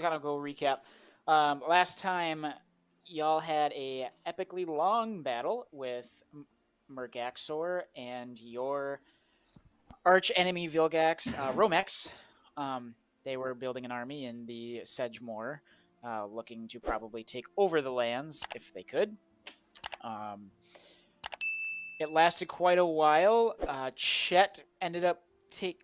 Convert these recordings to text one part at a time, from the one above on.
kind of go recap. Last time, y'all had a epically long battle with Murgaxor and your arch enemy Vilgax, Romex. They were building an army in the Sedgemoor, looking to probably take over the lands if they could. It lasted quite a while. Chet ended up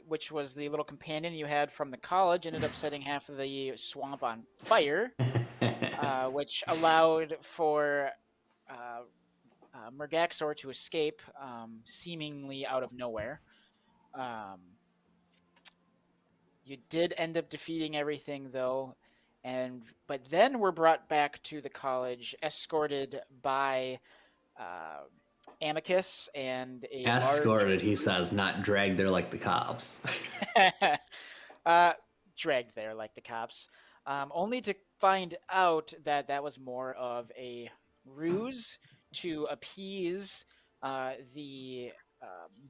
which was the little companion you had from the college, ended up setting half of the swamp on fire, which allowed for Murgaxor to escape, seemingly out of nowhere. You did end up defeating everything, though, but then were brought back to the college, escorted by Amicus and a escorted, he says, not dragged there like the cops. Dragged there like the cops, only to find out that that was more of a ruse to appease the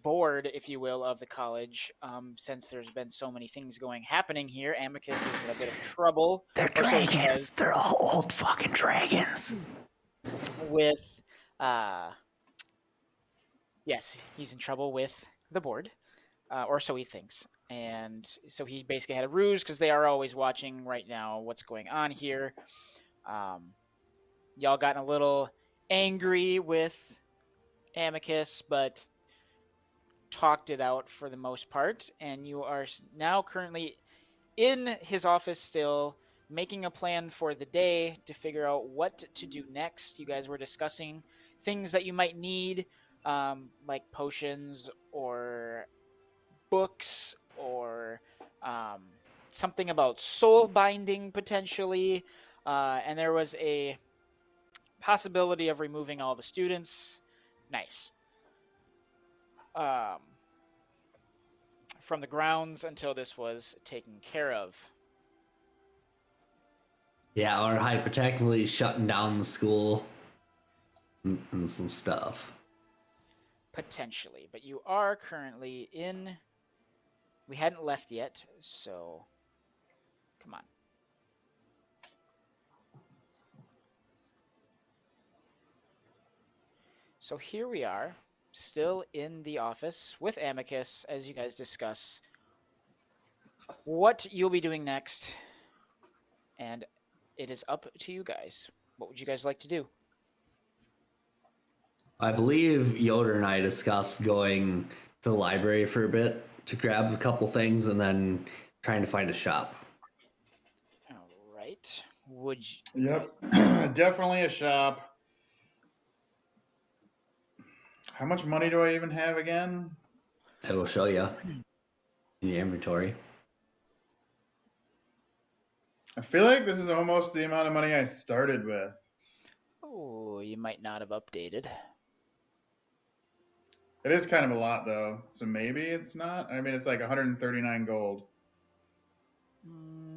board, if you will, of the college. Since there's been so many things happening here, Amicus is in a bit of trouble. They're dragons. So they're all old fucking dragons. With, yes, he's in trouble with the board, or so he thinks. And so he basically had a ruse because they are always watching right now what's going on here. Y'all gotten a little angry with Amicus, but talked it out for the most part. And you are now currently in his office still, making a plan for the day to figure out what to do next. You guys were discussing things that you might need, like potions or books or something about soul binding potentially, and there was a possibility of removing all the students. Nice. From the grounds until this was taken care of. Yeah, or hypothetically shutting down the school and some stuff. Potentially, but you are currently in... We hadn't left yet, so come on. So here we are, still in the office with Amicus, as you guys discuss what you'll be doing next, and it is up to you guys. What would you guys like to do? I believe Yotur and I discussed going to the library for a bit to grab a couple things and then trying to find a shop. All right. Would you... Yep. Definitely a shop. How much money do I even have again? I will show you in your inventory. I feel like this is almost the amount of money I started with. Oh, you might not have updated. It is kind of a lot, though. So maybe it's not. I mean, it's like 139 gold.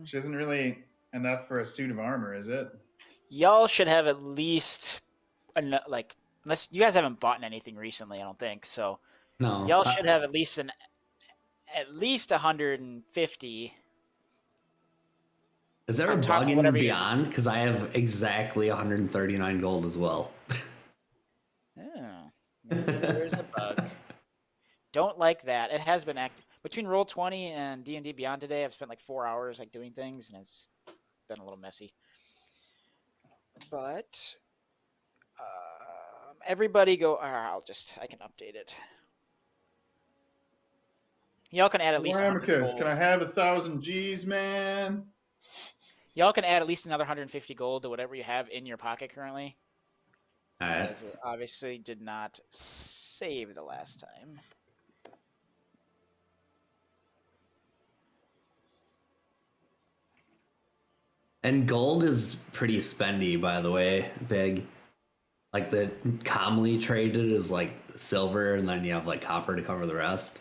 Which isn't really enough for a suit of armor, is it? Y'all should have at least, like, unless you guys haven't bought anything recently, I don't think. So no, y'all should have at least 150. Is there a bug in Beyond? Because I have exactly 139 gold as well. Oh, maybe there's a bug. Don't like that. It has been active. Between Roll20 and D&D Beyond today, I've spent like 4 hours like doing things, and it's been a little messy. But everybody go. I can update it. Y'all can add at least. Amicus, can I have 1,000 G's, man? Y'all can add at least another 150 gold to whatever you have in your pocket currently. All right. As it obviously did not save the last time. And gold is pretty spendy, by the way, Big. Like the commonly traded is like silver, and then you have like copper to cover the rest.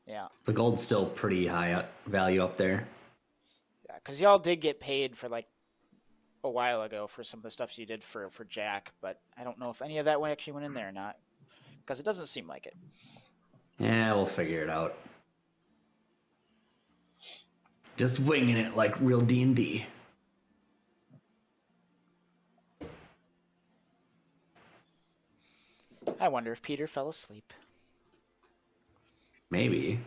Yeah. So gold's still pretty high value up there. Yeah, because y'all did get paid for like a while ago for some of the stuff you did for Jack, but I don't know if any of that actually went in there or not, because it doesn't seem like it. Yeah, we'll figure it out. Just winging it like real D&D. I wonder if Peter fell asleep. Maybe.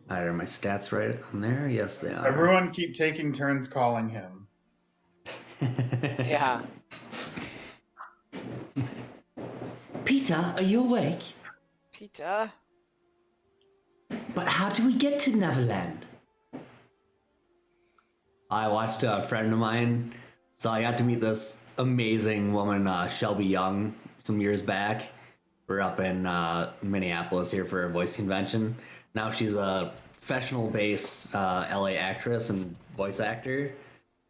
Are my stats right on there? Yes, they are. Everyone keep taking turns calling him. Yeah. Peter, are you awake? Peter. But how do we get to Neverland? I watched a friend of mine, so I got to meet this amazing woman, Shelby Young, some years back. We're up in Minneapolis here for a voice convention. Now she's a professional-based LA actress and voice actor.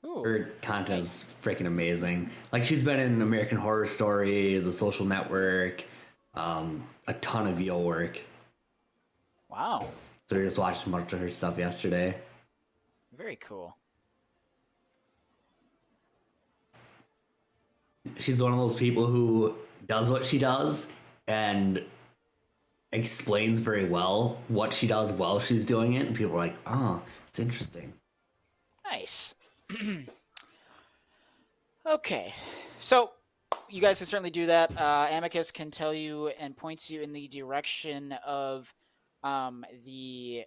Ooh. Her content is freaking amazing. Like, she's been in American Horror Story, The Social Network, a ton of VO work. Wow. So we just watched a bunch of her stuff yesterday. Very cool. She's one of those people who does what she does and explains very well what she does while she's doing it, and people are like, oh, it's interesting. Nice. Okay. So, you guys can certainly do that. Amicus can tell you and points you in the direction of the,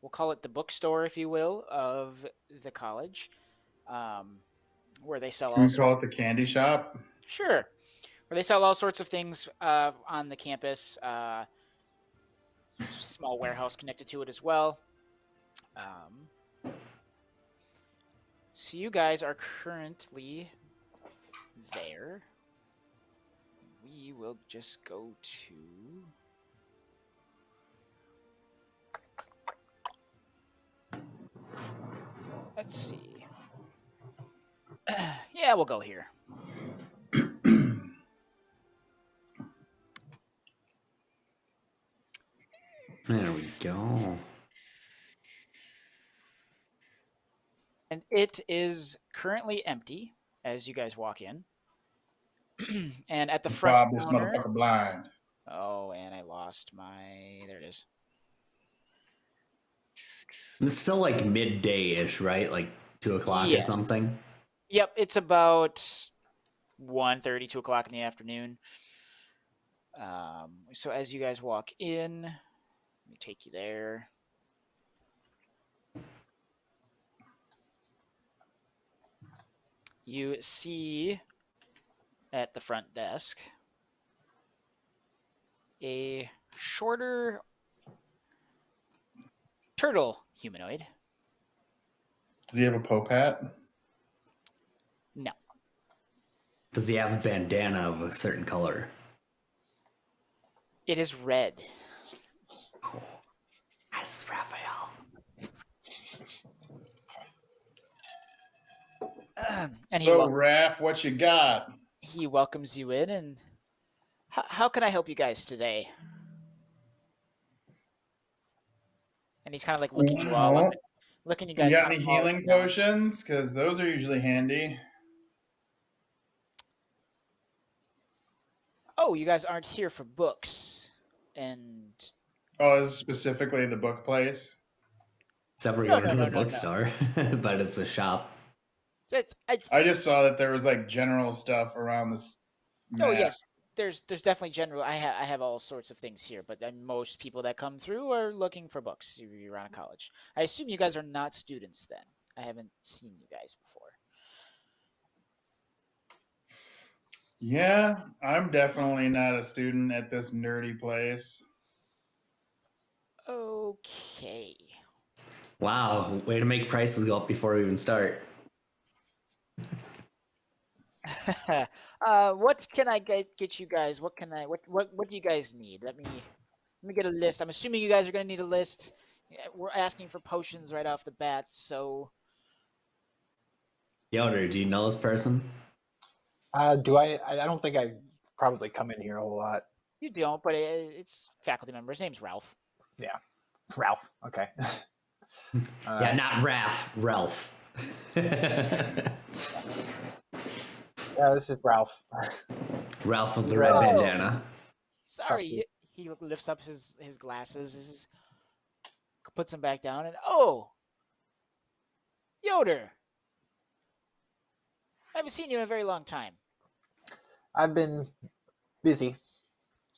we'll call it the bookstore, if you will, of the college, where they sell Can all we call it the candy shop? Sure. Where they sell all sorts of things on the campus. Small warehouse connected to it as well. So you guys are currently there. We will just go to... Let's see. Yeah, we'll go here. There we go. And it is currently empty as you guys walk in. And at the front Rob this counter... motherfucker blind. Oh, and I lost my... There it is. It's still like midday-ish, right? Like 2 o'clock Yes. or something. Yep, it's about 1:30, 2 o'clock in the afternoon. So as you guys walk in, let me take you there. You see at the front desk a shorter turtle humanoid. Does he have a Pope hat? No. Does he have a bandana of a certain color? It is red. That's Raphael. And So, Raph, what you got? he welcomes you in. And how can I help you guys today? And he's kind of like looking you all up, looking you guys. You got kind any of all up healing and down. potions? Because those are usually handy. Oh, you guys aren't here for books. And Oh, this is specifically the book place? Except we're No, going to no, the no, no. bookstore, but it's a shop. I just saw that there was like general stuff around this map. Oh yes, there's definitely general. I have all sorts of things here, but most people that come through are looking for books. You're around college. I assume you guys are not students then. I haven't seen you guys before. Yeah, I'm definitely not a student at this nerdy place. Okay. Wow, way to make prices go up before we even start. What can I get you guys? What do you guys need? Let me get a list. I'm assuming you guys are gonna need a list. Yeah, we're asking for potions right off the bat, so Yotur, do you know this person? Do I? I don't think I probably come in here a whole lot. you don't. But it's faculty member. His name's Ralph. Yeah, Ralph. Okay. Yeah, not Raph, Ralph. Yeah, this is Ralph. Ralph with the red Whoa. bandana. Sorry, he lifts up his glasses, puts them back down, and Yotur. I haven't seen you in a very long time. I've been busy.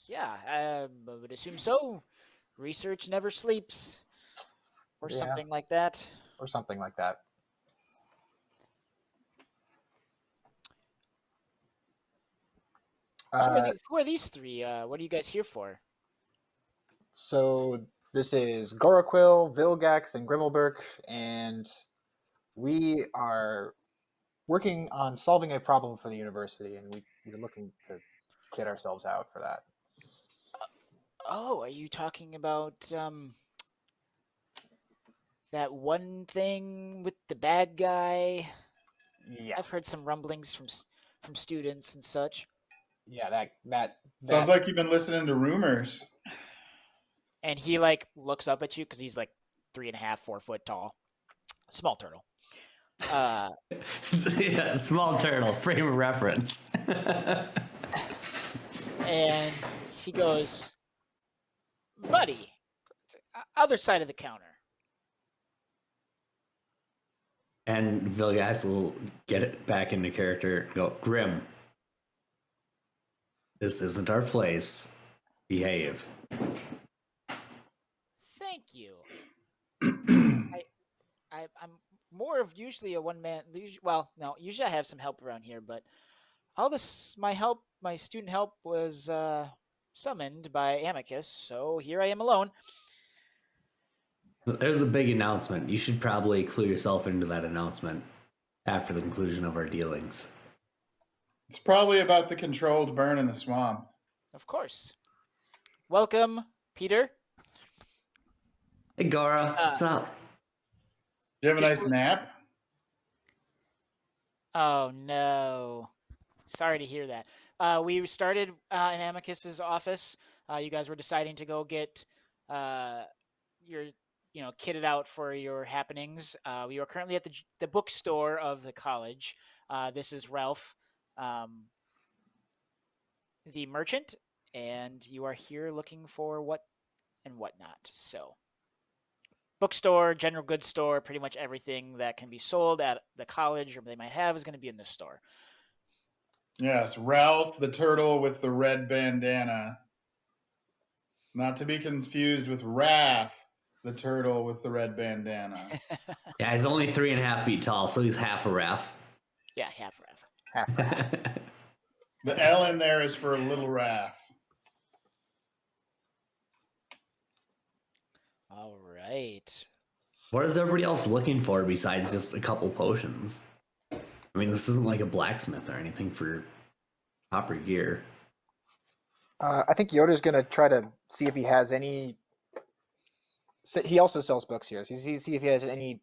Yeah, I would assume so. Research never sleeps, or Yeah, something like that. or something like that. Who are these three? What are you guys here for? So this is Goraquil, Vilgax, and Grimalburk, and we are working on solving a problem for the university, and we're looking to kit ourselves out for that. Oh, are you talking about that one thing with the bad guy? Yeah, I've heard some rumblings from students and such. yeah, that Sounds like you've been listening to rumors. And he like looks up at you because he's like 3.5, 4 foot tall, small turtle. Yeah, small turtle, frame of reference. And he goes, "Buddy, other side of the counter." And Vilgas will get it back into character and go, Grim, this isn't our place. Behave. Thank you. I'm more of usually a one man. Well, no, usually I have some help around here, but all this my student help was summoned by Amicus, so here I am alone. There's a big announcement. You should probably clue yourself into that announcement after the conclusion of our dealings. It's probably about the controlled burn in the swamp. Of course. Welcome, Peter. Hey, Gora, what's up? Did you have a Just nice nap? Oh no. Sorry to hear that. We started in Amicus's office. You guys were deciding to go get your, kitted out for your happenings. We are currently at the bookstore of the college. This is Ralph, the merchant, and you are here looking for what and whatnot. So, bookstore, general goods store, pretty much everything that can be sold at the college or they might have is going to be in this store. Yes, Ralph the turtle with the red bandana. Not to be confused with Raph the turtle with the red bandana. Yeah, he's only 3.5 feet tall, so he's half a ref. Yeah, half Raph. half. The L in there is for little Raph. All right. What is everybody else looking for besides just a couple potions? I mean, this isn't like a blacksmith or anything for copper gear. I think Yoda's gonna try to see if he has any. He also sells books here. So see if he has any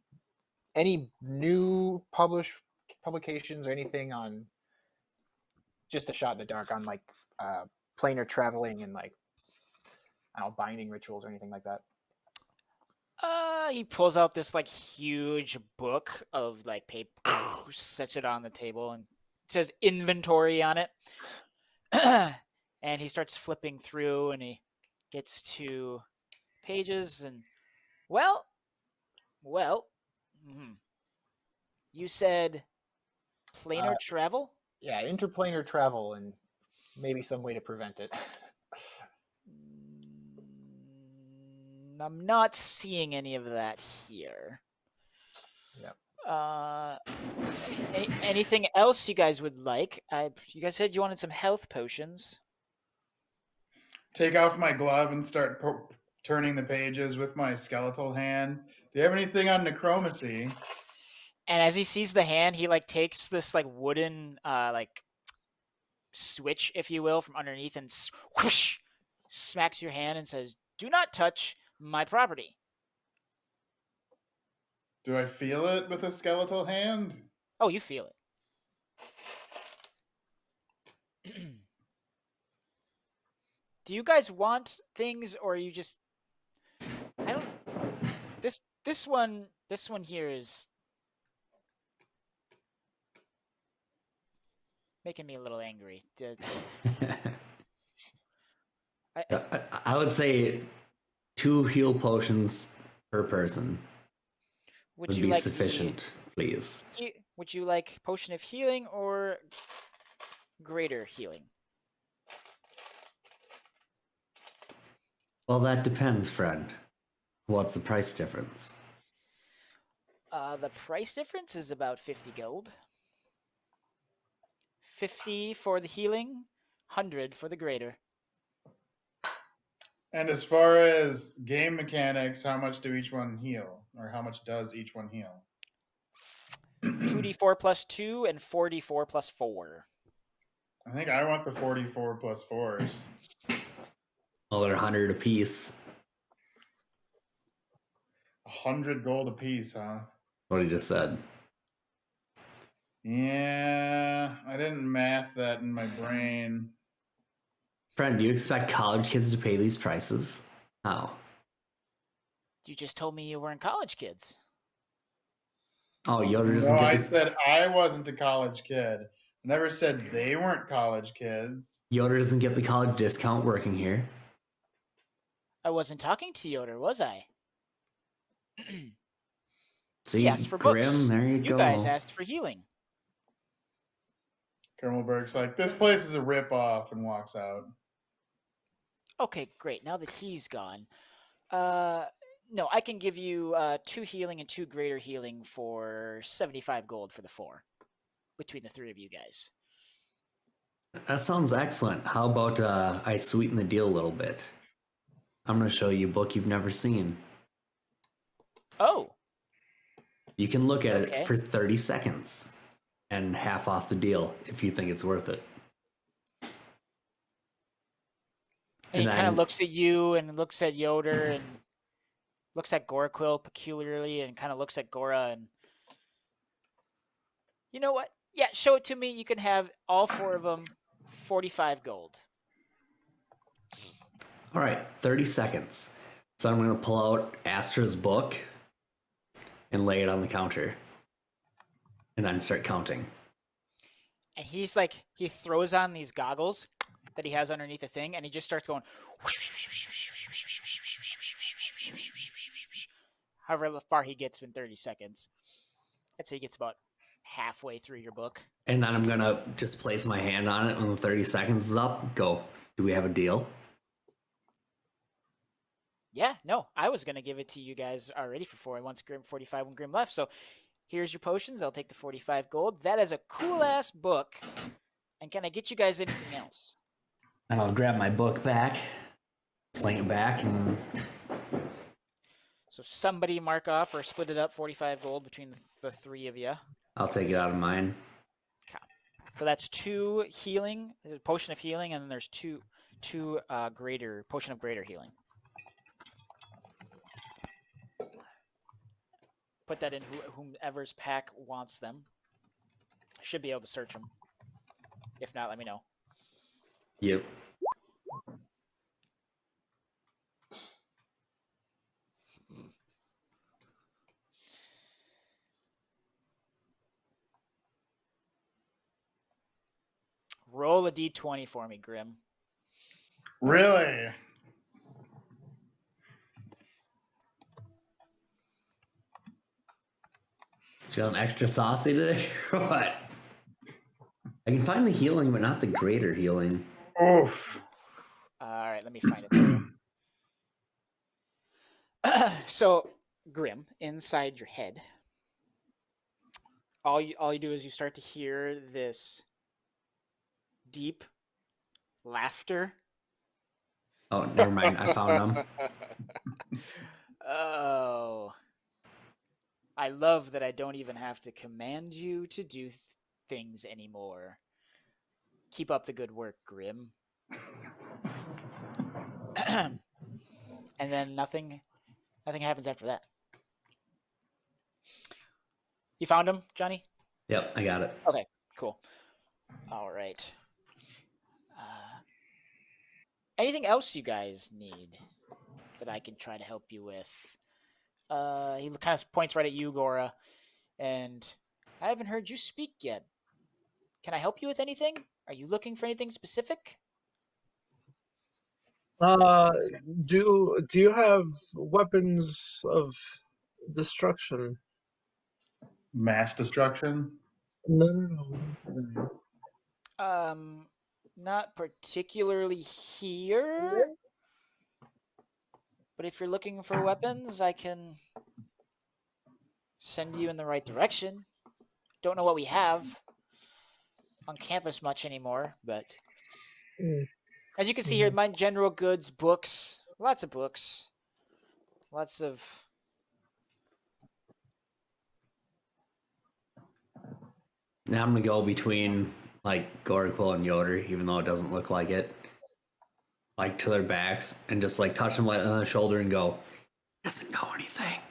new publications or anything on just a shot in the dark on like planar traveling and like I don't know, binding rituals or anything like that. He pulls out this like huge book of like paper, sets it on the table, and it says inventory on it. And he starts flipping through, and he gets to pages, and well, you said planar travel. Yeah, interplanar travel and maybe some way to prevent it. I'm not seeing any of that here. Yep. Anything else you guys would like? You guys said you wanted some health potions. Take off my glove and start turning the pages with my skeletal hand. Do you have anything on necromancy? And as he sees the hand, he like takes this like wooden like switch, if you will, from underneath and whoosh, smacks your hand and says, "Do not touch my property." Do I feel it with a skeletal hand? Oh, you feel it. Do you guys want things, or are you just? I don't. This one here is making me a little angry. I would say 2 heal potions per person would be sufficient, please. Would you like potion of healing or greater healing? Well, that depends, friend. What's the price difference? The price difference is about 50 gold. 50 for the healing, 100 for the greater. And as far as game mechanics, how much do each one heal? Or how much does each one heal? 2d4 plus 2 and 4d4 plus 4. I think I want the 44 plus 4s. Well, they're 100 apiece. 100 gold apiece, huh? What he just said. Yeah, I didn't math that in my brain. Friend, do you expect college kids to pay these prices? How? You just told me you weren't college kids. Oh, Yoder doesn't No, I get the said I wasn't a college kid. I never said they weren't college kids. Yoder doesn't get the college discount working here. I wasn't talking to Yotur, was I? See, He asked for Grim, books. there you You go. guys asked for healing. Grimalburk's like, this place is a ripoff, and walks out. Okay, great. Now that he's gone, no, I can give you 2 healing and 2 greater healing for 75 gold for the 4 between the 3 of you guys. That sounds excellent. How about I sweeten the deal a little bit? I'm going to show you a book you've never seen. Oh, You can look at Okay. it for 30 seconds and half off the deal if you think it's worth it. and he And kind of then- looks at you and looks at Yotur and looks at Goraquill peculiarly and kind of looks at Gora and you know what? Yeah, show it to me. You can have all 4 of them, 45 gold. All right, 30 seconds. So I'm going to pull out Astra's book and lay it on the counter. And then start counting. And he's like, he throws on these goggles that he has underneath the thing, and he just starts going. However far he gets in 30 seconds. I'd say he gets about halfway through your book. And then I'm going to just place my hand on it when the 30 seconds is up. Go. Do we have a deal? Yeah, no, I was going to give it to you guys already for 4 once Grim 45 when Grim left. So here's your potions. I'll take the 45 gold. That is a cool-ass book. And can I get you guys anything else? And I'll grab my book back, sling it back, and So somebody mark off or split it up 45 gold between the 3 of you. I'll take it out of mine. So that's 2 healing, a potion of healing, and then there's two greater potion of greater healing. Put that in whomever's pack wants them. Should be able to search them. If not, let me know. Yep. Roll a d20 for me, Grim. Really? Feeling extra saucy today or what? I can find the healing, but not the greater healing. Oof. All right, let me find it. So, Grim, inside your head, all you do is you start to hear this deep laughter. Oh, never mind. I found them. Oh. I love that I don't even have to command you to do things anymore. Keep up the good work, Grim. And then nothing happens after that. You found him, Johnny? Yep, I got it. Okay, cool. All right. Anything else you guys need that I can try to help you with? He kind of points right at you, Gora, and I haven't heard you speak yet. Can I help you with anything? Are you looking for anything specific? Do you have weapons of destruction? Mass destruction? No. Not particularly here, but if you're looking for weapons, I can send you in the right direction. Don't know what we have on campus much anymore, but Mm. as you can see here, my general goods, books, lots of books, lots of. Now I'm gonna go between like Gorquil and Yotur, even though it doesn't look like it. Like to their backs and just like touch him like on the shoulder and go, doesn't know anything.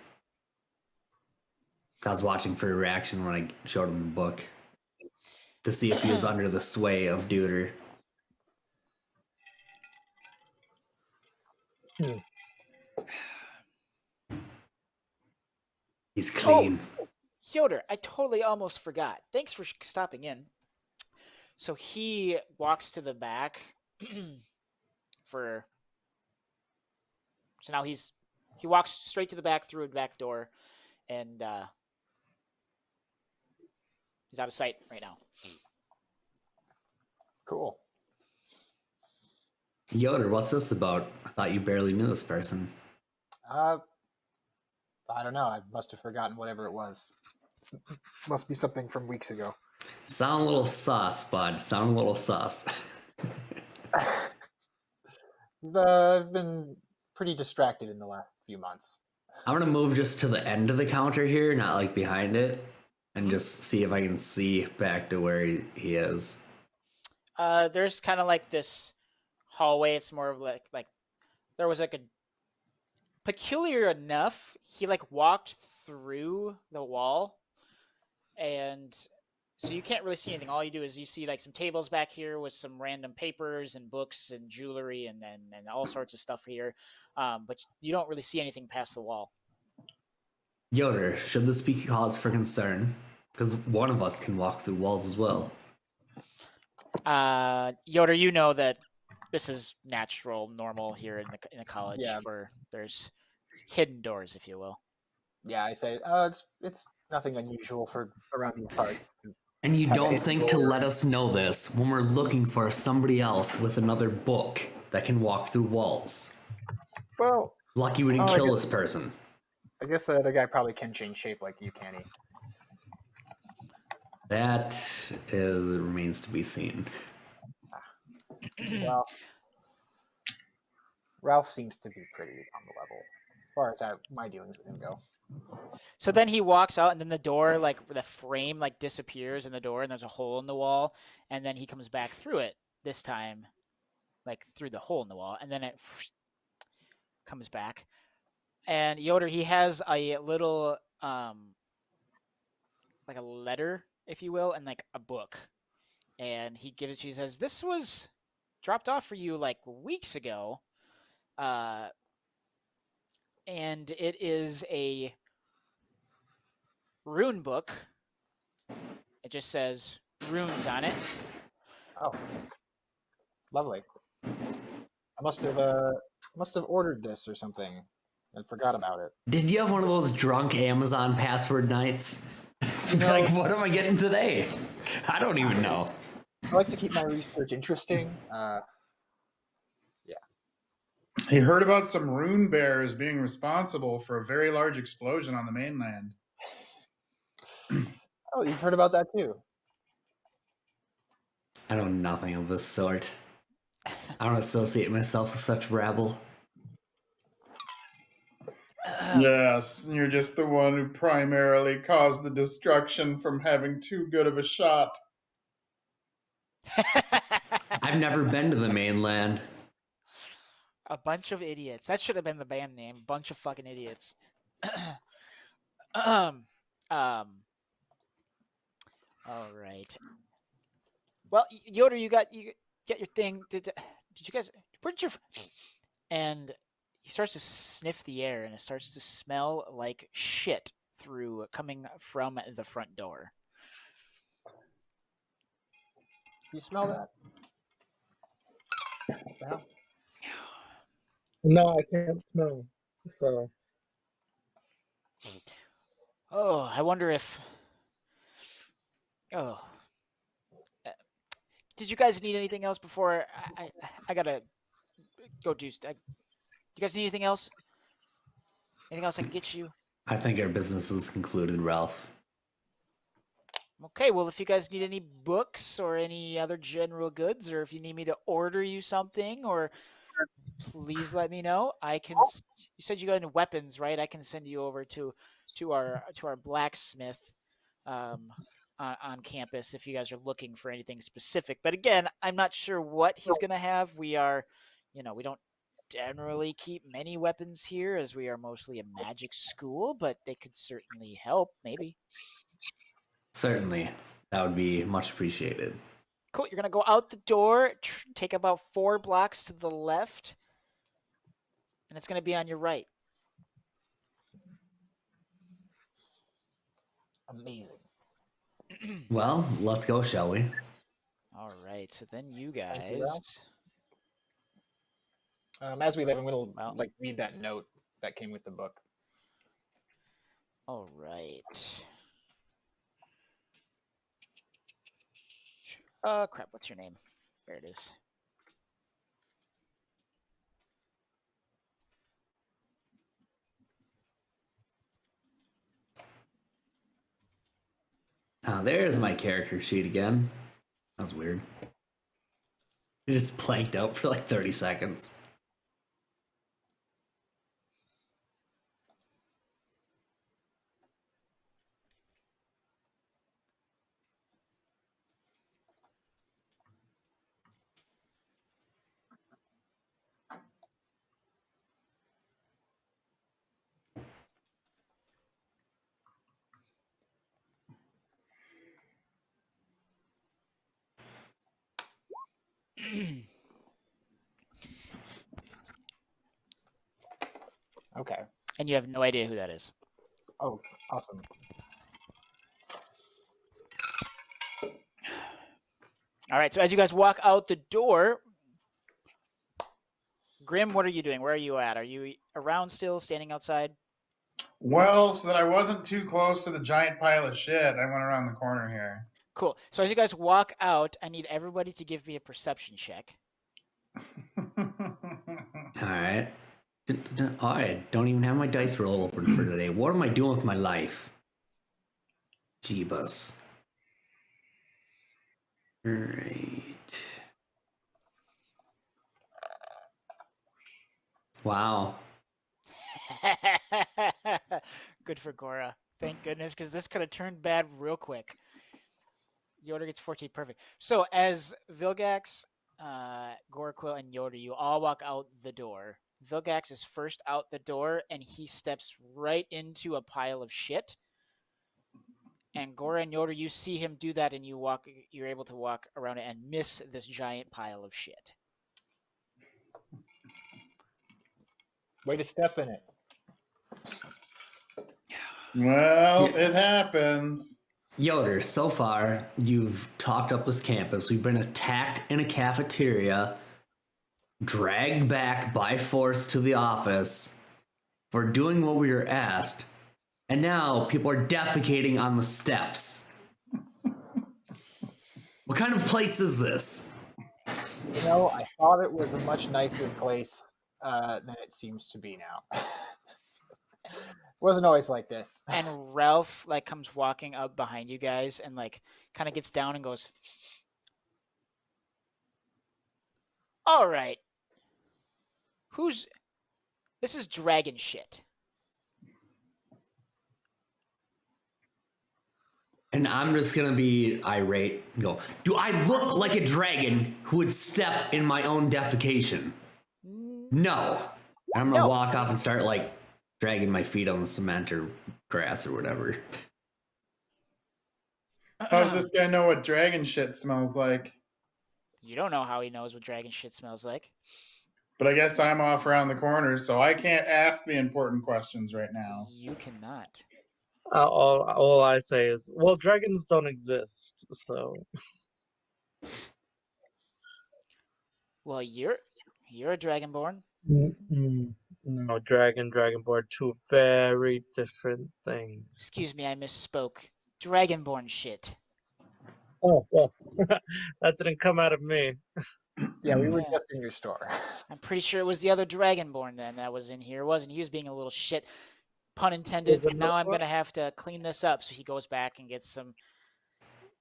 I was watching for a reaction when I showed him the book to see if he was under the sway of Deuter. He's clean. Yotur, I totally almost forgot. Thanks for stopping in. So he walks to the back for. So now he walks straight to the back through a back door, and he's out of sight right now. Cool. Yotur, what's this about? I thought you barely knew this person. I don't know. I must have forgotten whatever it was. Must be something from weeks ago. Sound a little sus, bud. Sound a little sus. I've been pretty distracted in the last few months. I'm gonna move just to the end of the counter here, not like behind it, and just see if I can see back to where he is. There's kind of like this hallway. It's more of like there was like a peculiar enough. He like walked through the wall, and so you can't really see anything. All you do is you see like some tables back here with some random papers and books and jewelry and all sorts of stuff here, but you don't really see anything past the wall. Yotur, should this be cause for concern? Because one of us can walk through walls as well. Yotur, you know that this is natural, normal here in the college. Yeah. There's hidden doors, if you will. Yeah, I say it's nothing unusual for around these parts. And you Have a don't hidden think to door. let us know this when we're looking for somebody else with another book that can walk through walls. Well, Lucky we didn't Oh, I kill guess- this person. I guess the other guy probably can change shape like you, can he? That remains to be seen. Well, Ralph seems to be pretty on the level, as far as my dealings with him go. So then he walks out, and then the door, like the frame, like disappears in the door, and there's a hole in the wall, and then he comes back through it this time, like through the hole in the wall, and then it comes back. And Yotur, he has a little, like a letter, if you will, and like a book, and he gives it to you. He says, "This was dropped off for you like weeks ago, and it is a rune book. It just says runes on it." Oh, lovely. I must have ordered this or something and forgot about it. Did you have one of those drunk Amazon password nights? Like, what am I getting today? I don't even know. I like to keep my research interesting. He heard about some rune bears being responsible for a very large explosion on the mainland. Oh, you've heard about that too. I know nothing of this sort. I don't associate myself with such rabble. Yes, you're just the one who primarily caused the destruction from having too good of a shot. I've never been to the mainland. A bunch of idiots. That should have been the band name. Bunch of fucking idiots. All right. Well, Yotur, you get your thing. Did you guys? Where'd your? And he starts to sniff the air, and it starts to smell like shit coming from the front door. You smell that? What the hell? No, I can't smell. So Oh, I wonder if. Oh. Did you guys need anything else before I gotta go do? You guys need anything else? Anything else I can get you? I think our business is concluded, Ralph. Okay, well, if you guys need any books or any other general goods, or if you need me to order you something, or please let me know. I can. You said you got into weapons, right? I can send you over to our blacksmith on campus if you guys are looking for anything specific. But again, I'm not sure what he's gonna have. We are, we don't generally keep many weapons here as we are mostly a magic school, but they could certainly help, maybe. Certainly. That would be much appreciated. Cool. You're gonna go out the door, take about 4 blocks to the left, and it's gonna be on your right. Amazing. Well, let's go, shall we? All right. So then you Thank you, Ralph. guys. As we leave, I'm gonna Well. read that note that came with the book. All right. Crap. What's your name? There it is. There's my character sheet again. That was weird. It just blanked out for like 30 seconds. Okay. And you have no idea who that is. Oh, awesome. All right. So as you guys walk out the door, Grim, what are you doing? Where are you at? Are you around still, standing outside? Well, so that I wasn't too close to the giant pile of shit, I went around the corner here. Cool. So as you guys walk out, I need everybody to give me a perception check. Alright. I don't even have my dice roll open for today. What am I doing with my life? Jeebus. Alright. Wow. Good for Gora. Thank goodness, because this could have turned bad real quick. Yotur gets 14, perfect. So as Vilgax, Goraquil, and Yotur, you all walk out the door. Vilgax is first out the door, and he steps right into a pile of shit. And Gora and Yotur, you see him do that, and you're able to walk around it and miss this giant pile of shit. Way to step in it. Well, it happens. Yotur, so far, you've talked up this campus. We've been attacked in a cafeteria, dragged back by force to the office for doing what we were asked, and now people are defecating on the steps. What kind of place is this? I thought it was a much nicer place than it seems to be now. Wasn't always like this. And Ralph comes walking up behind you guys and kind of gets down and goes, "All right, this is dragon shit." And I'm just gonna be irate and go, do I look like a dragon who would step in my own defecation? No. And I'm gonna walk off and start dragging my feet on the cement or grass or whatever. How does this guy know what dragon shit smells like? You don't know how he knows what dragon shit smells like. But I guess I'm off around the corner, so I can't ask the important questions right now. You cannot. All I say is, well, dragons don't exist, so. Well, you're a dragonborn. No, dragonborn, two very different things. Excuse me, I misspoke. Dragonborn shit. Oh well, that didn't come out of me. Yeah, we were Yeah. just in your store. I'm pretty sure it was the other Dragonborn then that was in here, wasn't he? He was being a little shit, pun intended. Was it And now I'm Merfolk? gonna have to clean this up. So he goes back and gets some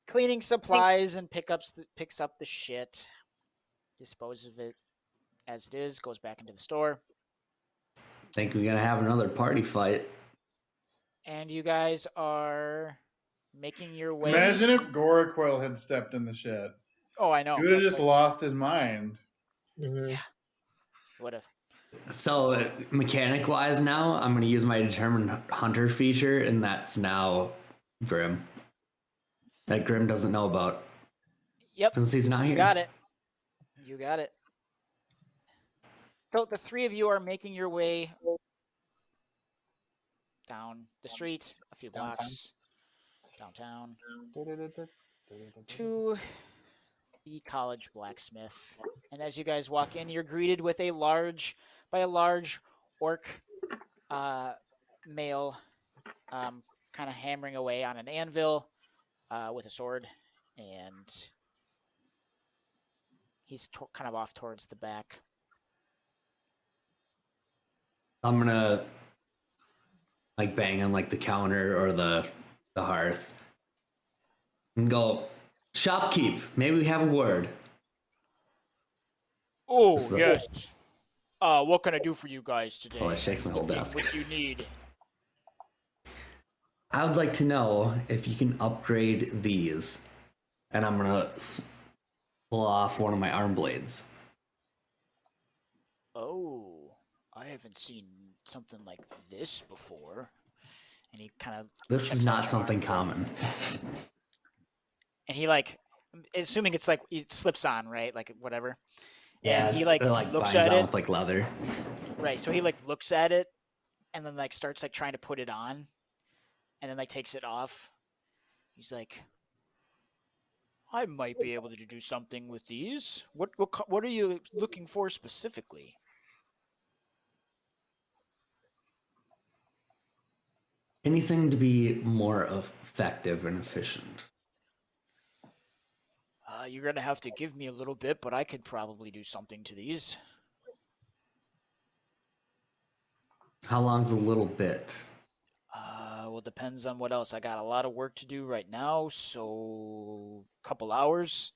cleaning supplies and picks up the shit, disposes of it as it is, goes back into the store, Think we're gonna have another party fight. and you guys are making your way. Imagine if Goraquil had stepped in the shit. Oh, I know. He would have just lost his mind. Mhm. Would have. So mechanic wise now, I'm gonna use my determined hunter feature, and that's now Grim. That Grim doesn't know about Yep. since he's not here. You got it. You got it. So the three of you are making your way down the street, a few blocks downtown, to the college blacksmith. And as you guys walk in, you're greeted with a large orc male, kind of hammering away on an anvil with a sword, and he's kind of off towards the back. I'm gonna like bang on like the counter or the hearth and go, shopkeep, maybe we have a word. Oh, This is the- yes. What can I do for you guys today? Oh, that shakes my whole desk. What do you need? I would like to know if you can upgrade these. And I'm gonna pull off one of my arm blades. Oh, I haven't seen something like this before. And he kind of This checks is out not your something arm. common. And he like, assuming it's like it slips on, right? Like whatever. Yeah, And he like it, looks binds at on it. with like leather. Right. So he like looks at it, and then like starts like trying to put it on, and then like takes it off. He's like, I might be able to do something with these. What are you looking for specifically? Anything to be more effective and efficient. You're gonna have to give me a little bit, but I could probably do something to these. How long's a little bit? Well, depends on what else. I got a lot of work to do right now, so couple hours.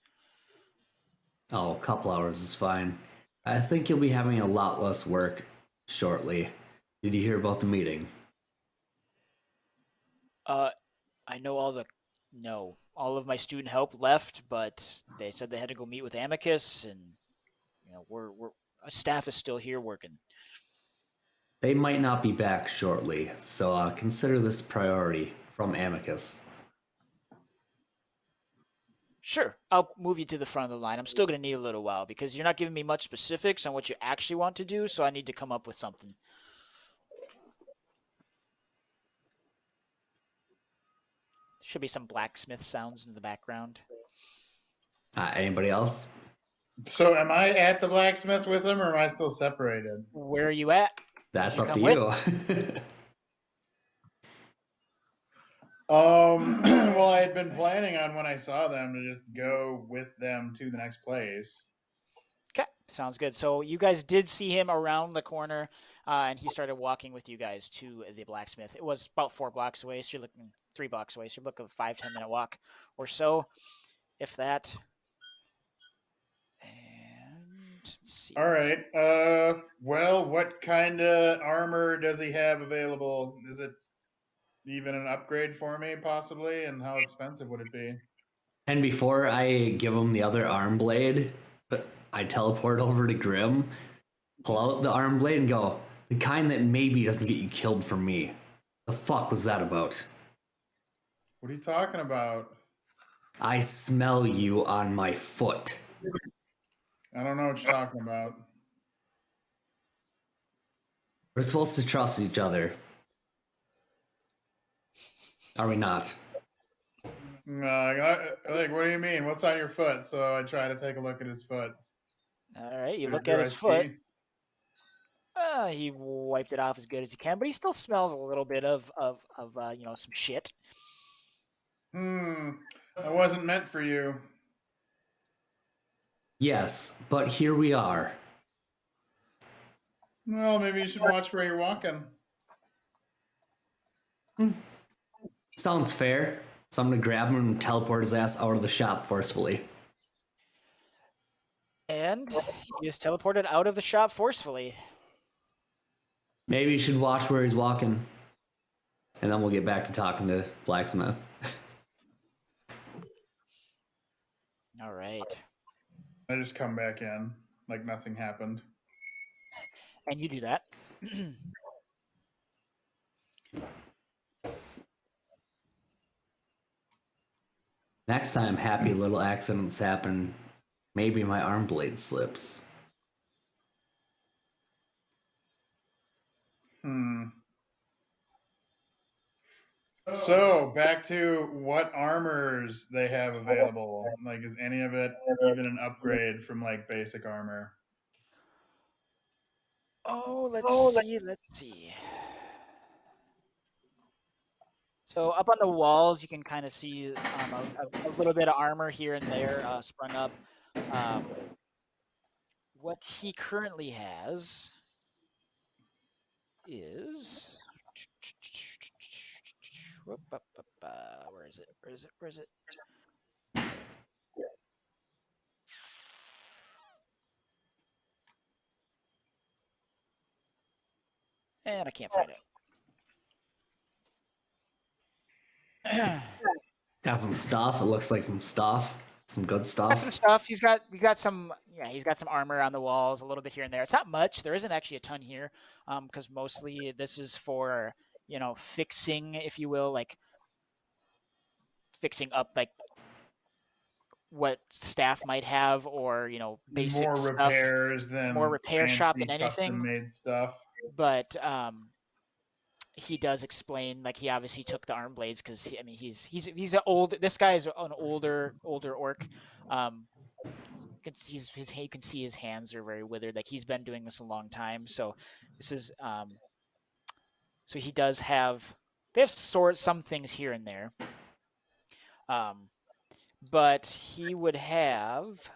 Oh, a couple hours is fine. I think you'll be having a lot less work shortly. Did you hear about the meeting? I know all of my student help left, but they said they had to go meet with Amicus, and we're staff is still here working. They might not be back shortly, so consider this a priority from Amicus. Sure, I'll move you to the front of the line. I'm still going to need a little while because you're not giving me much specifics on what you actually want to do, so I need to come up with something. Should be some blacksmith sounds in the background. Anybody else? So am I at the blacksmith with him, or am I still separated? Where are you at? That's You up come to you. Well, I had been planning on when I saw them to just go with them to the next place. Okay, sounds good. So you guys did see him around the corner, and he started walking with you guys to the blacksmith. It was about 4 blocks away, so you're looking 3 blocks away. So you're looking at a 5-10 minute walk or so, if that. And let's see. All right. Well, what kind of armor does he have available? Is it even an upgrade for me, possibly? And how expensive would it be? And before I give him the other arm blade, I teleport over to Grim, pull out the arm blade, and go, the kind that maybe doesn't get you killed from me. The fuck was that about? What are you talking about? I smell you on my foot. I don't know what you're talking about. We're supposed to trust each other. Are we not? Like, what do you mean? What's on your foot? So I try to take a look at his foot. All right, you Do look at I his foot. see? He wiped it off as good as he can, but he still smells a little bit of some shit. That wasn't meant for you. Yes, but here we are. Well, maybe you should watch where you're walking. Sounds fair. So I'm gonna grab him and teleport his ass out of the shop forcefully. And he is teleported out of the shop forcefully. Maybe you should watch where he's walking. And then we'll get back to talking to Blacksmith. All right. I just come back in like nothing happened. And you do that. Next time happy little accidents happen, maybe my arm blade slips. So back to what armors they have available. Like, is any of it even an upgrade from like basic armor? Oh, let's see. So up on the walls, you can kind of see a little bit of armor here and there sprung up. What he currently has is where is it? Where is it? Where is it? And I can't find it. Got some stuff. It looks like some stuff. Some good Got stuff. some stuff. He's got some. Yeah, he's got some armor on the walls, a little bit here and there. It's not much. There isn't actually a ton here, because mostly this is for fixing, if you will, like fixing up like what staff might have, or basic More stuff. repairs than More repair shop than fancy anything. custom-made stuff. But he does explain, like, he obviously took the arm blades because he's an old. This guy is an older orc. You can see his hands are very withered. Like, he's been doing this a long time. So this is so he does have. They have some things here and there. But he would have.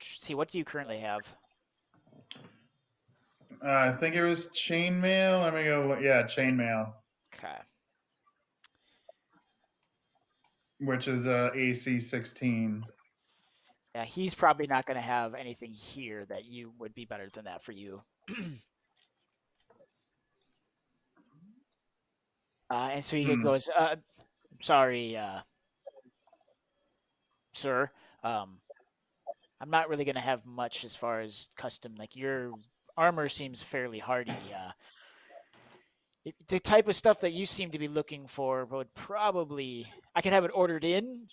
See, what do you currently have? I think it was chainmail. Let me go look. Yeah, chainmail, Okay. which is AC 16. Yeah, he's probably not going to have anything here that you would be better than that for you. And so he goes, sorry, sir. I'm not really going to have much as far as custom. Like, your armor seems fairly hardy. The type of stuff that you seem to be looking for would probably... I could have it ordered in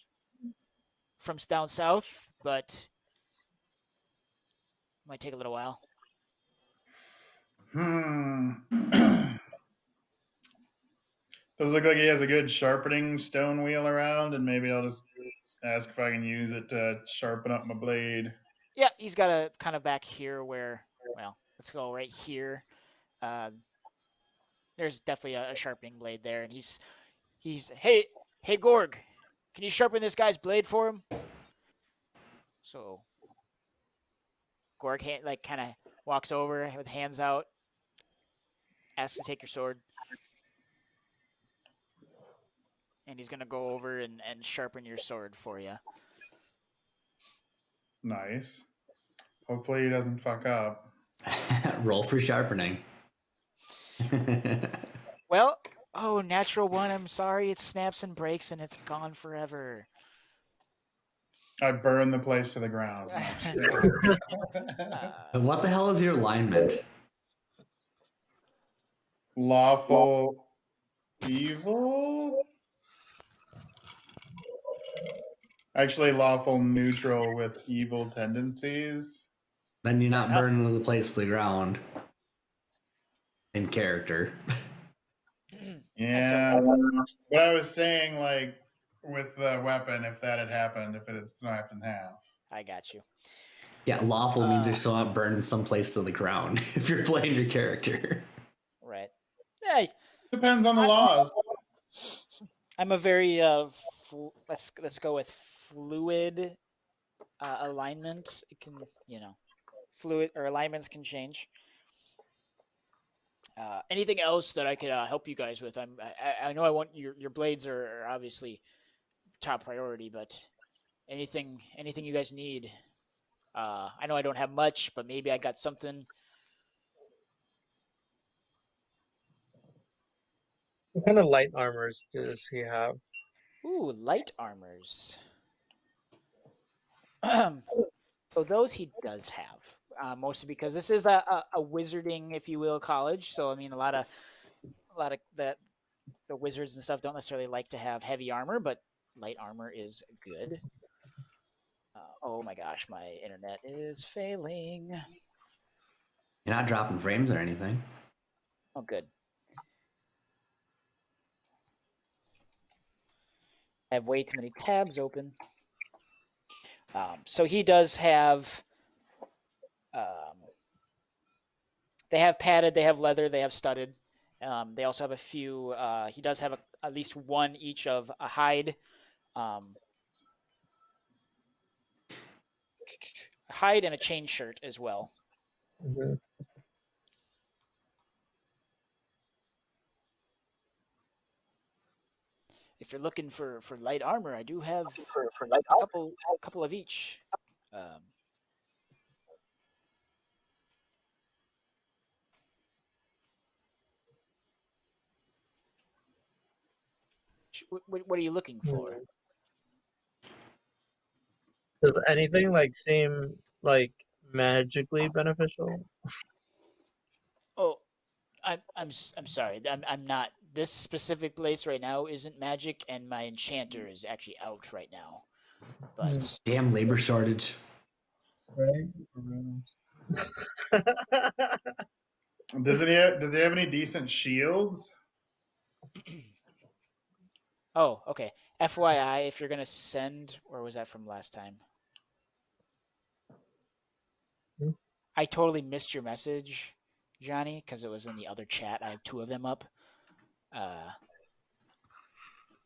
from down south, but might take a little while. Does look like he has a good sharpening stone wheel around, and maybe I'll just ask if I can use it to sharpen up my blade. Yeah, he's got a kind of back here where, well, let's go right here. There's definitely a sharpening blade there, and he's hey Gorg, can you sharpen this guy's blade for him? So Gorg kind of walks over with hands out, asks to take your sword, and he's gonna go over and sharpen your sword for you. Nice. Hopefully he doesn't fuck up. Roll for sharpening. Well, natural one. I'm sorry. It snaps and breaks, and it's gone forever. I burn the place to the ground. What the hell is your alignment? Lawful evil? Actually, lawful neutral with evil tendencies. Then you're not burning the place to the ground. In character. Yeah. But I was saying, like, with the weapon, if that had happened, if it had snapped in half. I got you. Yeah, lawful means you're still not burning someplace to the ground if you're playing your character. Right. Hey. Depends on the laws. I'm a very let's go with fluid alignment. It can fluid or alignments can change. Anything else that I could help you guys with? I know I want your blades are obviously top priority, but anything you guys need. I know I don't have much, but maybe I got something. What kind of light armors does he have? Ooh, light armors. So those he does have, mostly because this is a wizarding, if you will, college. So I mean, a lot of the wizards and stuff don't necessarily like to have heavy armor, but light armor is good. Oh my gosh, my internet is failing. You're not dropping frames or anything. Oh, good. I have way too many tabs open. So he does have. They have padded, they have leather, they have studded. They also have a few. He does have at least one each of a hide, um, and a chain shirt as well. Mhm. If you're looking for light armor, I do have For light a couple of each. Um, what are you looking for? Does anything like seem like magically beneficial? Oh, I'm sorry. I'm not. This specific place right now isn't magic, and my enchanter is actually out right now. But Damn labor shortage. Right. Does he have any decent shields? oh, okay. FYI, if you're gonna send, or was that from last time? I totally missed your message, Johnny, because it was in the other chat. I have two of them up. My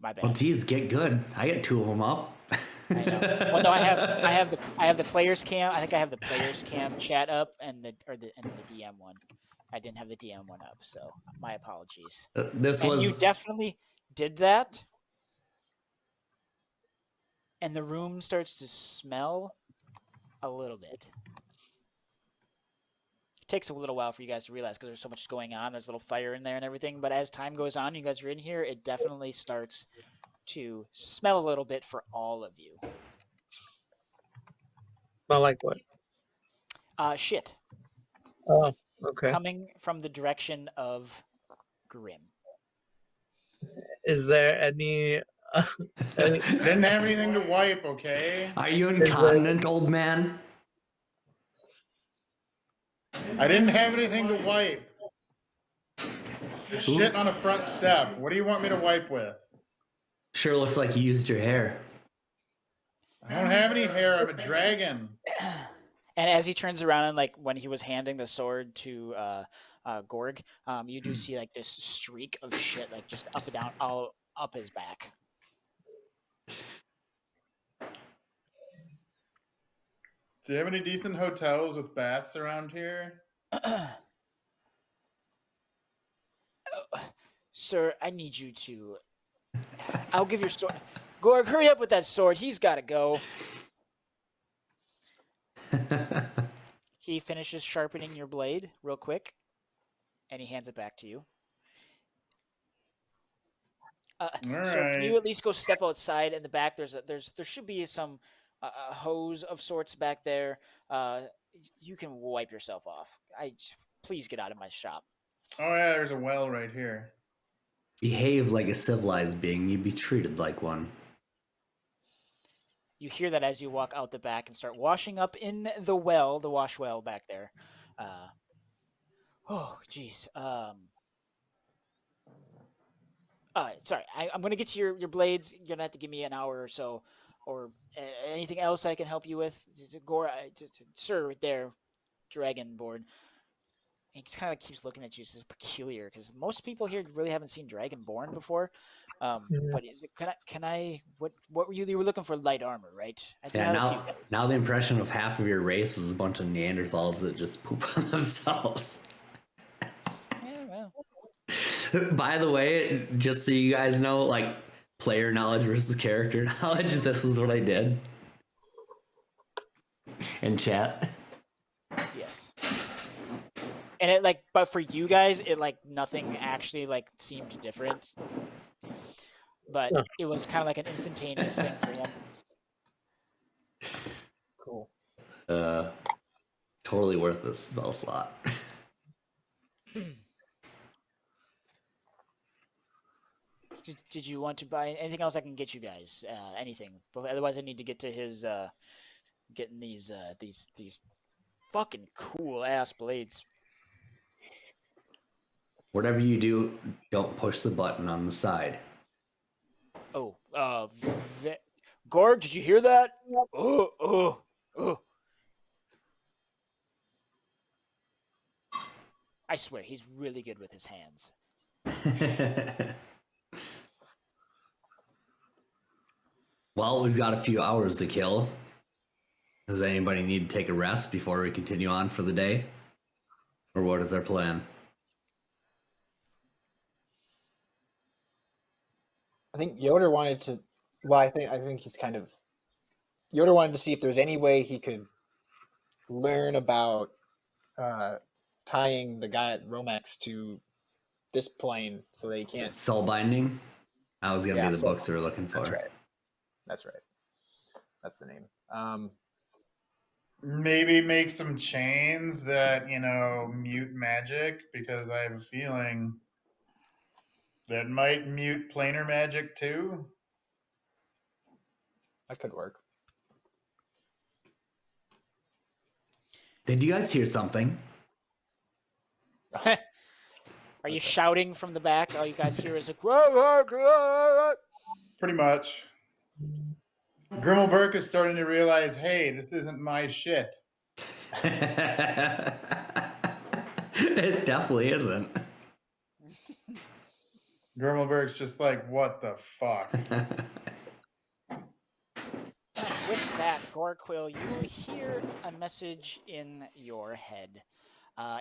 Well, bad. geez, get good. I get two of them up. I know. Well, no, I have the players cam. I think I have the players cam chat up and the DM one. I didn't have the DM one up, so my apologies. This And you was definitely did that, and the room starts to smell a little bit. It takes a little while for you guys to realize because there's so much going on. There's a little fire in there and everything. But as time goes on, you guys are in here. It definitely starts to smell a little bit for all of you. Smell like what? Shit. Oh, okay. Coming from the direction of Grim. Is there any? I didn't have anything to wipe, okay? Are you there- incontinent, old man? I didn't have anything to wipe. Shit on a front step. What do you want me to wipe with? Sure looks like you used your hair. I don't have any hair. I'm a dragon. And as he turns around and like when he was handing the sword to Gorg, you do see like this streak of shit like just up and down all up his back. Do you have any decent hotels with baths around here? Sir, I need you to. I'll give your sword. Gorg, hurry up with that sword. He's got to go. He finishes sharpening your blade real quick, and he hands it back to you. Sir, can you at least go step outside in the back? There should be some hose of sorts back there. You can wipe yourself off. Please get out of my shop. Oh yeah, there's a well right here. Behave like a civilized being. You'd be treated like one. You hear that as you walk out the back and start washing up in the well, the wash well back there. Oh, geez. Sorry, I'm going to get to your blades. You're going to have to give me an hour or so. Or anything else I can help you with? Sir, right there, Dragonborn. He just kind of keeps looking at you. This is peculiar because most people here really haven't seen Dragonborn before. But is it? Can I? What were you? You were looking for light armor, right? I do Yeah, have a few. now the impression of half of your race is a bunch of Neanderthals that just poop on themselves. Yeah, well. By the way, just so you guys know, like player knowledge versus character knowledge, this is what I did in chat. Yes. And it like, but for you guys, it like nothing actually like seemed different. But Huh. it was kind of like an instantaneous thing for him. Cool. Totally worth this spell slot. Did you want to buy anything else? I can get you guys anything, but otherwise I need to get to his getting these fucking cool ass blades. Whatever you do, don't push the button on the side. Oh, Gord, did you hear that? Oh. I swear, he's really good with his hands. Well, we've got a few hours to kill. Does anybody need to take a rest before we continue on for the day? Or what is our plan? I think Yoder wanted to. Well, I think he's kind of. Yoder wanted to see if there's any way he could learn about tying the guy at Romex to this plane so that he can't. Soul binding? That was gonna Yeah, be the soul books we were looking for. That's right. That's the name. Maybe make some chains that, mute magic, because I have a feeling that might mute planar magic too. That could work. Did you guys hear something? Are you shouting from the back? All you guys hear is like, whoa, whoa, whoa. Pretty much. Grimalburk is starting to realize, hey, this isn't my shit. It definitely isn't. Grimalburk's just like, what the fuck? With that, Gorquill, you hear a message in your head.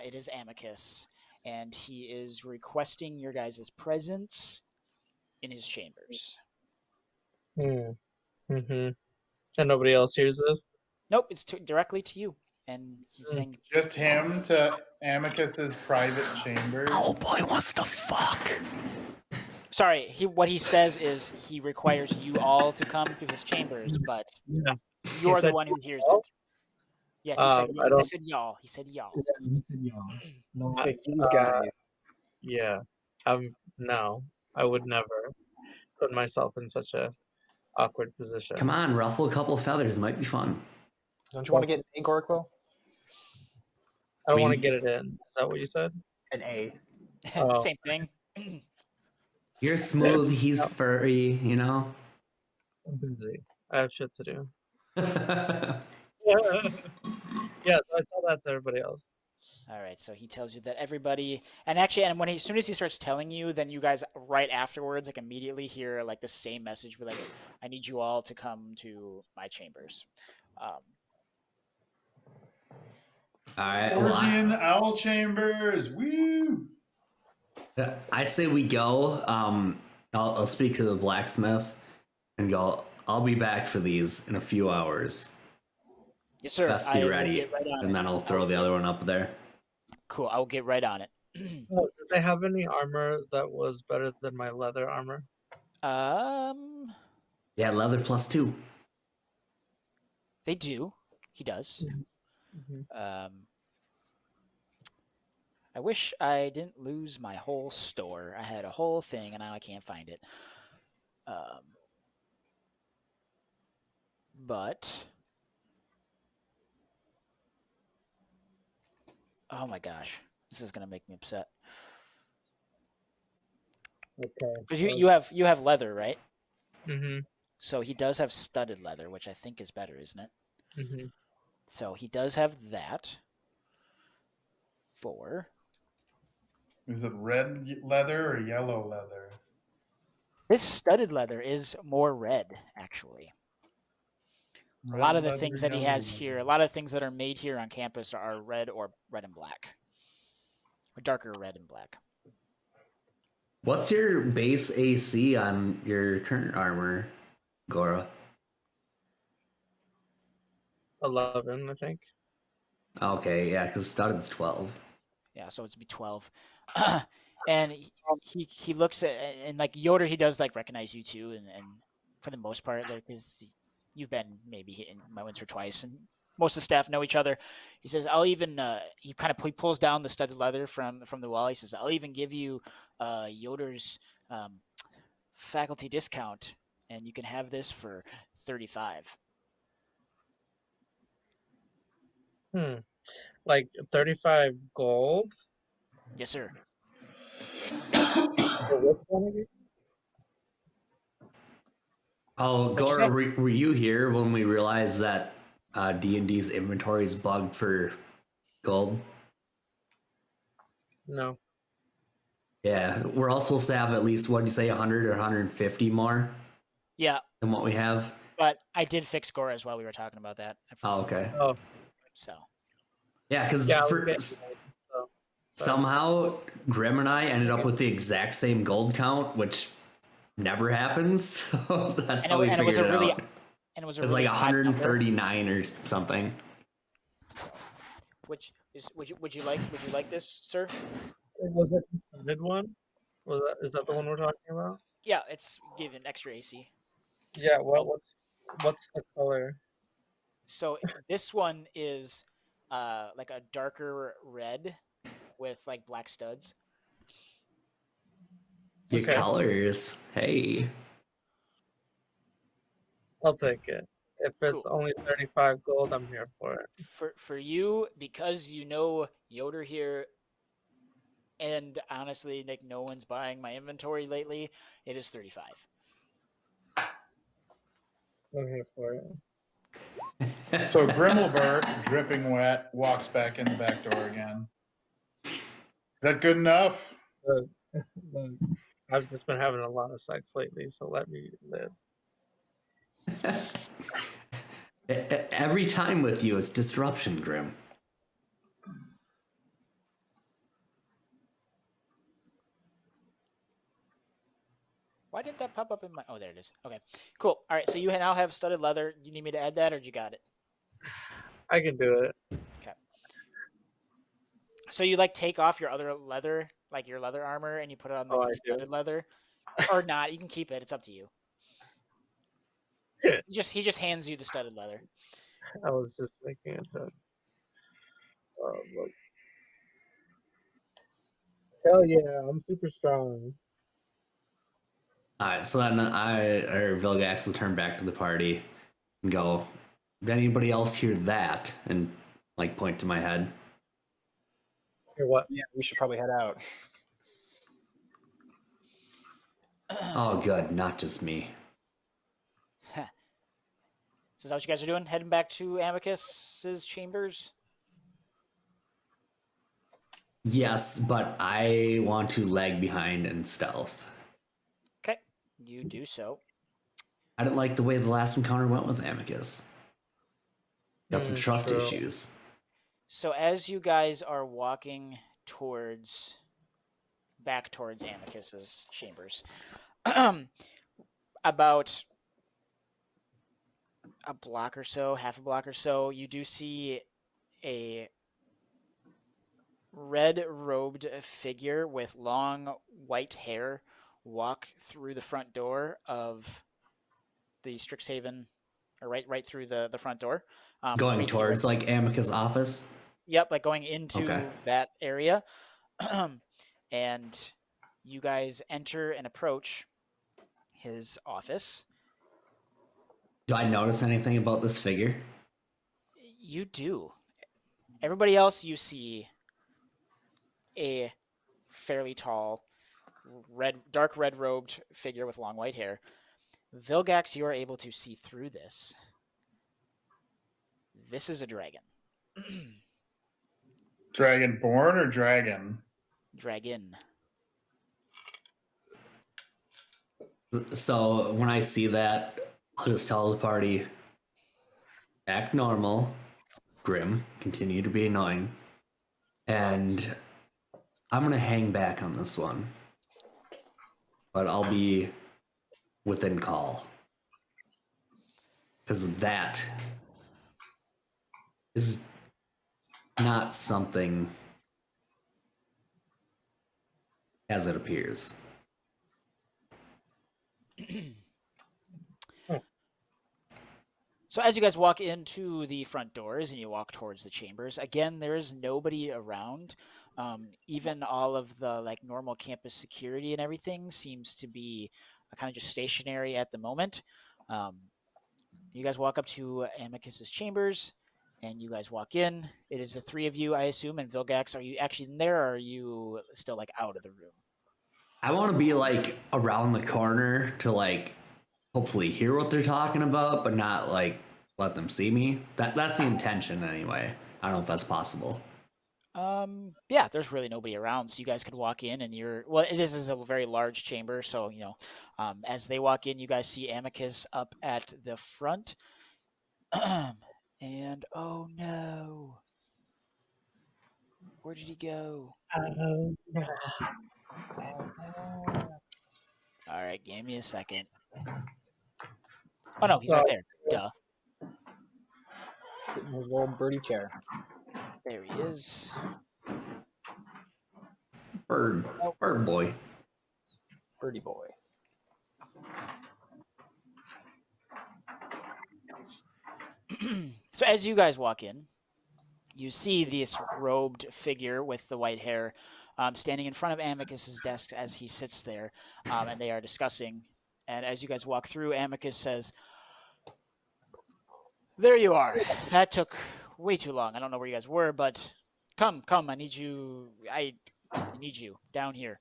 It is Amicus, and he is requesting your guys' presence in his chambers. And nobody else hears this? Nope, it's directly to you. And he's saying, Just him to Amicus's private chambers. Oh boy wants to fuck. sorry, what he says is he requires you all to come to his chambers, but Yeah. you're the said one who hears y'all? it. Yes, I he don't- said y'all. He said y'all. He said y'all. No, Say these guys. yeah. No, I would never put myself in such a awkward position. Come on, ruffle a couple feathers. Might be fun. Don't you want to get an A, Gorquill? I don't want to mean- get it in. Is that what you said? An A. Oh. Same thing. You're smooth, he's furry, you know? I'm busy. I have shit to do. Come Yes, I tell that to everybody else. All right, so he tells you that everybody, and actually, and when as soon as he starts telling you, then you guys right afterwards, like immediately hear like the same message, be like, "I need you all to come to my chambers." Alright, Orgy in the owl chambers. Woo! I say we go. I'll speak to the blacksmith and go, I'll be back for these in a few hours. Yes, sir. Best I be will ready. get right on And it. then I'll throw the other one up there. Cool. I will get right on it. Oh, did they have any armor that was better than my leather armor? Yeah, leather +2. They do. He does. Mhm. I wish I didn't lose my whole store. I had a whole thing, and now I can't find it. But oh my gosh, this is gonna make me upset. Okay. Because you have leather, right? Mm-hmm. So he does have studded leather, which I think is better, isn't it? Mm-hmm. So he does have that for Is it red leather or yellow leather? This studded leather is more red, actually. A lot Red of the leather, things that he yellow has here, a leather. lot of things that are made here on campus are red or red and black, or darker red and black. What's your base AC on your current armor, Gora? 11, I think. Okay, yeah, because studded's 12. Yeah, so it's be 12. And he looks at, and like Yotur, he does like recognize you too, and for the most part, like because you've been maybe in my once or twice, and most of the staff know each other. He says, "I'll even." He pulls down the studded leather from the wall. He says, "I'll even give you Yotur's faculty discount, and you can have this for 35." Like 35 gold. Yes, sir. For which one again? Oh, What'd you Gora, say? were you here when we realized that D&D's inventory is bugged for gold? No. Yeah, we're all supposed to have at least, what did you say, 100 or 150 more Yeah, than what we have? but I did fix Goras while we were talking about that. Oh, okay. Oh, So Yeah, because yeah. I was for getting old, so sorry. somehow Grim and I ended up with the exact same gold count, which never happens. So that's how we and it was figured a it really out. and it was It a was really like odd number. 139 or something. So, which is would you like this, sir? Was it the studded one? Is that the one we're talking about? Yeah, it's given extra AC. Yeah. Oh, What's the color? so this one is like a darker red with like black studs. Your Okay, colors. Hey. I'll take it. If it's Cool. only 35 gold, I'm here for it. For you, because you know Yoder here, and honestly, Nick, no one's buying my inventory lately. It is 35. I'm here for it. So Grimalburk, dripping wet, walks back in the back door again. Is that good enough? Look, I've just been having a lot of sex lately, so let me live. Every time with you, it's disruption, Grim. Why didn't that pop up in my? Oh, there it is. Okay, cool. All right, so you now have studded leather. Do you need me to add that, or you got it? I can do it. Okay. So you like take off your other leather, like your leather armor, and you put it on like Oh, I the do. studded leather, or not? You can keep it. It's up to you. He just hands you the studded leather. I was just making a joke. Oh, look. Hell yeah, I'm super strong. Alright, so then Vilgax will turn back to the party and go, did anybody else hear that? And like point to my head. Hear what? Yeah, we should probably head out. Oh, good, not just me. So is that what you guys are doing? Heading back to Amicus's chambers? Yes, but I want to lag behind and stealth. Okay, you do so. I didn't like the way the last encounter went with Amicus. Got some trust True. issues. So as you guys are walking back towards Amicus's chambers, about a block or so, half a block or so, you do see a red-robed figure with long white hair walk through the front door of the Strixhaven, or right through the front door. Going basically towards like Amicus' office. Yep, like going into Okay. that area. And you guys enter and approach his office. Do I notice anything about this figure? You do. Everybody else, you see a fairly tall, dark red robed figure with long white hair. Vilgax, you are able to see through this. This is a dragon. Dragonborn or dragon? Dragon. So when I see that, I'll just tell the party, act normal, Grim, continue to be annoying, and I'm gonna hang back on this one, but I'll be within call, because that is not something as it appears. So as you guys walk into the front doors and you walk towards the chambers, again, there is nobody around. Even all of the like normal campus security and everything seems to be kind of just stationary at the moment. You guys walk up to Amicus's chambers, and you guys walk in. It is the three of you, I assume. And Vilgax, are you actually in there, or are you still like out of the room? I want to be like around the corner to like hopefully hear what they're talking about, but not like let them see me. That's the intention anyway. I don't know if that's possible. Yeah, there's really nobody around, so you guys could walk in, and this is a very large chamber, so as they walk in, you guys see Amicus up at the front, and oh no, where did he go? All right, give me a second. Oh no, he's right there. Duh. Sitting in his little birdie chair. There he is. Bird boy. Birdie boy. So as you guys walk in, you see this robed figure with the white hair standing in front of Amicus's desk as he sits there, and they are discussing. And as you guys walk through, Amicus says, "There you are. That took way too long. I don't know where you guys were, but come. I need you. I need you down here."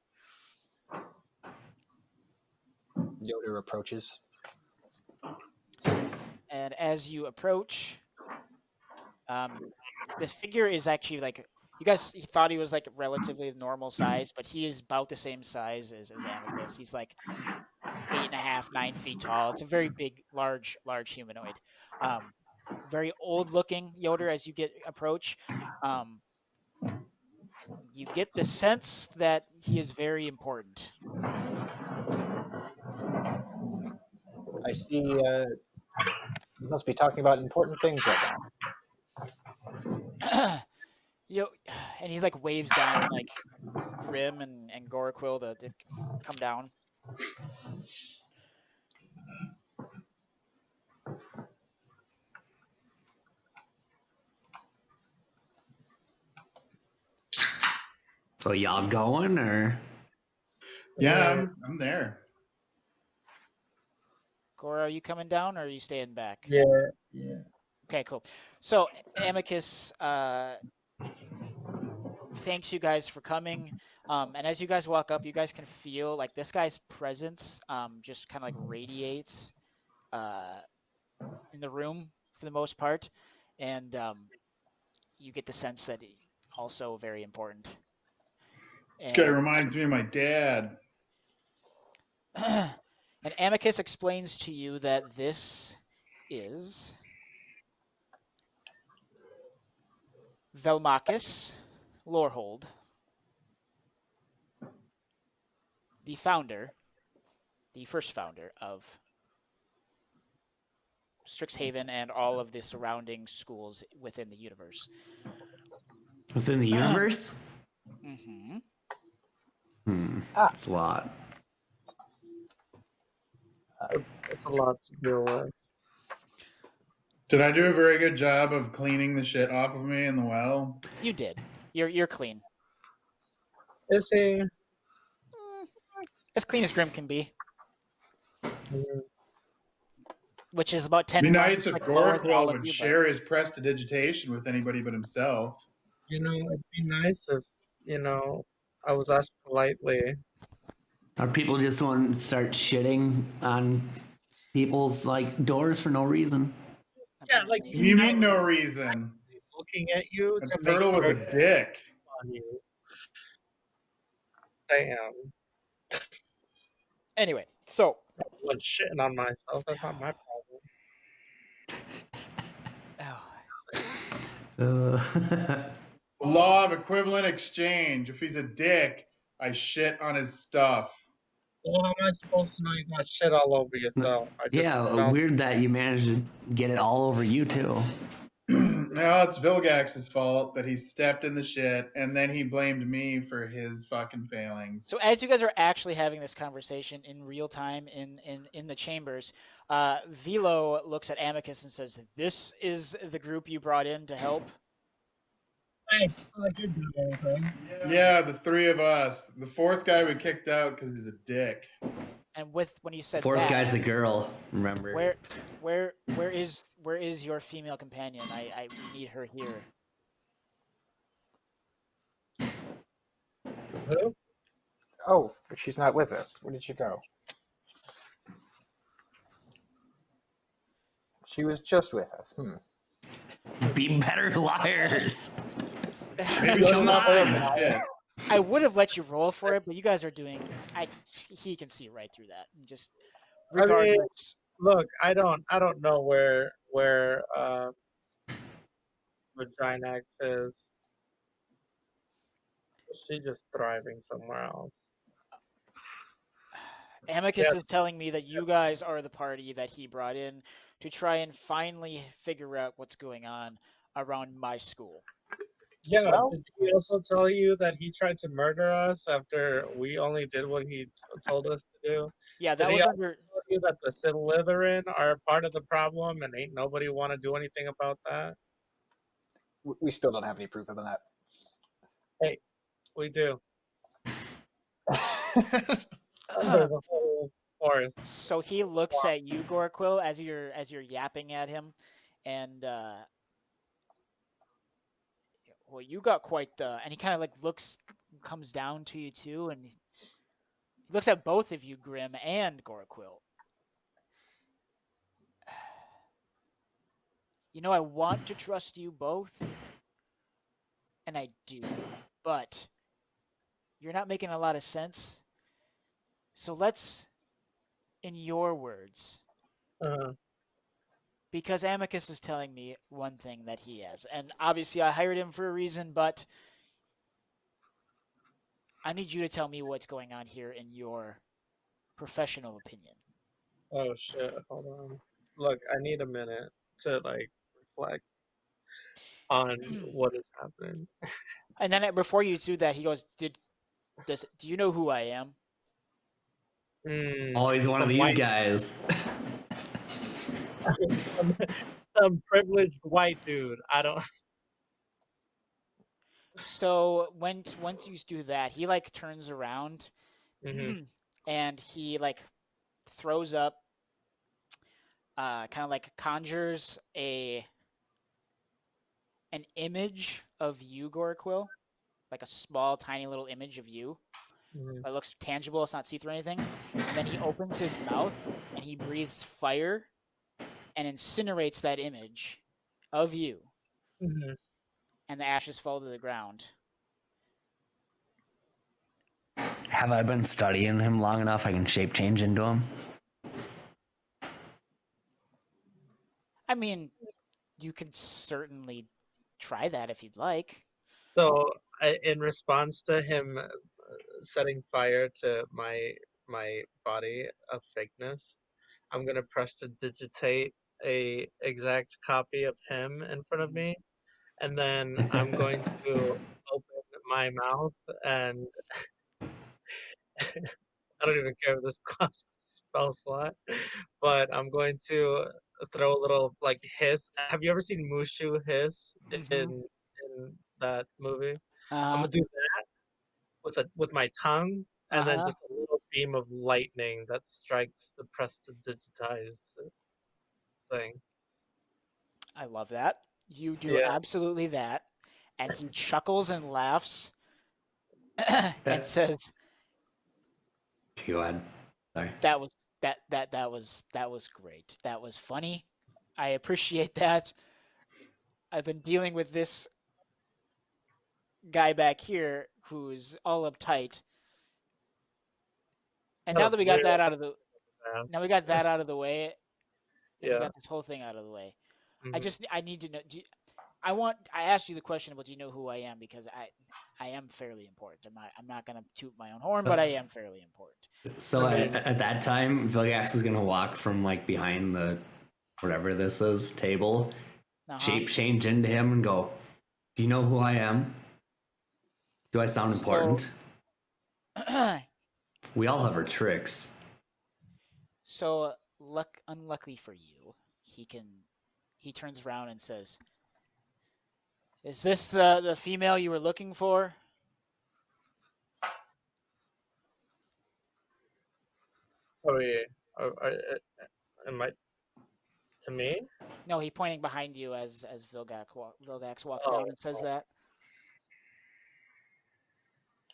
Yotur approaches. And as you approach, this figure is actually like, you guys thought he was like relatively normal size, but he is about the same size as Amicus. He's like 8.5, 9 feet tall. It's a very big, large humanoid. Very old looking Yotur as you approach. You get the sense that he is very important. I see. You must be talking about important things right now. And he like waves down like Grim and Goraquil to come down. So y'all going or? Yeah, I'm there. Gora, are you coming down or are you staying back? Yeah. Okay, cool. So Amicus thanks you guys for coming. And as you guys walk up, you guys can feel like this guy's presence just kind of like radiates in the room for the most part. And you get the sense that he's also very important. This guy reminds me of my dad. And Amicus explains to you that this is Velmakis Lorehold, the first founder of Strixhaven and all of the surrounding schools within the universe. Within the universe? Mm-hmm. That's a lot. It's a lot to deal with. Did I do a very good job of cleaning the shit off of me in the well? You did. You're clean. Is he? As clean as Grim can be. Which is about 10 It'd be nice if like, lower than all Goraquil of would you, share his prestidigitation with anybody but himself. It'd be nice if, I was asked politely. Are people just want to start shitting on people's like doors for no reason? Yeah, like You mean no reason? looking at you A to make turtle sure with a dick. on you. Damn. Anyway, so I was shitting on myself. That's not my problem. oh, The law of equivalent exchange. If he's a dick, I shit on his stuff. Well, how am I supposed to know you got shit all over yourself? I just Yeah, bounced. weird that you managed to get it all over you too. No, it's Vilgax's fault that he stepped in the shit, and then he blamed me for his fucking failings. so as you guys are actually having this conversation in real time in the chambers, Velo looks at Amicus and says, "This is the group you brought in to help." Hey, like you're doing anything. Yeah, the three of us. The fourth guy we kicked out because he's a dick. And when you said Fourth that, guy's a girl, remember? where is your female companion? I need her here. Who? Oh, but she's not with us. Where did she go? She was just with us. Be better liars. Maybe she'll not blame the shit. I would have let you roll for it, but you guys are doing. He can see right through that. And just I mean, regardless, look, I don't know where Vaginax is. She's just thriving somewhere else. Amicus is telling me that you guys are the party that he brought in to try and finally figure out what's going on around my school. Yeah, Well- did he also tell you that he tried to murder us after we only did what he told us to do? Yeah, Did that he was also under. tell you that the Slytherin are part of the problem and ain't nobody want to do anything about that? We still don't have any proof of that. Hey, we do. There's a whole forest. So he looks at you, Gorquill, as you're yapping at him, and well, you got quite the. And he kind of like comes down to you too, and he looks at both of you, Grim and Gorquill. You know, I want to trust you both, and I do, but you're not making a lot of sense. So let's, in your words, because Amicus is telling me one thing that he has, and obviously I hired him for a reason, but I need you to tell me what's going on here in your professional opinion. Oh shit, hold on. Look, I need a minute to like reflect on what is happening. And then before you do that, he goes, "Do you know who I am?" Always one of Some these white, guys. some privileged white dude. I don't. So once you do that, he like turns around Mhm. and he like throws up, kind of like conjures an image of you, Gorquill, like a small, tiny little image of you. Mhm. It looks tangible. It's not see-through anything. And then he opens his mouth and he breathes fire and incinerates that image of you, Mhm. and the ashes fall to the ground. Have I been studying him long enough I can shape change into him? I mean, you can certainly try that if you'd like. So, in response to him setting fire to my body of fakeness, I'm gonna press to digitate a exact copy of him in front of me, and then I'm going to open my mouth and I don't even care if this costs a spell slot, but I'm going to throw a little like hiss. Have you ever seen Mushu hiss in that movie? I'm gonna do that with my tongue, and then Uh-huh. just a little beam of lightning that strikes the press to digitize thing. I love that. You do Yeah. absolutely that. And he chuckles and laughs and says, Go ahead. Sorry. "That was that was great. That was funny. I appreciate that. I've been dealing with this guy back here who's all uptight, And now that we got that out of the Now out of the way, and we Yeah. got this whole thing out of the way. Mhm. I need to know. I asked you the question about do you know who I am because I am fairly important. I'm not gonna toot my own horn, but I am fairly important. So I mean- at that time, Vilgax is gonna walk from like behind the whatever this is table, shape change into him, and go. Do you know who I am? Do I sound important? We all have our tricks. So unluckily for you, he turns around and says, "Is this the female you were looking for?" Oh yeah. Am I to me? No, he pointing behind you as Vilgax walks Oh, down and says that.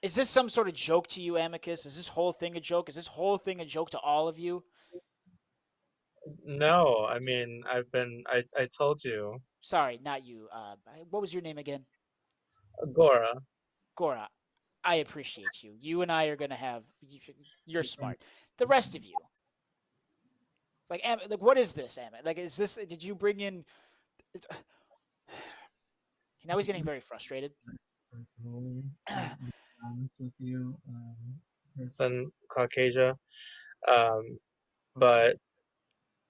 Is this some sort of joke to you, Amicus? Is this whole thing a joke? Is this whole thing a joke to all of you? no. I mean, I told you, Sorry, not you. What was your name again? Agora. Gora. I appreciate you. You and I are gonna have. You're smart. The rest of you, like, what is this, Amit? Like, is this? Did you bring in? Now he's getting very frustrated. Honest with you, it's in Caucasia, but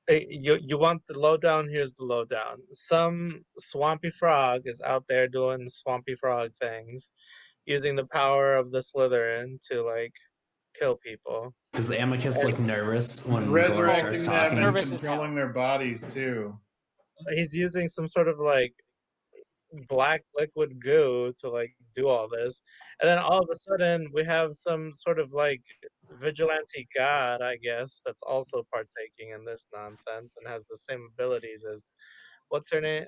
you want the lowdown? Here's the lowdown. Some swampy frog is out there doing swampy frog things, using the power of the Slytherin to like kill people. Does Amicus And look nervous when Gora starts Resurrecting them talking? and Nervous as controlling hell. their bodies too. he's using some sort of like black liquid goo to like do all this, and then all of a sudden we have some sort of like vigilante god, I guess, that's also partaking in this nonsense and has the same abilities as what's her name,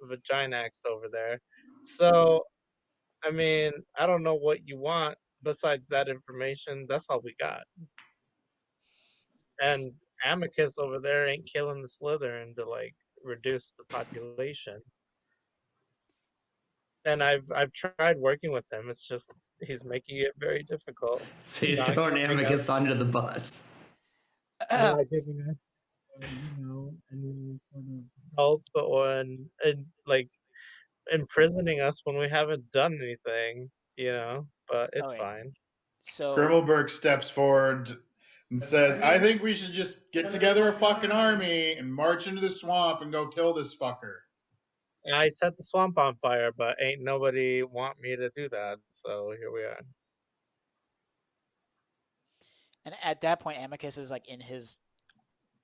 Vaginax over there. So I mean, I don't know what you want besides that information. That's all we got. And Amicus over there ain't killing the Slytherin to like reduce the population. And I've tried working with him. It's just he's making it very difficult. So you're Not throwing giving us, Amicus under the bus. not giving us, any sort of help or and like imprisoning us when we haven't done anything, But it's Okay, fine. so Grimalburk steps forward and says, I think we should just get together a fucking army and march into the swamp and go kill this fucker. I set the swamp on fire, but ain't nobody want me to do that. So here we are. and at that point, Amicus is like in his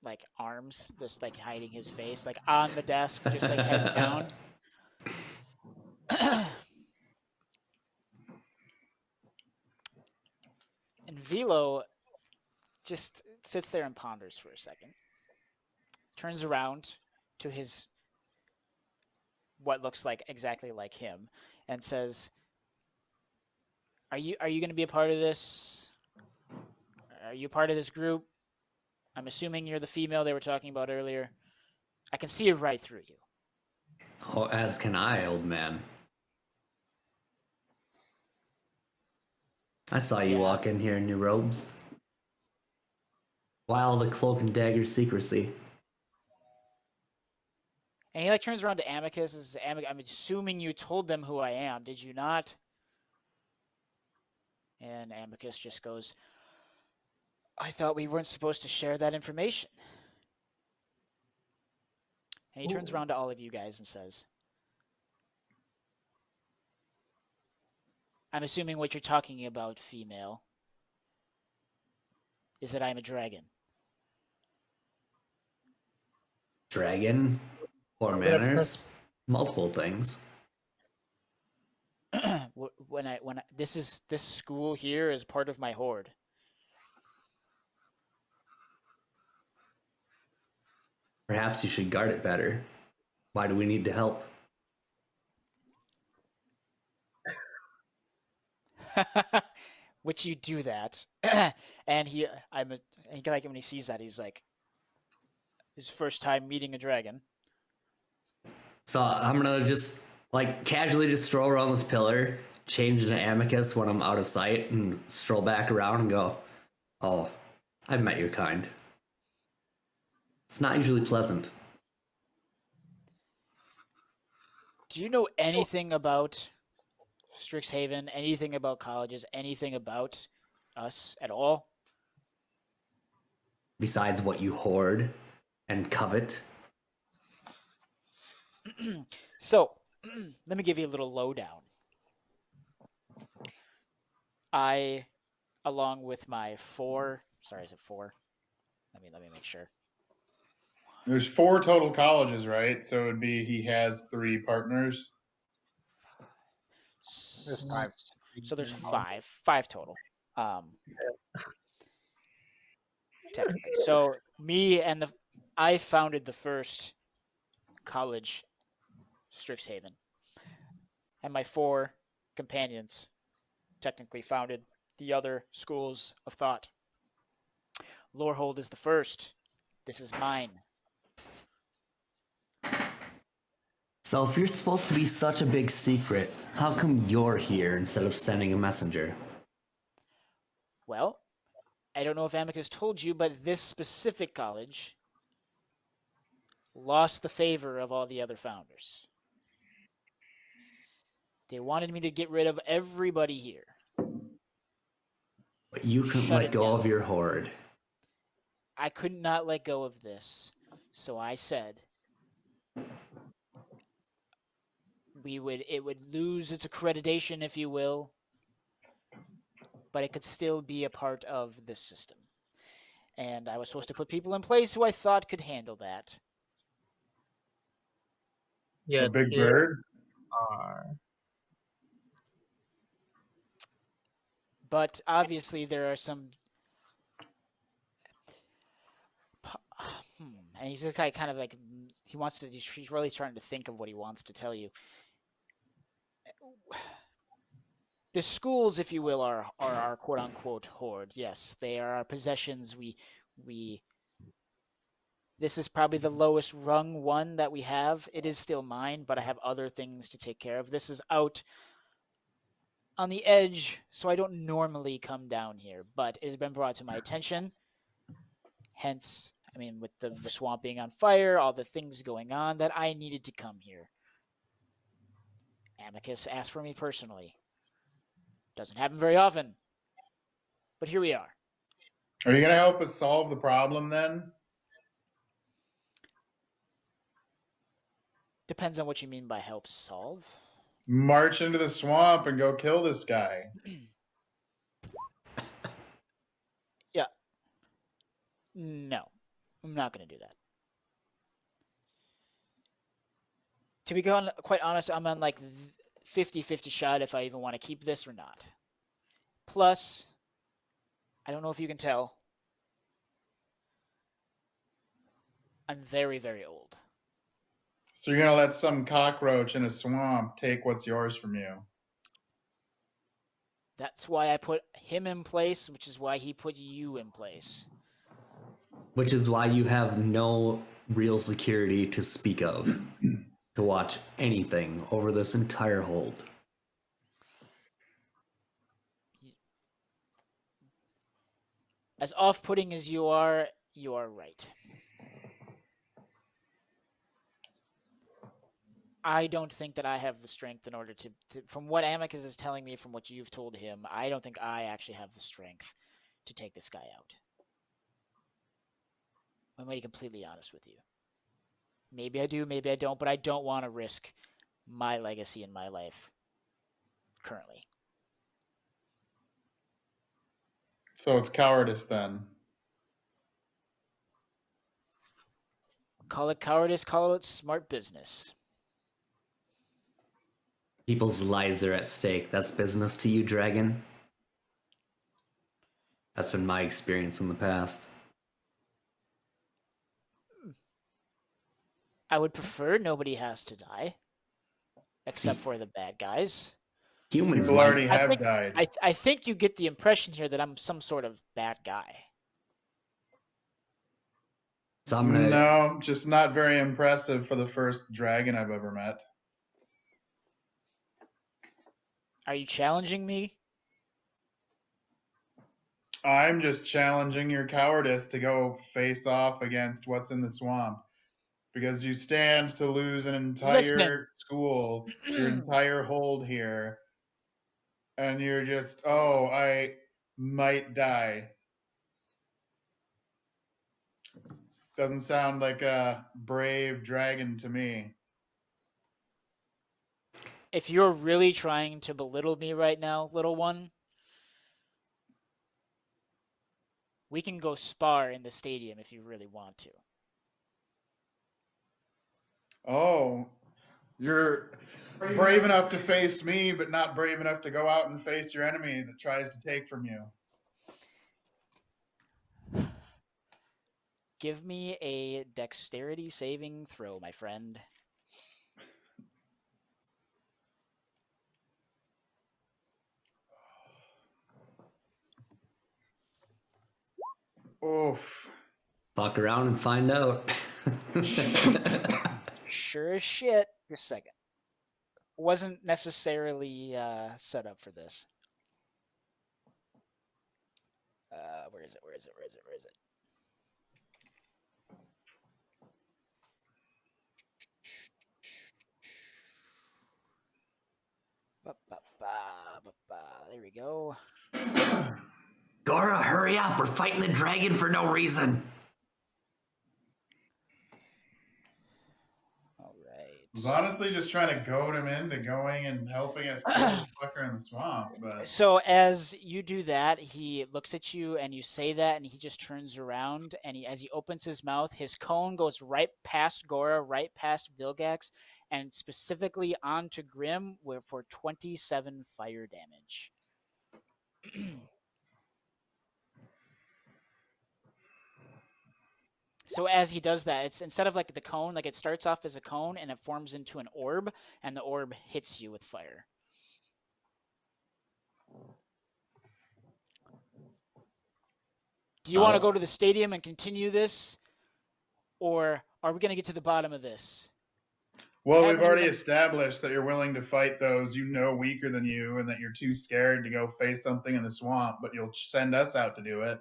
like arms, just like hiding his face, like on the desk, just like head down. And Velo just sits there and ponders for a second. Turns around to his what looks like exactly like him and says, Are you going to be a part of this? Are you part of this group? I'm assuming you're the female they were talking about earlier. I can see it right through you." Oh, as can I, old man. I saw you Yeah. walk in here in your robes. Why all the cloak and dagger secrecy? And he like turns around to Amicus and says, I'm assuming you told them who I am, did you not? And Amicus just goes, I thought we weren't supposed to share that information. And he turns around to all of you guys and says, I'm assuming what you're talking about, female, is that I'm a dragon. Dragon? Or manners? Multiple things. This school here is part of my horde. Perhaps you should guard it better. Why do we need to help? Which you do that, and like when he sees that, he's like, his first time meeting a dragon. So I'm gonna just like casually just stroll around this pillar, change into Amicus when I'm out of sight, and stroll back around and go, oh, I've met your kind. It's not usually pleasant. Do you know anything about Strixhaven? Anything about colleges? Anything about us at all? Besides what you hoard and covet. So, let me give you a little lowdown. I, along with my is it 4? Let me make sure. There's 4 total colleges, right? So it would be he has 3 partners. There's 5. So there's 5 total. Technically. So I founded the first college, Strixhaven, and my 4 companions technically founded the other schools of thought. Lorehold is the first. This is mine. So if you're supposed to be such a big secret, how come you're here instead of sending a messenger? Well, I don't know if Amicus told you, but this specific college lost the favor of all the other founders. They wanted me to get rid of everybody here. But you couldn't Shut let it go down. of your hoard. I could not let go of this. So I said it would lose its accreditation, if you will, but it could still be a part of this system. And I was supposed to put people in place who I thought could handle that. The Yet big here bird. are. But obviously there are some and he's just kind of like he's really trying to think of what he wants to tell you. The schools, if you will, are our quote unquote hoard. Yes, they are our possessions. We this is probably the lowest rung one that we have. It is still mine, but I have other things to take care of. This is out on the edge, so I don't normally come down here, but it has been brought to my attention. Hence, I mean, with the swamp being on fire, all the things going on, that I needed to come here. Amicus asked for me personally. Doesn't happen very often, but here we are. Are you going to help us solve the problem then? Depends on what you mean by help solve. March into the swamp and go kill this guy. Yeah. No, I'm not going to do that. To be quite honest, I'm on like 50-50 shot if I even want to keep this or not. Plus, I don't know if you can tell, I'm very, very old. So you're going to let some cockroach in a swamp take what's yours from you. That's why I put him in place, which is why he put you in place. Which is why you have no real security to speak of to watch anything over this entire hold. As off-putting as you are right. I don't think that I have the strength in order to from what Amicus is telling me, from what you've told him, I don't think I actually have the strength to take this guy out. I'm going to be completely honest with you. Maybe I do, maybe I don't, but I don't want to risk my legacy in my life currently. So it's cowardice then. Call it cowardice, call it smart business. People's lives are at stake. That's business to you, Dragon? That's been my experience in the past. I would prefer nobody has to die, except for the bad guys. Humans People might. already have died. I think you get the impression here that I'm some sort of bad guy. So I'm gonna. No, just not very impressive for the first dragon I've ever met. Are you challenging me? I'm just challenging your cowardice to go face off against what's in the swamp. Because you stand to lose an Listen. entire school, your entire hold here, and you're just, oh, I might die. Doesn't sound like a brave dragon to me. If you're really trying to belittle me right now, little one, we can go spar in the stadium if you really want to. Oh, you're brave enough to face me, but not brave enough to go out and face your enemy that tries to take from you. Give me a dexterity saving throw, my friend. Oof. Fuck around and find out. Sure as shit. Just a second. Wasn't necessarily set up for this. Where is it? Where is it? Where is it? Where is it? There we go. Gora, hurry up. We're fighting the dragon for no reason. All I was right. honestly just trying to goad him into going and helping us kill the fucker in the swamp, but So as you do that, he looks at you and you say that, and he just turns around, and as he opens his mouth, his cone goes right past Gora, right past Vilgax, and specifically onto Grim for 27 fire damage. So as he does that, it's instead of like the cone, like it starts off as a cone and it forms into an orb, and the orb hits you with fire. Do you want to go to the stadium and continue this, or are we going to get to the bottom of this? well, we've already established that you're willing to fight those you know weaker than you, and that you're too scared to go face something in the swamp, but you'll send us out to do it.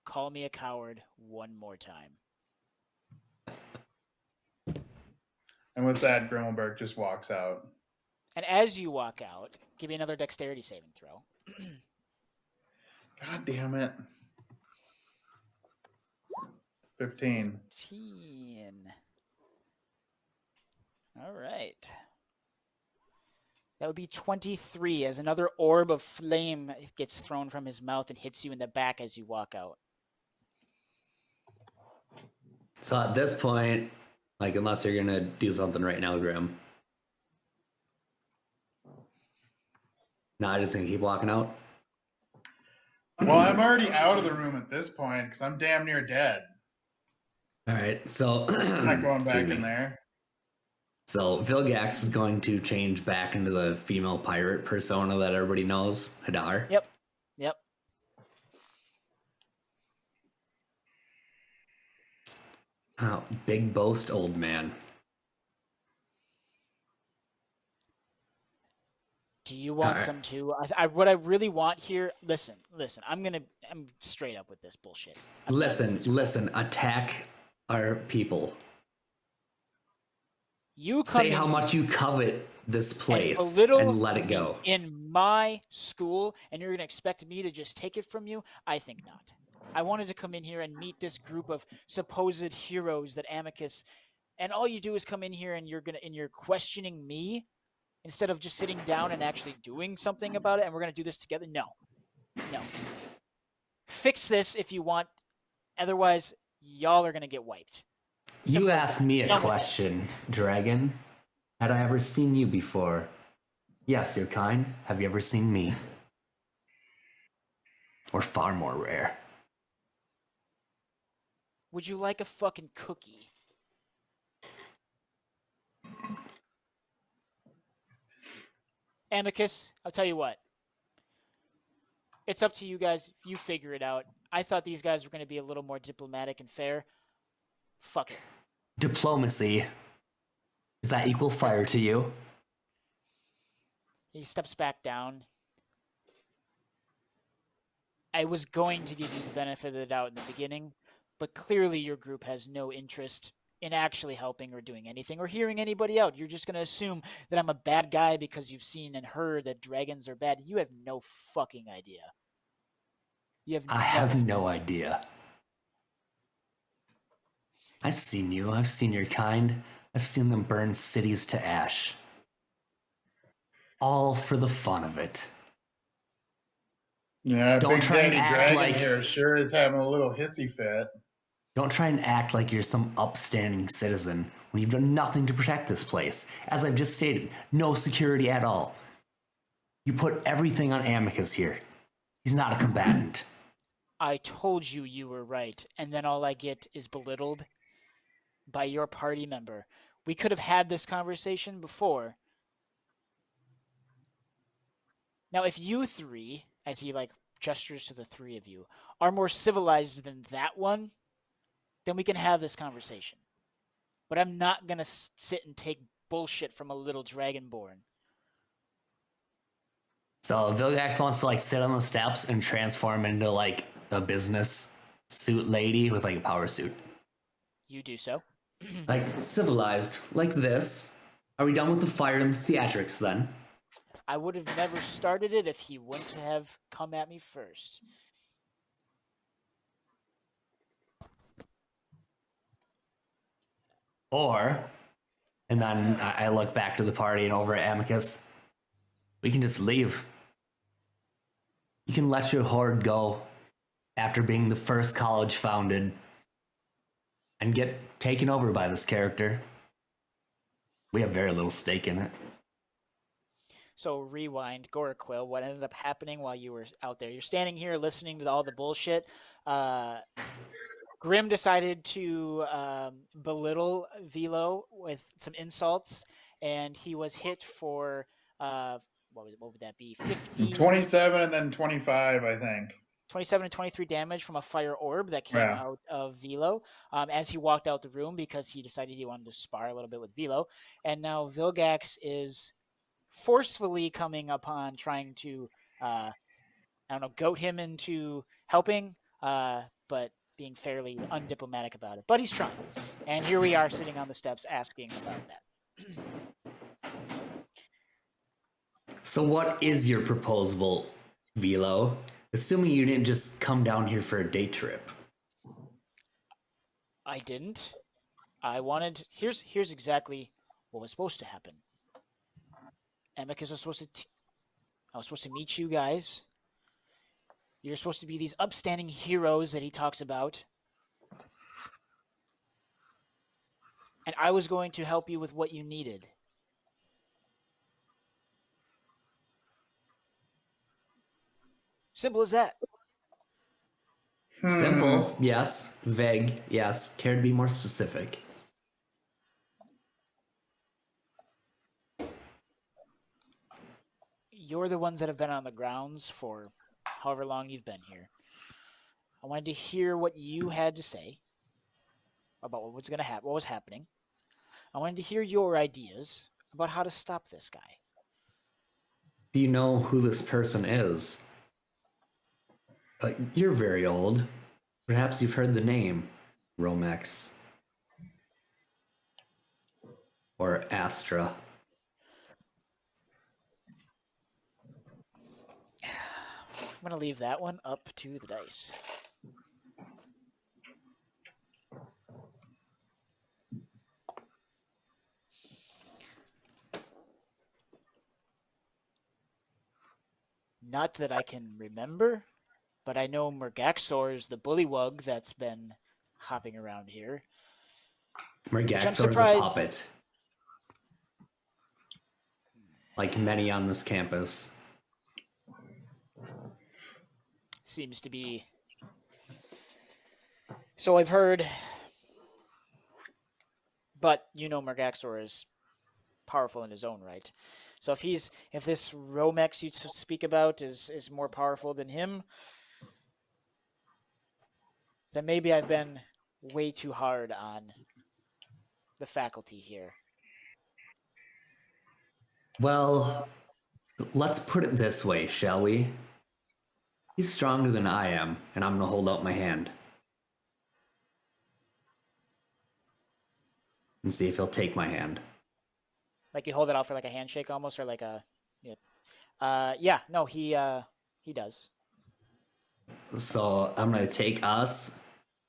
Call me a coward one more time. And with that, Grimalburk just walks out. And as you walk out, give me another dexterity saving throw. God damn it. 15. 15. All right. That would be 23 as another orb of flame gets thrown from his mouth and hits you in the back as you walk out. So at this point, like, unless you're gonna do something right now, Grim. No, I'm just gonna keep walking out. Well, I'm already out of the room at this point because I'm damn near dead. All right, so I'm not going back excuse me. in there. So Vilgax is going to change back into the female pirate persona that everybody knows, Hadar. Yep. Oh, big boast, old man. Do you want some too? What I really want here. Listen. I'm straight up with this bullshit. Listen. Attack our people. You come say how much you covet this place and let it go. In my school, and you're gonna expect me to just take it from you? I think not. I wanted to come in here and meet this group of supposed heroes that Amicus, and all you do is come in here and you're questioning me instead of just sitting down and actually doing something about it, and we're gonna do this together. No. Fix this if you want. Otherwise, y'all are gonna get wiped. You asked me a question, Dragon. Had I ever seen you before? Yes, you're kind. Have you ever seen me? Or far more rare. Would you like a fucking cookie? Amicus, I'll tell you what. It's up to you guys. You figure it out. I thought these guys were going to be a little more diplomatic and fair. Fuck it. Diplomacy. Does that equal fire to you? He steps back down. I was going to give you the benefit of the doubt in the beginning, but clearly your group has no interest in actually helping or doing anything or hearing anybody out. You're just going to assume that I'm a bad guy because you've seen and heard that dragons are bad. You have no fucking idea. I have no idea. I've seen you. I've seen your kind. I've seen them burn cities to ash. All for the fun of it. Yeah, Don't Big try and Daddy act Dragon like- here sure is having a little hissy fit. Don't try and act like you're some upstanding citizen when you've done nothing to protect this place. As I've just stated, no security at all. You put everything on Amicus here. He's not a combatant. I told you you were right, and then all I get is belittled by your party member. We could have had this conversation before. Now, if you three, as he like gestures to the three of you, are more civilized than that one, then we can have this conversation. But I'm not going to sit and take bullshit from a little dragonborn. So Vilgax wants to like sit on the steps and transform into like a business suit lady with like a power suit. You do so. Like civilized, like this. Are we done with the fire and the theatrics then? I would have never started it if he wouldn't have come at me first. Or, and then I look back to the party and over at Amicus, we can just leave. You can let your horde go after being the first college founded and get taken over by this character. We have very little stake in it. So rewind, Goraquil, what ended up happening while you were out there? You're standing here listening to all the bullshit. Grim decided to belittle Velo with some insults, and he was hit for what would that be? 50, It's 27 and then 25, I think. 27 and 23 damage from a fire orb that came out of Velo as he walked out the room because he decided he wanted to spar a little bit with Velo. And now Vilgax is forcefully coming upon trying to, goat him into helping, but being fairly undiplomatic about it. But he's trying. And here we are sitting on the steps asking about that. So what is your proposal, Velo? Assuming you didn't just come down here for a day trip. I didn't. I wanted... Here's exactly what was supposed to happen. Amicus was supposed to... I was supposed to meet you guys. You're supposed to be these upstanding heroes that he talks about. And I was going to help you with what you needed. Simple as that. Simple, yes. Vague, yes. Care to be more specific? You're the ones that have been on the grounds for however long you've been here. I wanted to hear what you had to say about what was going to happen, what was happening. I wanted to hear your ideas about how to stop this guy. Do you know who this person is? You're very old. Perhaps you've heard the name Romex. Or Astra. I'm going to leave that one up to the dice. Not that I can remember, but I know Murgaxor is the bullywug that's been hopping around here. Murgaxor is a puppet. Like many on this campus. Seems to be. So I've heard. But you know Murgaxor is powerful in his own right. So if this Romex you speak about is more powerful than him, then maybe I've been way too hard on the faculty here. Well, let's put it this way, shall we? He's stronger than I am, and I'm gonna hold out my hand and see if he'll take my hand. Like you hold it out for like a handshake almost, or like a yeah. No, he does. So I'm gonna take us,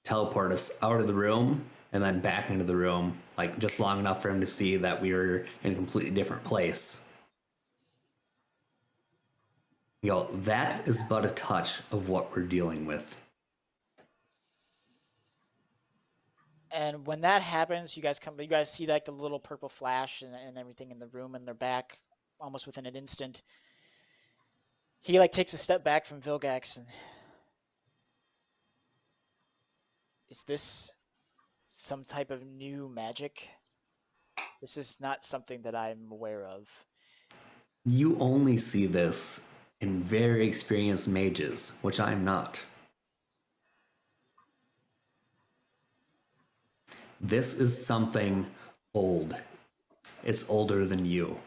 teleport us out of the room, and then back into the room, like just long enough for him to see that we were in a completely different place. You go, that is but a touch of what we're dealing with. And when that happens, you guys see like the little purple flash and everything in the room, and they're back almost within an instant. He like takes a step back from Vilgax and, is this some type of new magic? This is not something that I'm aware of. You only see this in very experienced mages, which I'm not. This is something old. It's older than you.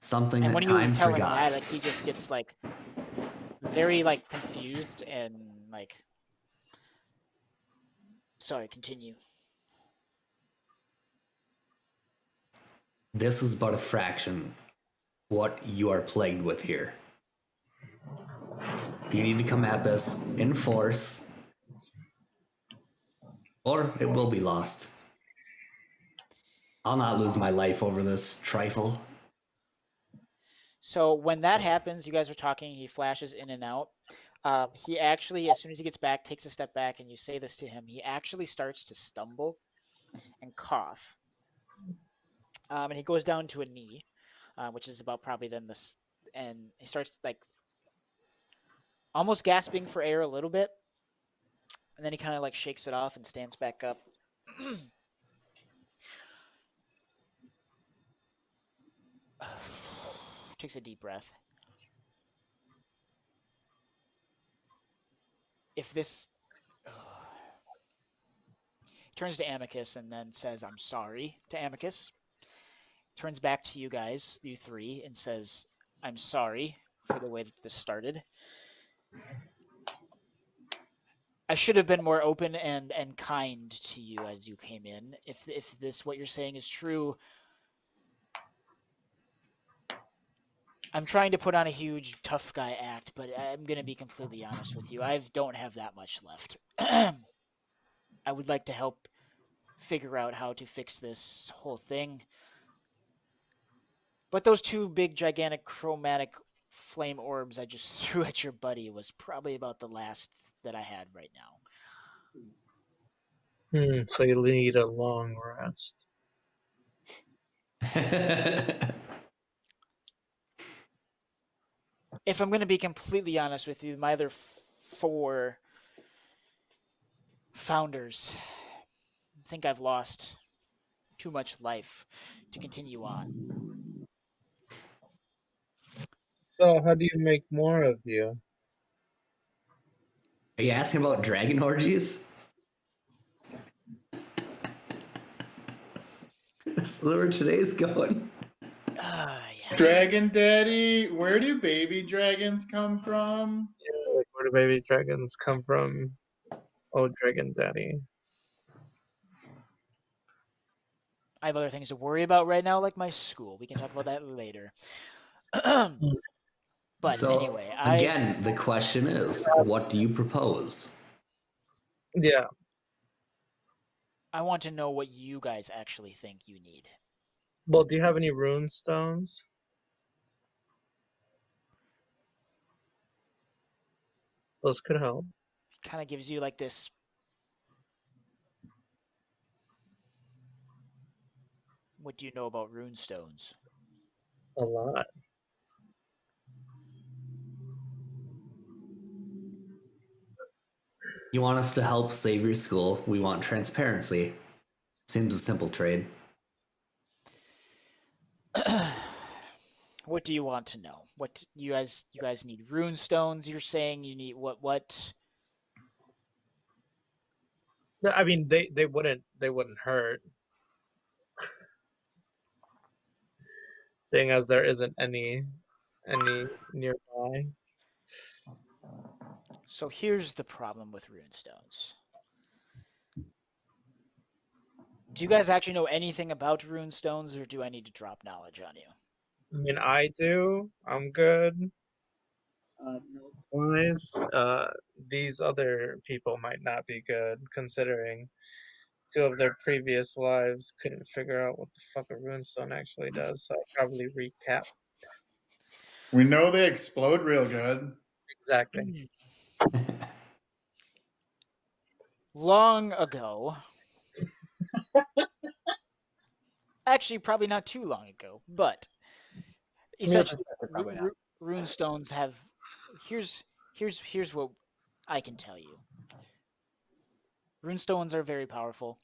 Something And that when you time tell him forgot. that, like he just gets like very like confused and like, sorry, continue. This is but a fraction what you are plagued with here. You need to come at this in force, or it will be lost. I'll not lose my life over this trifle. So when that happens, you guys are talking, he flashes in and out. He actually, as soon as he gets back, takes a step back, and you say this to him, he actually starts to stumble and cough. And he goes down to a knee, which is about probably then this, and he starts like almost gasping for air a little bit, and then he kind of like shakes it off and stands back up. Takes a deep breath. If this turns to Amicus and then says, "I'm sorry" to Amicus. Turns back to you guys, you three, and says, "I'm sorry for the way that this started. I should have been more open and kind to you as you came in. If this what you're saying is true, I'm trying to put on a huge tough guy act, but I'm gonna be completely honest with you. I don't have that much left. I would like to help figure out how to fix this whole thing. But those two big, gigantic, chromatic flame orbs I just threw at your buddy was probably about the last that I had right now. So you need a long rest. If I'm going to be completely honest with you, my other four founders think I've lost too much life to continue on. So how do you make more of you? Are you asking about dragon orgies? That's where today's going. Yeah. Dragon Daddy, where do baby dragons come from? Yeah, like where do baby dragons come from? Oh, Dragon Daddy. I have other things to worry about right now, like my school. We can talk about that later. But So, anyway, again, the question is, what do you propose? Yeah. I want to know what you guys actually think you need. Well, do you have any rune stones? Those could help. Kind of gives you like this. What do you know about rune stones? A lot. You want us to help save your school. We want transparency. Seems a simple trade. What do you want to know? What you guys need rune stones? You're saying you need what? I mean, they wouldn't hurt, seeing as there isn't any nearby. So here's the problem with runestones. Do you guys actually know anything about runestones, or do I need to drop knowledge on you? I mean, I do. I'm good. Notes-wise, these other people might not be good, considering two of their previous lives couldn't figure out what the fuck a runestone actually does. So I'll probably recap We know they explode real good. exactly. Long ago, actually probably not too long ago, but essentially Probably not. runestones have here's what I can tell you. Runestones are very powerful.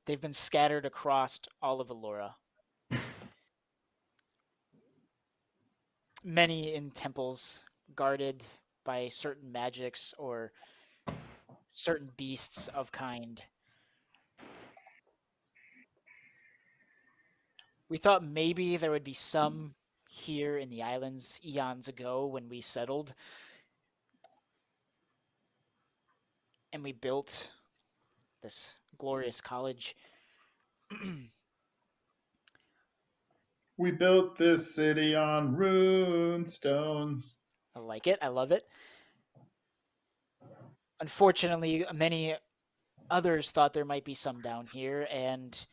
They've been scattered across all of Elora. Many in temples guarded by certain magics or certain beasts of kind. We thought maybe there would be some here in the islands eons ago when we settled and we built this glorious college. We built this city on rune stones. I like it. I love it. Unfortunately, many others thought there might be some down here, and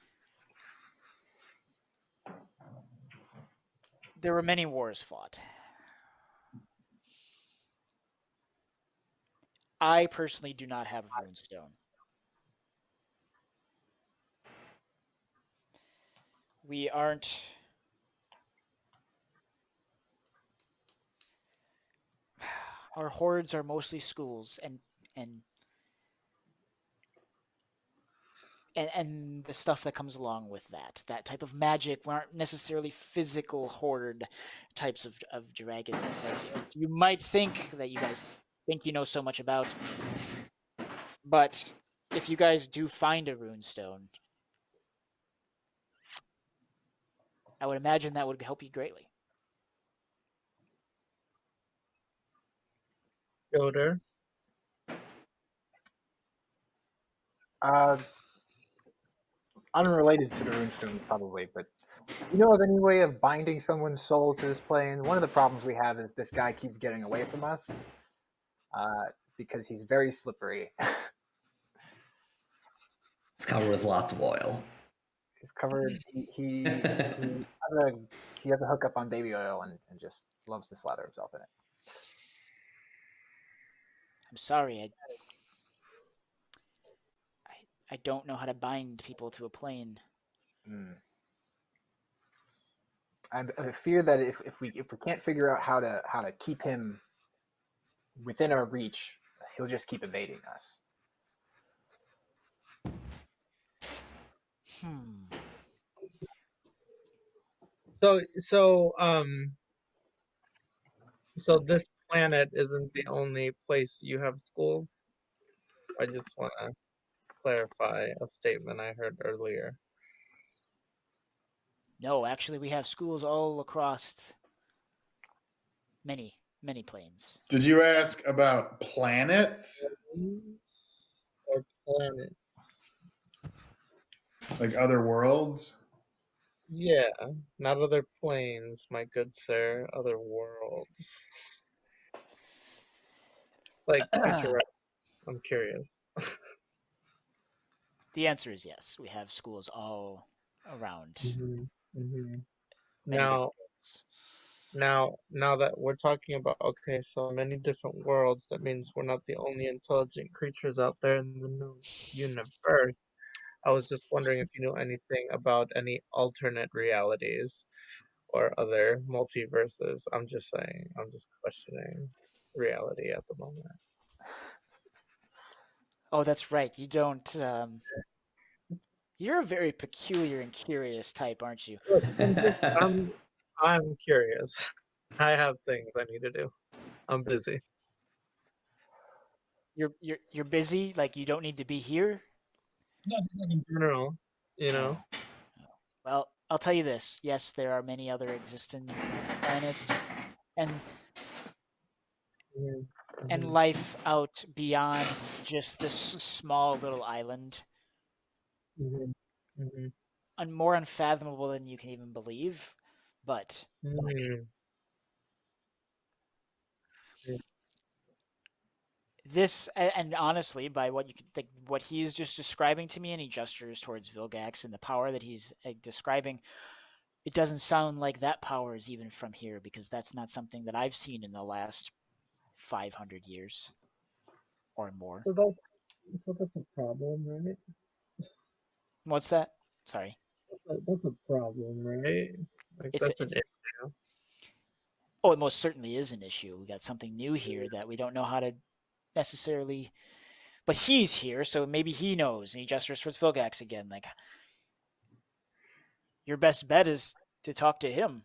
there were many wars fought. I personally do not have a runestone. We aren't. Our hordes are mostly schools and and the stuff that comes along with that type of magic. We aren't necessarily physical horde types of dragons as you might think that you guys think you know so much about. But if you guys do find a runestone, I would imagine that would help you greatly. Yotur. Uh, unrelated to the runestone, probably, but you know of any way of binding someone's soul to this plane? One of the problems we have is this guy keeps getting away from us because he's very slippery. It's covered with lots of oil. He's covered. He has a hookup on baby oil and just loves to slather himself in it. I'm sorry, I don't know how to bind people to a plane. I fear that if we can't figure out how to keep him within our reach, he'll just keep evading us. So this planet isn't the only place you have schools. I just want to clarify a statement I heard earlier. No, actually, we have schools all across many planes. Did you ask about planets? Or planet? Like other worlds? Yeah, not other planes, my good sir. Other worlds. It's like creature rights. I'm curious. The answer is yes. We have schools all around. Mm-hmm. Many Now, different planes. now that we're talking about so many different worlds, that means we're not the only intelligent creatures out there in the universe. I was just wondering if you knew anything about any alternate realities or other multiverses. I'm just saying. I'm just questioning reality at the moment. Oh, that's right. You don't. You're a very peculiar and curious type, aren't you? Look, I'm curious. I have things I need to do. I'm busy. You're busy. Like you don't need to be here. No, just like in general, you know. Well, I'll tell you this. Yes, there are many other existing planets, and Mhm, and mhm, life out beyond just this small little island, mhm, mhm. more unfathomable than you can even believe. But Mm, mm. this, and honestly, by what you can think, what he is just describing to me, and he gestures towards Vilgax and the power that he's describing, it doesn't sound like that power is even from here, because that's not something that I've seen in the last 500 years or more. So that's a problem, right? What's that? Sorry. That's a problem, right? Like It's that's an it's issue. oh, it most certainly is an issue. We got something new here that we don't know how to necessarily. But he's here, so maybe he knows. And he gestures towards Vilgax again, like your best bet is to talk to him.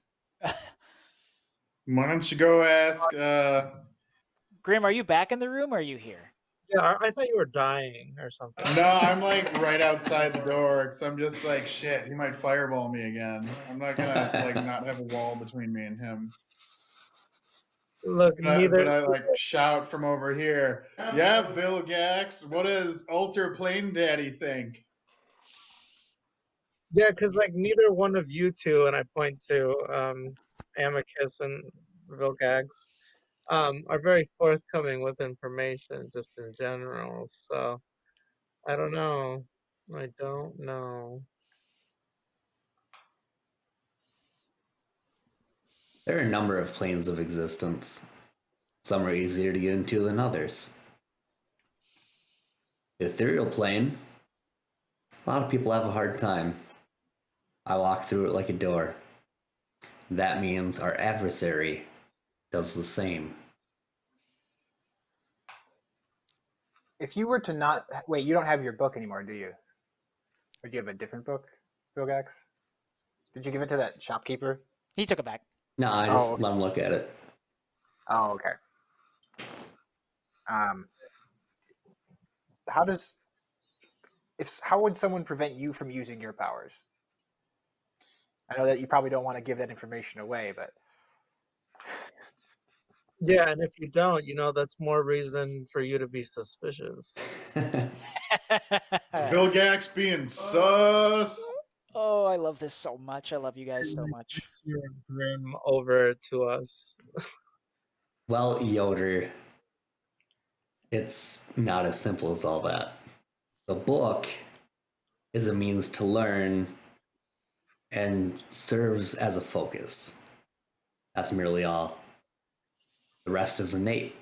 Why don't you go ask? Grim, are you back in the room? Or are you here? Yeah, I thought you were dying or something. No, I'm like right outside the door because I'm just like shit. He might fireball me again. I'm not gonna like not have a wall between me and him. Look, But neither. I like shout from over here. Yeah, Vilgax. What does Alter Plain Daddy think? Yeah, because like neither one of you two, and I point to Amicus and Vilgax, are very forthcoming with information just in general. So I don't know. I don't know. There are a number of planes of existence. Some are easier to get into than others. The ethereal plane, a lot of people have a hard time. I walk through it like a door. That means our adversary does the same. If you were to not wait, you don't have your book anymore, do you? Or do you have a different book, Vilgax? Did you give it to that shopkeeper? He took it back. No, I Oh, just okay. let him look at it. Oh, okay. How does how would someone prevent you from using your powers? I know that you probably don't want to give that information away, but Yeah, and if you don't, that's more reason for you to be suspicious. Vilgax being sus. Oh, I love this so much. I love you guys so Like, much. you're grim over to us. Well, Yotur, it's not as simple as all that. The book is a means to learn and serves as a focus. That's merely all. The rest is innate.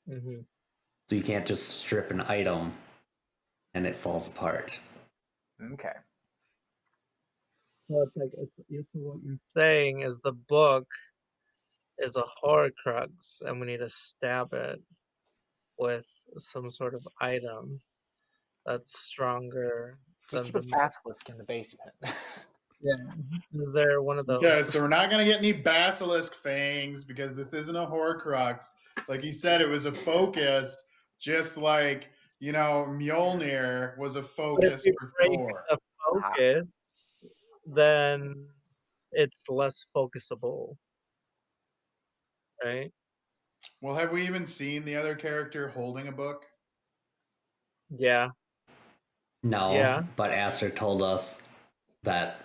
Hmm. So you can't just strip an item and it falls apart. okay. So it's like so what you're saying is the book is a Horcrux, and we need to stab it with some sort of item that's stronger Do you than keep a the. basilisk in the basement? Yeah. Is there one of Okay, those? so we're not gonna get any basilisk fangs because this isn't a Horcrux. Like he said, it was a focus, just like Mjolnir was a But if focus we for break Thor. the Aha. focus, then it's less focusable, right? Well, have we even seen the other character holding a book? Yeah. No, Yeah. but Aster told us that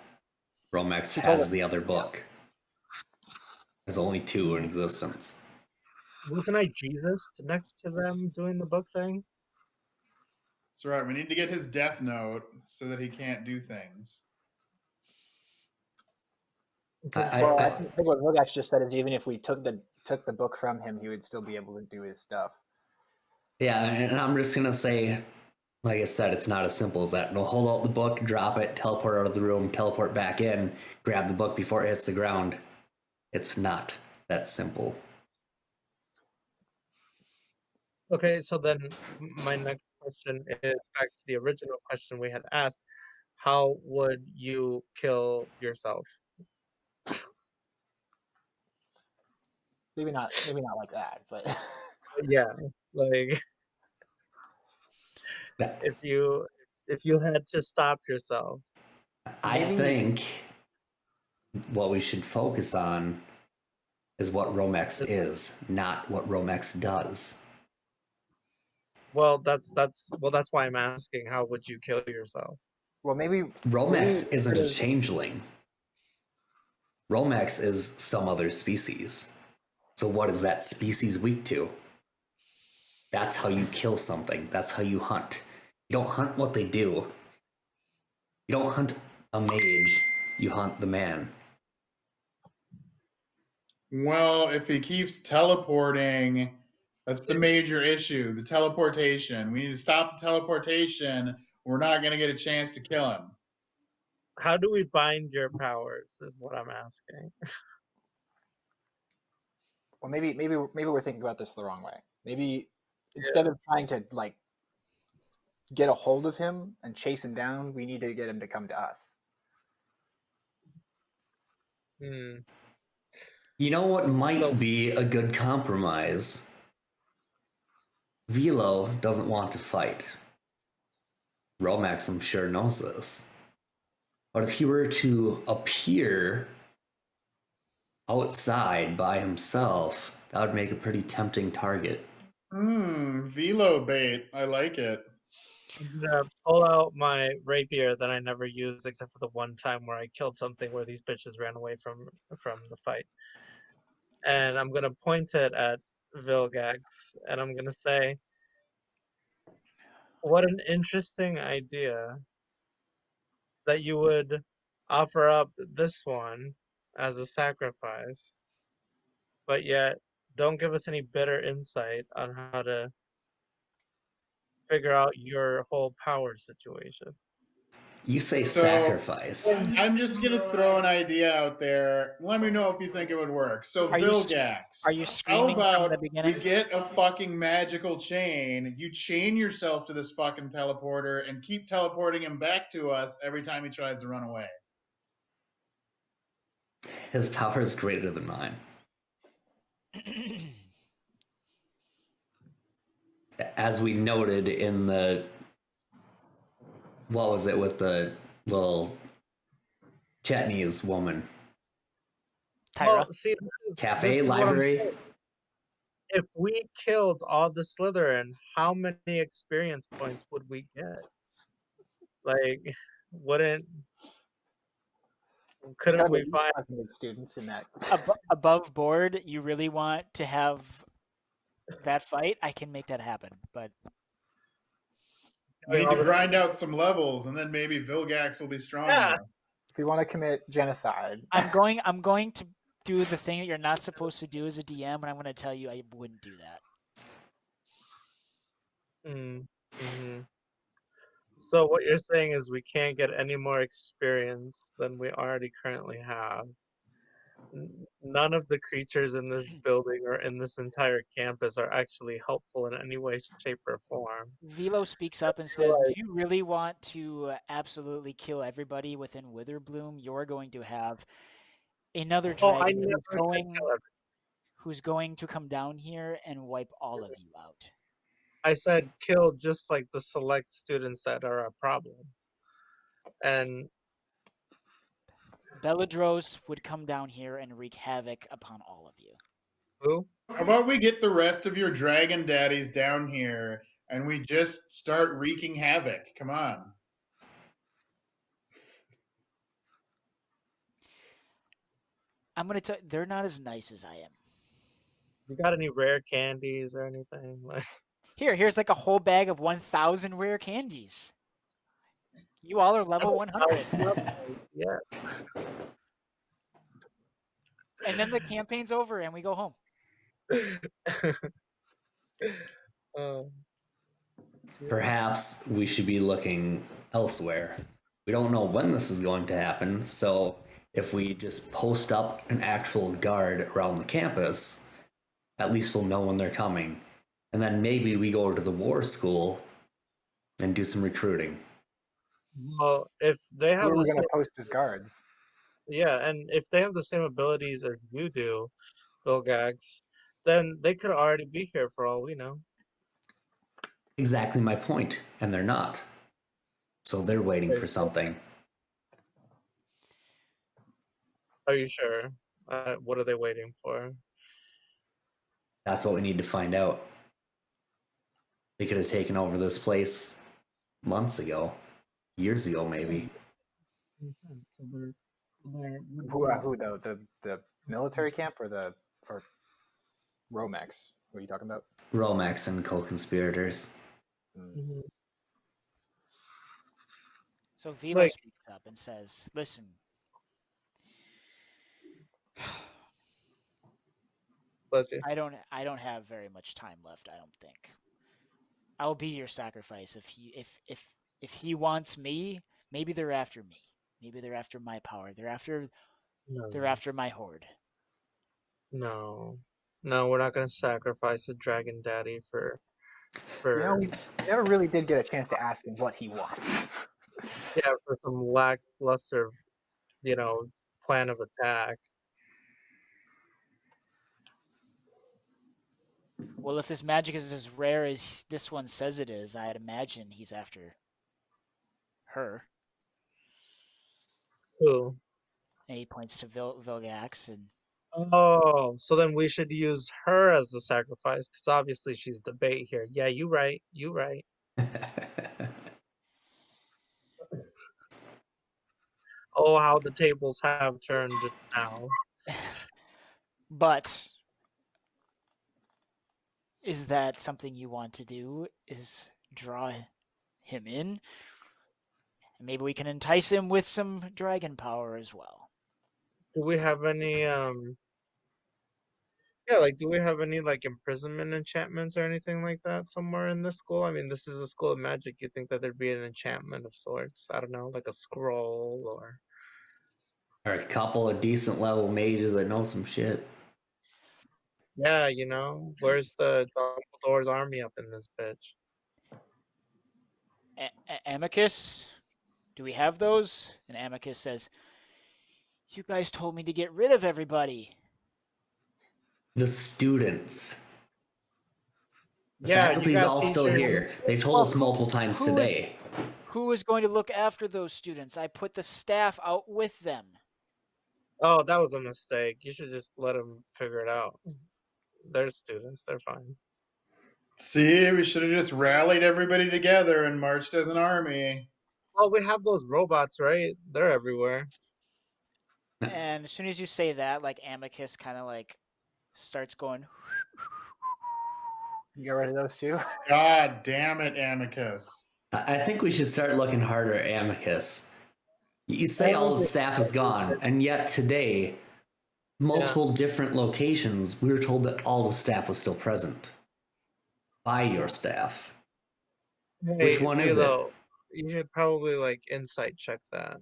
Romex She told us. has the other Yeah. book. There's only two in existence. Wasn't I Jesus next to them doing the book thing? That's right. We need to get his death note so that he can't do things. Okay. I, Well, I, I I think what Vilgax just said is even if we took the book from him, he would still be able to do his stuff. yeah, and I'm just gonna say, like I said, it's not as simple as that. No, hold out the book, drop it, teleport out of the room, teleport back in, grab the book before it hits the ground. It's not that simple. Okay, so then my next question is back to the original question we had asked. How would you kill yourself? Maybe not like that, but Yeah, like That- if you had to stop yourself. I maybe think what we should focus on is what Romex is, not what Romex does. Well, that's why I'm asking. How would you kill yourself? Well, maybe Romex isn't part a of- changeling. Romex is some other species. So what is that species weak to? That's how you kill something. That's how you hunt. You don't hunt what they do. You don't hunt a mage. You hunt the man. Well, if he keeps teleporting, that's the major issue. The teleportation. We need to stop the teleportation. We're not going to get a chance to kill him. How do we bind your powers? Is what I'm asking. well, maybe we're thinking about this the wrong way. Maybe instead of trying to like get a hold of him and chase him down, we need to get him to come to us. Hmm. You know what might So- be a good compromise? Velo doesn't want to fight. Romex, I'm sure, knows this. But if he were to appear outside by himself, that would make a pretty tempting target. Velo bait. I like it. I'm gonna pull out my rapier that I never use except for the one time where I killed something where these bitches ran away from the fight. And I'm gonna point it at Vilgax and I'm gonna say, what an interesting idea that you would offer up this one as a sacrifice, but yet don't give us any better insight on how to figure out your whole power situation. You say So- sacrifice. I'm just going to throw an idea out there. Let me know if you think it would work. So, Are you Vilgax, Are you how screaming from about the we beginning? get a fucking magical chain? You chain yourself to this fucking teleporter and keep teleporting him back to us every time he tries to run away. His power is greater than mine. As we noted in the, what was it with the little Chetney's woman? Tyra. Well, see, this Cafe, is what I'm library? saying. If we killed all the Slytherin, how many experience points would we get? Like, couldn't Gotta we at least find? 500 students in that. Above board, you really want to have that fight? I can make that happen, but We need to grind out some levels, and then maybe Vilgax will be strong Yeah. enough. If we want to commit genocide, I'm going to do the thing that you're not supposed to do as a DM, and I'm going to tell you I wouldn't do that. Mm-hmm. So what you're saying is we can't get any more experience than we already currently have. None of the creatures in this building or in this entire campus are actually helpful in any way, shape, or form. Velo speaks up and says, if you really want to absolutely kill everybody within Witherbloom, you're going to have another Oh, I dragon never said kill everyone. who's going to come down here and wipe all of you out. I said kill just like the select students that are a problem. And Belladros would come down here and wreak havoc upon all of you. who? How about we get the rest of your dragon daddies down here, and we just start wreaking havoc? Come on. I'm going to tell you, they're not as nice as I am. You got any rare candies or anything? Like, Here's like a whole bag of 1,000 rare candies. You all are level 100. yeah. And then the campaign's over and we go home. Um, Perhaps we should be looking elsewhere. We don't know when this is going to happen, so if we just post up an actual guard around the campus, at least we'll know when they're coming. And then maybe we go to the war school and do some recruiting. well, if they have where we're the going same, to post as guards. yeah, and if they have the same abilities as you do, Vilgax, then they could already be here for all we know. Exactly my point, and they're not. So they're waiting for something. Are you sure? What are they waiting for? That's what we need to find out. They could have taken over this place months ago, years ago, maybe. So they're Who the military camp or Romex? What are you talking about? Romex and co-conspirators. Mhm. So Vilo Like, speaks up and says, "Listen, bless you. I don't have very much time left. I don't think. I'll be your sacrifice if he wants me. Maybe they're after me. Maybe they're after my power. They're No, after my horde. no, no. We're not gonna sacrifice a dragon daddy for We never really did get a chance to ask him what he wants. yeah, for some lackluster, you know, plan of attack. Well, if this magic is as rare as this one says it is, I'd imagine he's after her." Who? And he points to Vilgax, and Oh, so then we should use her as the sacrifice because obviously she's the bait here. Yeah, you right. You right. Oh, how the tables have turned now. but is that something you want to do? Is draw him in? Maybe we can entice him with some dragon power as well. Do we have any yeah, like do we have any like imprisonment enchantments or anything like that somewhere in this school? I mean, this is a school of magic. You'd think that there'd be an enchantment of sorts. I don't know, like a scroll or Or a couple of decent level mages that know some shit. yeah, you know, where's the Dumbledore's army up in this bitch? Amicus, do we have those? And Amicus says, "You guys told me to get rid of everybody." The students. The Yeah, you faculty's got all still teachers. here. They've told Well, us multiple times who is today. who is going to look after those students? I put the staff out with them. Oh, that was a mistake. You should just let them figure it out. They're students. They're fine. See, we should have just rallied everybody together and marched as an army. Well, we have those robots, right? They're everywhere. And as soon as you say that, like Amicus kind of like starts going, You got rid of those two? God damn it, Amicus. I think we should start looking harder at Amicus. You say all the staff is gone, and yet today, multiple different locations, we were told that all the staff was still present. By your staff. Which one is it? You should probably like insight check that.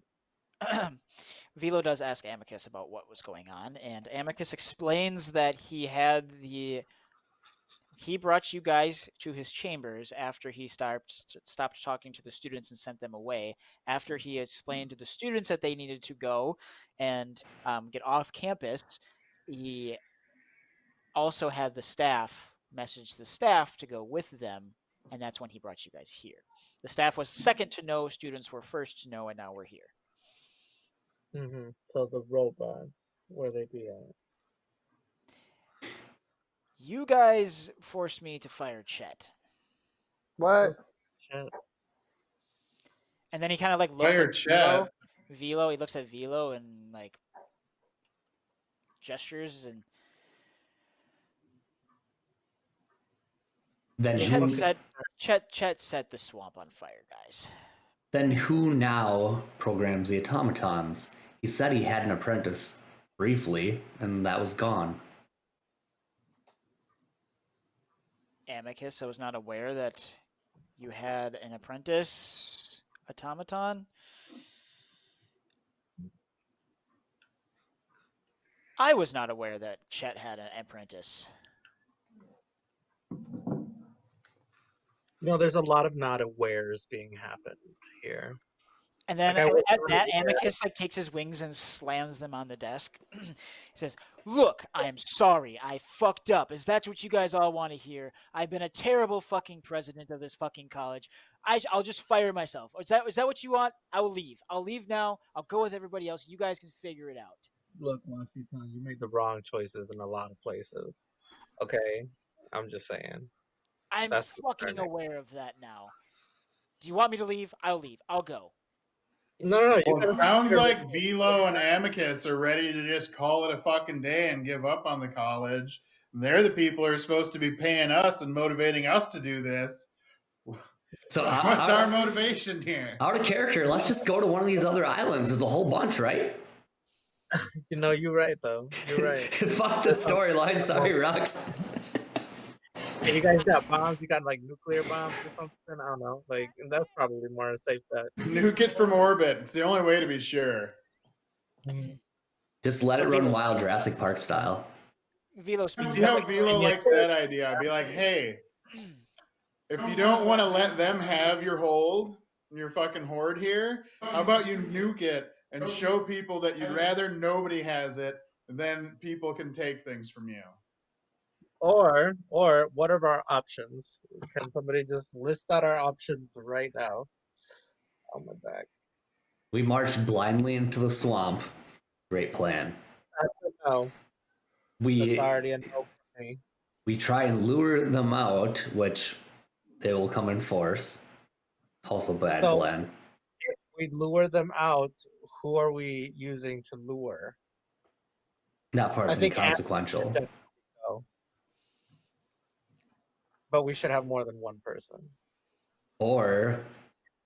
Vilo does ask Amicus about what was going on, and Amicus explains that he brought you guys to his chambers after he stopped talking to the students and sent them away. After he explained to the students that they needed to go and get off campus, he also had the staff message the staff to go with them, and that's when he brought you guys here. The staff was second to know, students were first to know, and now we're here. So the robots, where they be at? You guys forced me to fire Chet. What? Shit. And then he kind of like looks Fire at Chet. Vilo. He looks at Vilo and like gestures, and Then Chet set the swamp on fire, guys. Then who now programs the automatons? He said he had an apprentice briefly, and that was gone. Amicus, I was not aware that you had an apprentice automaton. I was not aware that Chet had an apprentice. You know, there's a lot of not awares being happened here. And then Like, at that, Amicus like takes his wings and slams them on the desk. He says, "Look, I am sorry. I fucked up. Is that what you guys all want to hear? I've been a terrible fucking president of this fucking college. I'll just fire myself. Is that what you want? I will leave. I'll leave now. I'll go with everybody else. You guys can figure it out." Look, Washington, you made the wrong choices in a lot of places. Okay, I'm just saying. I'm That's fucking concerning. aware of that now. Do you want me to leave? I'll leave. I'll go. It's No, just- no, no, you Well, gotta it sounds stay like here. Velo and Amicus are ready to just call it a fucking day and give up on the college. They're the people who are supposed to be paying us and motivating us to do this. So What's our motivation here? out of character, let's just go to one of these other islands. There's a whole bunch, right? You know, you're right though. You're right. Fuck the storyline. Sorry, Rux. Hey, you guys got bombs? You got like nuclear bombs or something? I don't know. Like, and that's probably more a safe bet. Nuke it from orbit. It's the only way to be sure. Just let So it run Velo- wild Jurassic Park style. Velo speaks See how up. Velo likes that idea. I'd be like, hey, if you don't want to let them have your hold, your fucking horde here, how about you nuke it and show people that you'd rather nobody has it, and then people can take things from you. Or what are our options? Can somebody just list out our options right now? On my back. We march blindly into the swamp. Great plan. That's a no. That's We already a no for me. we try and lure them out, which they will come in force. Also bad So- plan. If we lure them out, who are we using to lure? Not I partially think consequential. definitely go. But we should have more than one person. Or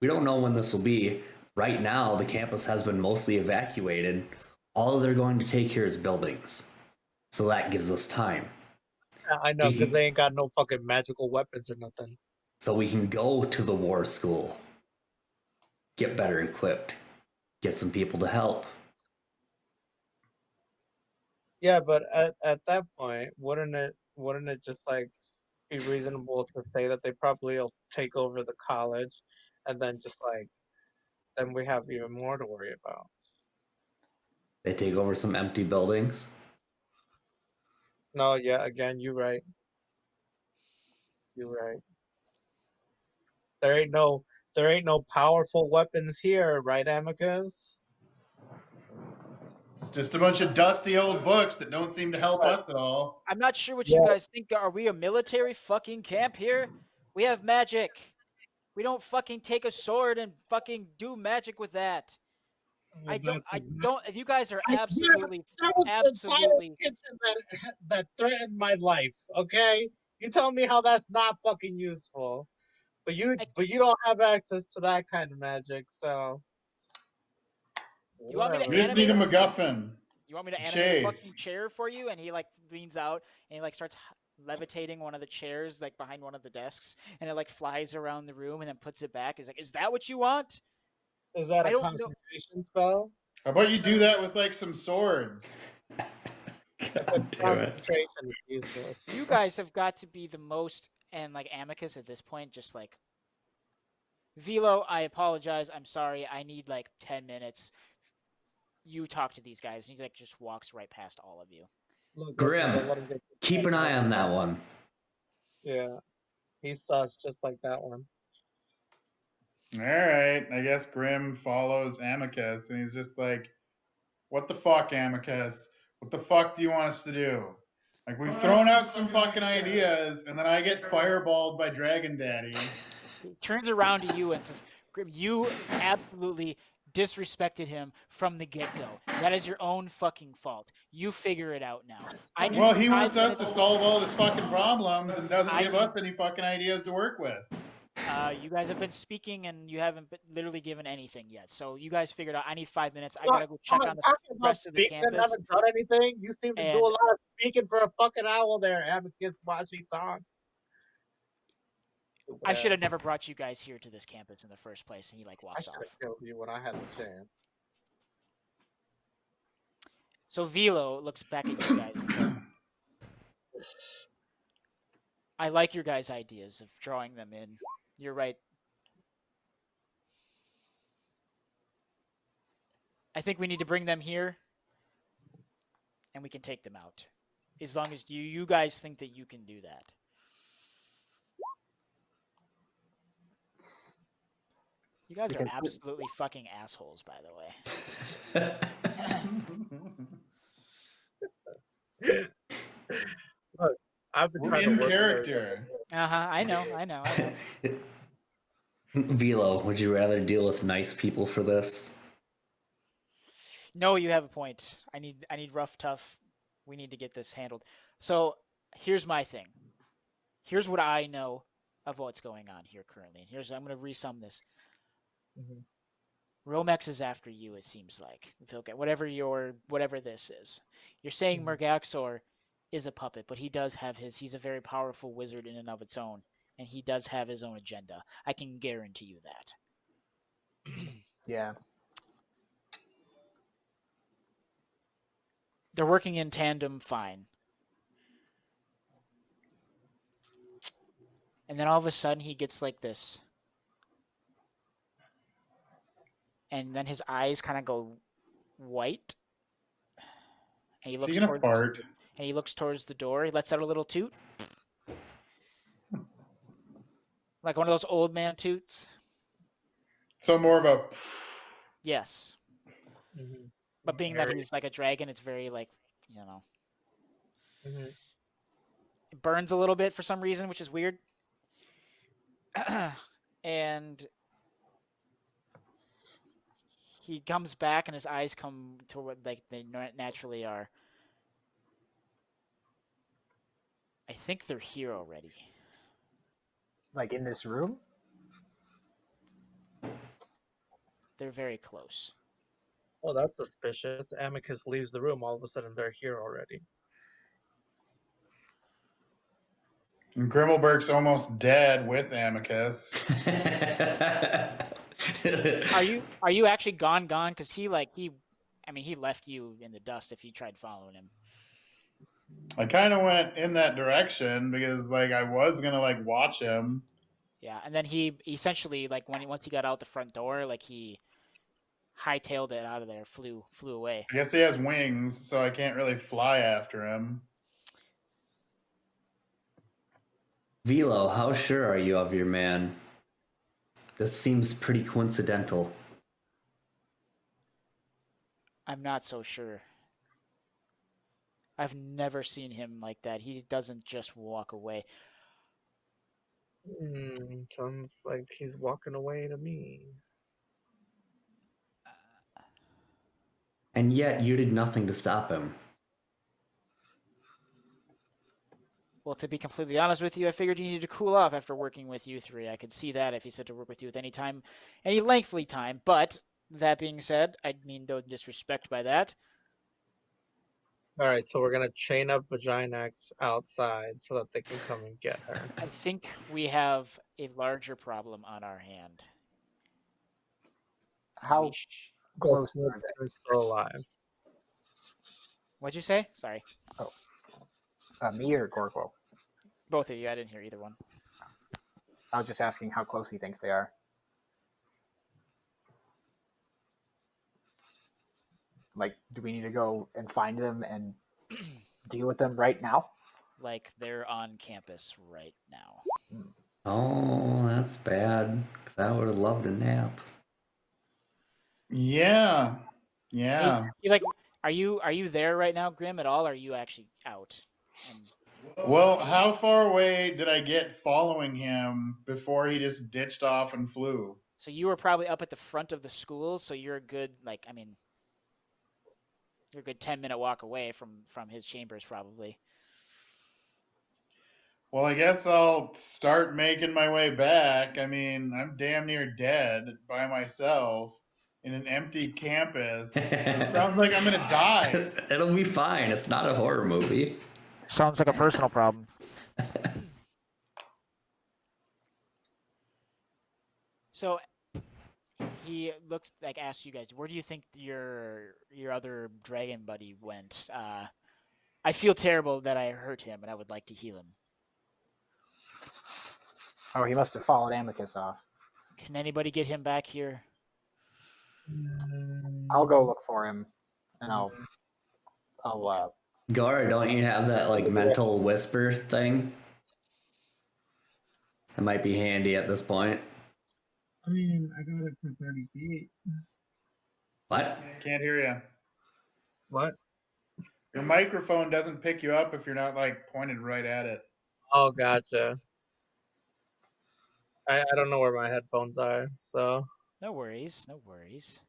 we don't know when this will be. Right now, the campus has been mostly evacuated. All they're going to take here is buildings. So that gives us time. I know, because they ain't got no fucking magical weapons or nothing. So we can go to the war school, get better equipped, get some people to help. Yeah, but at that point, wouldn't it just like be reasonable to say that they probably will take over the college, and then just like then we have even more to worry about. They take over some empty buildings. No, yeah, again, you're right. You're right. There ain't no powerful weapons here, right, Amicus? It's just a bunch of dusty old books that don't seem to help us at all. I'm not sure what Yeah. you guys think. Are we a military fucking camp here? We have magic. We don't fucking take a sword and fucking do magic with that. I don't. If you guys are absolutely, That was absolutely. the entire kitchen that threatened my life. Okay, you tell me how that's not fucking useful. But you don't have access to that kind of magic, so. You want me to We just need a animate MacGuffin. You want me to to animate a chase. fucking chair for you? And he like leans out and he like starts levitating one of the chairs like behind one of the desks, and it like flies around the room and then puts it back. He's like, "Is that what you want?" Is that I a don't know. concentration spell? How about you do that with like some swords? God damn it. Concentration is useless. You guys have got to be the most, and like Amicus at this point, just like Velo. I apologize. I'm sorry. I need like 10 minutes. You talk to these guys, and he like just walks right past all of you. Look, Grim, don't let him get keep an eye on that one. Yeah, he's sus just like that one. All right, I guess Grim follows Amicus, and he's just like, "What the fuck, Amicus? What the fuck do you want us to do? Like, we've thrown out some fucking ideas, and then I get fireballed by Dragon Daddy." He turns around to you and says, "Grim, you absolutely disrespected him from the get-go. That is your own fucking fault. You figure it out now." Well, he wants us to minutes. solve all his fucking problems and doesn't I give us any fucking ideas to work with. You guys have been speaking and you haven't literally given anything yet. So you guys figured out I need 5 minutes. I gotta go check on the rest of the campus. Haven't done anything. You seem to do a lot of speaking for a fucking owl there, Amicus. Watch me talk. I should have never brought you guys here to this campus in the first place. And he like I walks should off. have killed you when I had the chance. So Velo looks back at you guys and says, "I like your guys' ideas of drawing them in. You're right. I think we need to bring them here, and we can take them out, as long as you guys think that you can do that." You guys are absolutely fucking assholes, by the way. Look, I've been We're trying to in work with her. character. I know. Velo, would you rather deal with nice people for this? No, you have a point. I need rough, tough. We need to get this handled. So here's my thing. Here's what I know of what's going on here currently. And I'm going to resum this. Mhm. Romex is after you. It seems like whatever this is. You're saying Mhm. Murgaxor is a puppet, but he does have he's a very powerful wizard in and of its own, and he does have his own agenda. I can guarantee you that. Yeah. They're working in tandem fine. And then all of a sudden he gets like this. And then his eyes kind of go white. And Is he gonna fart? he looks towards the door. He lets out a little toot. Like one of those old man toots. So more of a. Yes. Mhm. But being that he's like a dragon, it's very like, Mhm. it burns a little bit for some reason, which is weird. And he comes back and his eyes come to what like they naturally are. I think they're here already. Like in this room? They're very close. Oh, that's suspicious. Amicus leaves the room. All of a sudden, they're here already. And Grimalburk's almost dead with Amicus. Are you actually gone? Because he left you in the dust if you tried following him. I kind of went in that direction because like I was gonna like watch him. Yeah, and then he essentially like once he got out the front door, like he hightailed it out of there, flew away. I guess he has wings, so I can't really fly after him. Velo, how sure are you of your man? This seems pretty coincidental. I'm not so sure. I've never seen him like that. He doesn't just walk away. Sounds like he's walking away to me. And yet you did nothing to stop him. Well, to be completely honest with you, I figured he needed to cool off after working with you three. I could see that if he said to work with you at any time, any lengthy time. But that being said, I mean no disrespect by that. All right, so we're gonna chain up Vaginax outside so that they can come and get her. I think we have a larger problem on our hand. How close Snip are they? is still alive. What'd you say? Sorry. Me or Gorgo? Both of you. I didn't hear either one. I was just asking how close he thinks they are. Like, do we need to go and find them and deal with them right now? Like they're on campus right now. Oh, that's bad. Because I would have loved a nap. Yeah, yeah. You like, are you there right now, Grim, at all? Or are you actually out? And Well, how far away did I get following him before he just ditched off and flew? so you were probably up at the front of the school, so you're a good you're a good 10-minute walk away from his chambers probably. Well, I guess I'll start making my way back. I mean, I'm damn near dead by myself in an empty campus. It sounds like I'm gonna die. It'll be fine. It's not a horror movie. Sounds like a personal problem. So he looks like asks you guys, where do you think your other dragon buddy went? I feel terrible that I hurt him, and I would like to heal him. Oh, he must have followed Amicus off. Can anybody get him back here? I'll go look for him, and I'll Gar, don't you have that like mental whisper thing? It might be handy at this point. I mean, I got it for 30 feet. What? Can't hear you. What? Your microphone doesn't pick you up if you're not like pointed right at it. Oh, gotcha. I don't know where my headphones are, so No worries. No worries.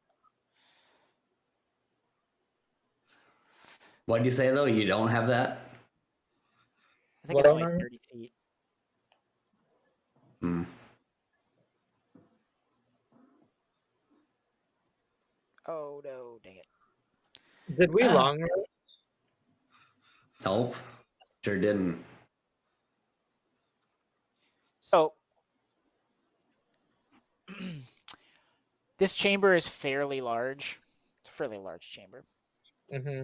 What did you say though? You don't have that? I think what it's don't only I? 30 feet. Hmm. Oh no, dang it. Did we long rest? Nope. Sure didn't. So this chamber is fairly large. It's a fairly large chamber. Mm-hmm.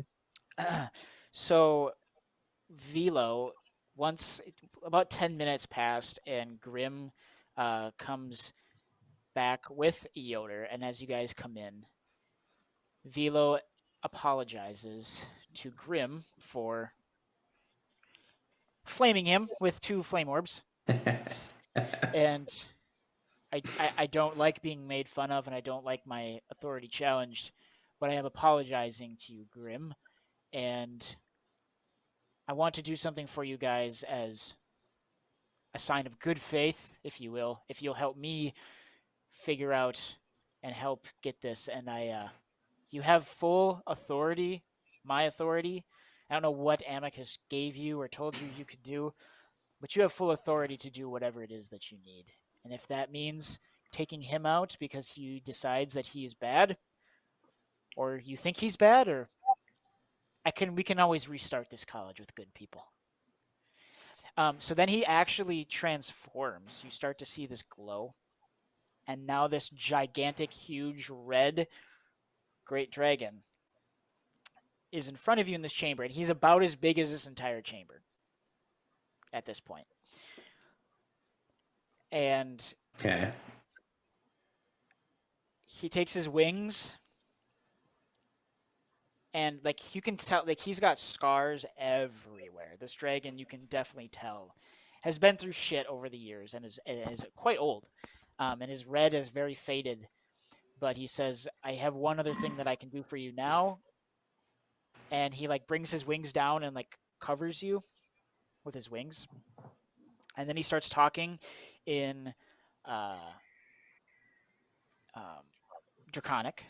So Velo, once about 10 minutes passed, and Grim comes back with Yotur, and as you guys come in, Velo apologizes to Grim for flaming him with 2 flame orbs, and I don't like being made fun of, and I don't like my authority challenged, but I am apologizing to you, Grim, and I want to do something for you guys as a sign of good faith, if you will, if you'll help me figure out and help get this. And you have full authority, my authority. I don't know what Amicus gave you or told you could do, but you have full authority to do whatever it is that you need. And if that means taking him out because he decides that he is bad, or you think he's bad, or we can always restart this college with good people. So then he actually transforms. You start to see this glow. And now this gigantic, huge, red great dragon is in front of you in this chamber. And he's about as big as this entire chamber at this point. And Okay. he takes his wings. And like you can tell, like he's got scars everywhere. This dragon, you can definitely tell, has been through shit over the years and is quite old. And his red is very faded. But he says, "I have one other thing that I can do for you now." And he like brings his wings down and like covers you with his wings. And then he starts talking in uh, um, Draconic.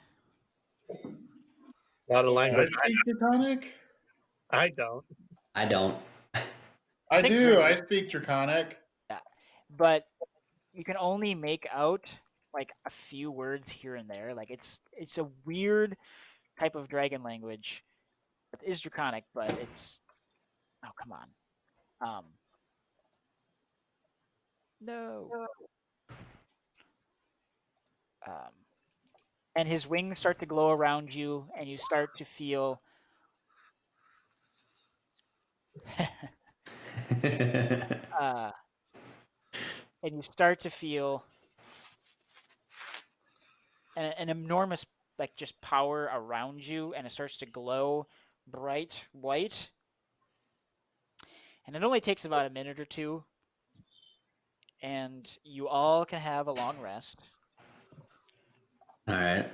A lot of And Do I language. speak Draconic? I don't. I don't. I think do. Grim, I speak Draconic. yeah, but you can only make out like a few words here and there. Like it's a weird type of dragon language. It is Draconic, but it's oh come on. No. Um, and his wings start to glow around you, and you start to feel uh, and you start to feel an enormous like just power around you, and it starts to glow bright white. And it only takes about a minute or two, and you all can have a long rest. All right.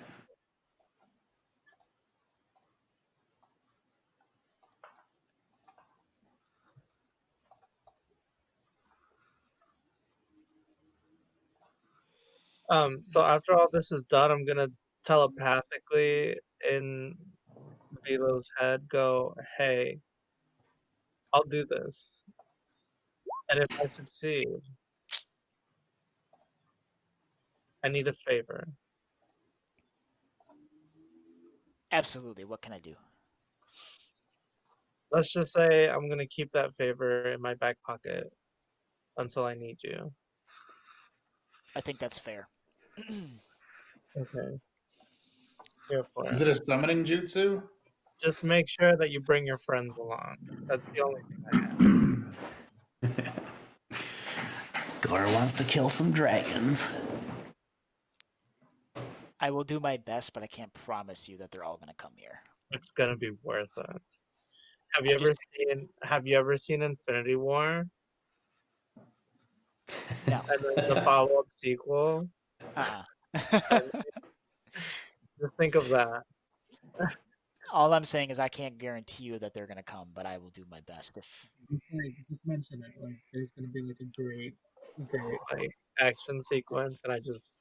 So after all this is done, I'm gonna telepathically in Velo's head go, "Hey, I'll do this, and if I succeed, I need a favor. Absolutely. What can I do? Let's just say I'm gonna keep that favor in my back pocket until I need you." I think that's fair. Okay, here for Is it. it a summoning jutsu? Just make sure that you bring your friends along. That's the only thing I Gore wants to kill some dragons. I will do my best, but I can't promise you that they're all going to come here. It's gonna be worth it. Have I you ever just- seen Have you ever seen Infinity War No. and then the follow-up sequel? Uh-uh. And just think of that. All I'm saying is I can't guarantee you that they're gonna come, but I will do my best. If Just mention it. Like, there's gonna be like a great like action sequence, and I just,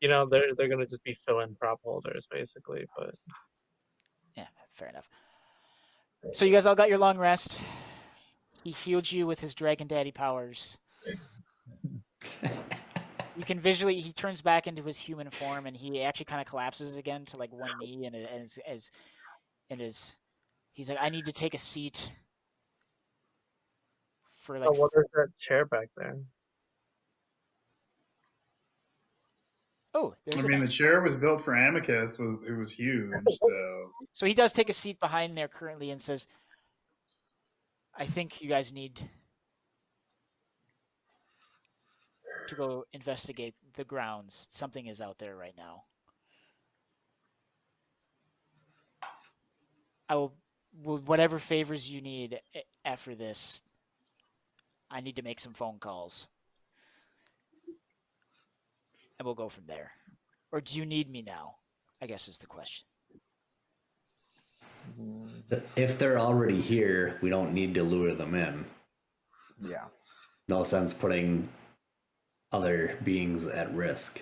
they're gonna just be fill-in prop holders basically. But yeah, fair enough. So you guys all got your long rest. He healed you with his Dragon Daddy powers. You can visually, he turns back into his human form, and he actually kind of collapses again to like one knee, he's like, I need to take a seat for oh, like. what is that chair back there? Oh, I there's a mean, the nice. chair was built for Amicus. It was huge. So So he does take a seat behind there currently and says, I think you guys need to go investigate the grounds. Something is out there right now. I will whatever favors you need after this. I need to make some phone calls. And we'll go from there. Or do you need me now? I guess is the question. If they're already here, we don't need to lure them in. Yeah. No sense putting other beings at risk.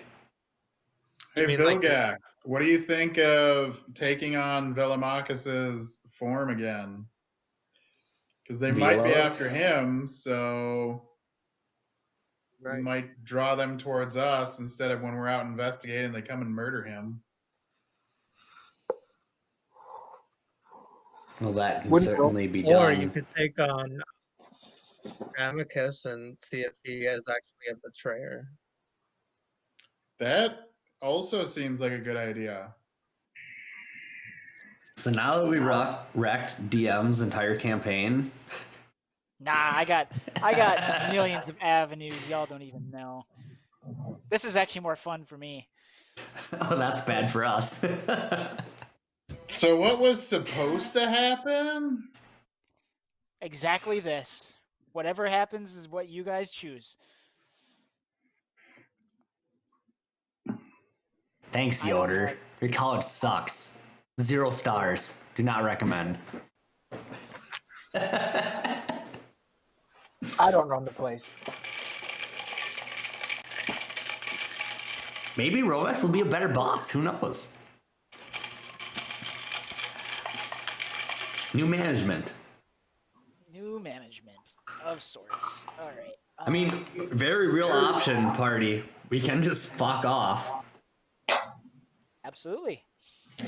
hey, mean, like- Vilgax, what do you think of taking on Velomachus's form again? Because they might be Velos? after him, so we Right. might draw them towards us instead of when we're out investigating, they come and murder him. Well, that can Wouldn't certainly be Or done. you could take on Amicus and see if he is actually a betrayer. That also seems like a good idea. So now that we wrecked DM's entire campaign, Nah, I got millions of avenues y'all don't even know. This is actually more fun for me. oh, that's bad for us. So what was supposed to happen? Exactly this. Whatever happens is what you guys choose. Thanks, I don't Yotur. know. Your college sucks. 0 stars. Do not recommend. I don't run the place. Maybe Rovex will be a better boss. Who knows? New management. New management of sorts. All right. I mean, very real option, party. We can just fuck off. Absolutely.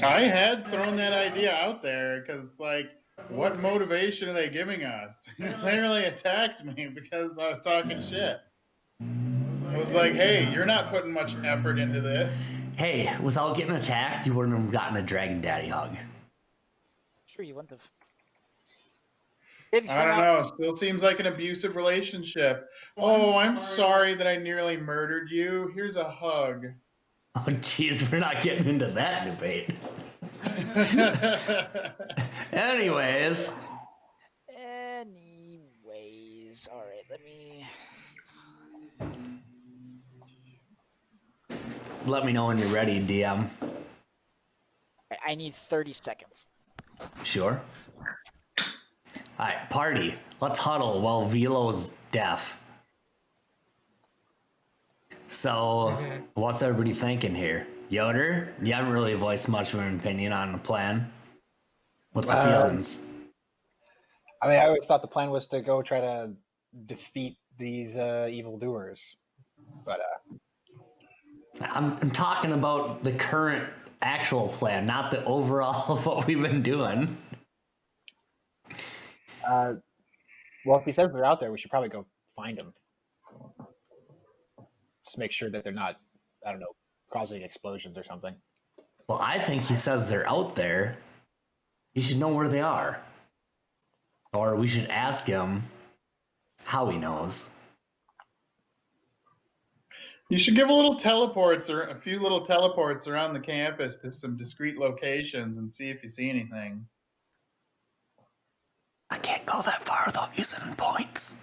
I had thrown that idea out there because, like, what motivation are they giving us? They literally attacked me because I was talking shit. I was like, hey, you're not putting much effort into this. Hey, without getting attacked, you wouldn't have gotten a Dragon Daddy hug. Sure, you wouldn't have. I don't know. Still seems like an abusive relationship. Oh, I'm sorry that I nearly murdered you. Here's a hug. Oh, jeez, we're not getting into that debate. Anyways, All right. let me know when you're ready, DM. I need 30 seconds. Sure. Alright, party. Let's huddle while Velo's deaf. So, what's everybody thinking here? Yotur, you haven't really voiced much of an opinion on the plan. What's the feelings? I mean, I always thought the plan was to go try to defeat these evildoers, but I'm talking about the current actual plan, not the overall of what we've been doing. well, if he says they're out there, we should probably go find them. Just make sure that they're not, I don't know, causing explosions or something. Well, I think he says they're out there. He should know where they are. Or we should ask him how he knows. You should give a few little teleports around the campus to some discrete locations and see if you see anything. I can't go that far without using points.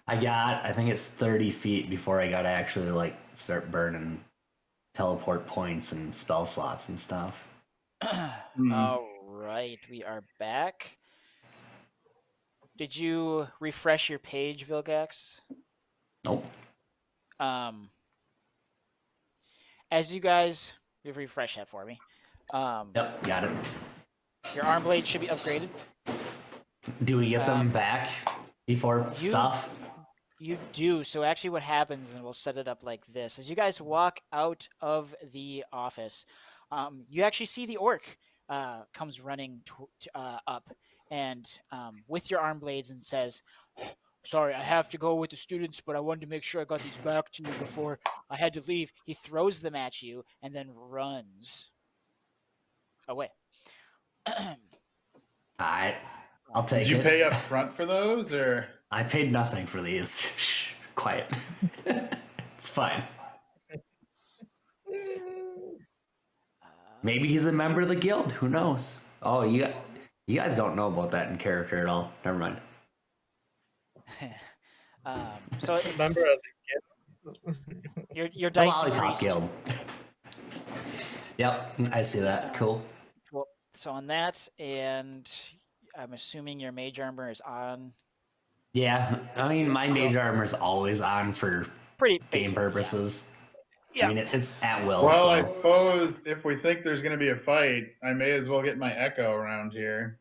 I think it's 30 feet before I gotta actually, like, start burning teleport points and spell slots and stuff. All right, we are back. Did you refresh your page, Vilgax? Nope. As you guys, you refresh that for me. Yep, got it. Your arm blade should be upgraded. Do we get them back before you- stuff? You do. So actually what happens, and we'll set it up like this, as you guys walk out of the office, you actually see the orc comes running up and with your arm blades and says, "Sorry, I have to go with the students, but I wanted to make sure I got these back to you before I had to leave." He throws them at you and then runs away. Alright, I'll take Did you it. pay up front for those, or? I paid nothing for these. Shh, quiet. It's fine. Maybe he's a member of the guild. Who knows? Oh, you guys don't know about that in character at all. Never mind. So it's, Member of the your The dice Lollipop increased. Guild. Yep, I see that. Cool. Well, so on that, and I'm assuming your mage armor is on. Yeah, I mean, my mage armor is always on for Pretty game basic, purposes. Yeah. I mean, it's at will. Well, I so. suppose if we think there's going to be a fight, I may as well get my echo around here.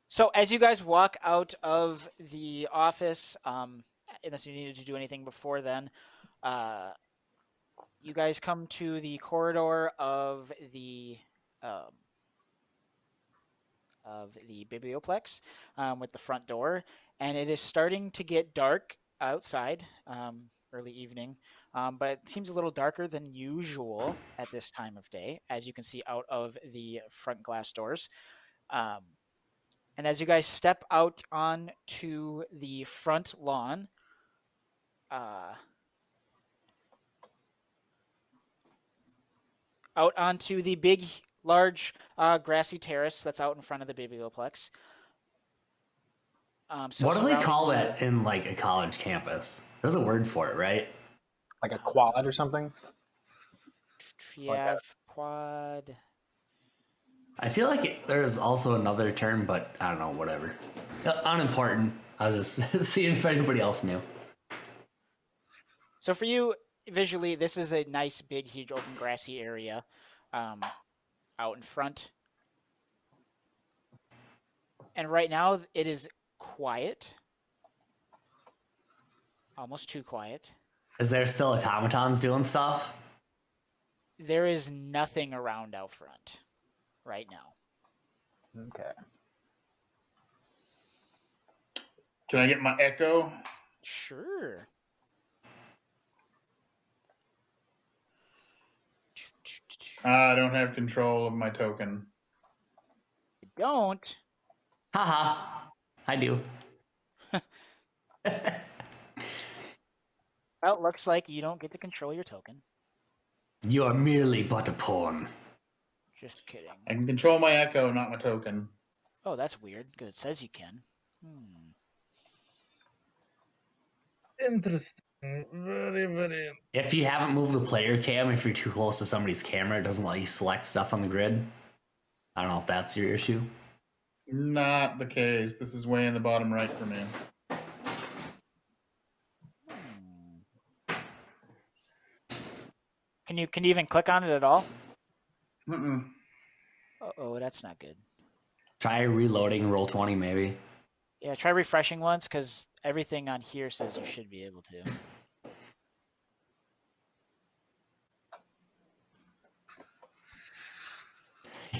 So as you guys walk out of the office, unless you needed to do anything before then, you guys come to the corridor of the biblioplex with the front door, and it is starting to get dark outside, early evening, but it seems a little darker than usual at this time of day, as you can see out of the front glass doors. And as you guys step out onto the front lawn, out onto the big, large, grassy terrace that's out in front of the biblioplex. So What do they surrounding call you- that in like a college campus? There's a word for it, right? Like a quad or something. Yeah, quad. I feel like there's also another term, but I don't know. Whatever. Unimportant. I was just seeing if anybody else knew. So for you, visually, this is a nice, big, huge, open, grassy area out in front. And right now, it is quiet. Almost too quiet. Is there still automatons doing stuff? There is nothing around out front right now. Okay. Can I get my echo? Sure. I don't have control of my token. You don't. Haha. I do. Well, it looks like you don't get to control your token. You are merely but a pawn. Just kidding. I can control my echo, not my token. Oh, that's weird, because it says you can. Interesting. Very, very. If you haven't moved the player cam, if you're too close to somebody's camera, it doesn't let you select stuff on the grid. I don't know if that's your issue. Not the case. This is way in the bottom right for me. Can you even click on it at all? Mm-mm. Oh, that's not good. Try reloading roll 20 maybe. Yeah, try refreshing once, because everything on here says you should be able to.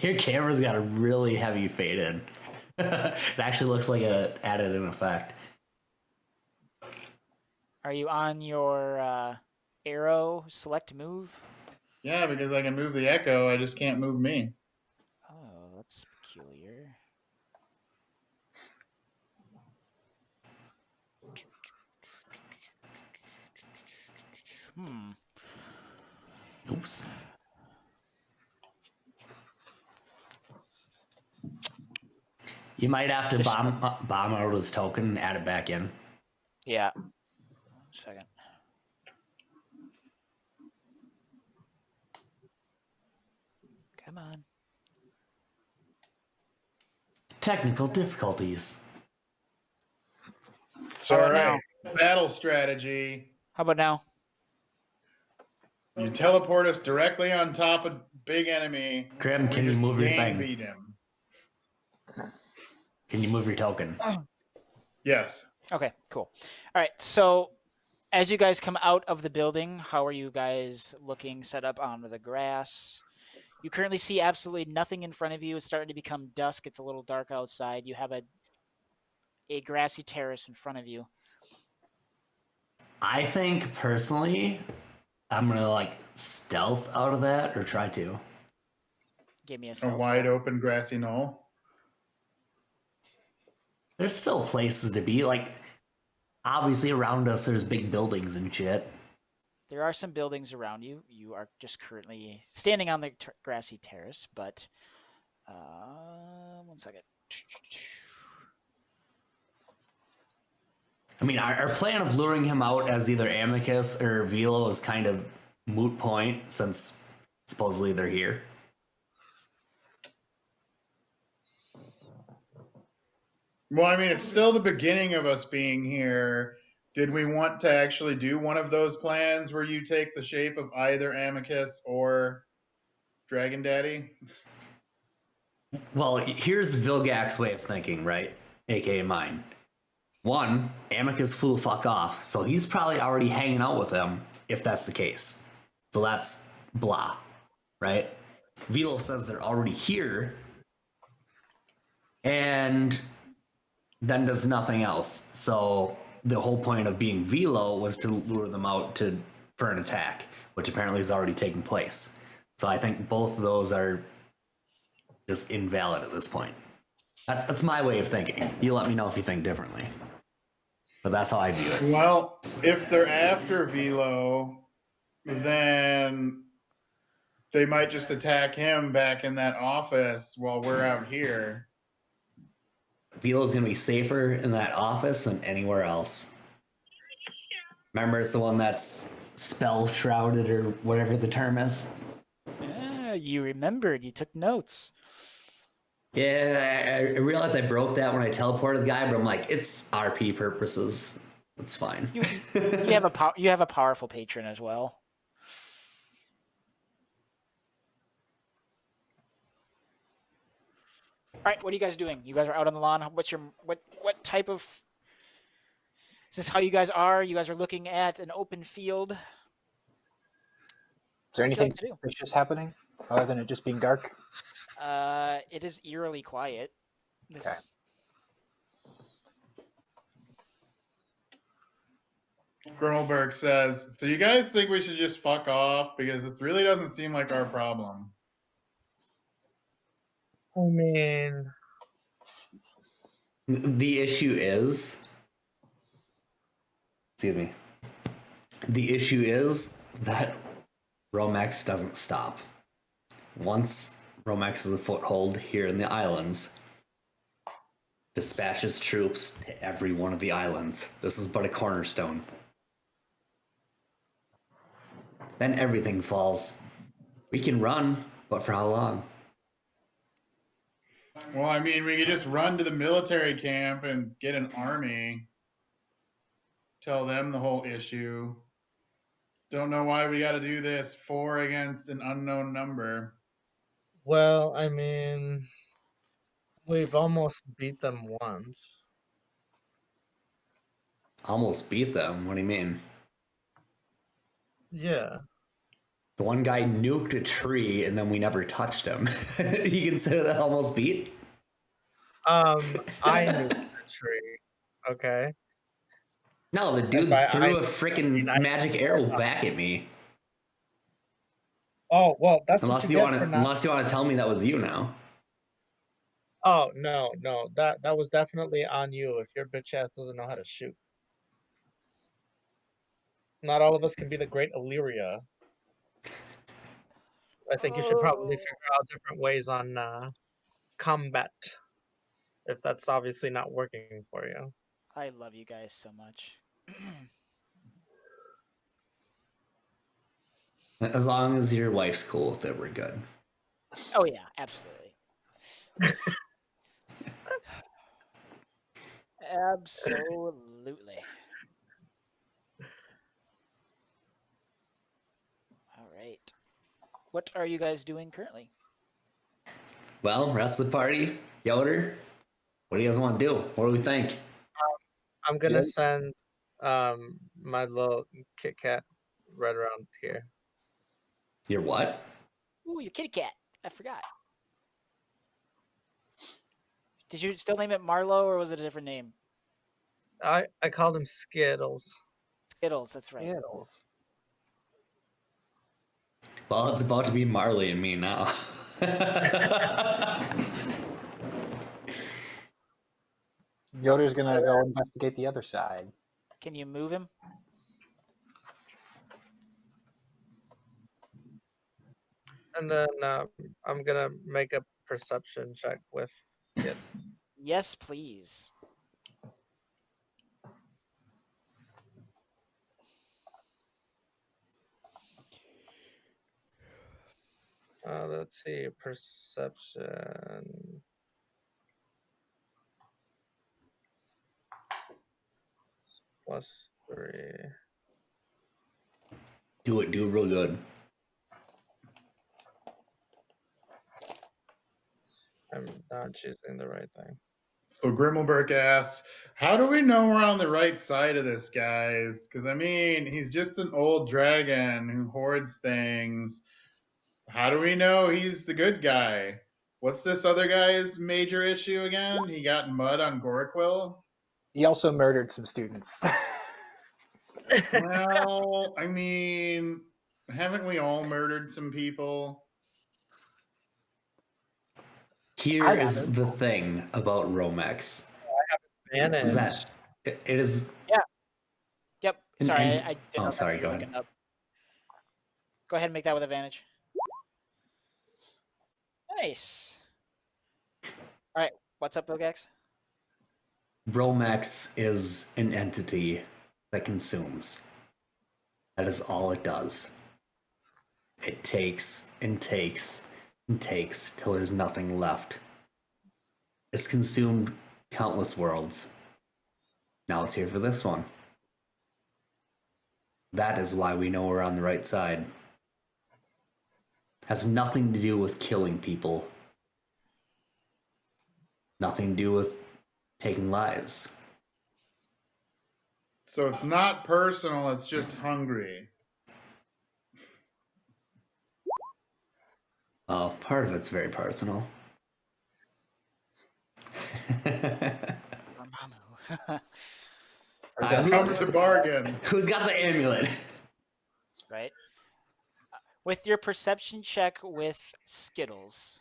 Your camera's got a really heavy fade in. It actually looks like it added an effect. Are you on your arrow select move? Yeah, because I can move the echo, I just can't move me. Oh, that's peculiar. Oops. You might have to bomb out his token and add it back in. Yeah. 1 second. Come on. Technical difficulties. It's How all about right. Battle strategy. How about now? You teleport us directly on top of big enemy. Grim, and we can you just move your gang thing? beat him. Can you move your token? Yes. Okay, cool. All right, so as you guys come out of the building, how are you guys looking set up onto the grass? You currently see absolutely nothing in front of you. It's starting to become dusk. It's a little dark outside. You have a grassy terrace in front of you. I think personally, I'm gonna like stealth out of that or try to. Give me a A stealth wide roll. open grassy knoll. There's still places to be. Like, obviously around us, there's big buildings and shit. There are some buildings around you. You are just currently standing on the grassy terrace, but 1 second. I mean, our plan of luring him out as either Amicus or Velo is kind of moot point since supposedly they're here. Well, I mean, it's still the beginning of us being here. Did we want to actually do one of those plans where you take the shape of either Amicus or Dragon Daddy? Well, here's Vilgax's way of thinking, right? AKA mine. One, Amicus flew fuck off, so he's probably already hanging out with them if that's the case. So that's blah, right? Velo says they're already here and then does nothing else. So the whole point of being Velo was to lure them out for an attack, which apparently has already taken place. So I think both of those are just invalid at this point. That's my way of thinking. You let me know if you think differently. But that's how I view it. Well, if they're after Velo, then they might just attack him back in that office while we're out here. Velo's gonna be safer in that office than anywhere else. Remember, it's the one that's spell shrouded or whatever the term is. Yeah, you remembered. You took notes. Yeah, I realized I broke that when I teleported the guy, but I'm like, it's RP purposes. It's fine. You have a powerful patron as well. All right, what are you guys doing? You guys are out on the lawn. What type of is this? How you guys are? You guys are looking at an open field. Is there What would you anything like to do? suspicious happening other than it just being dark? It is eerily quiet. Okay. Grimalburk says, so you guys think we should just fuck off? Because it really doesn't seem like our problem. I mean, The issue is, excuse me. The issue is that Romex doesn't stop. Once Romex has a foothold here in the islands, dispatches troops to every one of the islands. This is but a cornerstone. Then everything falls. We can run, but for how long? Well, I mean, we could just run to the military camp and get an army. Tell them the whole issue. Don't know why we got to do this 4 against an unknown number. well, I mean, we've almost beat them once. Almost beat them. What do you mean? Yeah. The one guy nuked a tree and then we never touched him. You consider that almost beat? I knew the tree. Okay. No, the dude By threw I a freaking mean, I- magic arrow back at me. Oh well, that's Unless what you you want get to, for not. unless you want to tell me that was you now. Oh no, that was definitely on you if your bitch ass doesn't know how to shoot. Not all of us can be the great Illyria. I think you should probably figure out different ways on combat if that's obviously not working for you. I love you guys so much. As long as your wife's cool with it, we're good. Oh yeah, absolutely. Absolutely. All right. What are you guys doing currently? Well, rest of the party, Yotur. What do you guys want to do? What do we think? I'm gonna Yeah. send my little Kit Kat right around here. Your what? Ooh, your kitty cat. I forgot. Did you still name it Marlowe, or was it a different name? I called him Skittles. Skittles. That's right. Skittles. Well, it's about to be Marley and me now. Yoder's gonna go investigate the other side. Can you move him? And then I'm gonna make a perception check with Skits. Yes, please. Let's see, perception. +3. do it real good. I'm not choosing the right thing. So Grimalburk asks, "How do we know we're on the right side of this, guys? Because I mean, he's just an old dragon who hoards things. How do we know he's the good guy? What's this other guy's major issue again? He got mud on Goraquil. He also murdered some students. Well, I mean, haven't we all murdered some people? Here I is the thing about Romex. Is Manage. that it is. Yep. And- Sorry, and- I didn't oh, know that's sorry, what go you were ahead. looking up. Go ahead and make that with advantage. Nice. All right. What's up, Murgaxor? Romex is an entity that consumes. That is all it does. It takes and takes and takes till there's nothing left. It's consumed countless worlds. Now it's here for this one. That is why we know we're on the right side. Has nothing to do with killing people. Nothing to do with taking lives. So it's not personal, it's just hungry. Oh, part of it's very personal. Mamamoo. Come to bargain. Who's got the amulet? Right. With your perception check with Skittles,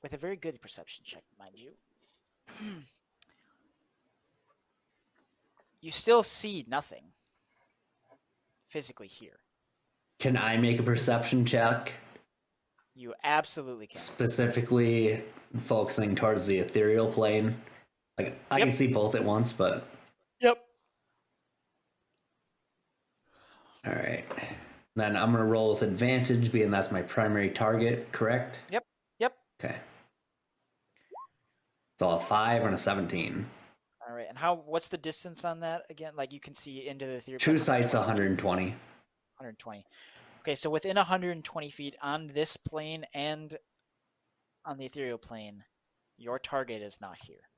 with a very good perception check, mind you, you still see nothing physically here. Can I make a perception check? You absolutely can. Specifically focusing towards the ethereal plane. Like I can Yep. see both at once, but Yep. all right. Then I'm gonna roll with advantage, being that's my primary target. Correct? Yep. Okay. So a 5 and a 17. All right. And what's the distance on that again? Like you can see into the theater. True sight's 120. 120. Okay, so within 120 feet on this plane and on the ethereal plane, your target is not here.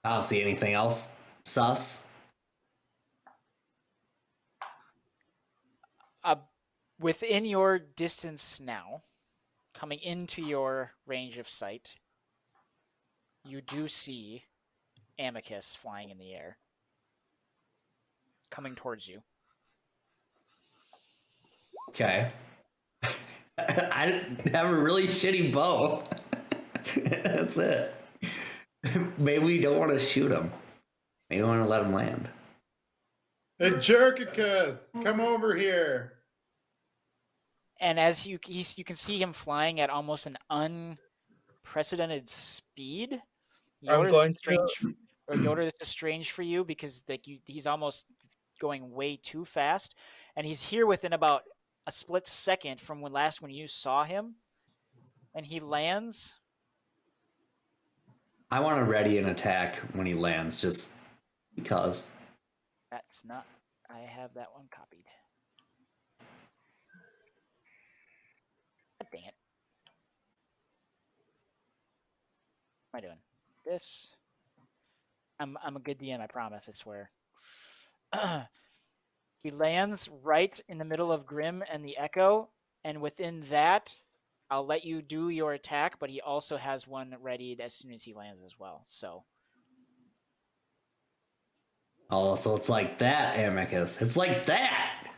I don't see anything else sus. Within your distance now, coming into your range of sight, you do see Amicus flying in the air, coming towards you. Okay. I have a really shitty bow. That's it. Maybe we don't want to shoot him. Maybe we want to let him land. Hey, Jerkicus, come over here. And as you can see him flying at almost an unprecedented speed. I'm going to. Yotur, this is strange for you because he's almost going way too fast, and he's here within about a split second from when you saw him, and he lands. I want to ready an attack when he lands, just because. That's not. I have that one copied. God dang it. What am I doing? This. I'm a good DM, I promise, I swear. He lands right in the middle of Grim and the Echo, and within that, I'll let you do your attack, but he also has one readied as soon as he lands as well. So. Oh, so it's like that, Amicus. It's like that!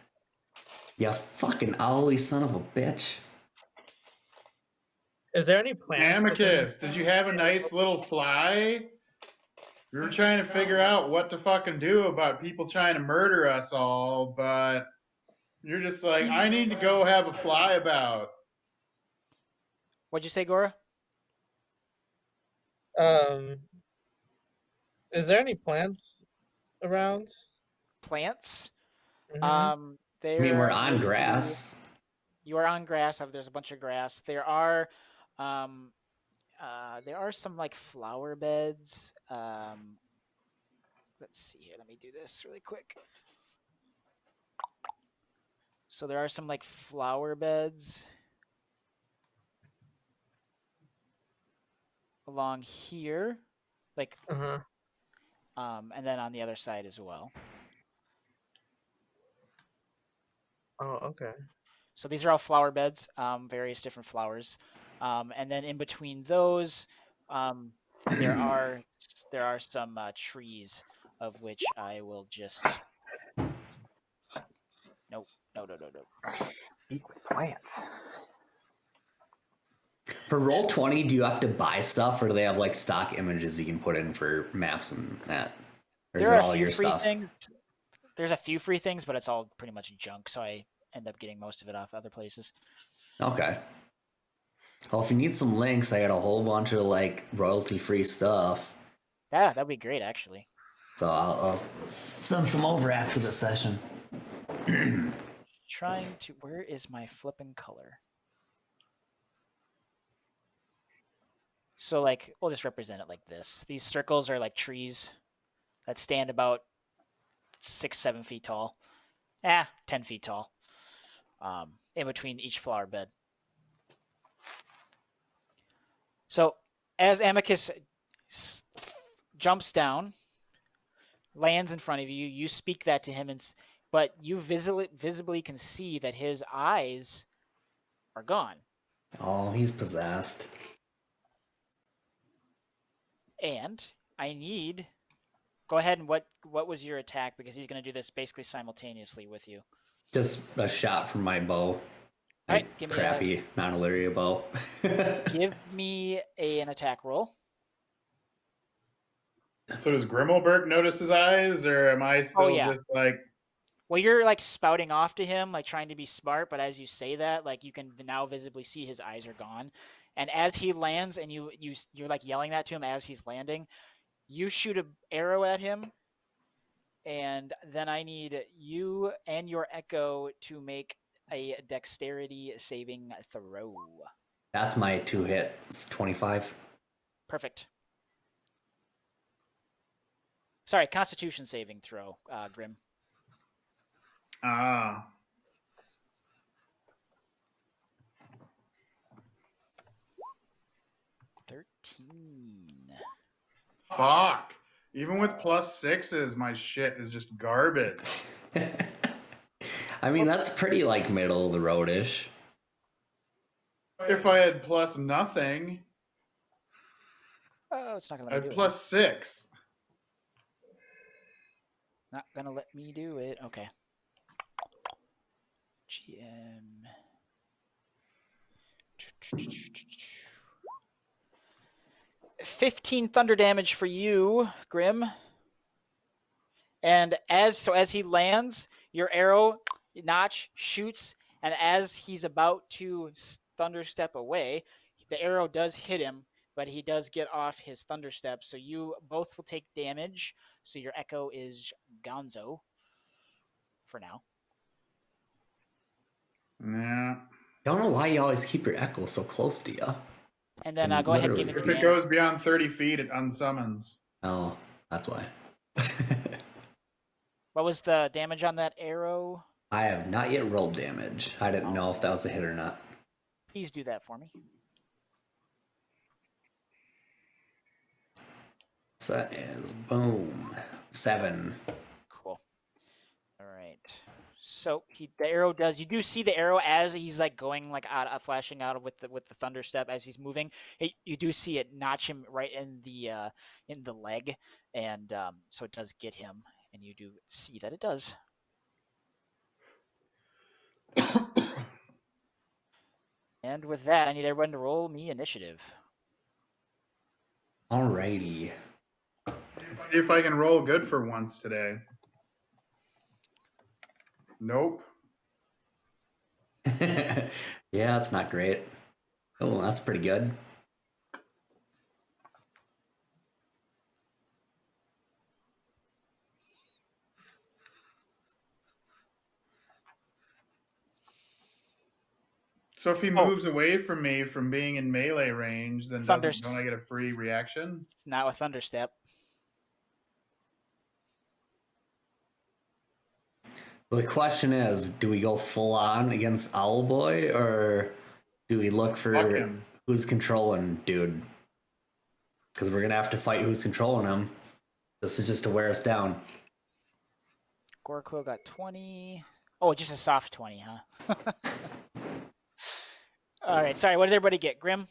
You fucking owly son of a bitch. Is there any plants within? Amicus, did you have a nice little fly? We were trying to figure out what to fucking do about people trying to murder us all, but you're just like, I need to go have a fly about. What'd you say, Gora? Is there any plants around? Plants. Mhm. I mean, we're There on would be- grass. You are on grass. There's a bunch of grass. There are some like flower beds. Let's see here. Let me do this really quick. So there are some like flower beds along here, like, Uh-huh. and then on the other side as well. Oh, okay. So these are all flower beds, various different flowers, and then in between those, there are some trees, of which I will just. No. Speak with plants. For Roll20, do you have to buy stuff, or do they have like stock images you can put in for maps and that? Or is There it are a all few your free stuff? things. There's a few free things, but it's all pretty much junk, so I end up getting most of it off other places. Okay. Well, if you need some links, I got a whole bunch of like royalty-free stuff. Yeah, that'd be great, actually. So I'll send some over after the session. Trying to. Where is my flipping color? So, like, we'll just represent it like this. These circles are like trees that stand about 6-7 feet tall. 10 feet tall. In between each flower bed. So, as Amicus jumps down, lands in front of you, you speak that to him, but you visibly can see that his eyes are gone. Oh, he's possessed. And I need. Go ahead and what was your attack? Because he's going to do this basically simultaneously with you. Just a shot from my bow. All right, give me crappy non-Illyria bow. Give me an attack roll. So does Grimalburk notice his eyes, or am I still just like? Well, you're like spouting off to him, like trying to be smart, but as you say that, like you can now visibly see his eyes are gone. And as he lands, and you're like yelling that to him as he's landing, you shoot an arrow at him, and then I need you and your Echo to make a dexterity saving throw. That's my 2-hit. It's 25. Perfect. Sorry, Constitution saving throw, Grim. 13. Fuck. Even with +6s, my shit is just garbage. I mean, that's pretty like middle of the road-ish. If I had plus nothing, Oh, it's not gonna I let me had do it. +6. Not gonna let me do it. Okay. GM. 15 thunder damage for you, Grim. And as he lands, your arrow notch shoots, and as he's about to thunder step away, the arrow does hit him, but he does get off his thunder step. So you both will take damage. So your Echo is gonzo for now. Yeah. Don't know why you always keep your echo so close to you. And then And go ahead and give literally- me If the it goes beyond 30 feet, it unsummons. Oh, that's why. What was the damage on that arrow? I have not yet rolled damage. I didn't know if that was a hit or not. Please do that for me. So that is boom 7. Cool. All right. So the arrow does. You do see the arrow as he's like going like out, flashing out with the thunder step as he's moving. You do see it notch him right in the leg, and so it does get him, and you do see that it does. And with that, I need everyone to roll me initiative. Alrighty. Let's see if I can roll good for once today. Nope. Yeah, that's not great. Oh, that's pretty good. So if he moves away from me from being in melee range, then don't I get a free reaction? Not with thunder step. The question is, do we go full on against Owlboy, or do we look Fuck for him. who's controlling dude? Because we're gonna have to fight who's controlling him. This is just to wear us down. Gorko got 20. Oh, just a soft 20, huh? All right. Sorry. What did everybody get? Grim?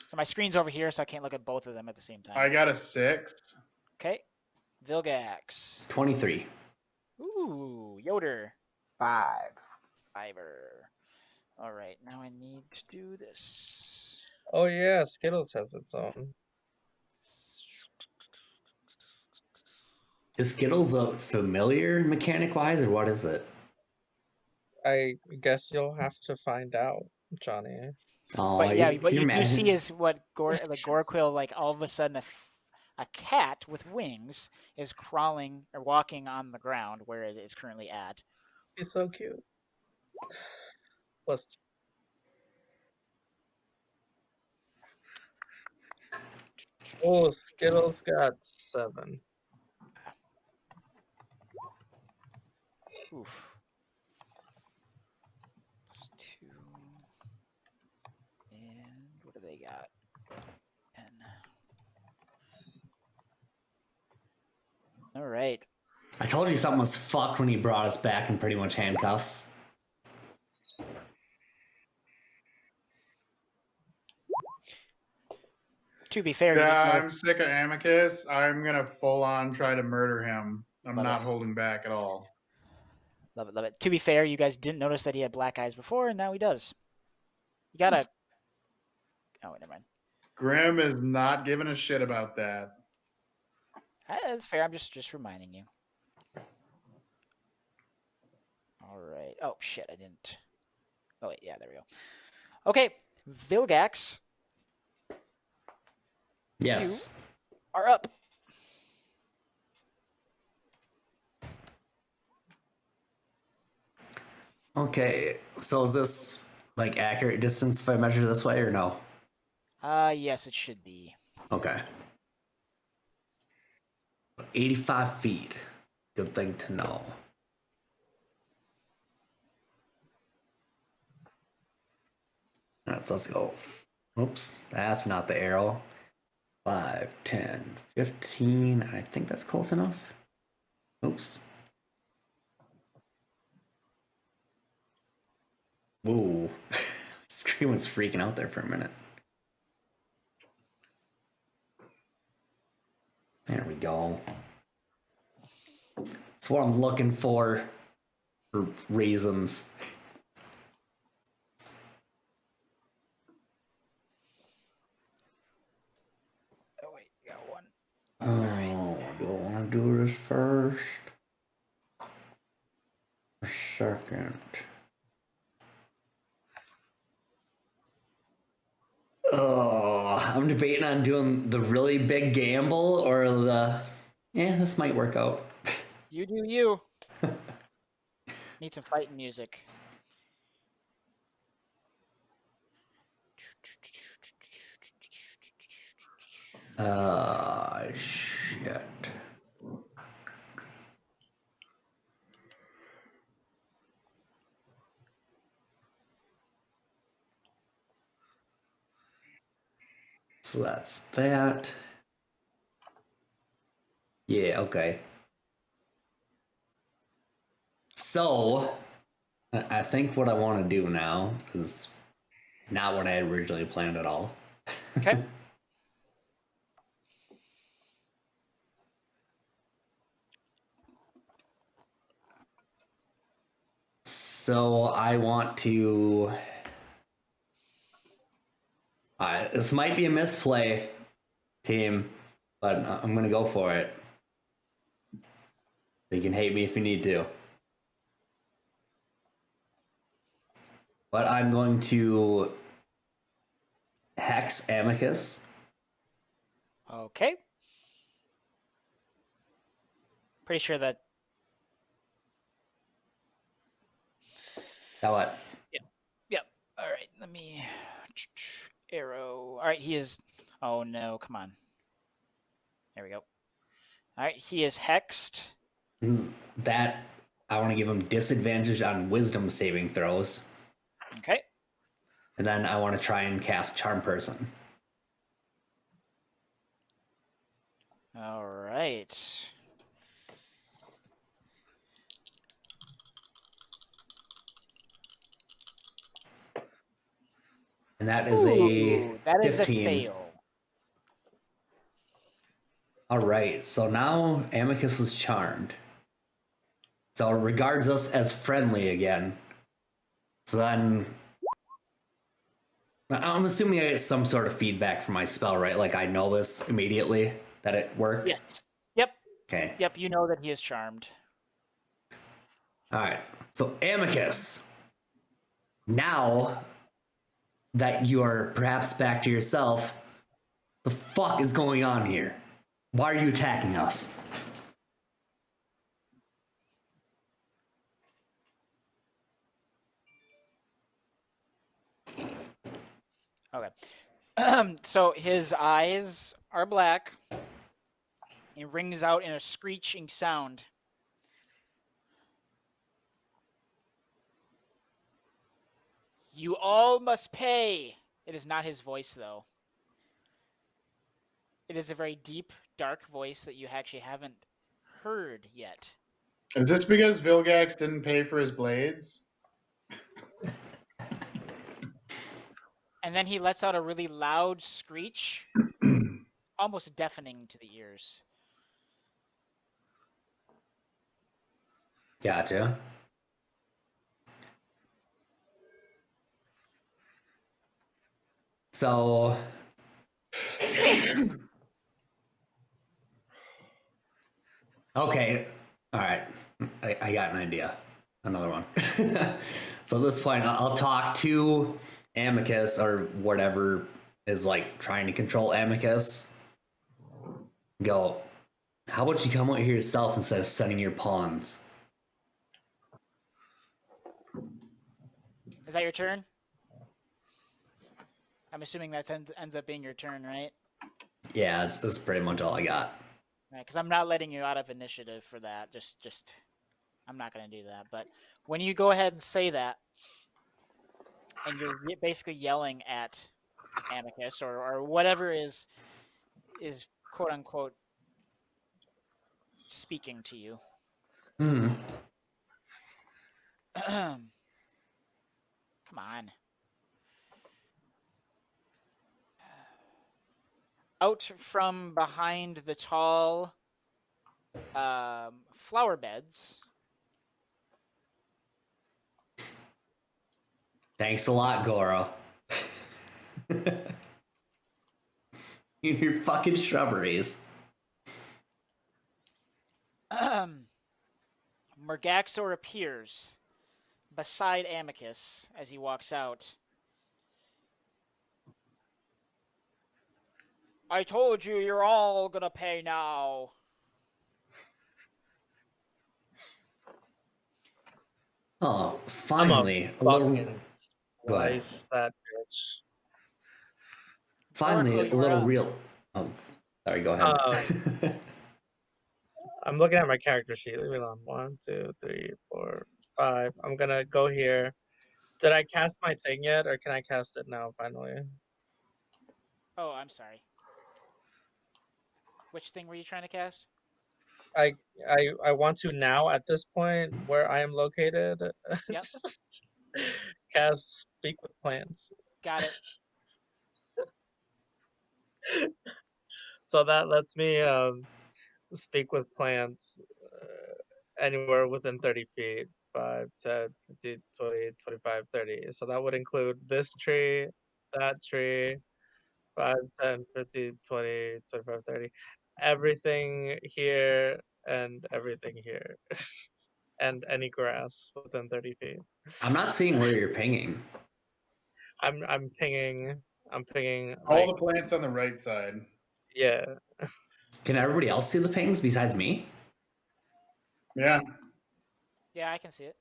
So my screen's over here, so I can't look at both of them at the same time. I got a 6. Okay. Vilgax. 23. Ooh, Yotur. 5. Fiver. All right. Now I need to do this. Oh yeah, Skittles has its own. Is Skittles a familiar mechanic wise, or what is it? I guess you'll have to find out, Johnny. Oh, But yeah, what you're you see imagining- is what Goraquill, like all of a sudden a cat with wings is crawling or walking on the ground where it is currently at. He's so cute. Plus, oh, Skittles got 7. Oof. +2. And what do they got? 10. All right. I told you something was fucked when he brought us back in pretty much handcuffs. To be fair, Yeah, you didn't I'm sick of Amicus. I'm gonna full on try to murder him. I'm Love not it. holding back at all. love it, love it. To be fair, you guys didn't notice that he had black eyes before, and now he does. You gotta. Oh, wait, never mind. Grim is not giving a shit about that. That's fair. I'm just reminding you. All right. Oh shit, I didn't. Oh wait, yeah, there we go. Okay, Vilgax, Yes. are up. Okay, so is this like accurate distance if I measure this way or no? Yes, it should be. Okay. 85 feet. Good thing to know. Alright, so let's go. Oops, that's not the arrow. 5, 10, 15. I think that's close enough. Oops. Whoa. Screen was freaking out there for a minute. There we go. That's what I'm looking for reasons. Oh wait, you got one. Oh, do I want to do this first? Or second? Oh, I'm debating on doing the really big gamble or this might work out. You do you. Need some fighting music. Shit. So that's that. Yeah, okay. So, I think what I want to do now is not what I had originally planned at all. Okay. So I want to. This might be a misplay, team, but I'm gonna go for it. You can hate me if you need to. But I'm going to hex Amicus. Okay. Pretty sure that. Now what? Yep. All right. Let me. Arrow. All right. He is. Oh no! Come on. There we go. All right. He is hexed. That I want to give him disadvantage on wisdom saving throws. Okay. And then I want to try and cast Charm Person. All right. And that is a That is 15. a fail. All right, so now Amicus is charmed. So it regards us as friendly again. So then I'm assuming I get some sort of feedback from my spell, right? Like I know this immediately that it worked? Yes. Yep. Okay. Yep. You know that he is charmed. All right. So Amicus, now that you are perhaps back to yourself, the fuck is going on here? Why are you attacking us? Okay. So his eyes are black. He rings out in a screeching sound. You all must pay. It is not his voice, though. It is a very deep, dark voice that you actually haven't heard yet. Is this because Vilgax didn't pay for his blades? And then he lets out a really loud screech, almost deafening to the ears. Gotcha. So okay, all right. I got an idea. Another one. So at this point, I'll talk to Amicus or whatever is like trying to control Amicus. Go. How about you come out here yourself instead of sending your pawns? Is that your turn? I'm assuming that ends up being your turn, right? Yeah, that's pretty much all I got. Because I'm not letting you out of initiative for that. Just, I'm not going to do that. But when you go ahead and say that, and you're basically yelling at Amicus or whatever is quote unquote speaking to you. Mm-hmm. Come on. Out from behind the tall flower beds. Thanks a lot, Goro. In your fucking shrubberies. Murgaxor appears beside Amicus as he walks out. I told you you're all gonna pay now. Oh, finally. A little. Go ahead. Slice that bitch. Finally, Oracle, a you are little up. real. Oh, Sorry, go ahead. I'm looking at my character sheet. Leave me alone. 1, 2, 3, 4, 5. I'm gonna go here. Did I cast my thing yet, or can I cast it now? Finally, Oh, I'm sorry. Which thing were you trying to cast? I want to now at this point where I am located. Yep. Cast speak with plants. Got it. So that lets me speak with plants anywhere within 30 feet. 5, 10, 15, 20, 25, 30. So that would include this tree, that tree, 5, 10, 15, 20, 25, 30. Everything here and everything here. And any grass within 30 feet. I'm not seeing where you're pinging. I'm pinging All like the plants on the right side. yeah. Can everybody else see the pings besides me? Yeah. Yeah, I can see it.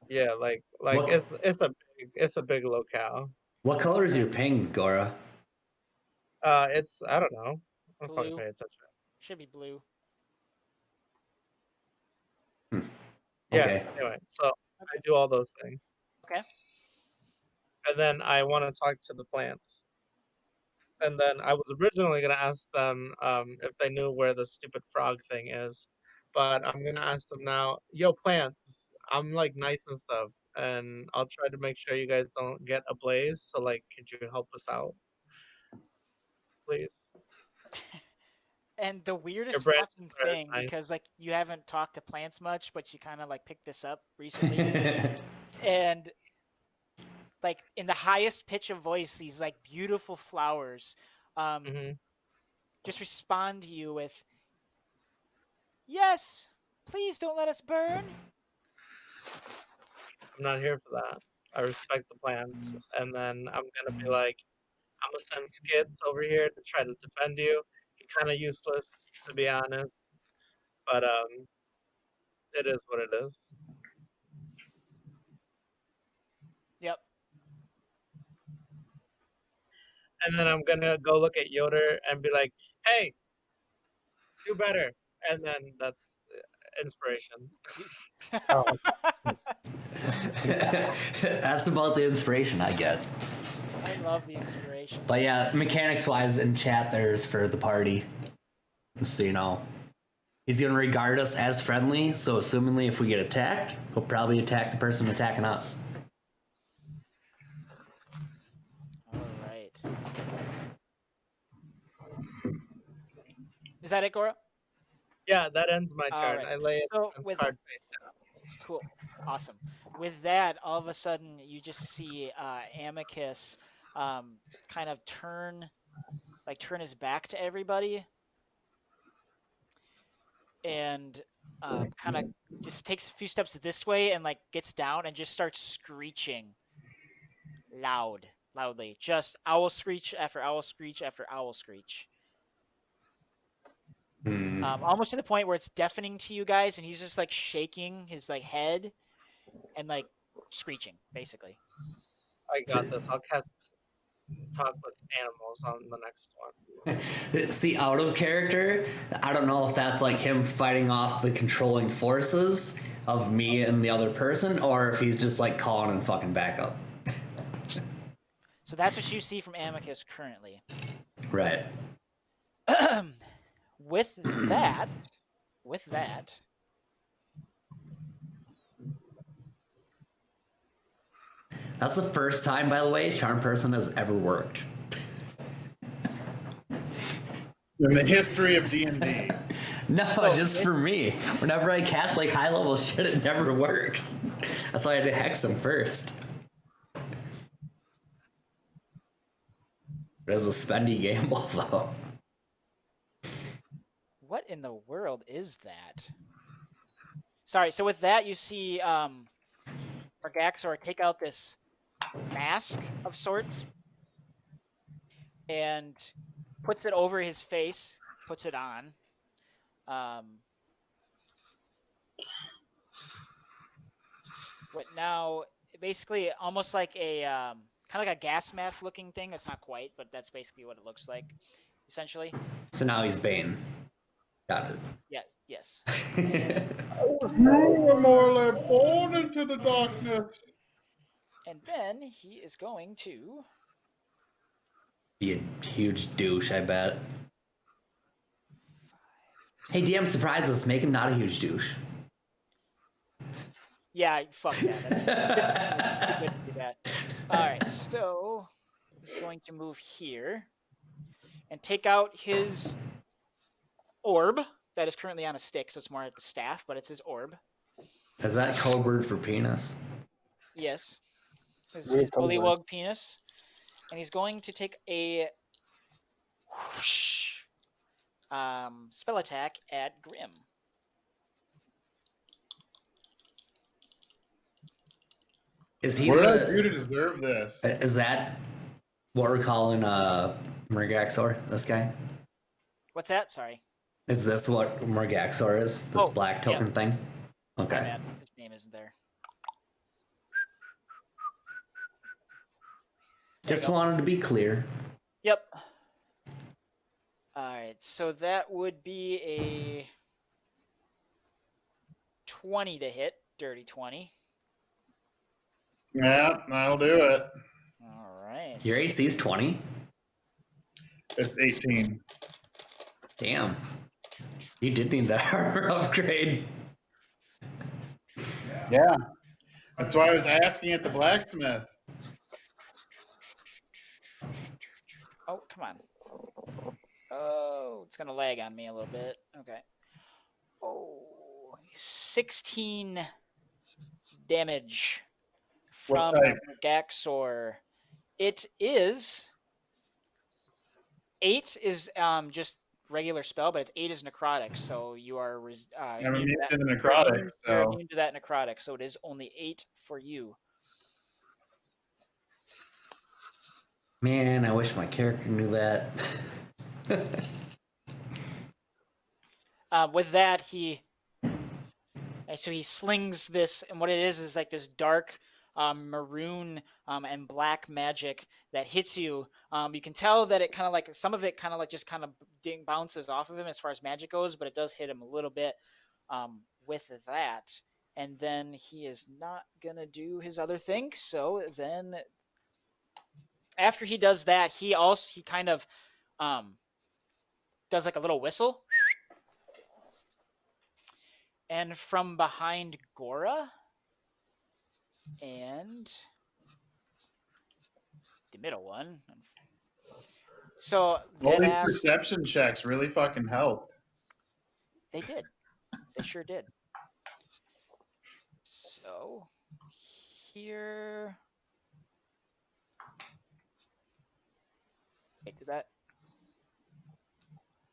Yeah, like What- it's a big locale. What color is your ping, Gora? It's I don't know. I don't fucking Blue. pay attention. Should be blue. Yeah. Okay. Anyway, so I do all those things, Okay. and then I want to talk to the plants. And then I was originally gonna ask them if they knew where the stupid frog thing is, but I'm gonna ask them now. Yo, plants, I'm like nice and stuff, and I'll try to make sure you guys don't get ablaze. So like, could you help us out, please? And the Your weirdest branches fucking are thing, because nice. like you haven't talked to plants much, but you kind of like picked this up recently, and like in the highest pitch of voice, these like beautiful flowers, Hmm. just respond to you with, "Yes, please don't let us burn." I'm not here for that. I respect the plants, and then I'm gonna be like, I'm gonna send Skids over here to try to defend you. He's kind of useless, to be honest, but it is what it is. Yep. And then I'm gonna go look at Yotur and be like, "Hey, do better." And then that's inspiration. Oh, That's about the inspiration I get. I love the inspiration. But yeah, mechanics wise in chat, there's for the party. Just so you know. He's going to regard us as friendly, so assumingly if we get attacked, he'll probably attack the person attacking us. All right. Is that it, Gora? Yeah, that ends my All turn. right. I lay So this with card face down. cool, awesome. With that, all of a sudden you just see Amicus kind of turn his back to everybody, and kind of just takes a few steps this way and like gets down and just starts screeching loudly, just owl screech after owl screech after owl screech. Almost to the point where it's deafening to you guys, and he's just like shaking his like head and like screeching, basically. I got this. I'll cast talk with animals on the next one. See, out of character, I don't know if that's like him fighting off the controlling forces of me and the other person, or if he's just like calling and fucking back up. So that's what you see from Amicus currently. Right. With that, That's the first time, by the way, Charm Person has ever worked. In the history of D&D. No, just for me. Whenever I cast like high level shit, it never works. That's why I had to hex him first. It is a spendy gamble, though. what in the world is that? Sorry, so with that, you see Murgaxor take out this mask of sorts and puts it over his face, puts it on. But now, basically, almost like a kind of like a gas mask looking thing. It's not quite, but that's basically what it looks like. essentially. So now he's Bane. Got Yeah. Yes. it. You were more born into the darkness. And then he is going to. Be a huge douche, I bet. Hey, DM, surprise us. Make him not a huge douche. Yeah, fuck that. That's too good to do that. All right, so he's going to move here and take out his orb that is currently on a stick, so it's more like the staff, but it's his orb. Is that code word for penis? Yes, Weird his code words. bullywug penis, and he's going to take a whoosh, spell attack at Grim. Is he What did I the? do to deserve this? Is that what we're calling Murgaxor? This guy? What's that? Sorry. Is this what Murgaxor is? This Oh, black token yeah. thing? My Okay. bad. His name isn't there. Just wanted to be clear. Yep. All right, so that would be a 20 to hit, dirty 20. Yeah, that'll do it. All right. Your AC is 20? It's 18. Damn. You did need that armor upgrade. Yeah. That's why I was asking at the blacksmith. Oh, come on. Oh, it's going to lag on me a little bit. Okay. Oh, 16 damage What from type? Murgaxor. It is 8 is just regular spell, but it's 8 is necrotic, so you are I'm immune immune to the you're necrotic, you're so immune to that necrotic, so it is only 8 for you. Man, I wish my character knew that. With that, so he slings this, and what it is like this dark maroon and black magic that hits you. You can tell that it kind of like some of it kind of like just kind of bounces off of him as far as magic goes, but it does hit him a little bit with that. And then he is not gonna do his other thing. So then, after he does that, he kind of does like a little whistle. And from behind Gora and the middle one. So all dead these ass, perception checks really fucking helped. they did. They sure did. So here. Wait, did that?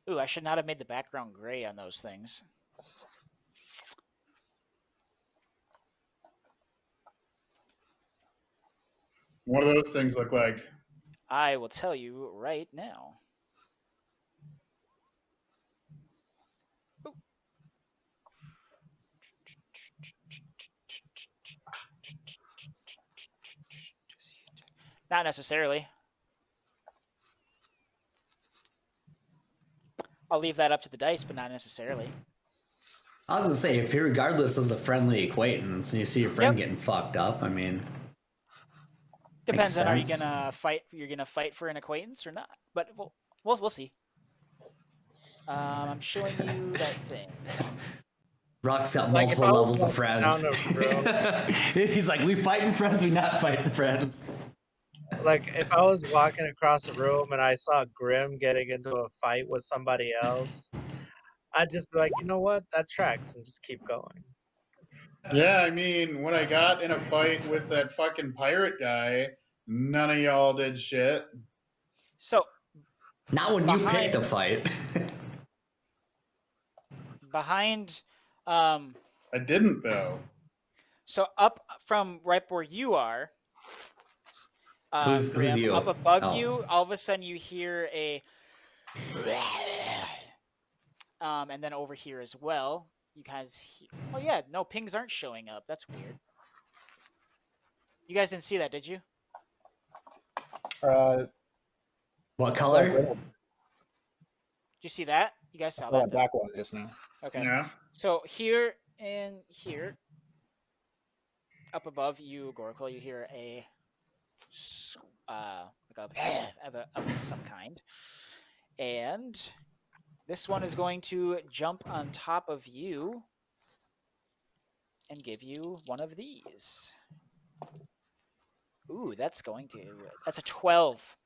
Ooh, I should not have made the background gray on those things. What do those things look like? I will tell you right now. Ooh. Not necessarily. I'll leave that up to the dice, but not necessarily. I was gonna say, if he regardless is a friendly acquaintance and you see your friend getting fucked up, I mean, Depends on, are you sense. gonna fight? You're gonna fight for an acquaintance or not? But we'll see. I'm showing you that thing. Rock's got Like, if multiple I was levels of walking friends. down a room- He's like, we fighting friends, we not fighting friends. Like, if I was walking across a room and I saw Grim getting into a fight with somebody else, I'd just be like, you know what? That tracks, and just keep going. Yeah, I mean, when I got in a fight with that fucking pirate guy, none of y'all did shit. So Not when you Behind- picked a fight. behind, I didn't though. so up from right where you are, Who's Grim, you? up above Oh. you, all of a sudden you hear a, and then over here as well, you guys. Oh yeah, no pings aren't showing up. That's weird. You guys didn't see that, did you? What color? you see that? You guys I saw saw that? that black one just now. Okay. Yeah. So here and here, up above you, Gorkle, you hear a like of some kind, and this one is going to jump on top of you and give you one of these. Ooh, that's a 12.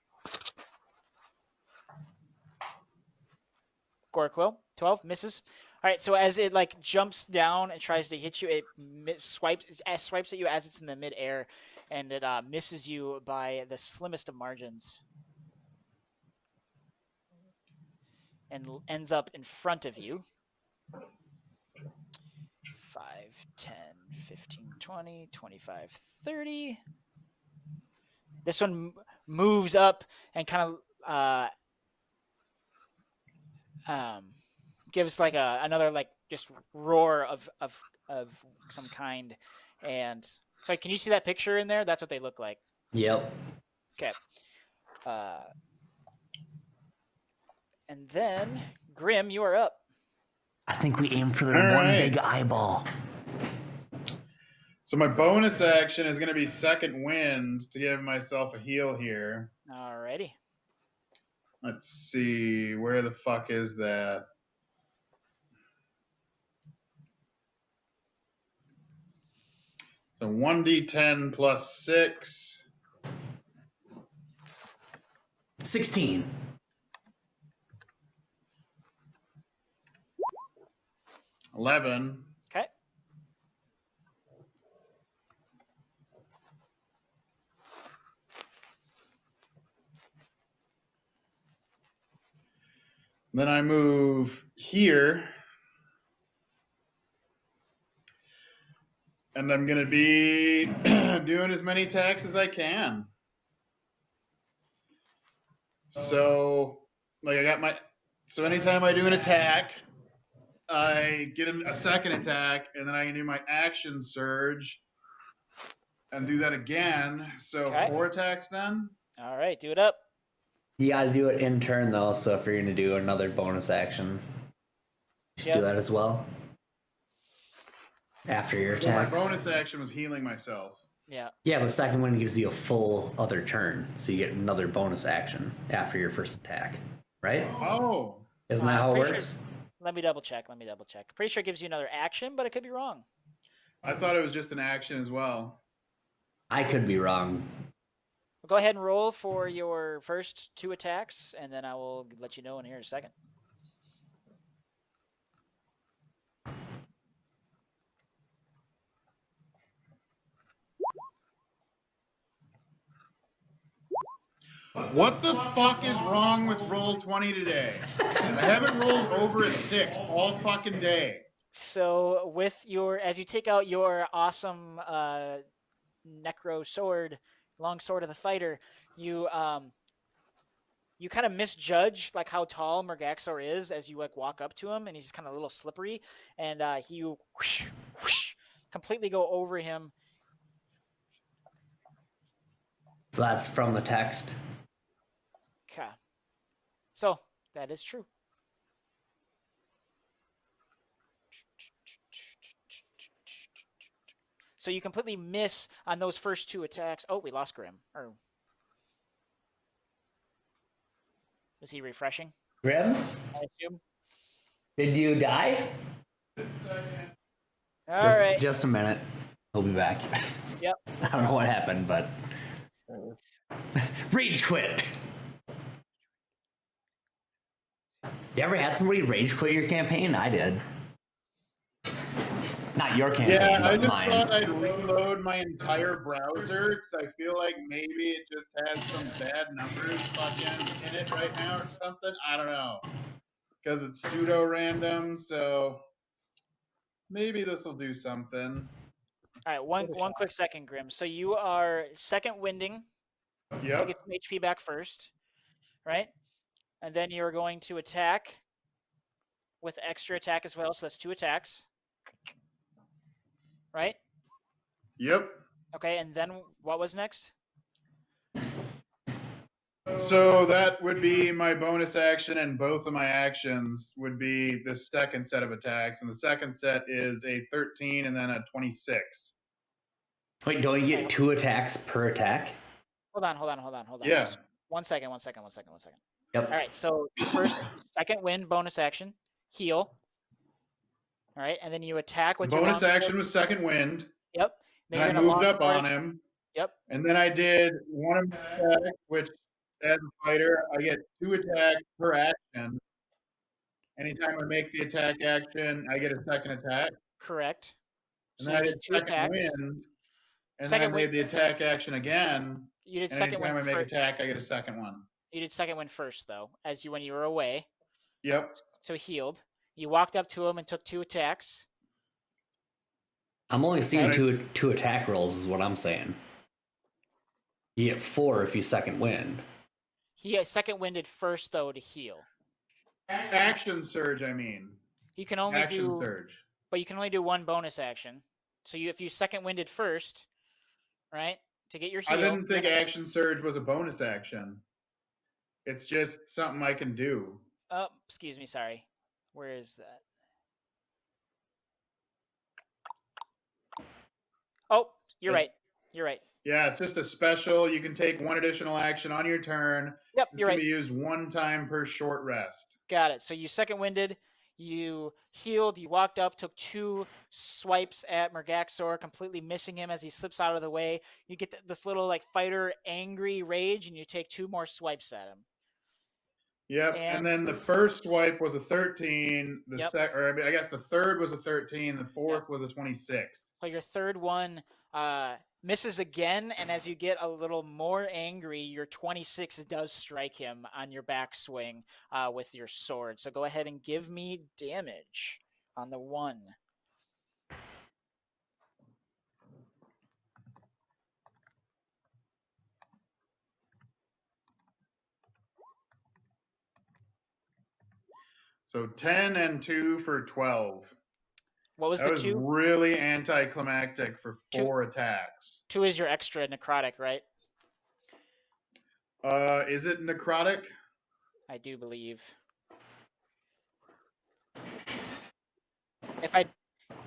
Gorkwill, 12 misses. All right, so as it like jumps down and tries to hit you, it swipes at you as it's in the midair, and it misses you by the slimmest of margins, and ends up in front of you. 5, 10, 15, 20, 25, 30. This one moves up and kind of gives like another like just roar of some kind. And sorry, can you see that picture in there? That's what they look like. Yep. Okay. And then Grim, you are up. I think we aim for the All one right. big eyeball. So my bonus action is going to be second wind to give myself a heal here. Alrighty. Let's see, where the fuck is that? So 1d10 plus 6. 16. 11. Okay. Then I move here. And I'm going to be doing as many attacks as I can. So, like, I got my. So, anytime I do an attack, I get a second attack, and then I can do my action surge and do that again. So, Okay. 4 attacks then. All right, do it up. You got to do it in turn though. So if you're gonna do another bonus action, you should Yep. do that as well. After your So my attacks. bonus action was healing myself. Yeah. Yeah, but second one gives you a full other turn, so you get another bonus action after your first attack, right? Oh, Isn't that how it Pretty sure- works? Let me double check. Pretty sure it gives you another action, but it could be wrong. I thought it was just an action as well. I could be wrong. Well, go ahead and roll for your first 2 attacks, and then I will let you know in here in a second. What the fuck is wrong with Roll20 today? I haven't rolled over a 6 all fucking day. So with as you take out your awesome necro sword, long sword of the fighter, you kind of misjudge like how tall Murgaxor is as you like walk up to him, and he's kind of a little slippery, and you whoosh, completely go over him. So that's from the text. Okay. So that is true. So you completely miss on those first 2 attacks. Oh, we lost Grim. Or was he refreshing? Grim, I assume. did you die? All right. Just a minute. He'll be back. Yep. I don't know what happened, but rage quit. You ever had somebody rage quit your campaign? I did. Not your campaign, Yeah, I but just mine. thought I'd reload my entire browser because I feel like maybe it just has some bad numbers fucking in it right now or something. I don't know. Because it's pseudo random, so maybe this will do something. All right, one quick second, Grim. So you are second winding. Yep. Get some HP back first, right? And then you're going to attack with extra attack as well. So that's 2 attacks, right? Yep. Okay, and then what was next? So that would be my bonus action, and both of my actions would be the second set of attacks. And the second set is a 13 and then a 26. Wait, don't you get 2 attacks per attack? Hold on. Yeah. Just 1 second. All Yep. right. So first, second wind bonus action, heal. All right, and then you attack with your Bonus longsword. action was second wind. Yep. Then And you're I gonna moved up longsword. on him. Yep. And then I did one of my attacks, which as a fighter, I get 2 attacks per action. Anytime I make the attack action, I get a second attack. Correct. And So then you I did did 2 second attacks. wind. And then I Second wind. made the attack action again. You did And second anytime wind I make first. attack, I get a second one. You did second wind first, though, when you were away. Yep. So healed. You walked up to him and took 2 attacks. I'm only seeing Okay. two attack rolls, is what I'm saying. You get 4 if you second wind. He second winded first, though, to heal. Action surge, I mean. He can only Action do, surge. but you can only do 1 bonus action. So if you second winded first, right, to get your heal. I didn't think action surge was a bonus action. It's just something I can do. Oh, excuse me, sorry. Where is that? Oh, you're right. You're right. Yeah, it's just a special. You can take 1 additional action on your turn. Yep, This you're can right. be used 1 time per short rest. Got it. So you second winded, you healed, you walked up, took 2 swipes at Murgaxor, completely missing him as he slips out of the way. You get this little like fighter angry rage, and you take 2 more swipes at him. Yep, and then the first swipe was a 13. Yep. I guess the third was a 13. The fourth was a 26. So your third one misses again, and as you get a little more angry, your 26 does strike him on your backswing with your sword. So go ahead and give me damage on the 1. So 10 and 2 for 12. What was That the was 2? really anticlimactic for 2 4 attacks. 2 is your extra necrotic, right? Is it necrotic? I do believe.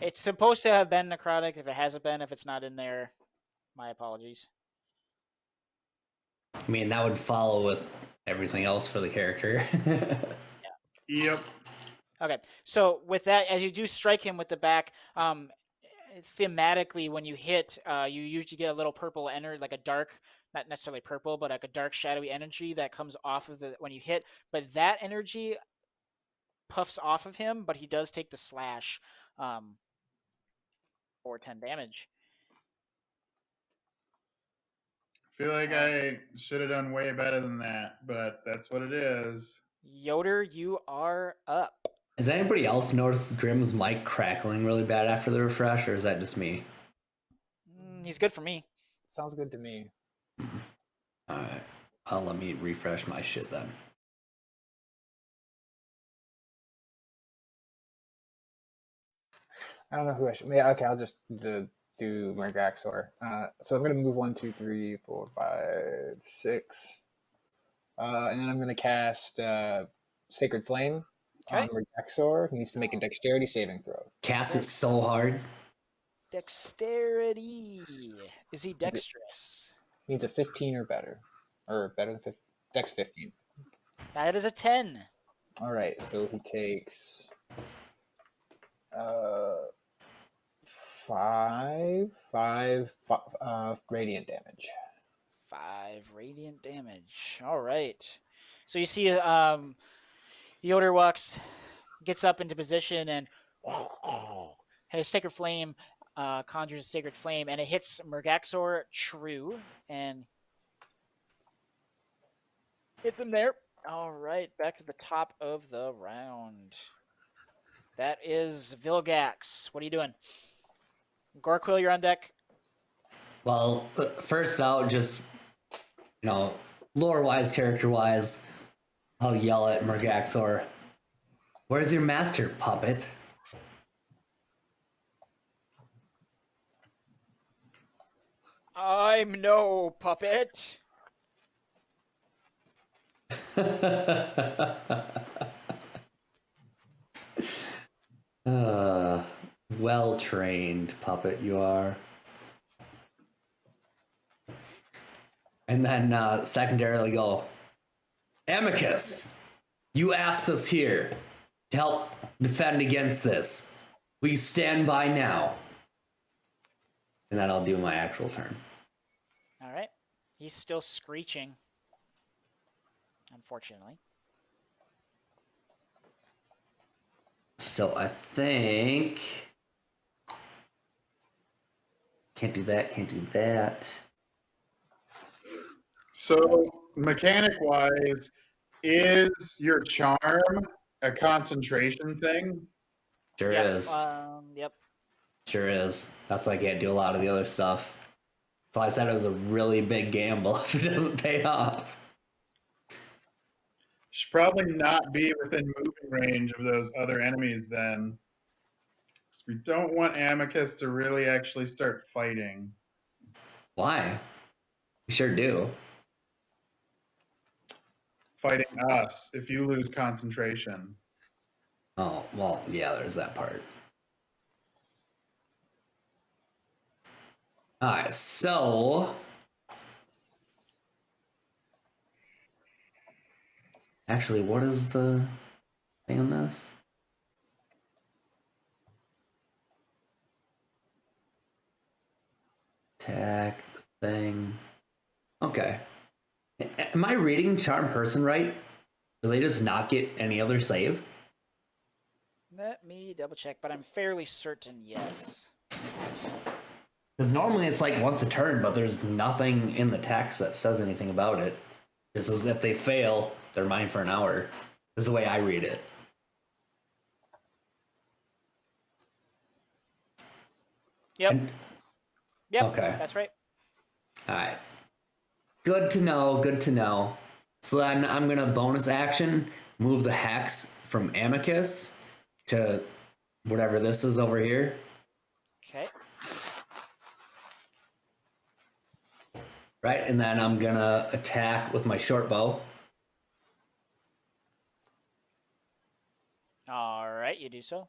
It's supposed to have been necrotic. If it hasn't been, if it's not in there, my apologies. I mean, that would follow with everything else for the character. Yep. Okay, so with that, as you do strike him with the back, thematically, when you hit, you usually get a little purple energy, like a dark, not necessarily purple, but like a dark shadowy energy that comes off of when you hit. But that energy puffs off of him, but he does take the slash for 10 damage. I feel like I should have done way better than that, but that's what it is. Yotur, you are up. Has anybody else noticed Grimm's mic crackling really bad after the refresh, or is that just me? He's good for me. Sounds good to me. Alright. I'll let me refresh my shit then. I don't know who I should. Yeah, okay, I'll just do Murgaxor. So I'm gonna move 1, 2, 3, 4, 5, 6, and then I'm gonna cast Sacred Flame on Murgaxor. He needs to make a Dexterity saving throw. Cast it so hard. Dexterity. Is he dexterous? Needs a 15 or better, or better than 15. Dex 15. That is a 10. All right, so he takes 5 radiant damage. 5 radiant damage. All right. So you see Yotur gets up into position and his sacred flame conjures a sacred flame, and it hits Murgaxor true and hits him there. All right, back to the top of the round. That is Vilgax. What are you doing? Gorquill, you're on deck. Well, first out, just, lore-wise, character-wise, I'll yell at Murgaxor. Where's your master, puppet? I'm no puppet. Well trained puppet you are. And then secondarily go, Amicus, you asked us here to help defend against this. Will you stand by now? And then I'll do my actual turn. All right. He's still screeching. Unfortunately. So I think... Can't do that, can't do that. So, mechanic-wise, is your charm a concentration thing? Sure Yep. is. Yep. Sure is. That's why I can't do a lot of the other stuff. So I said it was a really big gamble if it doesn't pay off. Should probably not be within moving range of those other enemies then. 'Cause we don't want Amicus to really actually start fighting. Why? We sure do. Fighting us if you lose concentration. Oh, well, yeah, there's that part. Alright, so... Actually, what is the thing on this? Attack thing. Okay. Am I reading Charm Person right? Do they just not get any other save? Let me double check, but I'm fairly certain yes. Because normally it's like once a turn, but there's nothing in the text that says anything about it. This is if they fail, they're mine for an hour. This is the way I read it. Yep. Yep. Okay. That's right. Alright. Good to know, good to know. So then I'm gonna bonus action, move the hex from Amicus to whatever this is over here. Okay. Right, and then I'm gonna attack with my short bow. All right, you do so.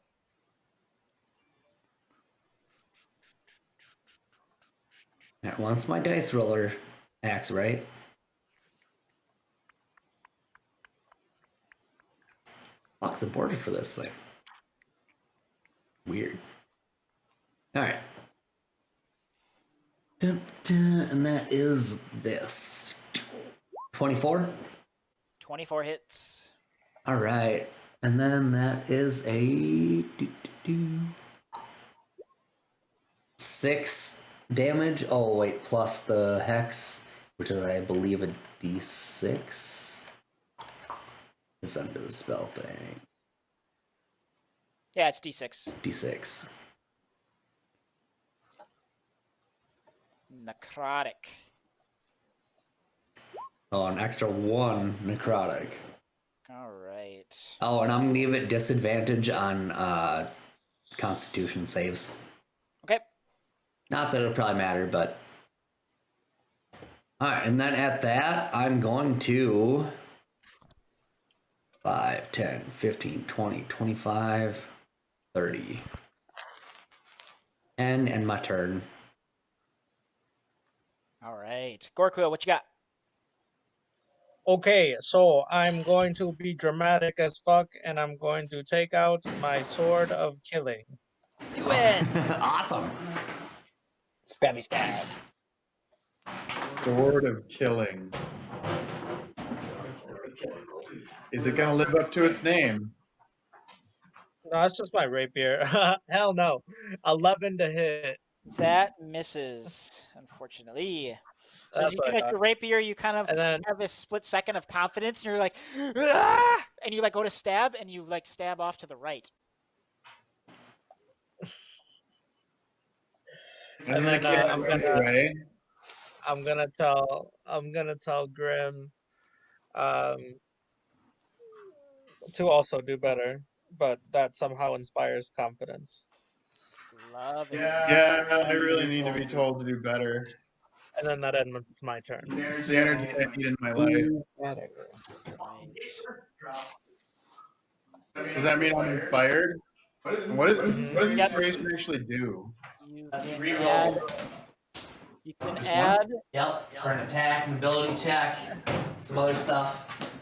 That wants my dice roller axe, right? Fuck's the border for this thing? Weird. Alright. And that is this. 24? 24 hits. Alright. And then that is a 6 damage. Oh wait, plus the hex, which is I believe a d6. It's under the spell thing. Yeah, it's D6. D6. Necrotic. Oh, an extra 1 necrotic. All right. Oh, and I'm gonna give it disadvantage on Constitution saves. Okay. Not that it'll probably matter, but... Alright, and then at that, I'm going to... 5, 10, 15, 20, 25, 30. And my turn. All right. Gorkuil, what you got? Okay, so I'm going to be dramatic as fuck, and I'm going to take out my sword of killing. Do it. Awesome! Stabby stab. Sword of Killing. Is it going to live up to its name? No, it's just my rapier. Hell no. 11 to hit. That misses, unfortunately. So as That's you what take I out thought. your rapier, you kind of And then have this split second of confidence, and you're like, "Ah!" And you like go to stab, and you like stab off to the right. And then, I'm run gonna- away. I'm gonna tell Grim to also do better, but that somehow inspires confidence. Love it. Yeah, I really need to be told to do better. And then that ends my turn. It's the energy I need in my life. Right. Does that mean I'm inspired? What does Mhm. Yep. inspiration actually do? You Let's can reroll. add. You can Just add. one? Yep, for an attack, an ability check, some other stuff.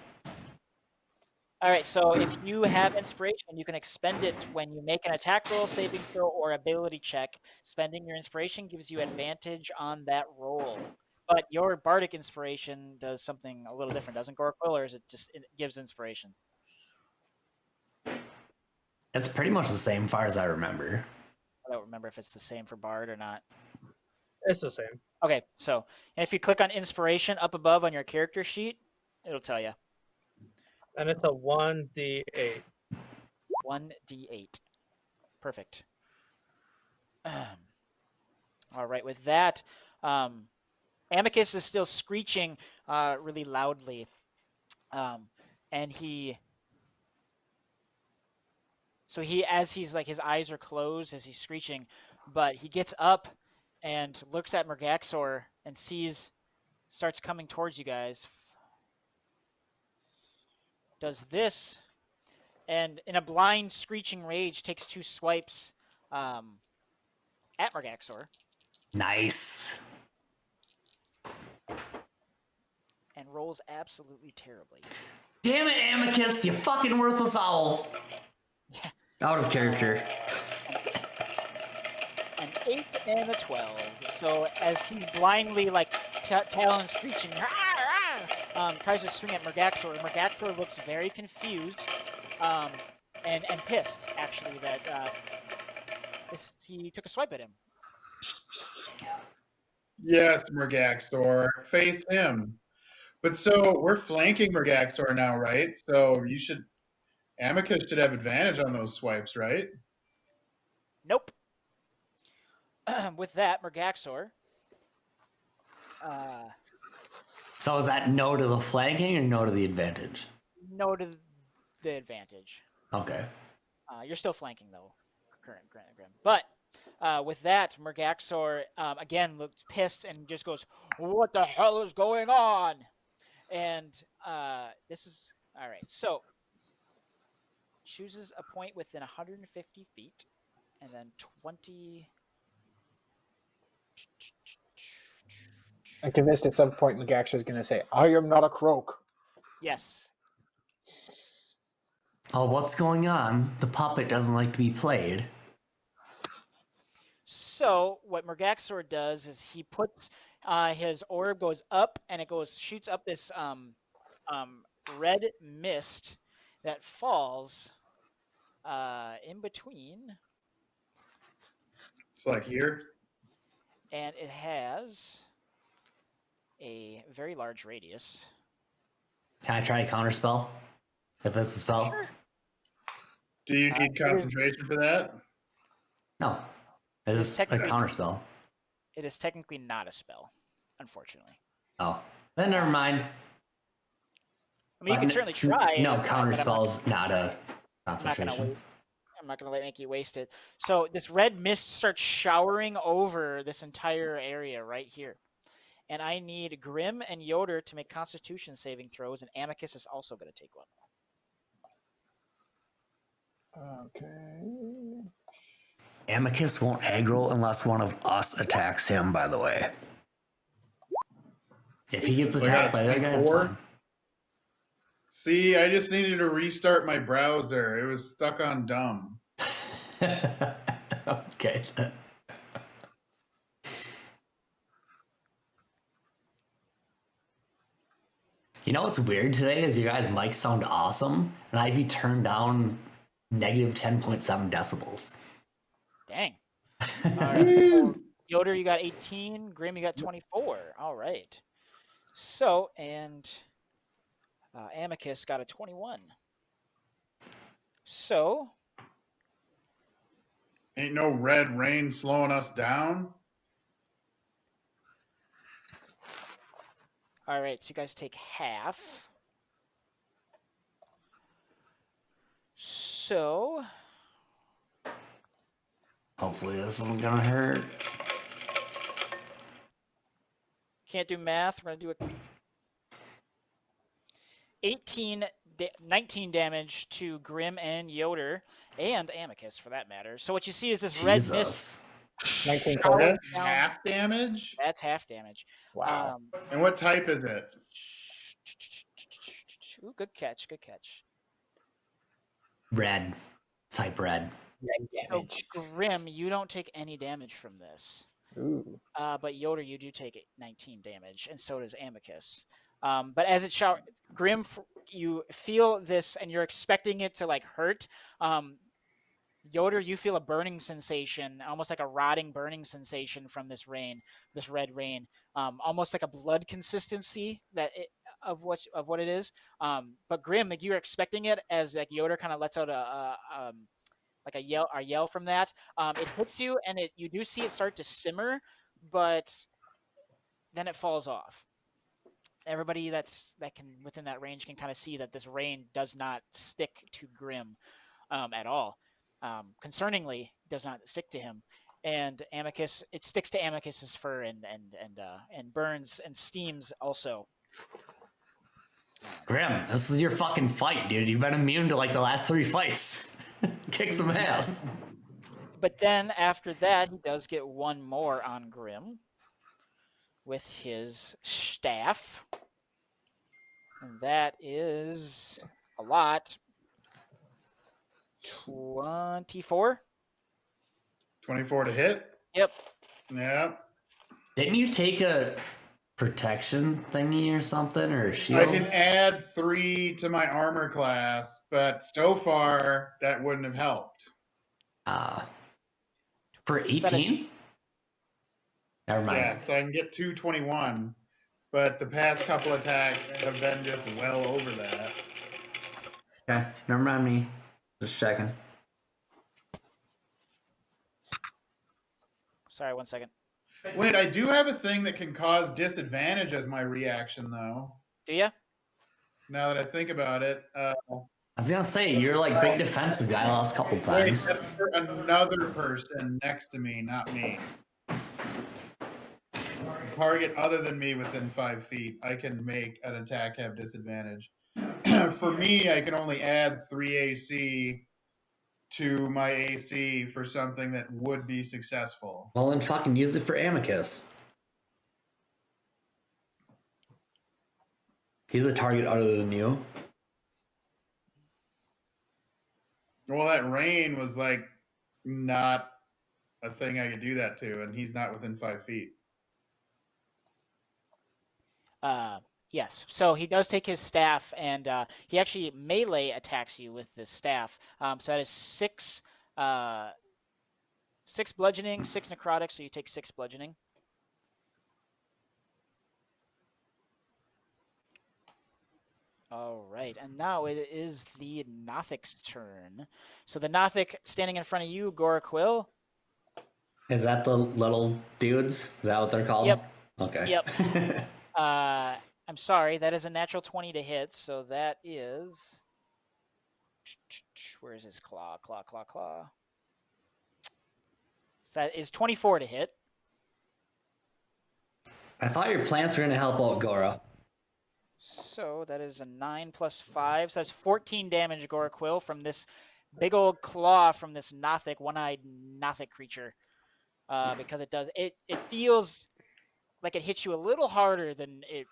All right. So if you have inspiration, you can expend it when you make an attack roll, saving throw, or ability check. Spending your inspiration gives you advantage on that roll. But your bardic inspiration does something a little different, doesn't Gorkwill, or is it just it gives inspiration? It's pretty much the same far as I remember. I don't remember if it's the same for bard or not. It's the same. Okay, so and if you click on inspiration up above on your character sheet, it'll tell you And it's a 1d8. 1d8. Perfect. All right, with that, Amicus is still screeching really loudly, and as he's like his eyes are closed as he's screeching, but he gets up and looks at Murgaxor and starts coming towards you guys. Does this, and in a blind screeching rage takes 2 swipes at Murgaxor Nice. and rolls absolutely terribly. Damn it, Amicus, you fucking worthless owl. Yeah. Out of character. An 8 and a 12. So as he's blindly like talon screeching, tries to swing at Murgaxor. Murgaxor looks very confused and pissed actually that he took a swipe at him. Yes, Murgaxor. Face him. But so we're flanking Murgaxor now, right? So Amicus should have advantage on those swipes, right? Nope. With that, Murgaxor. So is that no to the flanking or no to the advantage? No to the advantage. Okay. You're still flanking though, Grim. But with that, Murgaxor again looks pissed and just goes, "What the hell is going on?" And this is all right. So chooses a point within 150 feet, and then 20. I'm convinced at some point Murgaxor is going to say, "I am not a croak." Yes. Oh, what's going on? The puppet doesn't like to be played. So what Murgaxor does is he puts his orb goes up and it shoots up this red mist that falls in between, It's like here. and it has a very large radius. Can I try a counterspell? If it's a spell? Sure. Do you need concentration for that? No. It's just a counterspell. It is technically not a spell, unfortunately. Oh. Then never mind. I mean, you can certainly try. No, but counterspell is not a I'm not concentration. I'm not going to make you waste it. So this red mist starts showering over this entire area right here. And I need Grim and Yotur to make Constitution saving throws, and Amicus is also going to take one. Okay. Amicus won't aggro unless one of us attacks him, by the way. If he gets attacked by the other guy, it's fine. See, I just needed to restart my browser. It was stuck on dumb. Okay. You know what's weird today is you guys' mics sound awesome, and Ivy turned down negative 10.7 decibels. Dang. All right. Yotur, you got 18. Grim, you got 24. All right. So, and Amicus got a 21. So, Ain't no red rain slowing us down. all right. So you guys take half. So, Hopefully this isn't gonna hurt. can't do math, we're gonna do 19 damage to Grim and Yotur, and Amicus for that matter. So what you see is this red mist. Jesus. 19 Showers total. That's down. half damage. That's half damage. Wow. And what type is it? Ooh, good catch. Good catch. Red. Type red. Red So damage. Grim, you don't take any damage from this. Ooh. But Yotur, you do take 19 damage, and so does Amicus. But as it Grim, you feel this, and you're expecting it to like hurt. Yotur, you feel a burning sensation, almost like a rotting burning sensation from this rain, this red rain, almost like a blood consistency of what it is. But Grim, like you're expecting it as like Yotur kind of lets out a yell from that. It hits you, and you do see it start to simmer, but then it falls off. Everybody that can within that range can kind of see that this rain does not stick to Grim at all. Concerningly, does not stick to him. And Amicus, it sticks to Amicus's fur and burns and steams also. Grim, this is your fucking fight, dude. You've been immune to like the last 3 fights. Kick some ass. But then after that, he does get one more on Grim with his staff. And that is a lot. 24? 24 to hit? Yep. Yep. Didn't you take a protection thingy or something, or a shield? I can add 3 to my armor class, but so far that wouldn't have helped. For 18? Never mind. Yeah, so I can get 221, but the past couple attacks have been just well over that. Okay, never mind me. Just checking. Sorry, 1 second. Wait, I do have a thing that can cause disadvantage as my reaction, though. Do you? Now that I think about it, I was gonna say, you're like big defensive guy last couple wait, times. that's for another person next to me, not me. Target other than me within 5 feet, I can make an attack have disadvantage. For me, I can only add 3 AC to my AC for something that would be successful. Well, then fucking use it for Amicus. He's a target other than you. Well, that rain was like not a thing I could do that to, and he's not within 5 feet. Yes. So he does take his staff, and he actually melee attacks you with this staff. So that is 6 bludgeoning, 6 necrotic, so you take 6 bludgeoning. All right, and now it is the Nothic's turn. So the Nothic standing in front of you, Goraquill. Is that the little dudes? Is that what they're called? Yep. Okay. Yep. I'm sorry, that is a natural 20 to hit, so that is... Where is his claw? Claw. So that is 24 to hit. I thought your plants were going to help out Gora. So that is a 9 plus 5. So that's 14 damage, Goraquill, from this big old claw from this Nothic, one-eyed Nothic creature. Because it feels like it hits you a little harder than it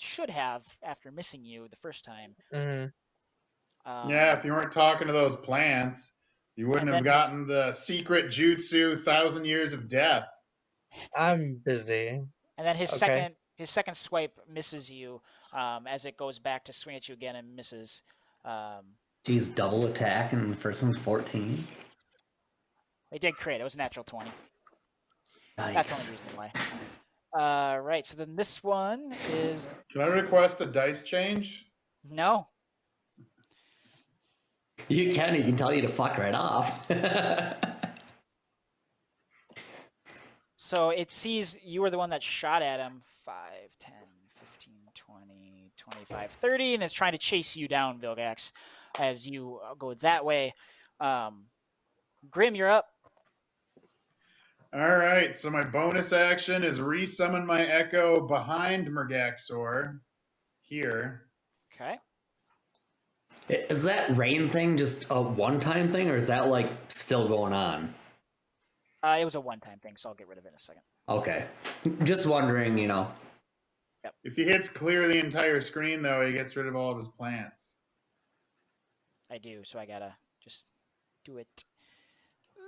should have after missing you the first time. Mm-hmm. Yeah, if you weren't talking to those plants, you wouldn't have gotten the secret jutsu 1,000 years of death. I'm busy. And then his Okay. second swipe misses you as it goes back to swing at you again and misses. Geez, double attack and the first one's 14. It did crit. It was a natural 20. Yikes. That's the only reason why. Right, so then this one is... Can I request a dice change? No. You can tell you to fuck right off. So it sees you were the one that shot at him 5, 10, 15, 20, 25, 30, and is trying to chase you down, Vilgax, as you go that way. Grim, you're up. All right, so my bonus action is resummon my echo behind Murgaxor here. Okay. Is that rain thing just a one-time thing, or is that like still going on? It was a one-time thing, so I'll get rid of it in a second. Okay, just wondering, you know. If he hits clear the entire screen, though, he gets rid of all of his plants. I do, so I gotta just do it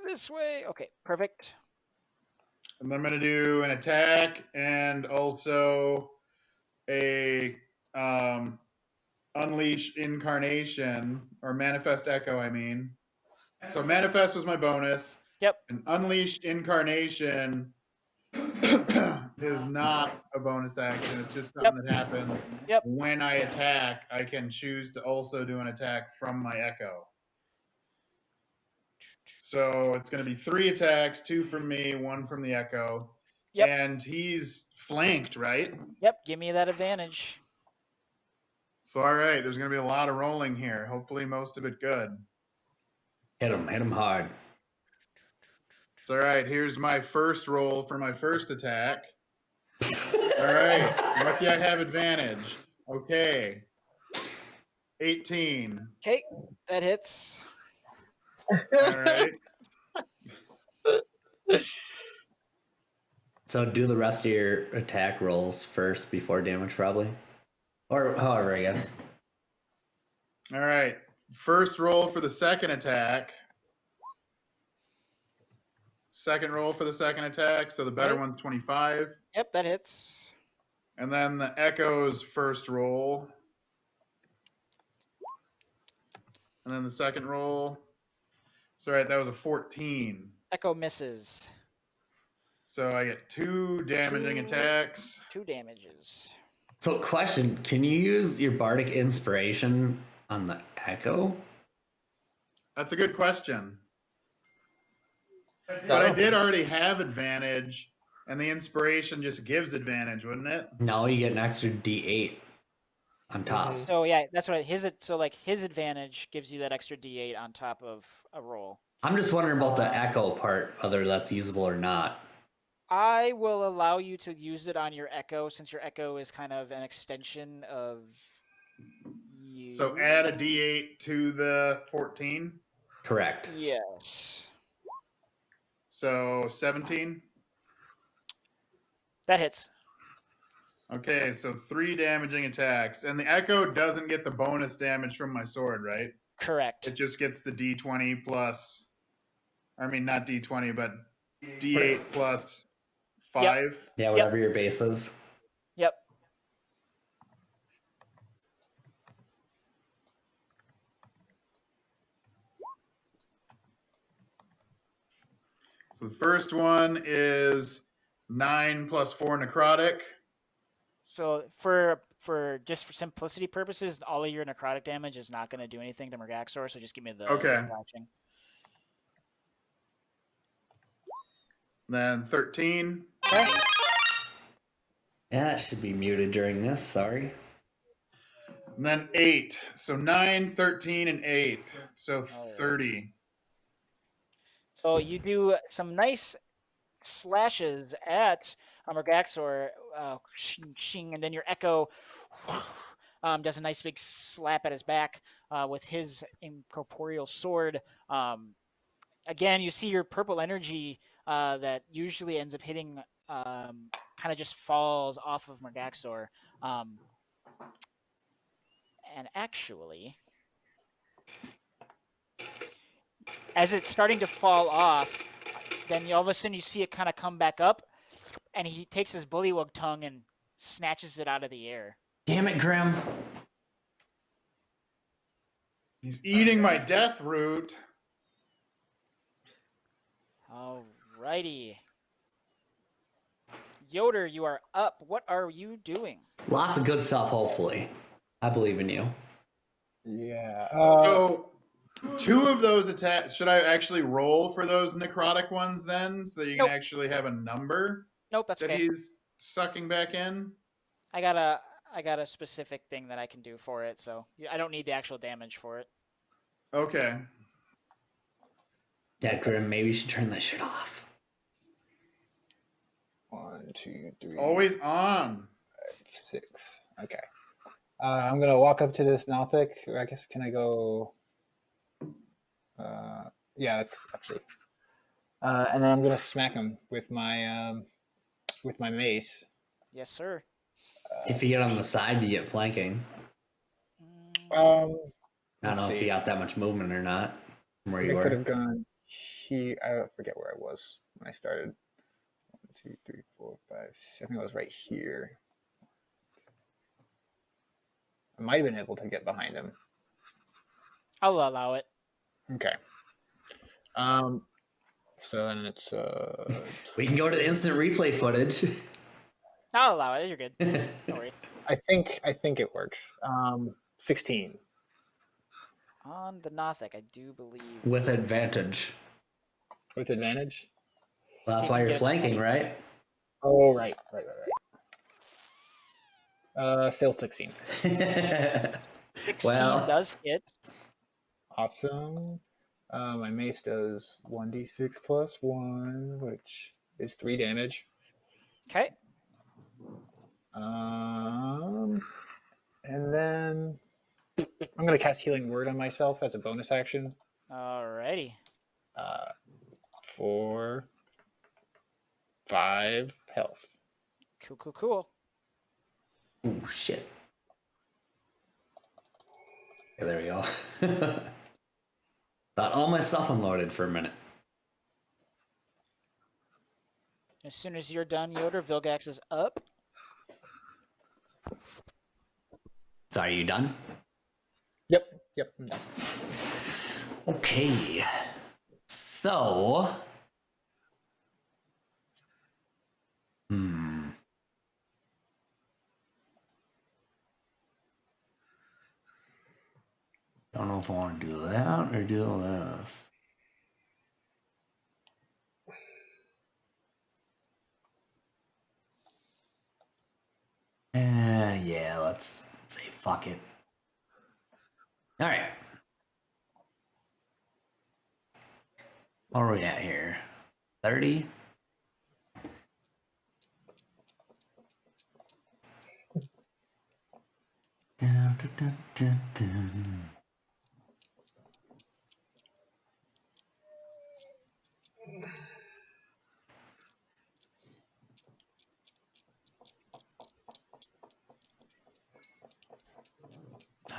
this way. Okay, perfect. And then I'm going to do an attack and also a unleash incarnation or manifest echo. I mean, so manifest was my bonus. Yep. An unleashed incarnation is not a bonus action. It's just something that happens Yep. when I attack. I can choose to also do an attack from my echo. So it's going to be 3 attacks, 2 from me, 1 from the echo. Yep. And he's flanked, right? Yep. Give me that advantage. So all right, there's going to be a lot of rolling here. Hopefully, most of it good. Hit him hard. So all right, here's my first roll for my first attack. All right, lucky I have advantage. Okay, 18. Okay, that hits. All right. So do the rest of your attack rolls first before damage, probably, or however, I guess. All right. First roll for the second attack. Second roll for the second attack. So the better Okay. one's 25. Yep, that hits. And then the echo's first roll. And then the second roll. So, all right, that was a 14. Echo misses. So I get 2 damaging attacks. 2 damages. So, question: can you use your bardic inspiration on the echo? That's a good question. But I did already have advantage, and the inspiration just gives advantage, wouldn't it? No, you get an extra D8 on top. So yeah, that's what his advantage gives you that extra D8 on top of a roll. I'm just wondering about the echo part, whether that's usable or not. I will allow you to use it on your echo since your echo is kind of an extension of you. So add a D8 to the 14. Correct. Yes. So 17. That hits. Okay, so 3 damaging attacks. And the echo doesn't get the bonus damage from my sword, right? Correct. It just gets the D20 plus, I mean, not D20, but D8 plus 5. Yeah, whatever your base is. Yep. So the first one is 9 plus 4 necrotic. So for simplicity purposes, all of your necrotic damage is not going to do anything to Murgaxor, so just give me the Okay. slashing. Then 13. Okay. Yeah, that should be muted during this. Sorry. And then 8. So 9, 13, and 8. So 30. So you do some nice slashes at Murgaxor, shing, shing, and then your echo does a nice big slap at his back with his incorporeal sword. Again, you see your purple energy that usually ends up hitting kind of just falls off of Murgaxor. And actually, as it's starting to fall off, then all of a sudden you see it kind of come back up, and he takes his bullywug tongue and snatches it out of the air. Damn it, Grim. He's eating my death root. Alrighty. Yotur, you are up. What are you doing? Lots of good stuff, hopefully. I believe in you. Yeah. So 2 of those attacks, should I actually roll for those necrotic ones then? So you can Nope. actually have a number Nope, that's that okay. he's sucking back in? I got a specific thing that I can do for it, so I don't need the actual damage for it. Okay. Yeah, Grim, maybe you should turn that shit off. 2, 3, It's always on. 6. Okay. I'm gonna walk up to this Nothic. Or I guess can I go? Yeah, that's actually. And then I'm gonna smack him with my mace. Yes, sir. If you get on the side, you get flanking. Um, I don't let's know if see. you got that much movement or not from where I you could were. have gone here. I forget where I was when I started. 1, 2, 3, 4, 5, 6. I think I was right here. I might have been able to get behind him. I'll allow it. Okay. So then it's We can go to the instant replay footage. I'll allow it. You're good. Don't worry. I think it works. 16 On the Nothic, I do believe. With advantage. with advantage. Well, that's See if why you you're can get it to flanking, 20. right? Oh right. Still 16. 16 Well. does hit. Awesome. My mace does 1d6 plus 1, which is 3 damage. Okay. And then I'm gonna cast Healing Word on myself as a bonus action. Alrighty. For 5 health. Cool. Oh, shit. Okay, there we go. Thought all my stuff unloaded for a minute. As soon as you're done, Yotur, Vilgax is up. So are you done? Yep, I'm done. Okay. So. Don't know if I want to do that or do this. Yeah, let's say fuck it. All right. What are we at here? 30? Dun, dun, dun, dun, dun.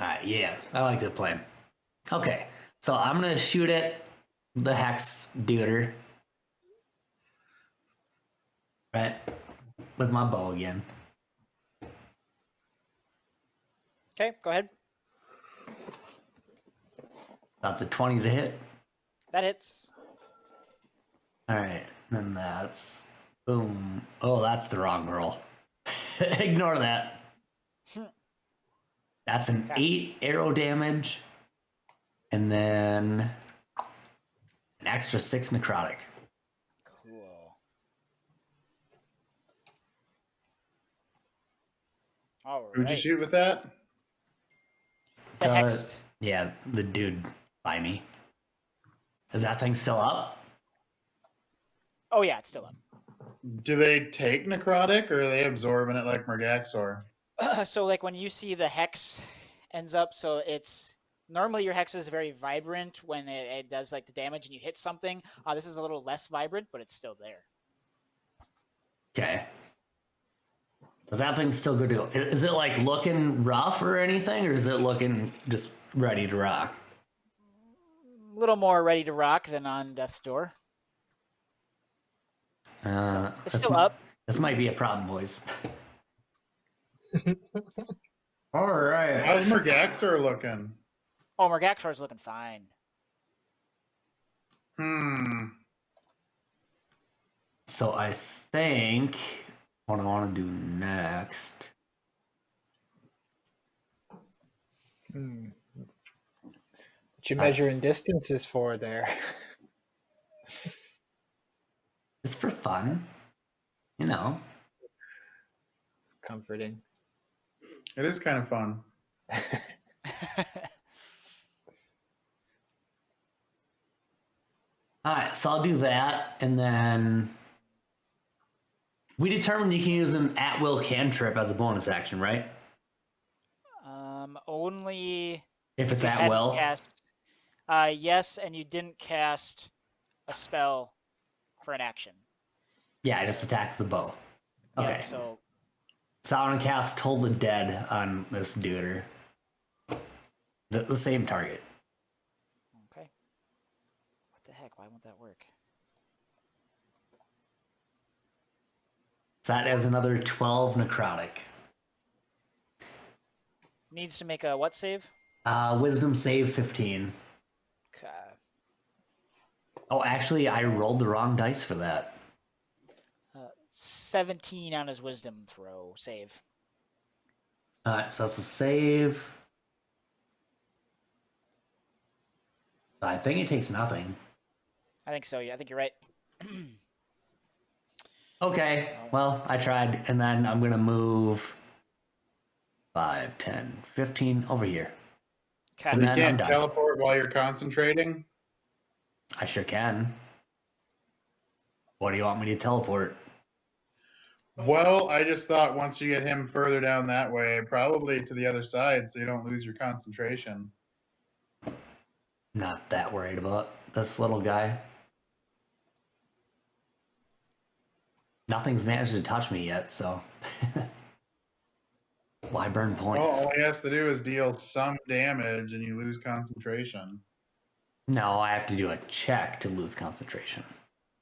All right, yeah, I like the plan. Okay, so I'm gonna shoot at the hex duder, right, with my bow again. Okay, go ahead. That's a 20 to hit. That hits. All right, then that's boom. Oh, that's the wrong roll. Ignore that. That's an 8 arrow damage, and then an extra 6 necrotic. Cool. All Who'd you right. shoot with that? The hex. Yeah, the dude by me. Is that thing still up? Oh yeah, it's still Do they take necrotic or are they absorbing it like Murgaxor? up. So like when you see the hex ends up, so it's normally your hex is very vibrant when it does like the damage and you hit something. This is a little less vibrant, but it's still there. Okay. But that thing's still good to go. Is it like looking rough or anything, or is it looking just ready to rock? A little more ready to rock than on Death's Door. It's still up. This might be a problem, boys. All right. How's Murgaxor looking? Oh, Murgaxor's looking fine. So I think what I want to do next. What you measure in distances for there? It's for fun, you know. It's comforting. It is kind of fun. All right, so I'll do that, and then We determined you can use an at-will cantrip as a bonus action, right? Only If it's you at hadn't will. cast. Yes, and you didn't cast a spell for an action. Yeah, I just attacked the bow. Yep, Okay. so So I'm gonna cast Toll the Dead on this duder. The same target. okay. What the heck? Why won't that work? So that is another 12 necrotic. Needs to make a what save? Wisdom save 15. Okay. Oh, actually, I rolled the wrong dice for that. 17 on his wisdom throw save. Alright, so that's a save. I think it takes nothing. I think so. Yeah, I think you're right. Okay, well, I tried, and then I'm gonna move 5, 10, 15 over here. Okay. So You then I'm can't done. teleport while you're concentrating? I sure can. What do you want me to teleport? Well, I just thought once you get him further down that way, probably to the other side so you don't lose your concentration. Not that worried about this little guy. Nothing's managed to touch me yet, so why burn Well, points? all he has to do is deal some damage and you lose concentration. No, I have to do a check to lose concentration.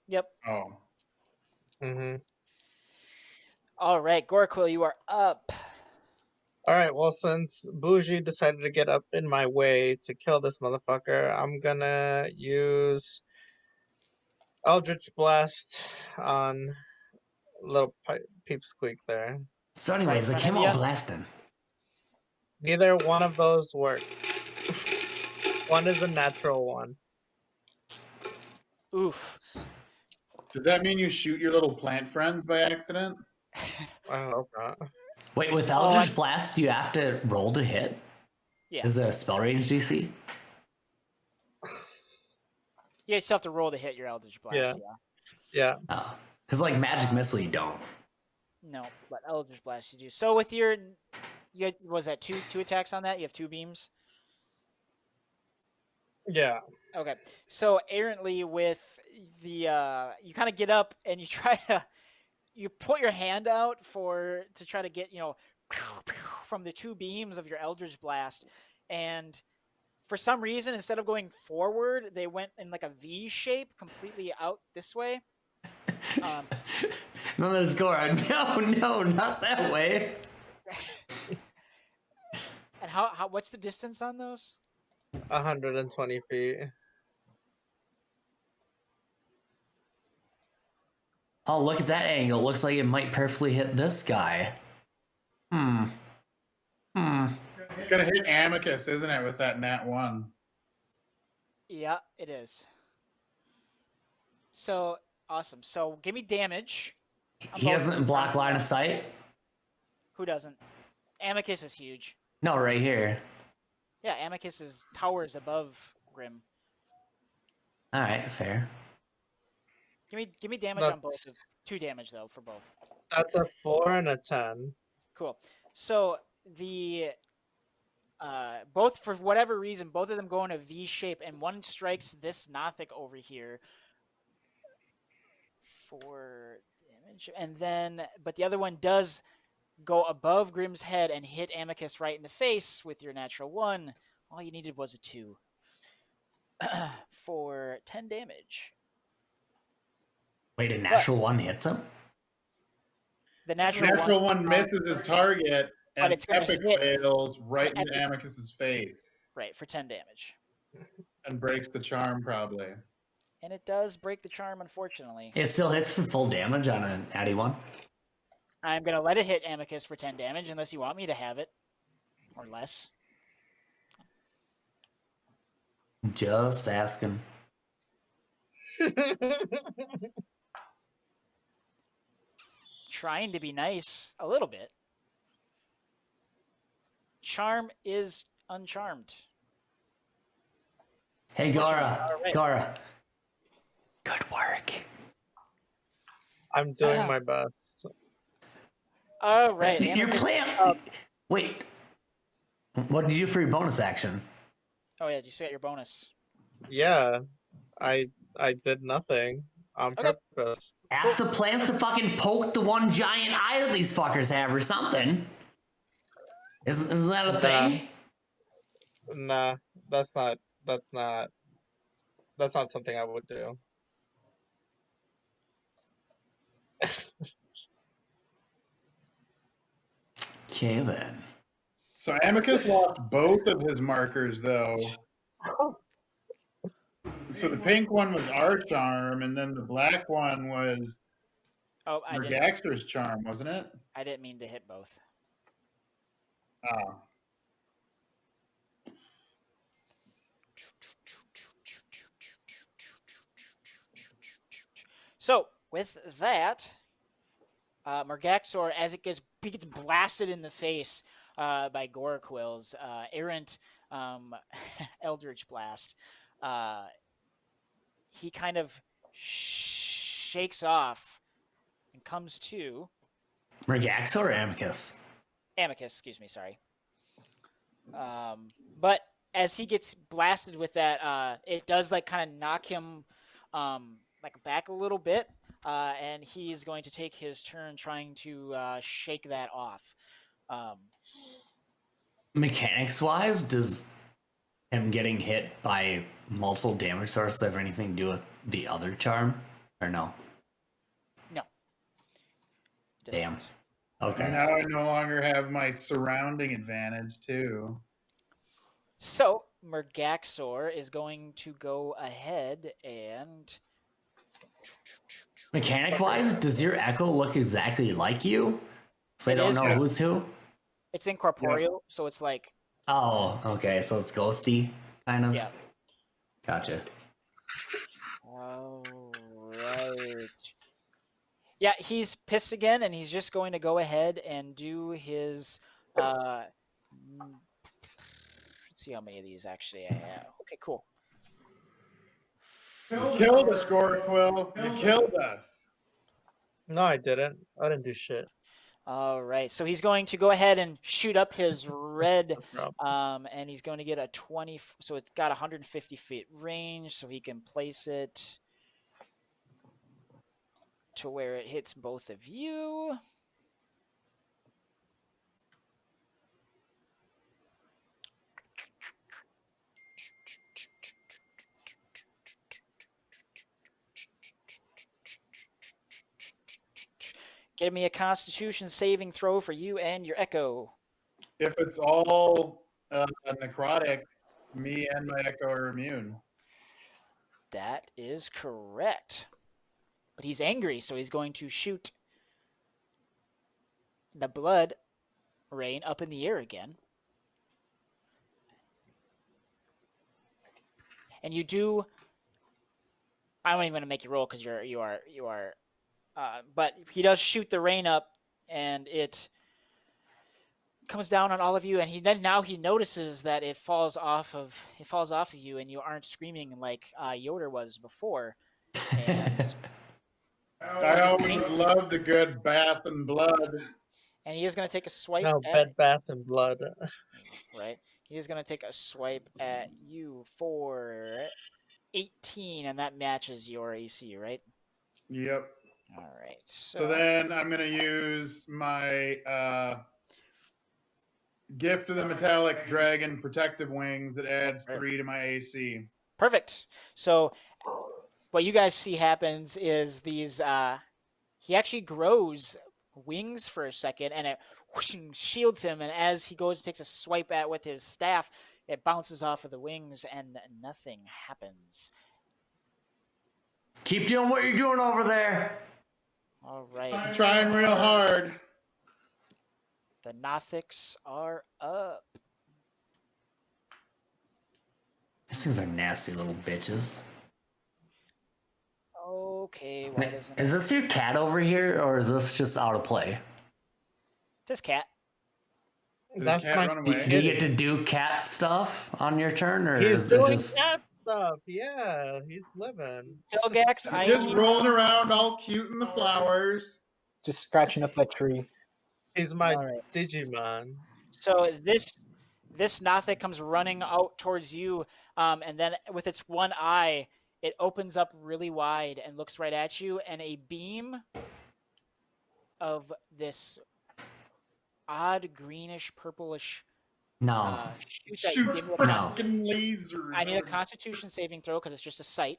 Yep. Oh. Mm-hmm. All right, Gorquil, you are up. All right. Well, since Bougie decided to get up in my way to kill this motherfucker, I'm gonna use Eldritch Blast on little peep squeak there. So, Right in anyways, they front came of out ya. blasting. Neither one of those work. One is a natural one. Oof. Does that mean you shoot your little plant friends by accident? I hope not. Wait, with Oh, Eldritch Blast, do you have to roll to hit? Yeah. Is it a spell range DC? You still have to roll to hit your Eldritch Blast. Yeah. Yeah. Yeah. Oh, because like Magic Missile, you don't. No, but Eldritch Blast you do. So with your, was that two attacks on that? You have 2 beams. Yeah. Okay. So errantly with the you kind of get up and you try to you put your hand out to try to get, from the 2 beams of your Eldritch Blast, and for some reason instead of going forward, they went in like a V shape completely out this way. No, there's Gora. No, not that way. And how what's the distance on those? 120 feet. Oh, look at that angle. Looks like it might perfectly hit this guy. It's gonna hit Amicus, isn't it, with that nat 1? Yeah, it is. So awesome. So give me damage. He doesn't block line of sight. Who doesn't? Amicus is huge. No, right here. Yeah, Amicus is towers above Grim. All right, fair. Give me damage on both. 2 damage though for both. That's a 4 and a 10. Cool. So the both, for whatever reason, both of them go in a V shape, and one strikes this Nothic over here for damage, and then but the other one does go above Grim's head and hit Amicus right in the face with your natural 1. All you needed was a 2 for 10 damage. Wait, a natural 1 hits him? The natural, Natural 1 misses his target, But and it's gonna epic hit. fails right gonna into Amicus's face Right, for 10 damage. and breaks the charm, probably. And it does break the charm, unfortunately. It still hits for full damage on an natty 1. I'm going to let it hit Amicus for 10 damage, unless you want me to have it. Or less. Just asking. Trying to be nice, a little bit. Charm is uncharmed. Hey, Gora. Alright. Gora. Good work. I'm doing my best. All right. Your Amicus- plan. Wait. What did you do for your bonus action? Oh yeah, did you set your bonus? Yeah, I did nothing on Okay. purpose. Ask the plants to fucking poke the one giant eye that these fuckers have or something. Isn't that a thing? Nah, that's not something I would do. Okay then. So Amicus lost both of his markers, though. So the pink one was our charm, and then the black one was Oh, I didn't. Murgaxor's charm, wasn't it? I didn't mean to hit both. Oh. So with that, Murgaxor, as he gets blasted in the face by Goraquil's errant Eldritch Blast, he kind of shakes off and comes to Murgaxor or Amicus? Amicus. Excuse me, sorry. But as he gets blasted with that, it does like kind of knock him like back a little bit, and he's going to take his turn trying to shake that off. Mechanics wise, does him getting hit by multiple damage sources have anything to do with the other charm? Or no? No. Does Damn. not. Okay. Now I no longer have my surrounding advantage, too. So Murgaxor is going to go ahead and Mechanic wise, does your echo look exactly like you? So I It don't is know good. who's who? it's incorporeal, so it's like Oh, okay, so it's ghosty, kind of? yeah. Gotcha. All right. Yeah, he's pissed again, and he's just going to go ahead and do his. Let's see how many of these actually I have. Okay, cool. You killed us, Goraquil. You killed us. No, I didn't. I didn't do shit. All right, so he's going to go ahead and shoot up his red, No problem. and he's going to get a 20. So it's got 150 feet range, so he can place it to where it hits both of you. Give me a Constitution saving throw for you and your Echo. If it's all necrotic, me and my Echo are immune. That is correct. But he's angry, so he's going to shoot the blood rain up in the air again. And you do. I don't even want to make you roll because you are. But he does shoot the rain up, and it comes down on all of you. And now he notices that it falls off of you, and you aren't screaming like Yotur was before. And I always loved a good bath in blood. and he is going to take a swipe No, at Bed Bath and Blood. right. He is going to take a swipe at you for 18, and that matches your AC, right? Yep. All right. So then I'm going to use my Gift of the Metallic Dragon Protective Wings that adds 3 to my AC. Perfect. So what you guys see happens is these he actually grows wings for a second, and it whoosh, shields him, and as he takes a swipe at with his staff, it bounces off of the wings and nothing happens. Keep doing what you're doing over there. All right. I'm trying real hard. The Nothics are up. These things are nasty little bitches. Okay, why doesn't Is this your cat over here, or is this just out of play? this cat? Did the That's cat my run Do, away? do you get to do cat stuff on your turn, or He's is it doing just... cat stuff. Yeah, he's living. Felgax, Just rolling around all cute in the flowers. Just scratching up that tree. He's my All right. Digimon. So this Nothic comes running out towards you, and then with its one eye, it opens up really wide and looks right at you, and a beam of this odd greenish purplish No, shoots at you. Shoots Give me a No. freaking lasers. I need a out of- Constitution saving throw because it's just a sight.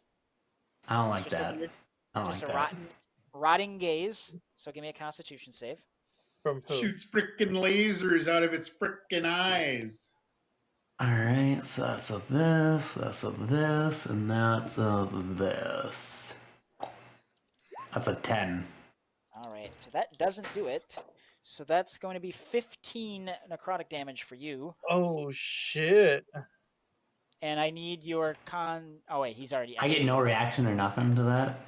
I don't It's like just a that. weird, I don't just like a that. rotting gaze. So give me a Constitution save. From who? Shoots freaking lasers out of its freaking eyes. All right, so that's of this, that's of this, and that's of this. That's a 10. All right, so that doesn't do it. So that's going to be 15 necrotic damage for you. Oh shit! And I need your con. Oh wait, he's already. I get no reaction or nothing to that.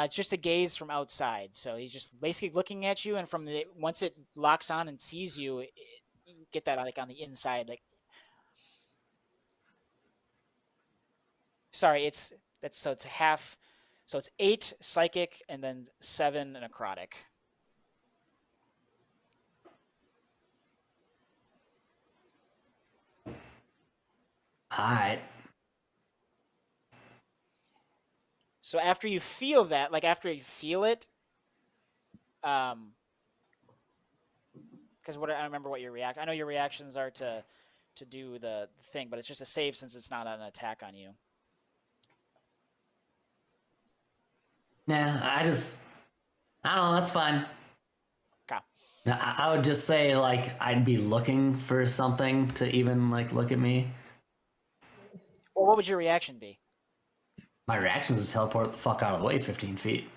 It's just a gaze from outside, so he's just basically looking at you, and from the once it locks on and sees you, you get that like on the inside. Like, sorry, it's half. So it's 8 psychic and then 7 necrotic. Alright. So after you feel that, like after you feel it, because I remember what your react. I know your reactions are to do the thing, but it's just a save since it's not an attack on you. Nah, I don't know, that's fine. Okay. I would just say, like, I'd be looking for something to even, like, look at me. Well, what would your reaction be? My reaction is to teleport the fuck out of the way 15 feet.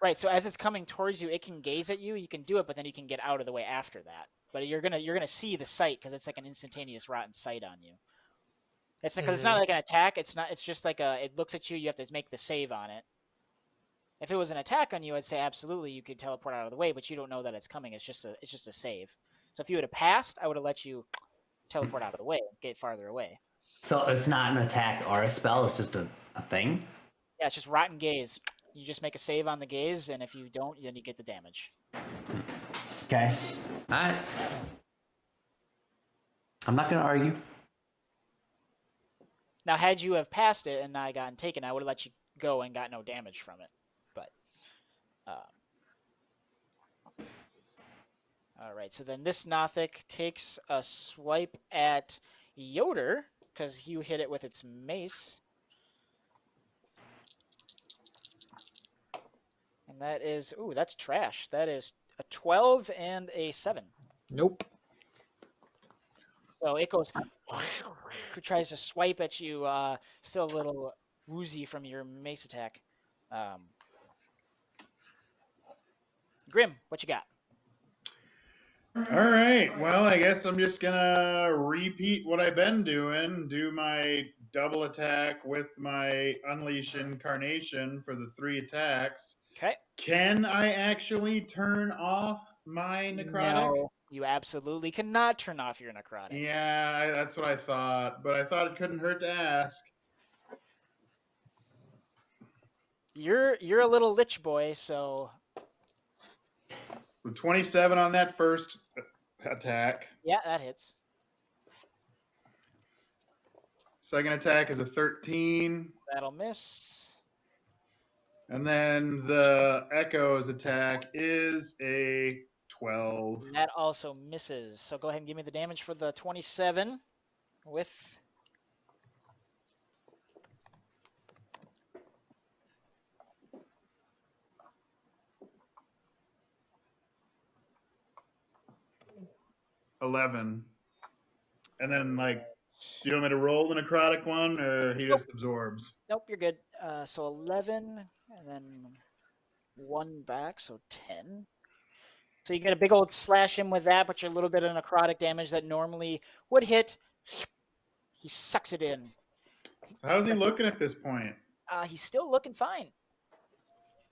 Right. So as it's coming towards you, it can gaze at you. You can do it, but then you can get out of the way after that. But you're gonna see the sight because it's like an instantaneous rotten sight on you. It's because it's not like an attack. It's not. It's just like it looks at you. You have to make the save on it. If it was an attack on you, I'd say absolutely you could teleport out of the way, but you don't know that it's coming. It's just a save. So if you would have passed, I would have let you teleport out of the way, get farther away. So it's not an attack or a spell, it's just a thing? Yeah, it's just rotten gaze. You just make a save on the gaze, and if you don't, then you get the damage. Okay. Alright. I'm not gonna argue. Now, had you have passed it and not gotten taken, I would have let you go and got no damage from it. But, all right. So then this Nothic takes a swipe at Yotur because you hit it with its mace, and that is that's trash. That is a 12 and a 7. Nope. So it goes, tries to swipe at you, still a little woozy from your mace attack. Grim, what you got? All right. Well, I guess I'm just gonna repeat what I've been doing. Do my double attack with my Unleash Incarnation for the 3 attacks. Okay. Can I actually turn off my necrotic? No, you absolutely cannot turn off your necrotic. Yeah, that's what I thought, but I thought it couldn't hurt to ask. You're a little lich boy, so So 27 on that first attack. yeah, that hits. Second attack is a 13. That'll miss. And then the Echo's attack is a 12. That also misses. So go ahead and give me the damage for the 27 with 11. And then, like, do you want me to roll the necrotic one, or he just absorbs? Nope, you're good. So 11, and then 1 back, so 10. So you get a big old slash him with that, but you're a little bit of necrotic damage that normally would hit. He sucks it in. So how's he looking at this point? He's still looking fine.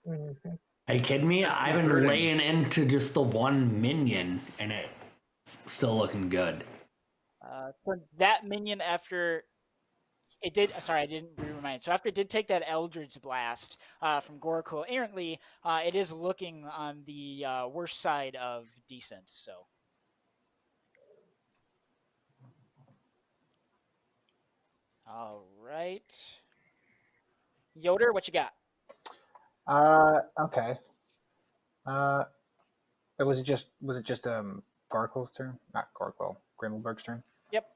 Mhm. Are you kidding me? I've been hurting. laying into just the one minion, and it's still looking good. So that minion, after It did. Sorry, I didn't remind. So after it did take that Eldritch Blast from Gorakul errantly, it is looking on the worst side of decent. So. All right. Yotur, what you got? Okay. Uh, was it just Garquill's turn? Not Garquill, Grimalburk's turn. Yep.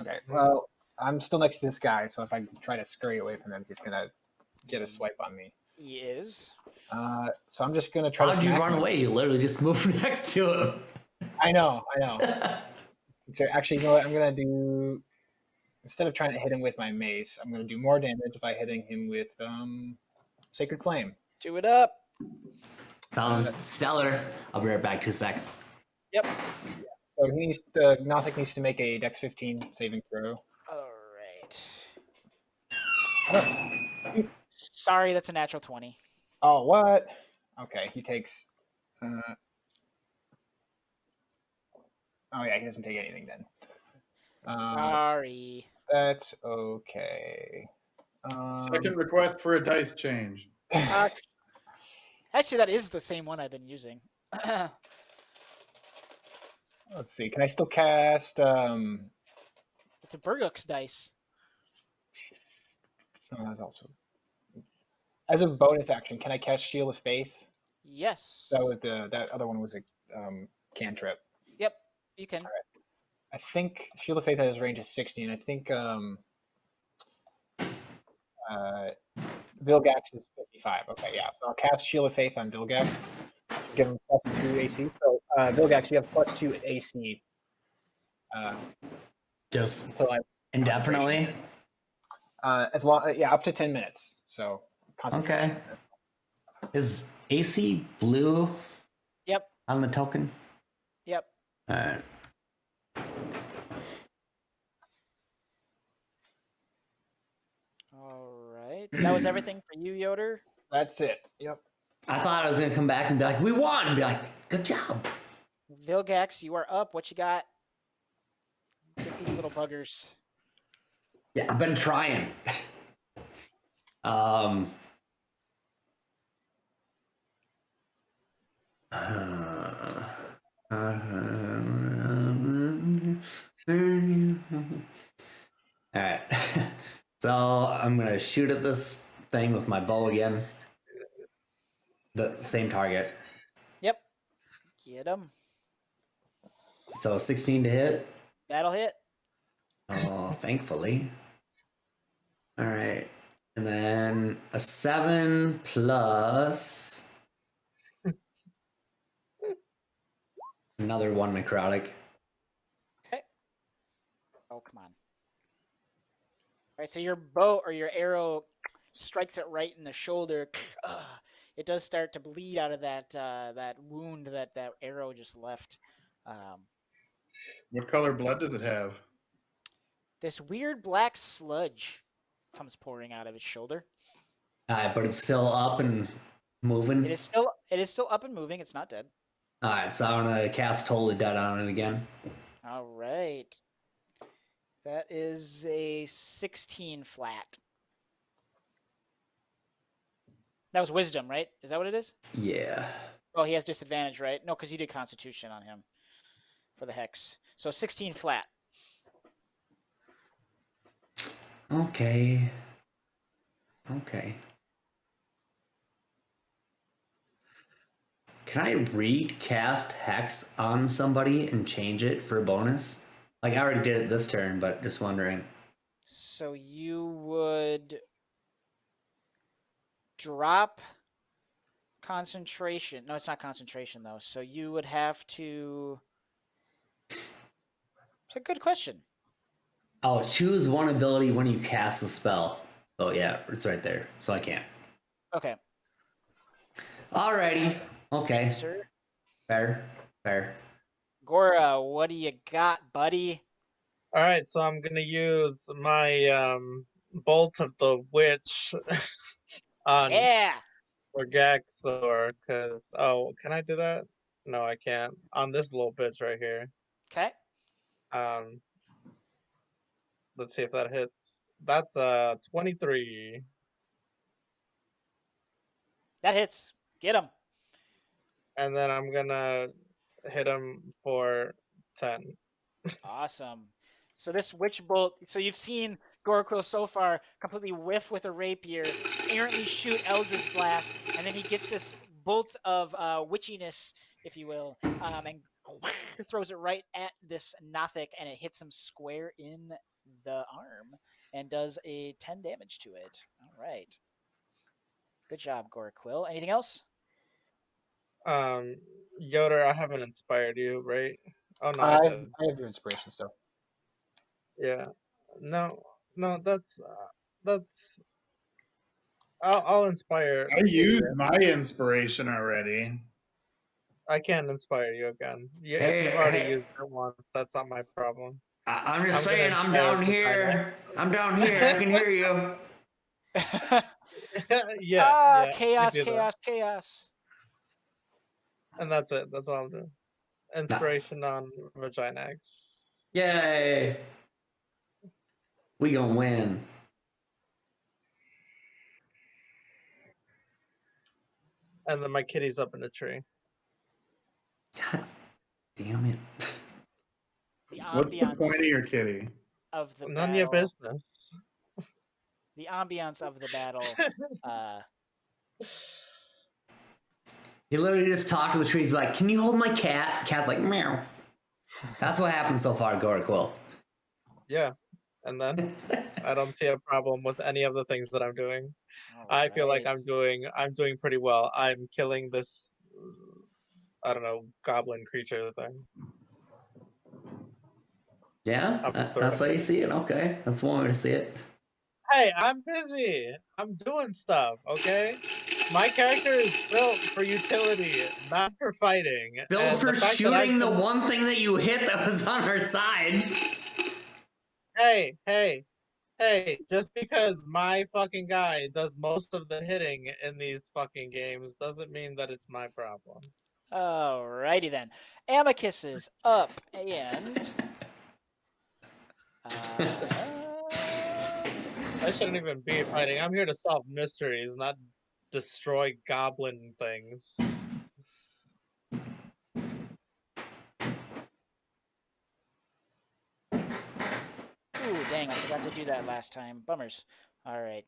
Okay. Well, I'm still next to this guy, so if I try to scurry away from him, he's gonna get a swipe on me. He is. So I'm just gonna try to How'd you smack run him. away? You literally just moved next to him. I know. So actually, you know what? I'm gonna do, instead of trying to hit him with my mace, I'm gonna do more damage by hitting him with Sacred Flame. Do it up. Sounds stellar. I'll be right back. 2 secs. Yep. So he needs Nothic needs to make a Dex 15 saving throw. All right. Sorry, that's a natural 20. Oh, what? Okay, he takes. Oh yeah, he doesn't take anything then. Sorry. That's okay. Second request for a dice change. Actually, that is the same one I've been using. Let's see. Can I still cast? It's a Burgux dice. Oh, that's also as a bonus action. Can I cast Shield of Faith? Yes. That other one was a cantrip. Yep, you can. I think Shield of Faith has a range of 60, and I think Vilgax is 55. Okay, yeah. So I'll cast Shield of Faith on Vilgax. Give him +2 AC. So Vilgax, you have +2 AC. Just Until I indefinitely. as long, yeah, up to 10 minutes. So concentration. Okay. Is AC blue Yep. on the token? Yep. Alright. All right. That was everything for you, Yotur. That's it. Yep. I thought I was gonna come back and be like, "We won!" and be like, "Good job." Vilgax, you are up. What you got? Get these little buggers. Yeah, I've been trying. um. All right. So I'm gonna shoot at this thing with my bow again. The same target. Yep. Get them. So 16 to hit. That'll hit. Oh, thankfully. All right. And then a 7 plus another 1 necrotic. Okay. Oh, come on. All right, so your bow or your arrow strikes it right in the shoulder. It does start to bleed out of that wound that arrow just left. What color blood does it have? This weird black sludge comes pouring out of its shoulder. But it's still up and moving. It is still up and moving. It's not dead. All right, so I'm gonna cast Totally Dead on it again. All right. That is a 16 flat. That was wisdom, right? Is that what it is? Yeah. Oh, he has disadvantage, right? No, because you did Constitution on him for the hex. So 16 flat. Okay. Can I recast Hex on somebody and change it for a bonus? Like, I already did it this turn, but just wondering. So you would drop concentration. No, it's not concentration, though. So you would have to... It's a good question. Oh, choose one ability when you cast a spell. Oh, yeah, it's right there. So I can't. Okay. Alrighty. Okay. Yes, sir. Fair. Gora, what do you got, buddy? All right, so I'm gonna use my bolt of the witch on Yeah. Murgaxor, because can I do that? No, I can't. On this little bitch right here. Okay. Let's see if that hits. That's 23. That hits. Get him. And then I'm gonna hit him for 10. Awesome. So this witch bolt. So you've seen Gorkrill so far completely whiff with a rapier, errantly shoot Eldritch Blast, and then he gets this bolt of witchiness, if you will, and throws it right at this Nothic, and it hits him square in the arm and does a 10 damage to it. All right. Good job, Gorkrill. Anything else? Yotur, I haven't inspired you, right? Oh no, I I did. I have your inspiration still. Yeah. No, no, that's. I'll inspire. I used Idiot. my inspiration already. I can't inspire you again. If Hey, you've already hey. used it once, that's not my problem. I'm just I'm gonna saying, I'm inspire down here. Vaginax. I'm down here. I can hear you. Yeah, I Chaos, do that. chaos, chaos. And that's it. That's all I'm doing. Inspiration on Vaginax. Yay. We gonna win. And then my kitty's up in a tree. God damn it. The What's the ambiance point of your kitty? of the None of your battle. business. The ambiance of the battle. He literally just talked to the trees, be like, can you hold my cat? Cat's like, meow. That's what happened so far, Gorkrill. Yeah. And then I don't see a problem with any of the things that I'm doing. I feel like I'm doing pretty well. I'm killing this I don't know, goblin creature thing. Yeah, Up in that's how third. you see it. Okay, that's one way to see it. Hey, I'm busy. I'm doing stuff, okay? My character is built for utility, not for fighting. Built And for the fact that I shooting the can- one thing that you hit that was on our side. Hey, just because my fucking guy does most of the hitting in these fucking games doesn't mean that it's my problem. Alrighty then. Amicus is up and I shouldn't even be fighting. I'm here to solve mysteries, not destroy goblin things. ooh, dang, I forgot to do that last time. Bummers. Alright.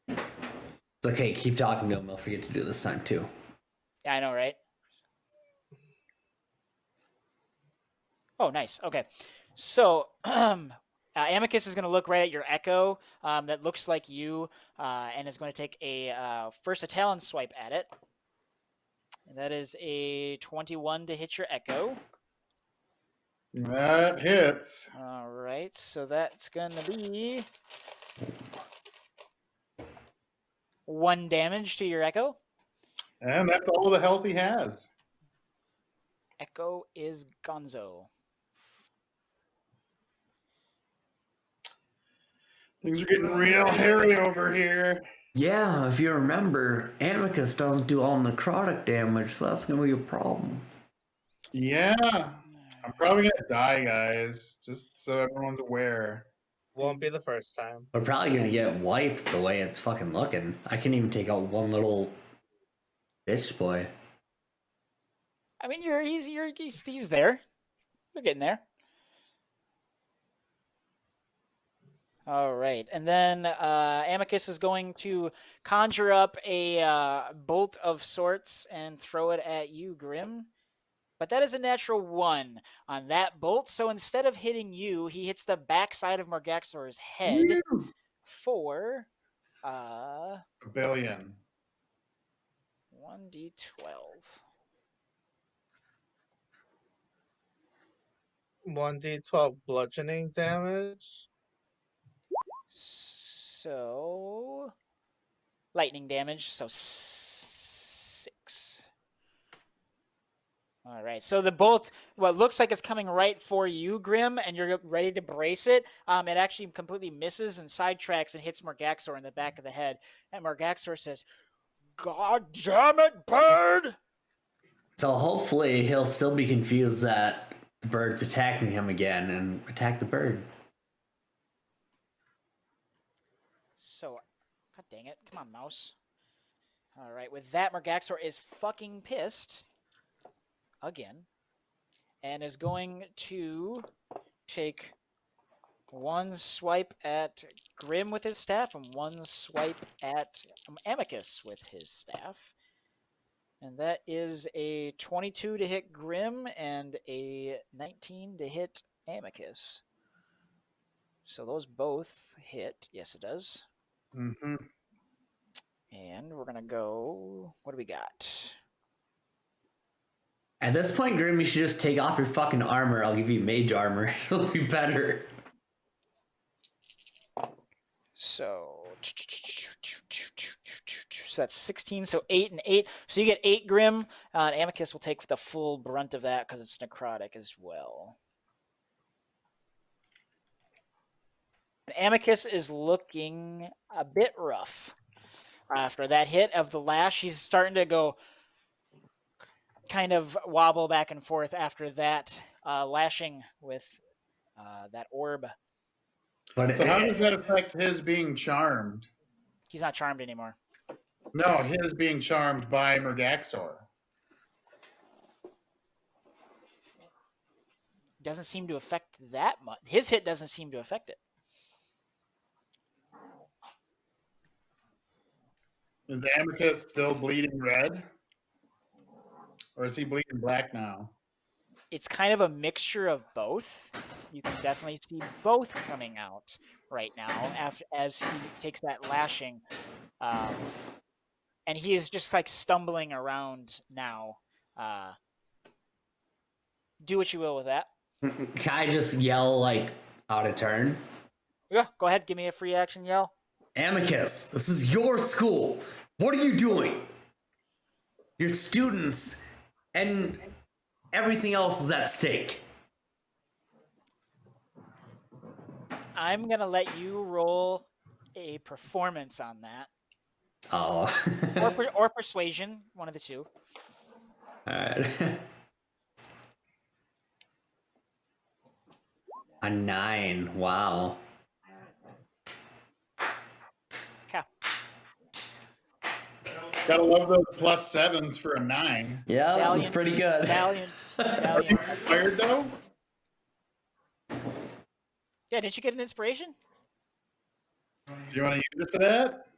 It's okay, keep talking to him. I'll forget to do this time too. Yeah, I know, right? Oh, nice. Okay. So, Amicus is going to look right at your echo that looks like you and is going to take a first a talon swipe at it. And that is a 21 to hit your echo. That hits. All right. So that's going to be 1 damage to your echo. And that's all the health he has. Echo is gonzo. Things are getting real hairy over here. Yeah, if you remember, Amicus doesn't do all necrotic damage, so that's gonna be a problem. Yeah. I'm probably gonna die, guys. Just so everyone's aware. Won't be the first time. We're probably gonna get wiped the way it's fucking looking. I can't even take out one little bitch boy. I mean, he's there. You're getting there. All right, and then Amicus is going to conjure up a bolt of sorts and throw it at you, Grim. But that is a natural 1 on that bolt. So instead of hitting you, he hits the backside of Murgaxor's head for A billion. 1d12. 1d12 bludgeoning damage. So lightning damage, so 6. All right, so the bolt, what looks like it's coming right for you, Grim, and you're ready to brace it. It actually completely misses and sidetracks and hits Murgaxor in the back of the head. And Murgaxor says, "God damn it, bird!" So hopefully he'll still be confused that the bird's attacking him again and attack the bird. So, god dang it. Come on, mouse. All right, with that, Murgaxor is fucking pissed again and is going to take one swipe at Grim with his staff and one swipe at Amicus with his staff. And that is a 22 to hit Grim and a 19 to hit Amicus. So those both hit. Yes, it does. Mm-hmm. And we're going to go. What do we got? At this point, Grim, you should just take off your fucking armor. I'll give you mage armor. It'll be better. So that's 16. So 8 and 8. So you get 8 Grim. And Amicus will take the full brunt of that because it's necrotic as well. And Amicus is looking a bit rough. After that hit of the lash, he's starting to go kind of wobble back and forth after that lashing with that orb. But So how does that affect his being charmed? He's not charmed anymore. No, his being charmed by Murgaxor. Doesn't seem to affect that much. His hit doesn't seem to affect it. Is Amicus still bleeding red? Or is he bleeding black now? It's kind of a mixture of both. You can definitely see both coming out right now as he takes that lashing. And he is just like stumbling around now. Do what you will with that. can I just yell, like, out of turn? Yeah, go ahead. Give me a free action yell. Amicus, this is your school. What are you doing? Your students and everything else is at stake. I'm going to let you roll a performance on that. Oh. Or persuasion, one of the two. Alright. A 9. Wow. Okay. Gotta love those plus 7s for a 9. Yeah, that was Valiant. pretty good. Valiant. Are you Valiant. inspired though? Yeah, didn't you get an inspiration? Do you want to use it for that?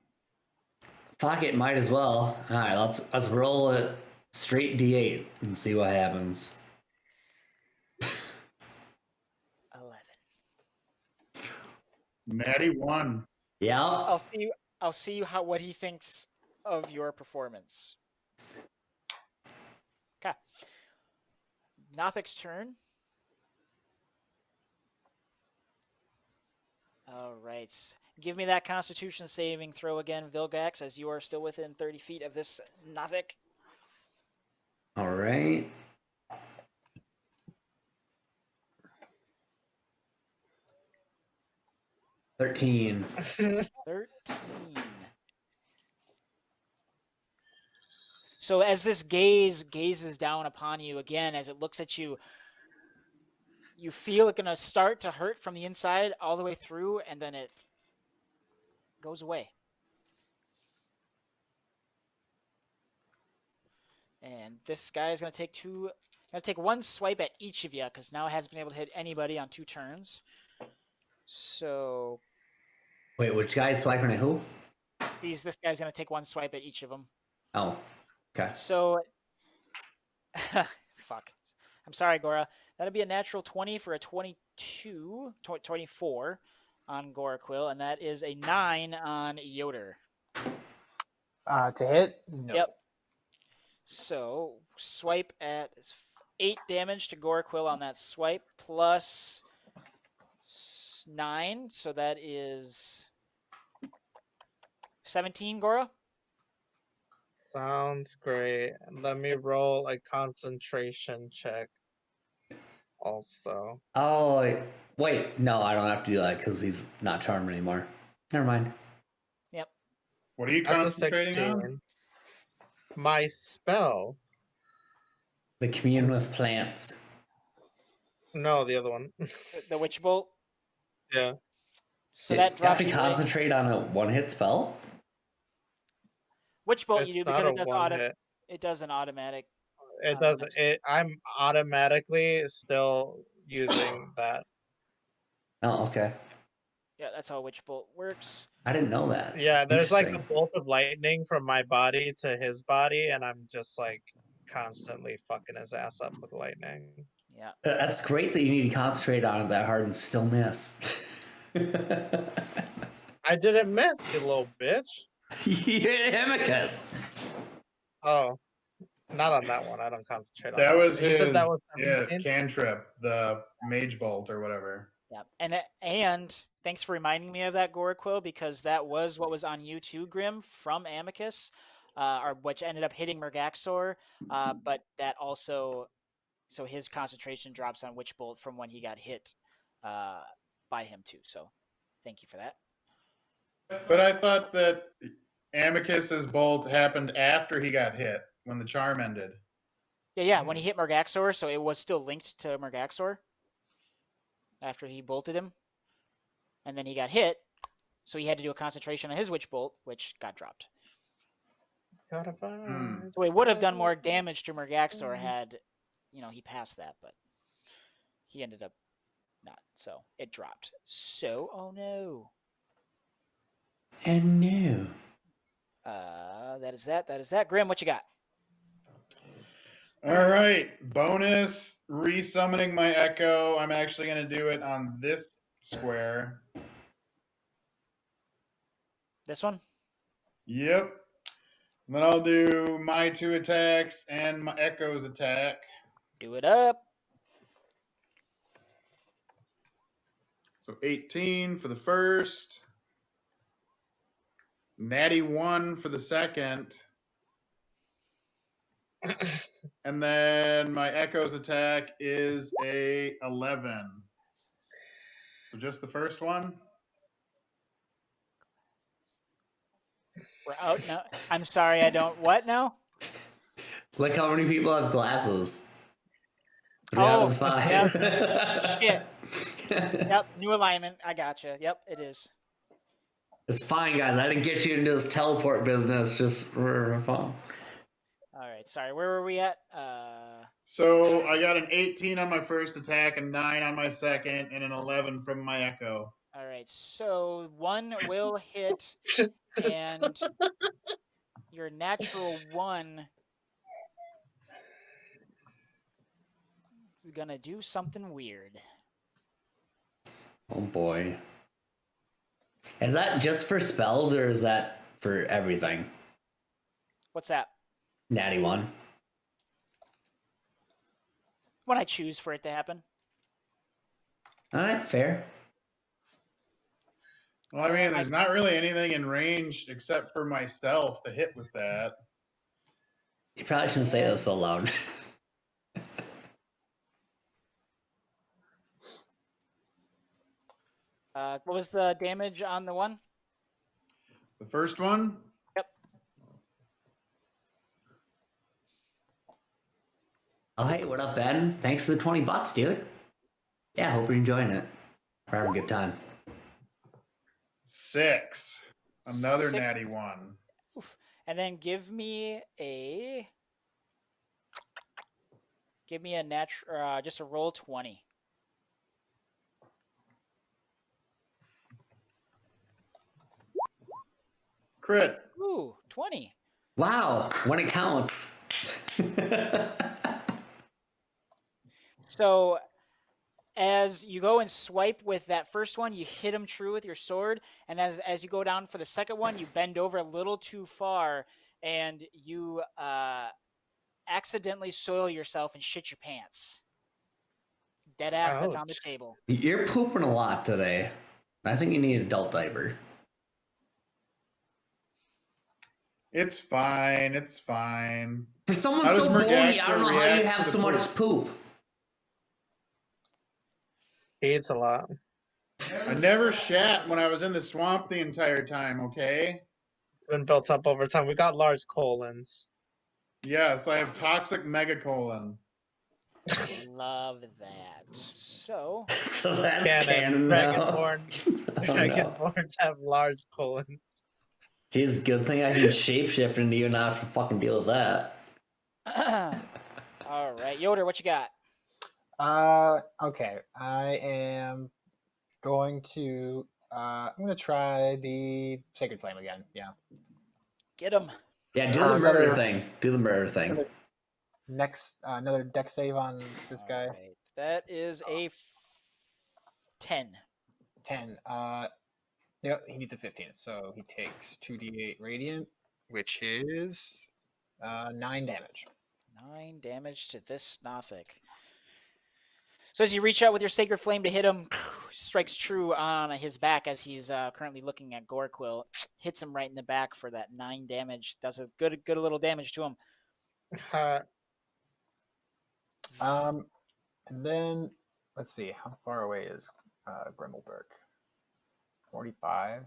Fuck it, might as well. Alright, let's roll it straight D8 and see what happens. 11. Natty 1. Yeah. I'll see what he thinks of your performance. Okay. Nothic's turn. All right. Give me that Constitution saving throw again, Vilgax, as you are still within 30 feet of this Nothic. Alright. $13. 13. So as this gazes down upon you again, as it looks at you, you feel it going to start to hurt from the inside all the way through, and then it goes away. And this guy is going to take one swipe at each of you, because now it hasn't been able to hit anybody on 2 turns. So Wait, which guy's swiping at who? this guy's going to take one swipe at each of them. Oh, okay. So, fuck. I'm sorry, Gora. That'll be a natural 20 for a 24 on Goraquill, and that is a 9 on Yotur. To hit? No. Yep. So, swipe at 8 damage to Goraquill on that swipe, plus 9, so that is 17, Gora? Sounds great. Let me roll a concentration check also. Oh, wait. No, I don't have to do that because he's not charmed anymore. Never mind. Yep. What are you That's a concentrating on? 16. My spell The commune with plants. No, the other one. The Witch Bolt. Yeah. So You that have drops to you. concentrate on a one-hit spell. Witch Bolt you It's do not because a it does one hit. it does an automatic. It on the doesn't. next- I'm automatically still using that. Oh, okay. Yeah, that's how Witch Bolt works. I didn't know that. Yeah, there's like a Interesting. bolt of lightning from my body to his body, and I'm just like constantly fucking his ass up with lightning. Yeah. That's great that you need to concentrate on it that hard and still miss. I didn't miss, you little bitch. You hit Amicus. Oh, not on that one. I don't concentrate on That was one. You his said that was 17? cantrip, the mage bolt or whatever. Yeah, and thanks for reminding me of that Goraquill because that was what was on you too, Grim, from Amicus, or which ended up hitting Murgaxor. But that also, so his concentration drops on Witch Bolt from when he got hit by him too. So, thank you for that. But I thought that Amicus's bolt happened after he got hit when the charm ended. Yeah, when he hit Murgaxor, so it was still linked to Murgaxor after he bolted him, and then he got hit, so he had to do a concentration on his Witch Bolt, which got dropped. Gotta Hmm. So it would have done more damage to Murgaxor had, he passed that, but he ended up not. So it dropped. So, oh no. And new. That is that. That is that. Grim, what you got? All right, bonus resummoning my echo. I'm actually going to do it on this square. This one? Yep. And then I'll do my 2 attacks and my echo's attack. Do it up. So 18 for the first. Natty 1 for the second. And then my echo's attack is a 11. So just the first one. We're out now. I'm sorry, I don't. What now? Look how many people have glasses. 3 out Oh, of 5. yep. Shit. Yep, new alignment. I gotcha. Yep, it is. It's fine, guys. I didn't get you into this teleport business just for fun. All right, sorry. Where were we at? So I got an 18 on my first attack, a 9 on my second, and an 11 from my echo. All right, so one will hit, and your natural 1 is gonna do something weird. Oh boy. Is that just for spells or is that for everything? What's that? Natty 1. When I choose for it to happen. Alright, fair. Well, I mean, there's not really anything in range except for myself to hit with that. You probably shouldn't say this so loud. What was the damage on the one? The first one? Yep. Oh, hey, what up, Ben? Thanks for the $20, dude. Yeah, hope you're enjoying it. We're having a good time. 6. Another 6. natty 1. Oof. And then give me a natural, just a roll 20. Crit. Ooh, 20. Wow, when it counts. So as you go and swipe with that first one, you hit him true with your sword, and as you go down for the second one, you bend over a little too far, and you accidentally soil yourself and shit your pants. Dead ass that's on the Ouch. table. You're pooping a lot today. I think you need an adult diaper. It's fine. It's fine. For someone How does so bony, I don't know how you react have to so the much poop. He eats a lot. I never shat when I was in the swamp the entire time, okay? Been built up over time. We got large colons. Yes, I have toxic megacolon. Love that. So, So that's canon now. Oh, no. Dragonborns have large colons. Jeez, good thing I can shapeshift into you and not have to fucking deal with that. all right, Yotur, what you got? Okay. I am going to. I'm gonna try the Sacred Flame again. Yeah. Get him. Yeah, do the murder Another- thing. Do the murder thing. another- Next, another deck save on this guy. All right, that is a 10. 10. Yep, he needs a 15, so he takes 2d8 radiant, which is 9 damage. 9 damage to this Nothic. So as you reach out with your Sacred Flame to hit him, strikes true on his back as he's currently looking at Gorquill. Hits him right in the back for that 9 damage. Does a good little damage to him. And then let's see, how far away is Grimalburk? 45.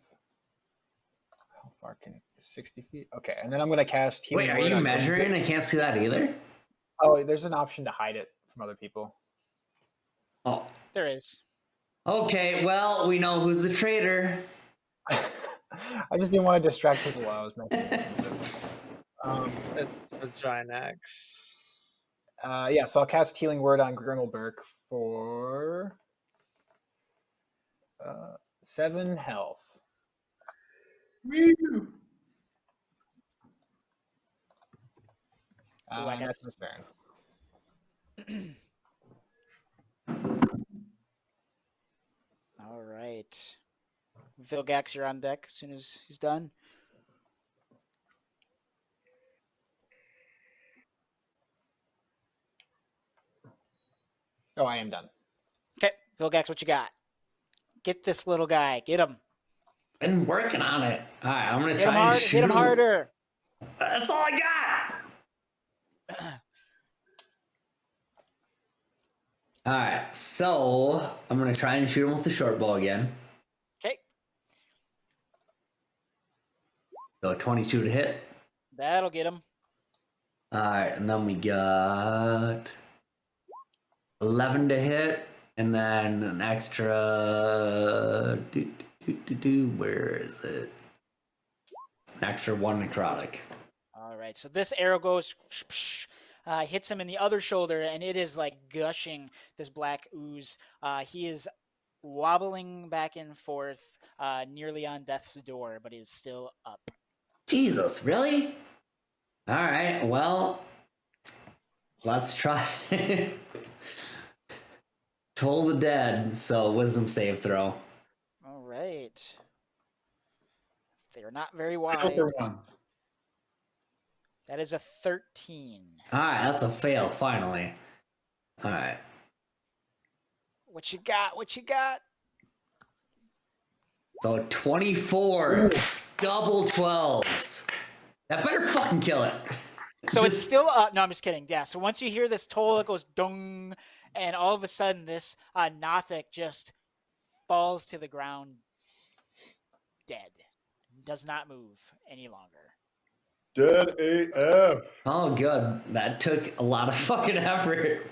How far can 60 feet? Okay, and then I'm gonna cast Healing Wait, are Word you on measuring? Grimalburk. I can't see that either. Oh, there's an option to hide it from other people. Oh. There is. Okay, well, we know who's the traitor. I just didn't want to distract people while I was making it. It's Vaginax. Yeah, so I'll cast Healing Word on Grimalburk for 7 health. Woo! Ooh, I got That's his turn. All right. Vilgax, you're on deck as soon as he's done. Oh, I am done. Okay, Vilgax, what you got? Get this little guy. Get him. Been working on it. All right, I'm gonna Hit him try and hard. shoot Hit him harder. That's all I got. All right, so I'm gonna try and shoot him with the short bow again. Okay, So 22 to hit. that'll get him. All right, and then we got 11 to hit, and then an extra. Where is it? An extra 1 necrotic. All right, so this arrow goes, hits him in the other shoulder, and it is like gushing this black ooze. He is wobbling back and forth, nearly on death's door, but is still up. Jesus, really? All right, well, let's try. Toll the dead, so wisdom save throw. All right. They're not very Filter wise. ones. That is a 13. All right, that's a fail, finally. All right. What you got? What you got? So 24, double 12s. That better fucking kill it. So it's still up. No, I'm just kidding. Yeah. So once you hear this toll, it goes dong, and all of a sudden this Nothic just falls to the ground dead. Does not move any longer. Dead AF. Oh, good. That took a lot of fucking effort.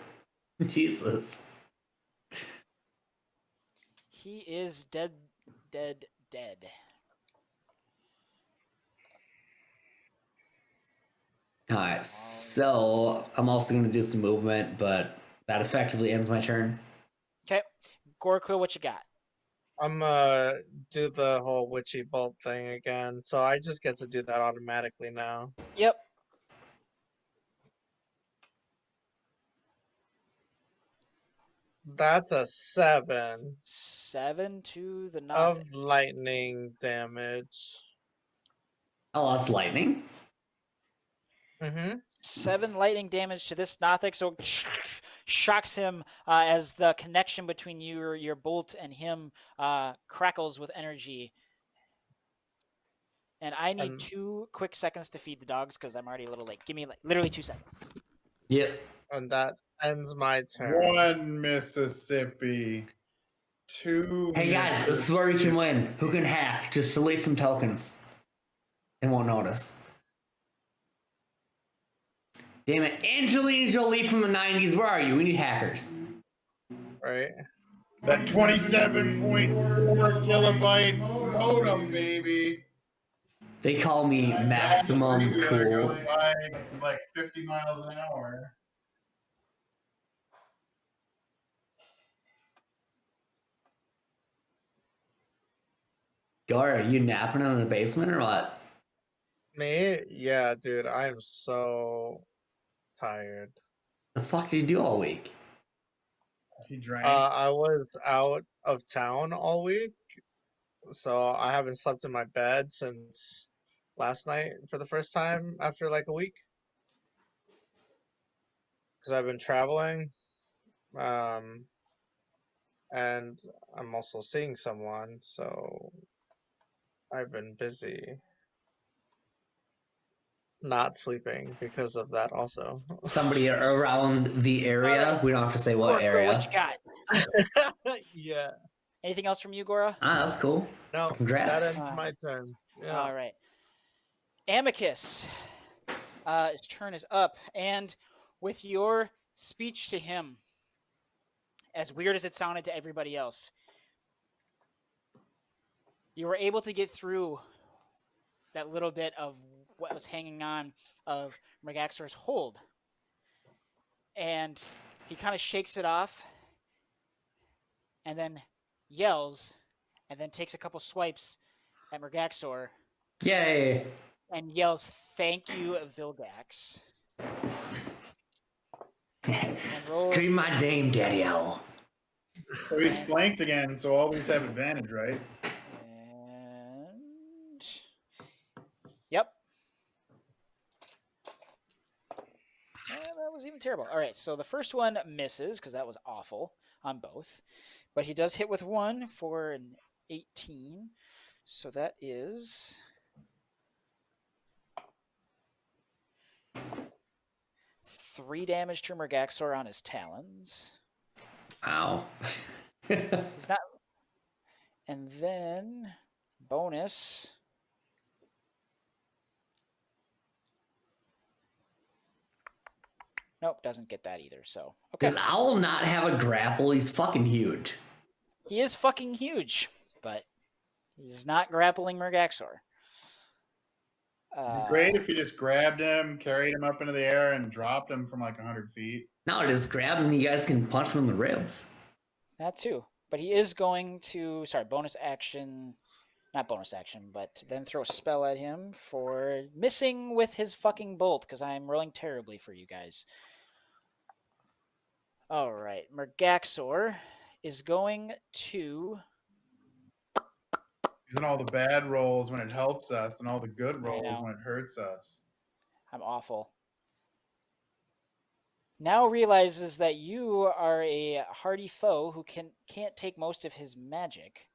Jesus. He is dead, dead, dead. All right, so I'm also going to do some movement, but that effectively ends my turn. Okay. Gorku, what you got? I'm do the whole witchy bolt thing again, so I just get to do that automatically now. Yep. That's a 7 7 to the Nothic. of lightning damage. Oh, that's lightning. Mm-hmm. 7 lightning damage to this Nothic, so shocks him as the connection between your bolt and him crackles with energy. And I need 2 quick seconds to feed the dogs because I'm already a little late. Give me literally 2 seconds. Yep. And that ends my turn. 1 Mississippi. 2 Hey guys, this is where we can win. Who can hack? Just delete some tokens. They won't notice. Damn it. Angelina Jolie from the 90s, where are you? We need hackers. Right? That 27.4 kilobyte modem, baby. They call me That maximum regular cool. goes by like 50 miles an hour. Gar, are you napping in the basement or what? Me? Yeah, dude, I am so tired. The fuck did you do all week? He drank. I was out of town all week, so I haven't slept in my bed since last night for the first time after like a week. Because I've been traveling, and I'm also seeing someone, so I've been busy not sleeping because of that also. Somebody around the area? Alright. We don't have to say what Gora, area. what you got? Yeah. Anything else from you, Gora? Ah, that's cool. No, Congrats. that ends my turn. Yeah. All right. Amicus, his turn is up, and with your speech to him, as weird as it sounded to everybody else, you were able to get through that little bit of what was hanging on of Murgaxor's hold. And he kind of shakes it off and then yells and then takes a couple swipes at Murgaxor Yay. and yells, "Thank you, Vilgax." Scream my name, Daddy Owl. So he's flanked again, so always have advantage, right? And yep. That was even terrible. All right, so the first one misses because that was awful on both, but he does hit with one for an 18. So that is 3 damage to Murgaxor on his talons. Ow. He's not. And then bonus. Nope, doesn't get that either. So okay, Does Owl not have a grapple? He's fucking huge. he is fucking huge, but he's not grappling Murgaxor. It'd be great if you just grabbed him, carried him up into the air, and dropped him from like 100 feet. No, just grab him. You guys can punch him in the ribs. That too, but he is going to bonus action, not bonus action, but then throw a spell at him for missing with his fucking bolt because I'm rolling terribly for you guys. All right, Murgaxor is going to. Using all the bad rolls when it helps us, and all the good I rolls know. when it hurts us. I'm awful. Now realizes that you are a hardy foe who can't take most of his magic.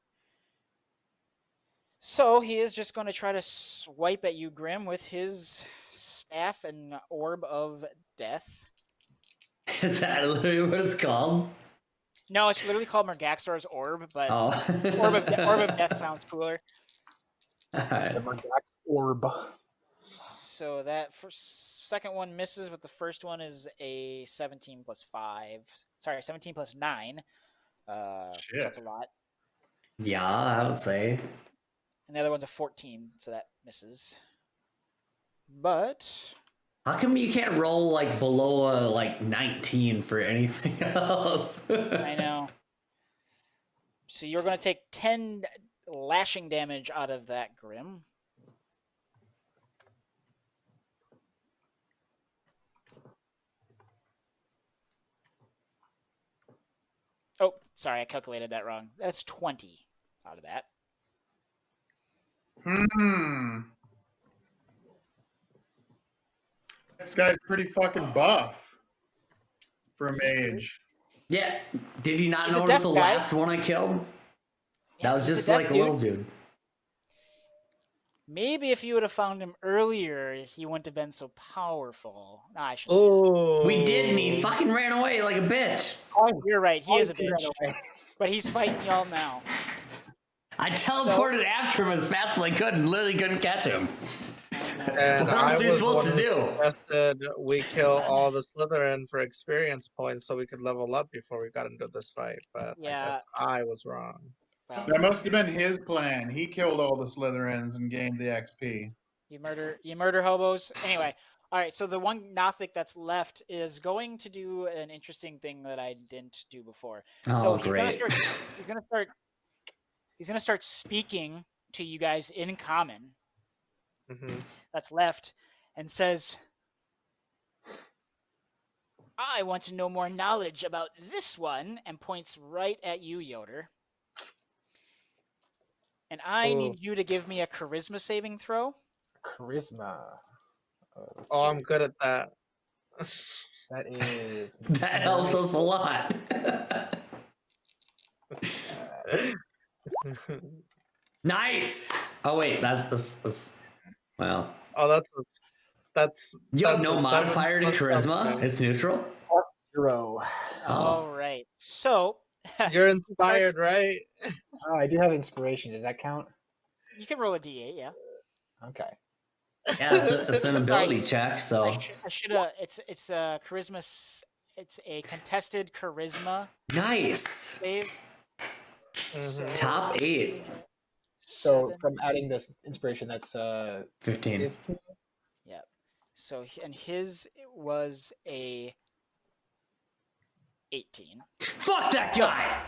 So he is just going to try to swipe at you, Grim, with his staff and orb of death. Is that literally what it's called? No, it's literally called Murgaxor's orb, but Oh. orb of death sounds cooler. Alright. The Murgax orb. So that second one misses, but the first one is a 17 plus 5. Sorry, 17 plus 9. So that's a lot. Yeah, I would say. And the other one's a 14, so that misses. But How come you can't roll like below a 19 for anything else? I know. So you're going to take 10 lashing damage out of that, Grim. Oh, sorry, I calculated that wrong. That's 20 out of that. This guy's pretty fucking buff for a mage. Yeah. Did you not He's a notice deaf the guy. last one I killed? Yeah, That was he's just deaf like a little dude. Maybe if you would have found him earlier, he wouldn't have been so powerful. Nah, I shouldn't. Oh, We did, and he fucking ran away like a bitch. You're right. He is a He ran bitch. away. But he's fighting y'all now. I teleported after him as fast as I could and literally couldn't catch him. I And What I else are you was supposed one to who do? suggested we kill all the Slytherin for experience points so we could level up before we got into this fight. But I Yeah. guess I was wrong. Well, That must have been his plan. He killed all the Slytherins and gained the XP. you murder hobos. Anyway, all right. So the one Nothic that's left is going to do an interesting thing that I didn't do before. So Oh, great. He's gonna start speaking to you guys in common. Hmm. That's left, and says, "I want to know more knowledge about this one," and points right at you, Yotur. And I Ooh. need you to give me a charisma saving throw. Charisma. Let's Oh, I'm see. good at that. That is. That helps us a lot. Nice. Oh wait, that's well. Oh, that's You have that's no a 7 modifier to plus charisma. something. It's neutral. 0. All right. So You're inspired, right? Oh, I do have inspiration. Does that count? you can roll a d8, yeah. Okay. Yeah, it's an ability check. So I should have. It's a charisma. It's a contested charisma nice. save. Mhm. Top 8. So 7, from adding this inspiration, that's 15. 15. yeah. So and his was a 18. Fuck that guy.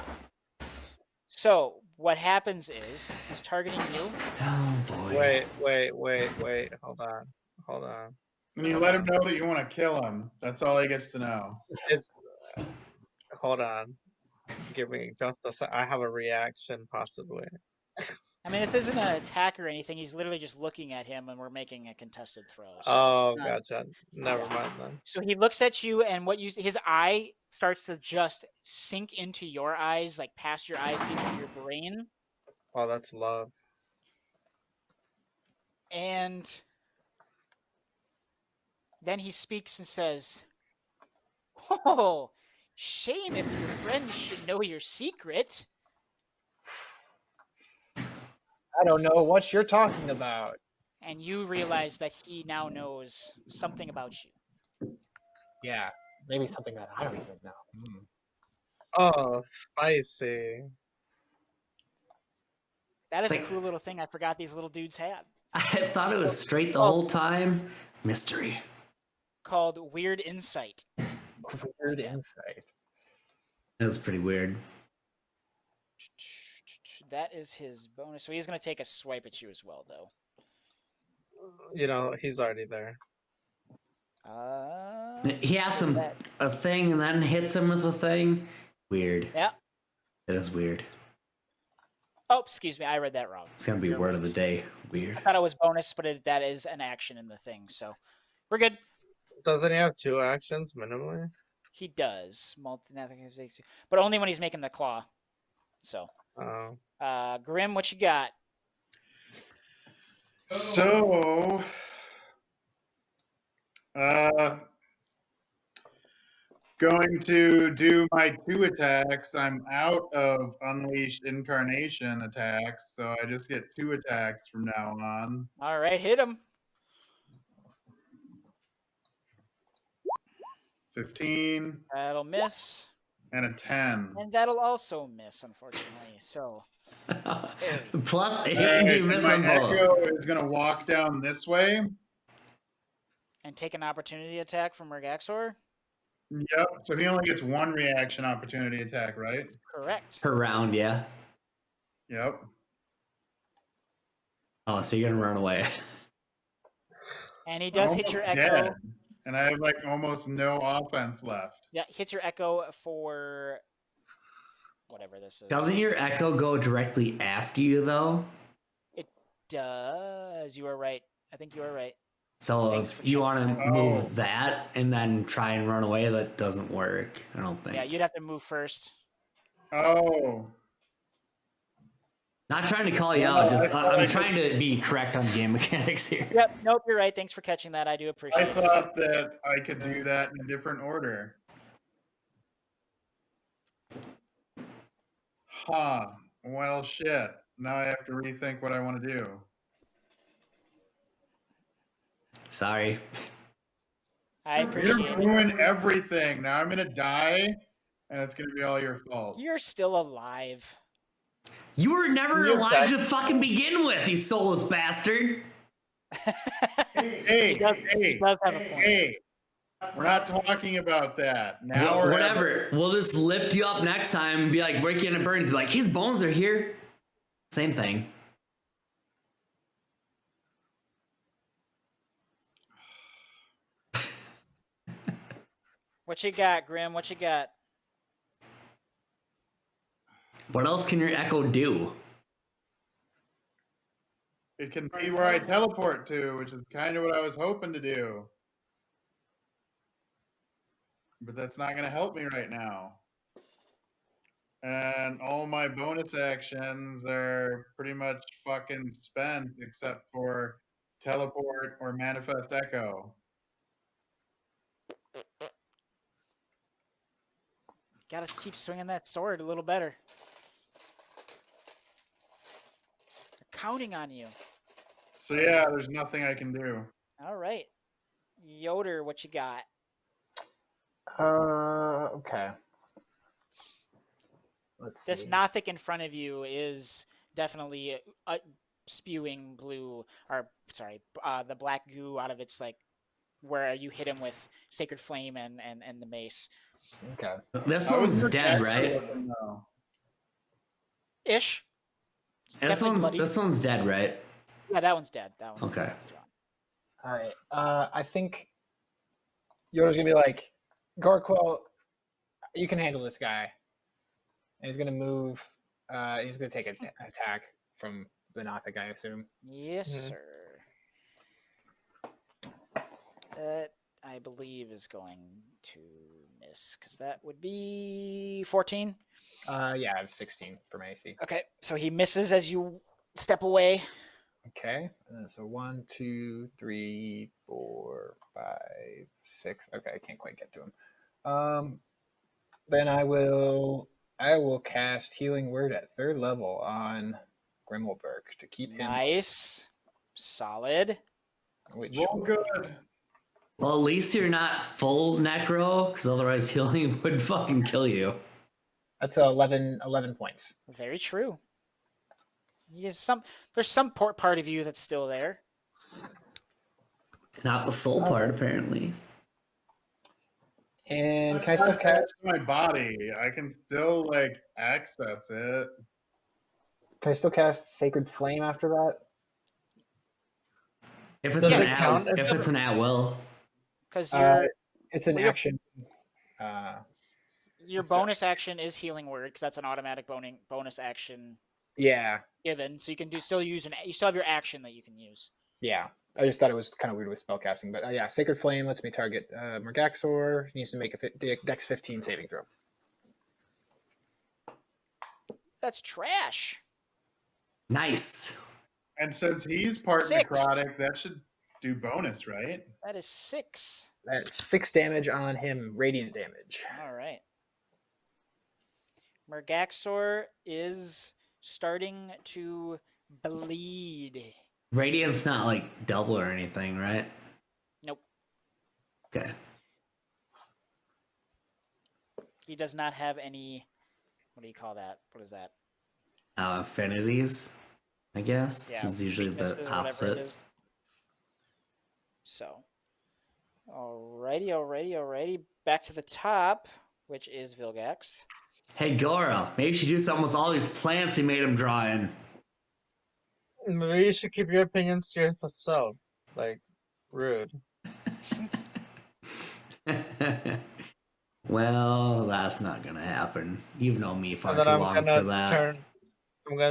So what happens is he's targeting you. Oh boy. Wait. Hold on. And you let him know that you want to kill him. That's all he gets to know. It's hold on. Give me just a sec. I have a reaction possibly. I mean, this isn't an attack or anything. He's literally just looking at him, and we're making a contested throw. So Oh, it's not- gotcha. Never mind then. So he looks at you, and his eye starts to just sink into your eyes, like past your eyes into your brain, Oh, that's love. and then he speaks and says, "Oh, shame if your friends should know your secret." I don't know what you're talking about. And you realize that he now knows something about you. Yeah, maybe something that I don't even know. Oh, spicy. That is a Like- cool little thing I forgot these little dudes had, I thought it was straight the whole time. Mystery. called Weird Insight. Weird insight. It was pretty weird. That is his bonus. So he's going to take a swipe at you as well, though. You know, he's already there. He asks him a thing and then hits him with a thing. Weird. Yeah. It is weird. Oh, excuse me. I read that wrong. It's gonna be word of the day. Weird. I thought it was bonus, but that is an action in the thing. So we're good. Doesn't he have 2 actions minimally? He does. But only when he's making the claw. So, Oh. Grim, what you got? So, going to do my 2 attacks. I'm out of Unleashed Incarnation attacks, so I just get 2 attacks from now on. All right, hit him. 15 That'll miss. and a 10. And that'll also miss, unfortunately. So, Plus 8, All right, you and miss my them both. Echo is going to walk down this way. and take an opportunity attack from Murgaxor. Yep. So he only gets 1 reaction opportunity attack, right? Correct. Per round, yeah. Yep. Oh, so you're gonna run away. And he does hit Almost your Echo. dead. And I have like almost no offense left. Yeah, hits your Echo for whatever this is. Doesn't your echo go directly after you though? It does. You are right. I think you are right. So Thanks if for you want checking to that. move Oh. that and then try and run away, that doesn't work. I don't think. Yeah, you'd have to move first. Oh. Not trying to call you Well, out. Just I thought I'm I trying to be correct on game mechanics here. Yep. Nope. You're right. Thanks for catching that. I do appreciate I it. thought that I could do that in a different order. Huh. Well, shit. Now I have to rethink what I want to do. Sorry. I You're appreciate gonna it. ruin everything. Now I'm gonna die, and it's gonna be all your fault. You're still alive. You were never You're alive dead. to fucking begin with, you soulless bastard. Hey, he does have a point. hey, we're not talking about that. Now we're Whatever. We'll just lift you up next time and be like, Ricky and Bernie's be like, his bones are here. Same thing. What you got, Grim? What you got? What else can your echo do? It can be where I teleport to, which is kind of what I was hoping to do. But that's not going to help me right now. And all my bonus actions are pretty much fucking spent except for teleport or manifest echo. Gotta keep swinging that sword a little better. They're counting on you. So yeah, there's nothing I can do. All right. Yotur, what you got? Okay. Let's see. This Nothic in front of you is definitely spewing blue, or sorry, the black goo out of its like where you hit him with Sacred Flame and the mace. Okay. This How is one's dead, Murgaxor right? looking, though? Ish. It's This definitely one's bloody. this one's dead, right? Yeah, that one's dead. That one's Okay. still on. All right. I think Yoda's gonna be like, Garquell, you can handle this guy. And he's gonna move. He's gonna take an attack from the Nothic, I assume. Yes, Mhm. sir. That I believe is going to miss because that would be 14. Yeah, I have 16 from AC. Okay, so he misses as you step away. Okay. So 1, 2, 3, 4, 5, 6. Okay, I can't quite get to him. Then I will cast Healing Word at 3rd level on Grimalburk to keep him. Nice. Solid. Which Roll good. Well, at least you're not full necro, because otherwise healing would fucking kill you. that's 11 points. Very true. There's some part of you that's still there. Not the soul part, apparently. And can I still cast? my body? I can still like access it. Can I still cast Sacred Flame after that? If it's Does an it count at, as if it's an at will, Because your It's an Well, you're- action. your bonus action is Healing Word because that's an automatic bonus action Yeah, given. So you can still have your action that you can use. yeah. I just thought it was kind of weird with spellcasting, but yeah, Sacred Flame lets me target Murgaxor. He needs to make a Dex 15 saving throw. That's trash. nice. And since he's part 6. necrotic, that should do bonus, right? That is 6. That's 6 damage on him, radiant damage. All right. Murgaxor is starting to bleed. Radiant's not like double or anything, right? Nope. Okay. He does not have any. What do you call that? What is that? Affinities, I guess. Yeah, It's usually weaknesses, the whatever it opposite. is. So, alrighty. Back to the top, which is Vilgax. Hey, Gora, maybe you should do something with all these plants you made him draw in. Maybe you should keep your opinions to yourself. Like, rude. Well, that's not gonna happen. You've known me far And then too I'm long for gonna that.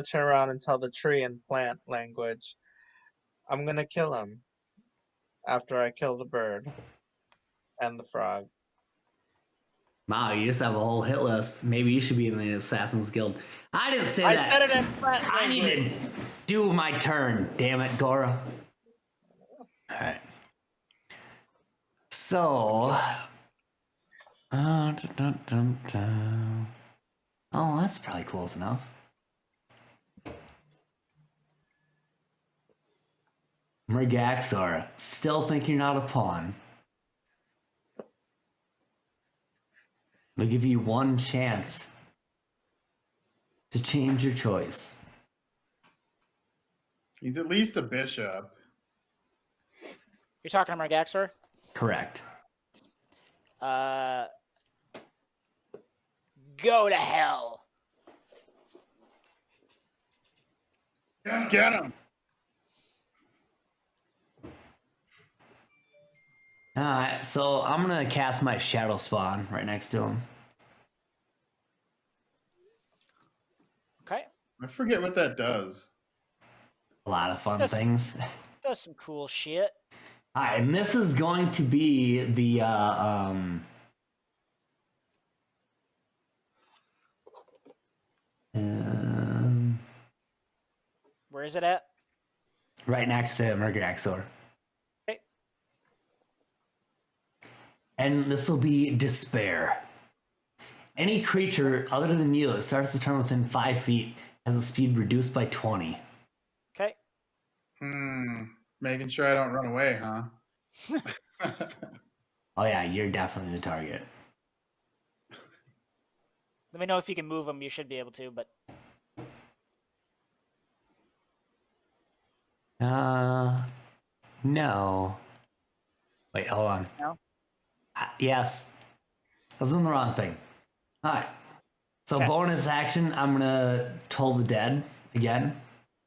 turn around and tell the tree in plant language. I'm gonna kill him after I kill the bird and the frog. Wow, you just have a whole hit list. Maybe you should be in the Assassin's Guild. I didn't say I that. said it in plant I need language. to do my turn. Damn it, Gora. All right. So, oh, that's probably close enough. Murgaxor, still think you're not a pawn. I'll give you one chance to change your choice. He's at least a bishop. You're talking to Murgaxor? Correct. Go to hell. Get him! Alright, so I'm gonna cast my Shadow Spawn right next to him. Okay. I forget what that does. A lot of fun Does- things. Does some cool shit. Alright, and this is going to be the Where is it at? right next to Murgaxor. Okay. And this will be Despair. Any creature other than you that starts the turn within 5 feet has a speed reduced by 20. Okay. Making sure I don't run away, huh? Oh yeah, you're definitely the target. Let me know if you can move them. You should be able to, but No. Wait, hold on. No? Yes. I was doing the wrong thing. Alright. So Okay. bonus action, I'm gonna Toll the Dead again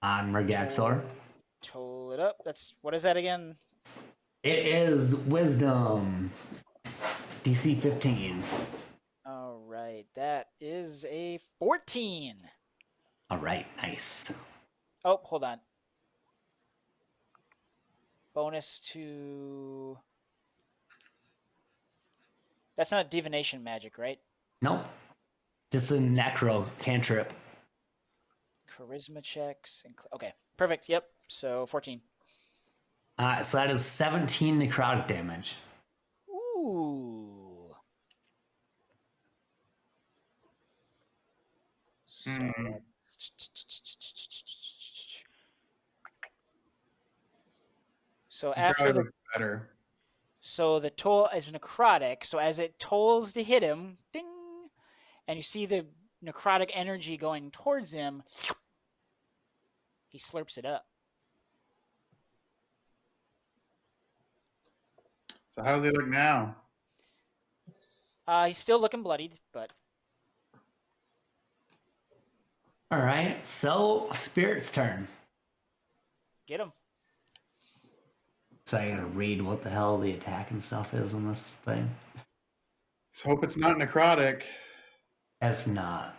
on Murgaxor. toll it up. What is that again? It is Wisdom. DC 15. All right, that is a 14. Alright, nice. Oh, hold on. Bonus to. That's not divination magic, right? Nope. Just a necro cantrip. Charisma checks. Okay, perfect. Yep. So 14. So that is 17 necrotic damage. Ooh. So So He after probably the looks better. so the toll is necrotic. So as it tolls to hit him, ding, and you see the necrotic energy going towards him, he slurps it up. So how's he look now? He's still looking bloodied, but Alright, so Spirit's turn. get him. So I gotta read what the hell the attack and stuff is on this thing. Let's hope it's not necrotic. It's not.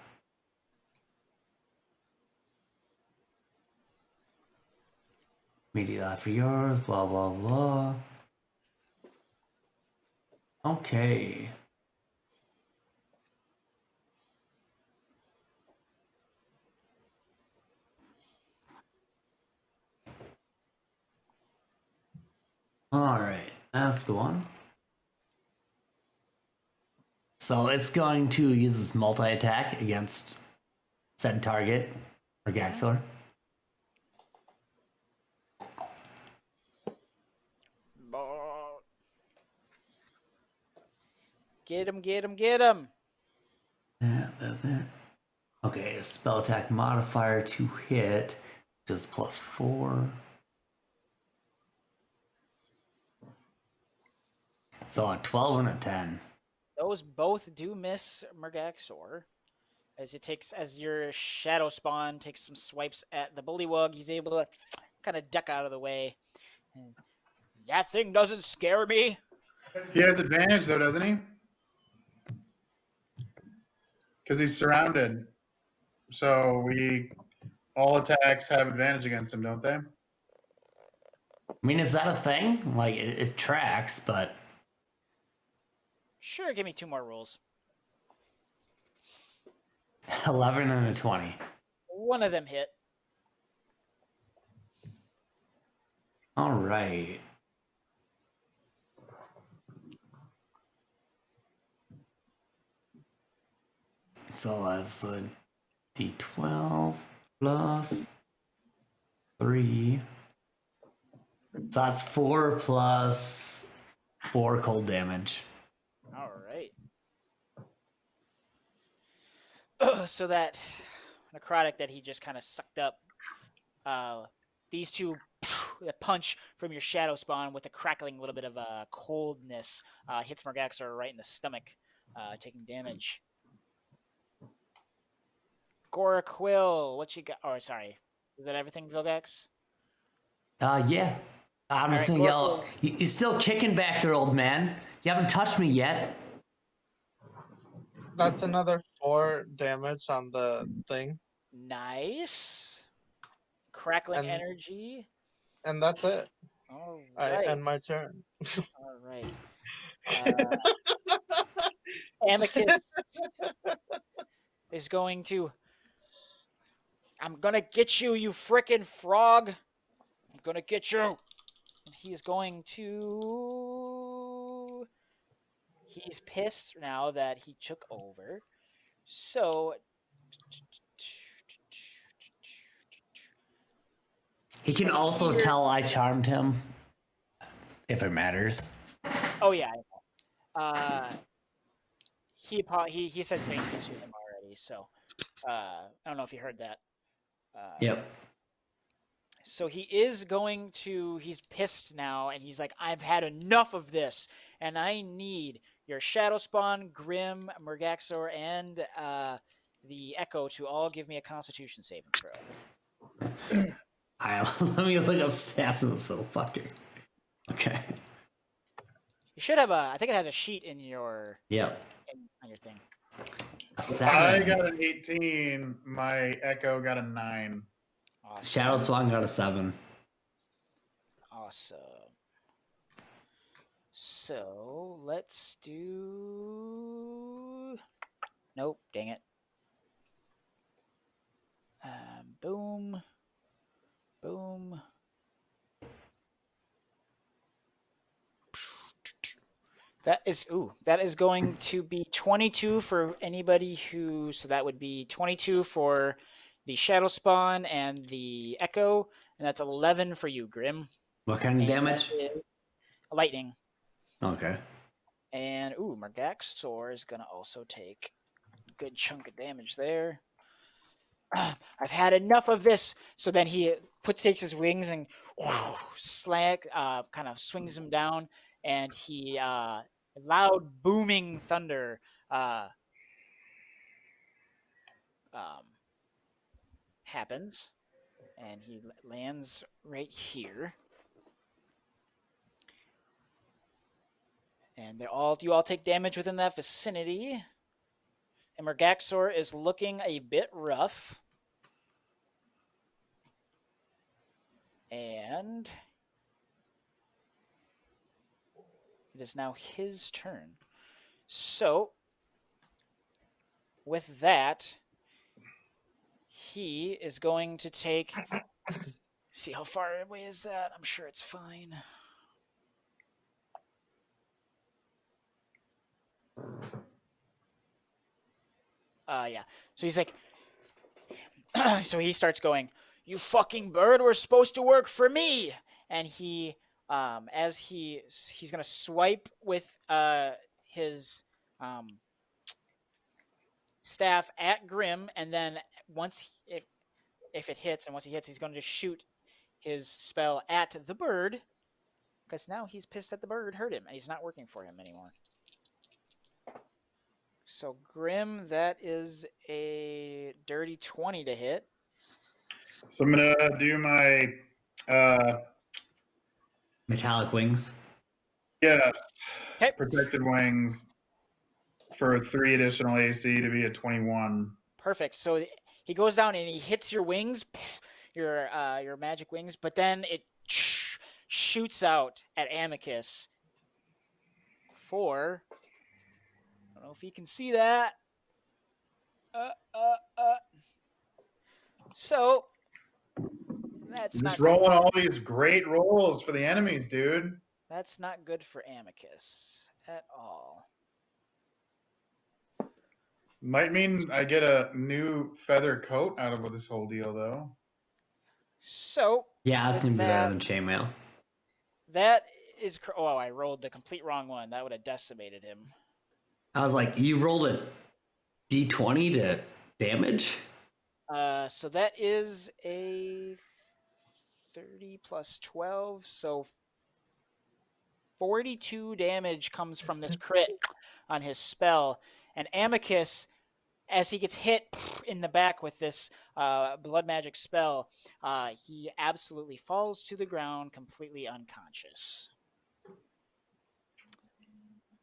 Media for yours, blah blah blah. Okay. Alright, that's the one. So it's going to use its multi-attack against said target, or Gaxor. Get him, get him, get him. That. Okay, a spell attack modifier to hit, which is +4. So a 12 and a 10. Those both do miss Murgaxor. As your shadow spawn takes some swipes at the bullywug, he's able to kind of duck out of the way. And that thing doesn't scare me. He has advantage though, doesn't he? Because he's surrounded. So all attacks have advantage against him, don't they? I mean, is that a thing? Like, it tracks, but... Sure, give me 2 more rolls. 11 and a 20. One of them hit. Alright. So that's a d12 plus 3 So that's 4 plus 4 cold damage. All right. So that necrotic that he just kind of sucked up, these two punch from your shadow spawn with a crackling little bit of coldness hits Murgaxor right in the stomach, taking damage. Gora Quill, what you got? Oh, sorry. Is that everything, Vilgax? Yeah. I'm just Alright, gonna yell, Gorkle. You're still kicking back there, old man. You haven't touched me yet. That's another 4 damage on the thing, Nice. Crackling and energy. and that's it. All I right. end my turn. All right. Amicus is going to. I'm gonna get you, you frickin' frog. I'm gonna get you. And he's going to. He's pissed now that he took over. So. He can From also here- tell I charmed him, if it matters. Oh yeah. He said thank you to him already. So I don't know if you heard that. Yep. So he is going to. He's pissed now, and he's like, "I've had enough of this, and I need your Shadow Spawn, Grim, Murgaxor, and the Echo to all give me a Constitution saving throw." Let me look up stats of this little fucker. Okay. You should have a. I think it has a sheet in your Yep. on your thing. A I 7. got an 18. My Echo got a 9. Awesome. Shadow Swan got a 7. Awesome. So let's do. Nope. Dang it. Boom. Boom. That is going to be 22 for anybody who. So that would be 22 for the Shadow Spawn and the Echo, and that's 11 for you, Grim. What kind of And damage? that is lightning. Okay. And Murgaxor is gonna also take a good chunk of damage there. I've had enough of this. So then he takes his wings and kind of swings him down, and he loud booming thunder happens, and he lands right here. And you all take damage within that vicinity. And Murgaxor is looking a bit rough. And it is now his turn. So, with that, he is going to take. See how far away is that? I'm sure it's fine. Yeah. So he's like. So he starts going, "You fucking bird, we're supposed to work for me!" And he, as he's gonna swipe with his staff at Grim, and then if it hits, and once he hits, he's gonna just shoot his spell at the bird, because now he's pissed that the bird hurt him, and he's not working for him anymore. So Grim, that is a dirty 20 to hit. So I'm gonna do my Metallic wings. yes, Okay. protected wings for 3 additional AC to be a 21. Perfect. So he goes down and he hits your wings, your magic wings, but then it shoots out at Amicus for. I don't know if you can see that. So that's I'm just not rolling all these great rolls for the enemies, dude. That's not good for Amicus at all. Might mean I get a new feather coat out of this whole deal, though. So Yeah, that's with gonna be better that, than chainmail. That is. Oh, I rolled the complete wrong one. That would have decimated him. I was like, you rolled a d20 to damage? So that is a 30 plus 12, so 42 damage comes from this crit on his spell. And Amicus, as he gets hit in the back with this blood magic spell, he absolutely falls to the ground, completely unconscious.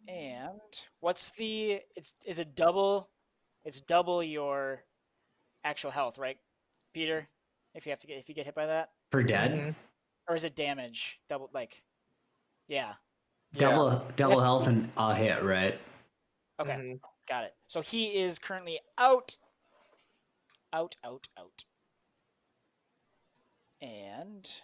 And what's the? Is it double? It's double your actual health, right, Peter? If you get hit by that, For dead? Mhm. or is it damage? Double, like, yeah. Double Yes. health and a hit, right? Okay, Mhm. got it. So he is currently out. And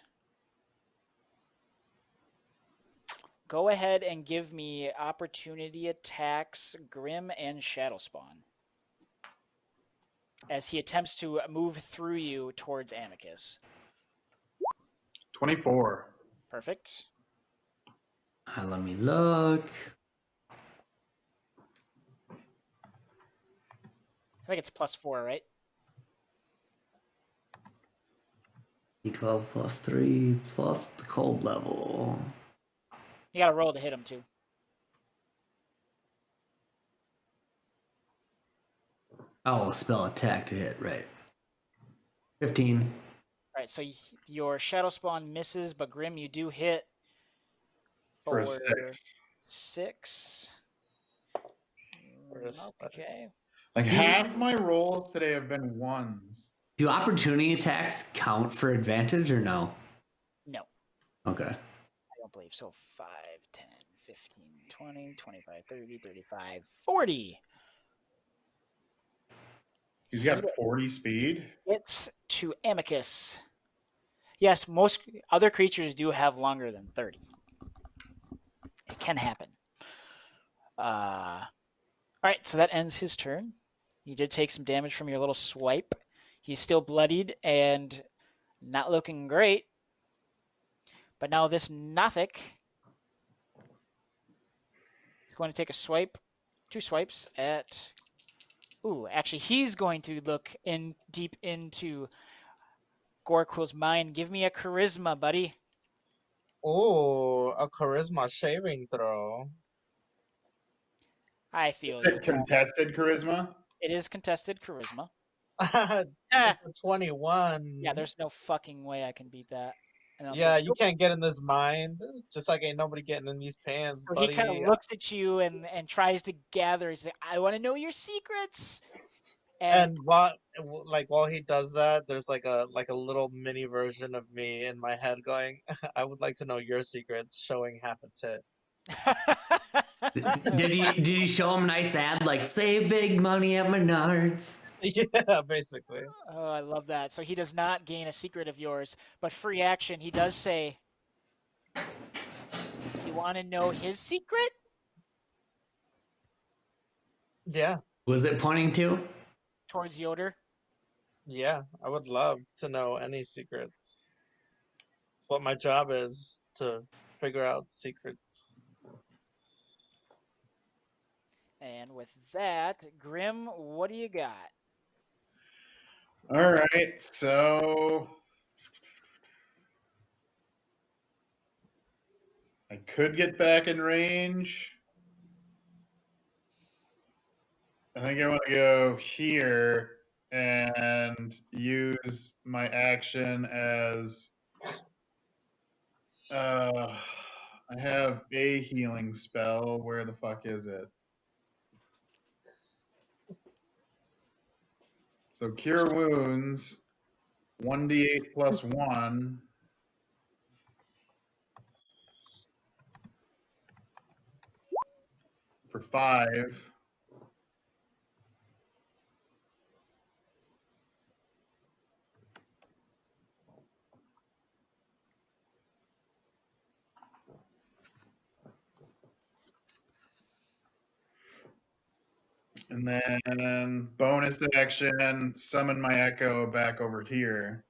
go ahead and give me opportunity attacks, Grim and Shadow Spawn, as he attempts to move through you towards Amicus. 24. Perfect. Let me look. I think it's +4, right? D12 plus 3 plus the cold level. You got to roll to hit him too. Oh, spell attack to hit, right. 15. All right, so your Shadow Spawn misses, but Grim, you do hit For a for 6. 6. For a six. Okay. Like half my rolls today have been 1s. Do opportunity attacks count for advantage or no? No, Okay. I don't believe so. 5, 10, 15, 20, 25, 30, 35, 40. He's got 40 speed. It's to Amicus. Yes, most other creatures do have longer than 30. It can happen. All right, so that ends his turn. You did take some damage from your little swipe. He's still bloodied and not looking great. But now this Nothic is going to take a swipe, 2 swipes at. Ooh, actually, he's going to look in deep into Gorquil's mind. Give me a charisma, buddy. Oh, a charisma saving throw. I feel you. Contested charisma. It is contested charisma. It's a 21. Yeah, there's no fucking way I can beat that. Yeah, you can't get in this mind. Just like ain't nobody getting in these pants, So he buddy. kind of looks at you and tries to gather. He's like, "I want to know your secrets." And while he does that, there's like a little mini version of me in my head going, "I would like to know your secrets," showing half a tit. Did you show him a nice ad like save big money at Menards? Yeah, basically. Oh, I love that. So he does not gain a secret of yours, but free action. He does say, "You want to know his secret?" Yeah, Was it pointing to? Towards Yotur. yeah. I would love to know any secrets. It's what my job is, to figure out secrets. And with that, Grim, what do you got? All right, so I could get back in range. I think I want to go here and use my action as I have a healing spell. Where the fuck is it? So cure wounds, 1d8 plus 1 for 5. And then bonus action, summon my echo back over here.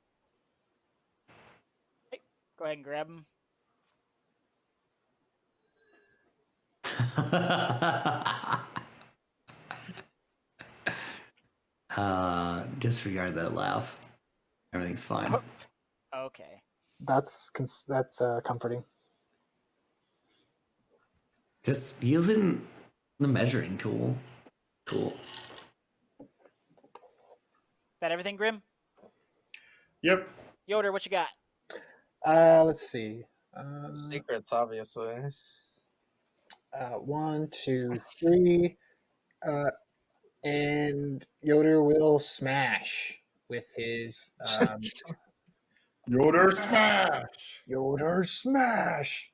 Go ahead and grab him. Disregard that laugh. Everything's fine. Okay. That's comforting. Just using the measuring tool. Cool. That everything, Grim? Yep. Yoder, what you got? Let's see. Secrets, obviously. 1, 2, 3. And Yoder will smash with his Yoder smash. Yoder smash.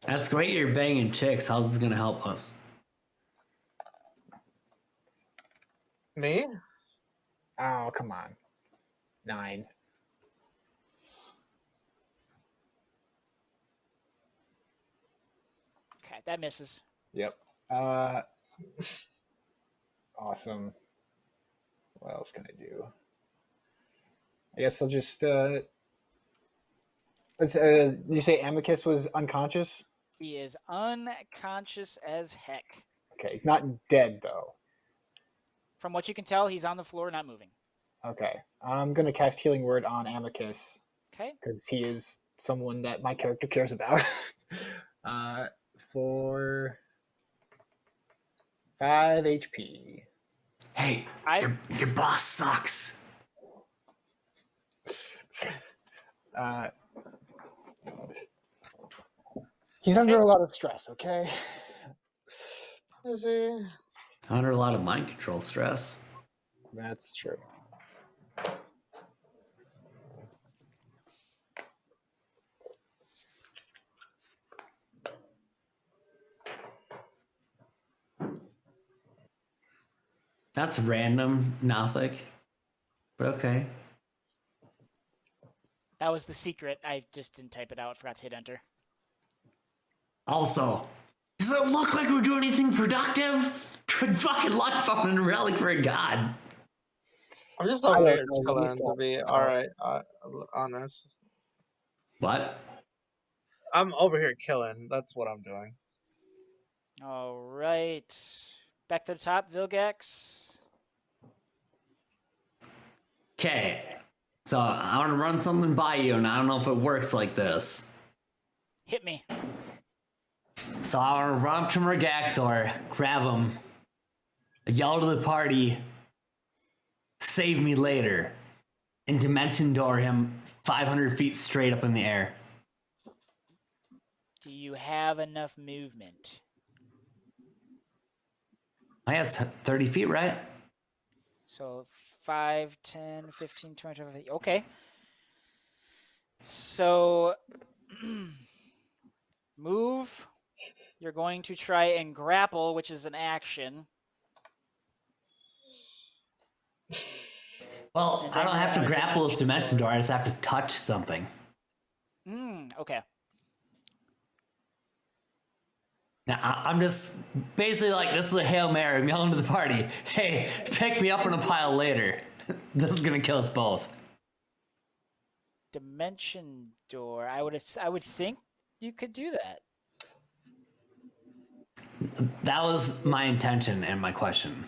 That's great you're banging chicks. How's this gonna help us? Me? Oh, come on. 9. Okay, that misses. Yep. Awesome. What else can I do? I guess I'll just let's you say Amicus was unconscious? He is unconscious as heck. Okay, he's not dead though. From what you can tell, he's on the floor, not moving. Okay. I'm gonna cast Healing Word on Amicus Okay. because he is someone that my character cares about. For 5 HP. Hey, your boss sucks. He's under a lot of stress, okay? Is he? Under a lot of mind control stress. That's true. That's random, Nothic. But okay. That was the secret. I just didn't type it out. Forgot to hit enter. Also, does it look like we're doing anything productive? Good fucking luck finding a relic for a god. I'm just I over don't here know, chilling, he's to got- be alright, honest. What? I'm over here killing. That's what I'm doing. All right. Back to the top, Vilgax. Okay. So I want to run something by you, and I don't know if it works like this. Hit me. So I want to run up to Murgaxor, grab him, yell to the party, save me later, and dimension door him 500 feet straight up in the air. Do you have enough movement? I guess 30 feet, right? So 5, 10, 15, 20, 25. Okay. So move. You're going to try and grapple, which is an action. Well, And I then don't you have to have a grapple with dimension dimension door, I just have to touch something. Okay. Now, I'm just basically like, this is a Hail Mary. I'm yelling to the party, hey, pick me up in a pile later. This is going to kill us both. Dimension door. I would think you could do that. That was my intention and my question.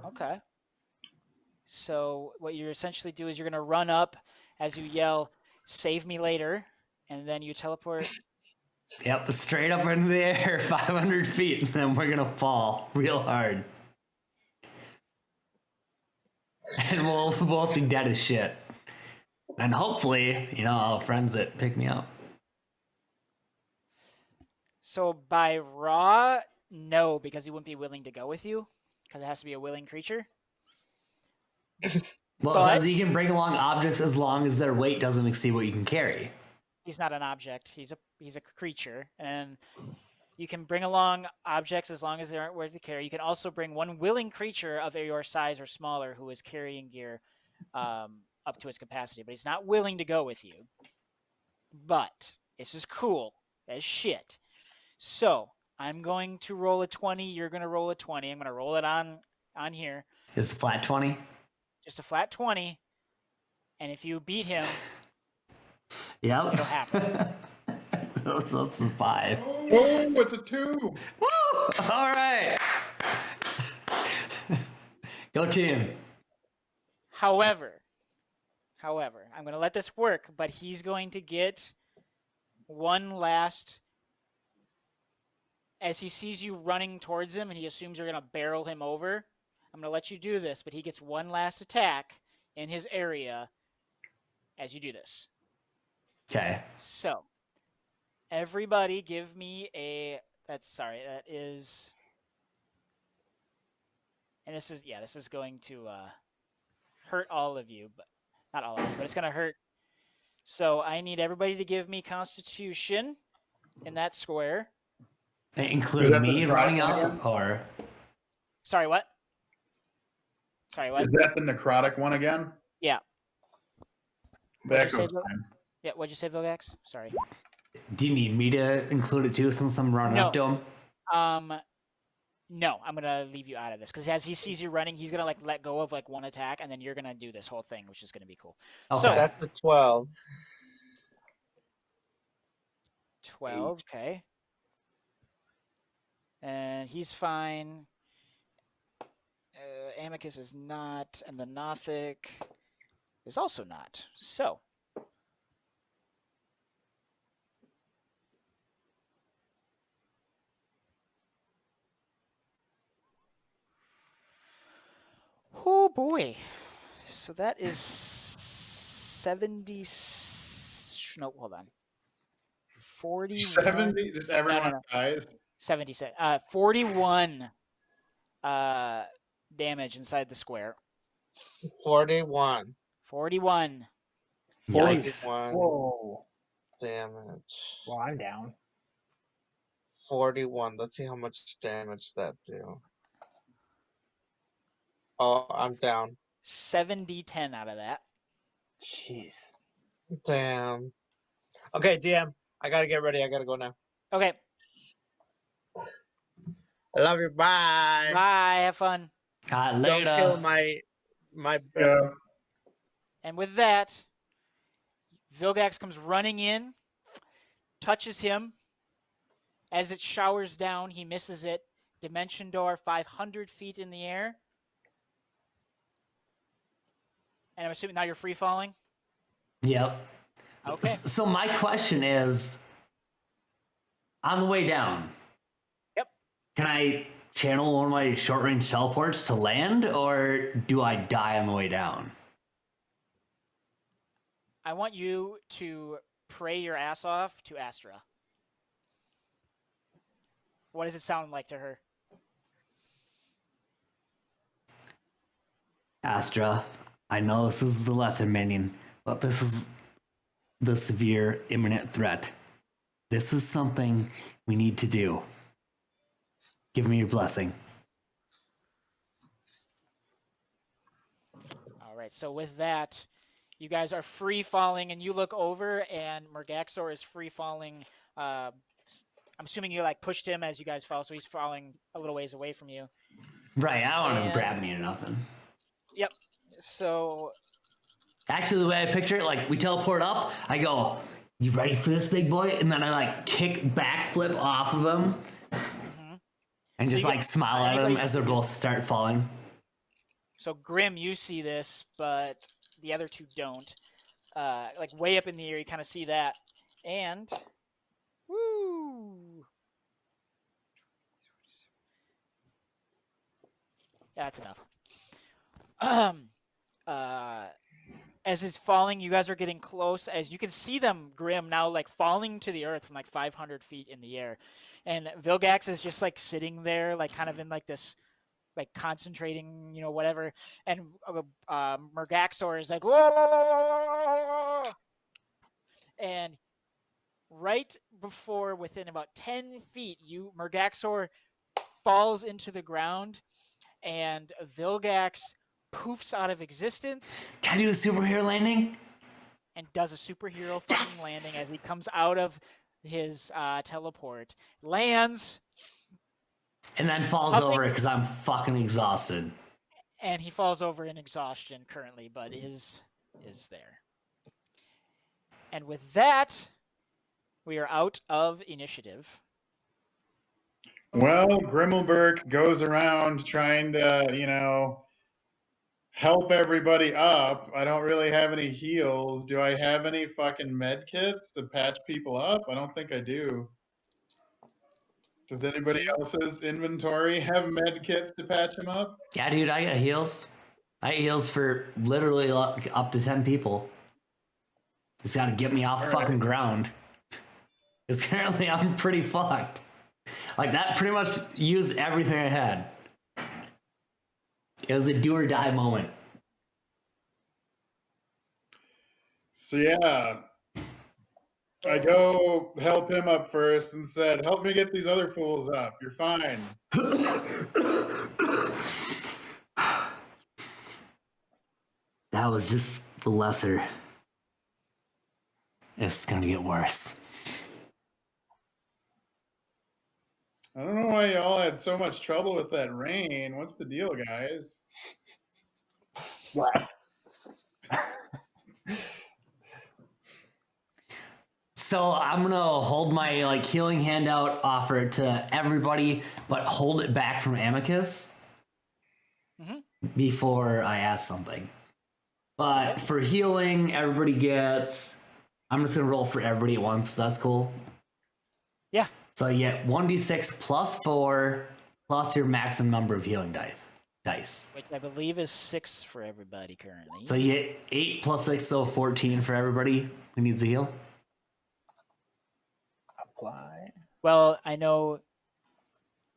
Okay. So what you essentially do is you're going to run up as you yell, "Save me later," and then you teleport. Yep, straight up into the air, 500 feet, and then we're going to fall real hard. And we'll both be dead as shit. And hopefully, I'll have friends that pick me up. So by raw, no, because he wouldn't be willing to go with you, because it has to be a willing creature. Well, it says you can bring along objects as long as their weight doesn't exceed what you can carry. He's not an object. He's a creature, and you can bring along objects as long as they aren't worth to carry. You can also bring one willing creature of your size or smaller who is carrying gear up to his capacity, but he's not willing to go with you. But this is cool as shit. So I'm going to roll a 20. You're going to roll a 20. I'm going to roll it on here. It's a flat 20. Just a flat 20. And if you beat him, Yep. it'll happen. That's a 5. Oh, it's a 2. Woo! All right. Go team. However, I'm going to let this work, but he's going to get one last. As he sees you running towards him and he assumes you're going to barrel him over, I'm going to let you do this, but he gets one last attack in his area as you do this. Okay. So, everybody give me a. That is. And this is going to hurt all of you, but not all of you, but it's going to hurt. So, I need everybody to give me Constitution in that square. Including me the running necrotic up, or Sorry, what? Sorry, what? Is that the necrotic one again? Yeah. That What'd you say, goes fine. Yeah, what'd you say, Vilgax? Sorry. do you need me to include it too since I'm running up to him? No, I'm gonna leave you out of this because as he sees you running, he's gonna like let go of like one attack, and then you're gonna do this whole thing, which is gonna be cool. Okay. So That's a 12. 12, okay, and he's fine. Amicus is not, and the Nothic is also not. So. Oh boy. So that is 70. No, hold on. 41. 70? Just everyone no. dies? 76. 41 damage inside the square. 41. 41. Yikes. 41 Whoa. damage. Well, I'm down. 41. Let's see how much damage that do. Oh, I'm down. 7d10 out of that. Jeez. Damn. Okay, DM. I gotta get ready. I gotta go now. Okay. I love you. Bye. Bye. Have fun. Don't Later. kill my Yeah. And with that, Vilgax comes running in, touches him. As it showers down, he misses it. Dimension door 500 feet in the air. And I'm assuming now you're free falling? Yep. Okay. So my question is, on the way down, Yep. can I channel one of my short-range teleports to land, or do I die on the way down? I want you to pray your ass off to Astra. What does it sound like to her? Astra, I know this is the lesser minion, but this is the severe imminent threat. This is something we need to do. Give me your blessing. All right, so with that, you guys are free falling, and you look over, and Murgaxor is free falling. I'm assuming you like pushed him as you guys fall, so he's falling a little ways away from you. Right, I don't want him And- to grab me or nothing. Yep. So Actually, the way I picture it, like we teleport up, I go, "You ready for this, big boy?" And then I like kick backflip off of him, and just you like get- smile at them anybody- as they both start falling. So Grim, you see this, but the other two don't. Like way up in the air, you kind of see that, and woo! Yeah, that's enough. As it's falling, you guys are getting close. As you can see them, Grim, now like falling to the earth from like 500 feet in the air, and Vilgax is just like sitting there, like kind of in like this. Like concentrating, whatever, and Murgaxor is like, whoa! And right before, within about 10 feet, Murgaxor falls into the ground, and Vilgax poofs out of existence Can I do a superhero landing? and does a superhero fucking landing as he comes out of his teleport, lands. And then falls Nothing. over because I'm fucking exhausted. And he falls over in exhaustion currently, but is there. And with that, We are out of initiative. Well, Grimalburk goes around trying to, help everybody up. I don't really have any heals. Do I have any fucking med kits to patch people up? I don't think I do. Does anybody else's inventory have med kits to patch them up? Yeah, dude, I got heals. I got heals for literally up to 10 people. It's got to get me off the All right. fucking ground. Because currently I'm pretty fucked. Like, that pretty much used everything I had. It was a do or die moment. So yeah, I go help him up first and said, "Help me get these other fools up. You're fine." That was just the lesser. It's gonna get worse. I don't know why y'all had so much trouble with that rain. What's the deal, guys? What? So I'm gonna hold my healing handout offer to everybody, but hold it back from Amicus before I ask something. But for healing, everybody gets. I'm just gonna roll for everybody at once, if that's cool. Yeah. So you get 1d6 plus 4 plus your maximum number of healing dice. Which I believe is 6 for everybody currently. So you get 8 plus 6, so 14 for everybody who needs a heal. Apply. Well, I know,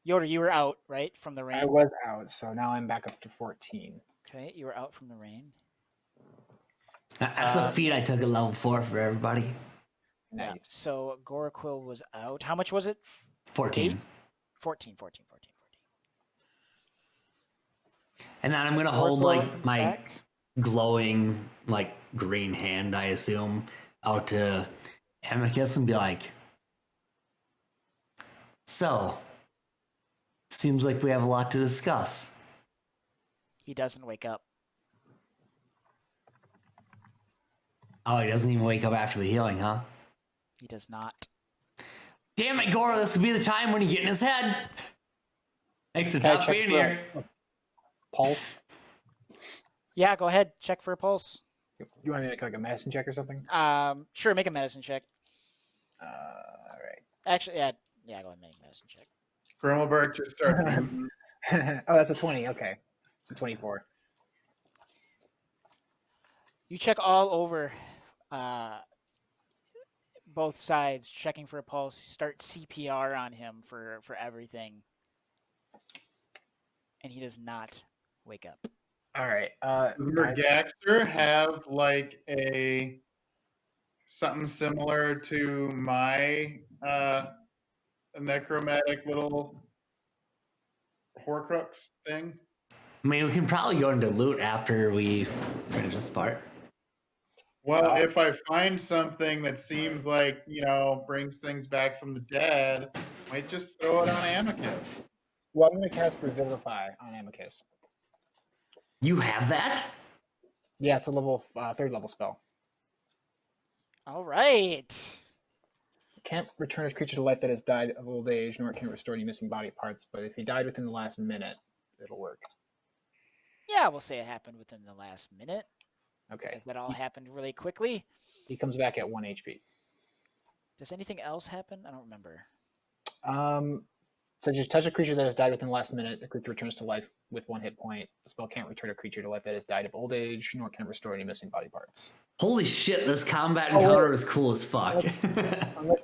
Yotur, you were out, right, from the rain? I was out, so now I'm back up to 14. Okay, you were out from the rain. That's a feat I took at level 4 for everybody. Yeah, Nice. so Goraquil was out. How much was it? 14. 14. And then I'm gonna hold Goraquil my back. glowing green hand, I assume, out to Amicus and be like, so, seems like we have a lot to discuss. He doesn't wake up. Oh, he doesn't even wake up after the healing, huh? He does not. Damn it, Gora, this would be the time when you get in his head. Thanks for Can I not check being for here. a pulse? Yeah, go ahead. Check for a pulse. You want me to make like a medicine check or something? Sure, make a medicine check. All right. Actually, yeah, go ahead and make a medicine check. Grimalburk just starts. Oh, that's a 20. Okay. It's a 24. You check all over both sides, checking for a pulse. You start CPR on him for everything. And he does not wake up. All right. Does Murgaxor have something similar to my necromantic little Horcrux thing? I mean, we can probably go into loot after we finish this part. Well, if I find something that seems like, brings things back from the dead, I might just throw it on Amicus. Well, I'm going to cast Revivify on Amicus. You have that? Yeah, it's a level 3rd level spell. All right. Can't return a creature to life that has died of old age, nor can it restore any missing body parts. But if he died within the last minute, it'll work. Yeah, we'll say it happened within the last minute. Okay. That all happened really quickly. He comes back at 1 HP. Does anything else happen? I don't remember. So just touch a creature that has died within the last minute. The creature returns to life with 1 hit point. The spell can't return a creature to life that has died of old age, nor can it restore any missing body parts. Holy shit, this combat encounter was cool as fuck. Unless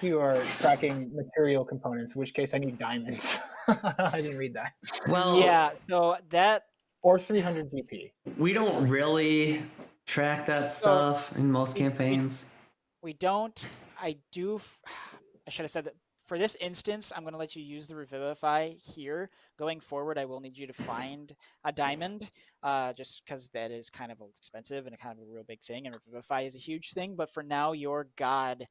you are tracking material components, in which case I need diamonds. I didn't read that. Well, Yeah, so that... Or 300 GP. We don't really track that stuff in most campaigns. We don't. I should have said that. For this instance, I'm going to let you use the Revivify here. Going forward, I will need you to find a diamond, just because that is kind of expensive and a kind of a real big thing, and Revivify is a huge thing. But for now, your god...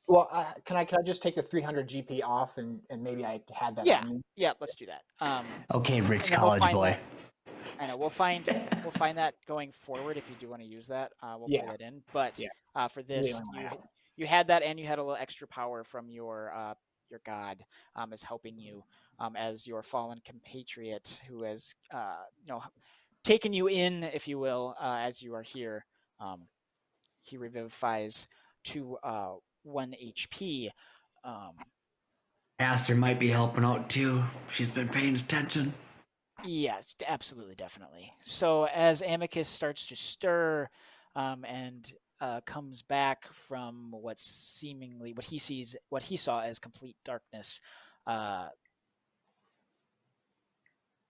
Well, can I just take the 300 GP off and maybe I had that? Yeah, on? yeah. Let's do that. Okay, rich then college boy. I know we'll find that going forward if you do want to use that. We'll put that in. But for this, you had that, and you had a little extra power from your god is helping you as your fallen compatriot who has taken you in, if you will, as you are here. He revivifies to 1 HP. Aster might be helping out too. She's been paying attention. Yes, absolutely, definitely. So as Amicus starts to stir and comes back from what's seemingly what he saw as complete darkness.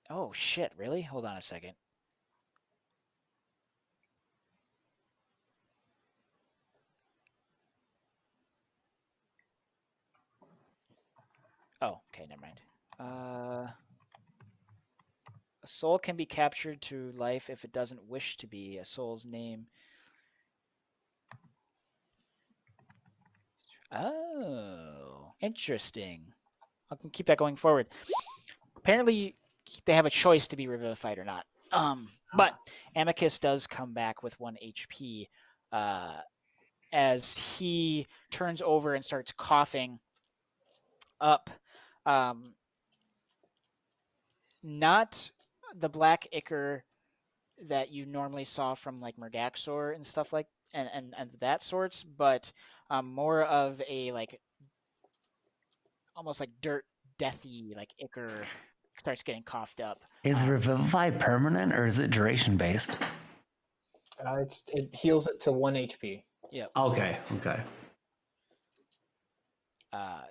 Oh shit! Really? Hold on a second. Oh, okay, never mind. A soul can be captured to life if it doesn't wish to be. A soul's name. Oh, interesting. I can keep that going forward. Apparently, they have a choice to be revivified or not. But Amicus does come back with 1 HP as he turns over and starts coughing up. Not the black ichor that you normally saw from like Murgaxor and stuff like and that sorts, but more of a like almost like dirt deathy like ichor starts getting coughed up. Is Revivify permanent or is it duration based? It heals it to 1 HP. Yeah. Okay.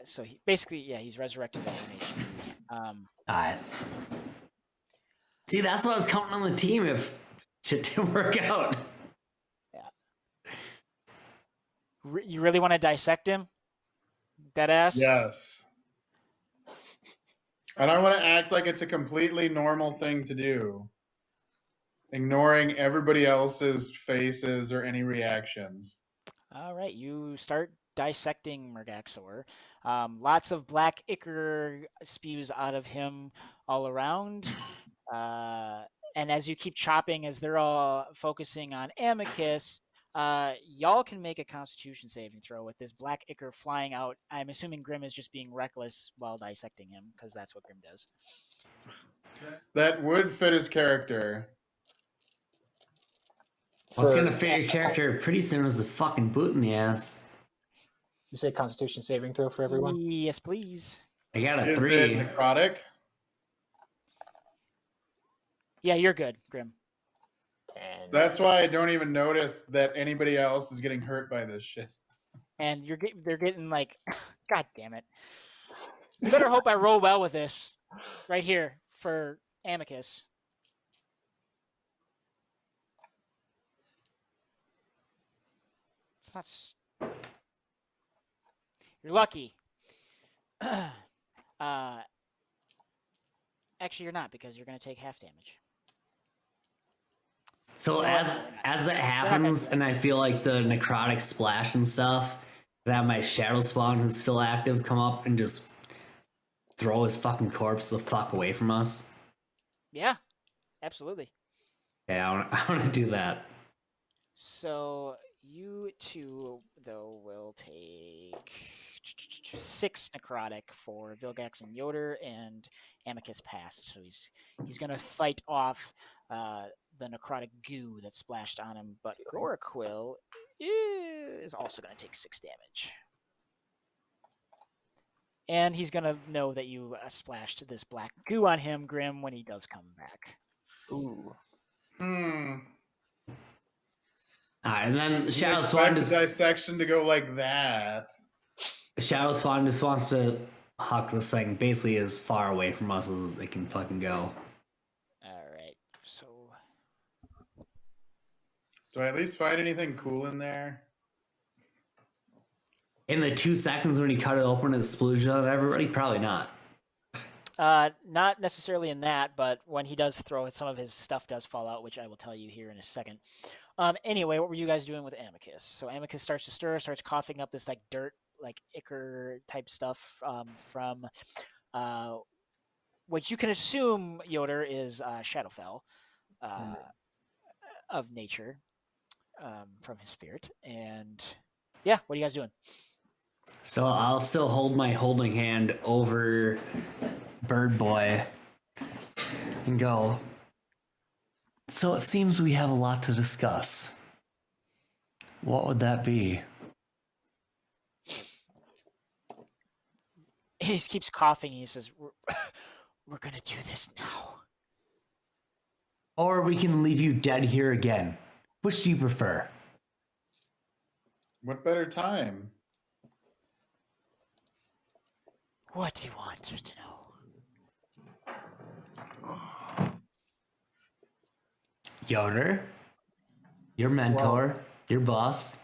So he basically, he's resurrected at 1 HP. Alright. See, that's why I was counting on the team if shit didn't work out. You really want to dissect him? Dead ass? Yes. And I want to act like it's a completely normal thing to do, ignoring everybody else's faces or any reactions. All right, you start dissecting Murgaxor. Lots of black ichor spews out of him all around. And as you keep chopping, as they're all focusing on Amicus, y'all can make a Constitution saving throw with this black ichor flying out. I'm assuming Grim is just being reckless while dissecting him, because that's what Grim does. That would fit his character. Well, it's gonna fit your character pretty soon as a fucking boot in the ass. You say Constitution saving throw for everyone? Yes, please. I got a Is 3. it necrotic? Yeah, you're good, Grim. That's why I don't even notice that anybody else is getting hurt by this shit. And they're getting like, God damn it! You better hope I roll well with this, right here for Amicus. It's not. You're lucky. Actually, you're not, because you're going to take half damage. So as that happens, and I feel like the necrotic splash and stuff, I have my shadow spawn who's still active come up and just throw his fucking corpse the fuck away from us. Yeah, absolutely. Yeah, I want to do that. So you two, though, will take 6 necrotic for Vilgax and Yotur, and Amicus passed. So he's gonna fight off the necrotic goo that splashed on him, but Goraquill is also gonna take 6 damage. And he's gonna know that you splashed this black goo on him, Grim, when he does come back. Ooh. Alright, and then Shadow Spawn Spawn just dissection to go like that. Shadow Spawn just wants to huck this thing basically as far away from us as it can fucking go. Alright, so Do I at least find anything cool in there? In the 2 seconds when he cut it open and splooged on everybody, probably not. not necessarily in that, but when he does throw it, some of his stuff does fall out, which I will tell you here in a second. Anyway, what were you guys doing with Amicus? So Amicus starts to stir, starts coughing up this like dirt, like ichor type stuff from what you can assume Yotur is Shadowfell of nature from his spirit, and Yeah, what are you guys doing? So I'll still hold my holding hand over Bird Boy and go. So it seems we have a lot to discuss. What would that be? He just keeps coughing. He says, we're going to do this now. Or we can leave you dead here again. Which do you prefer? What better time? What do you want to know? Yotur, your mentor, your boss.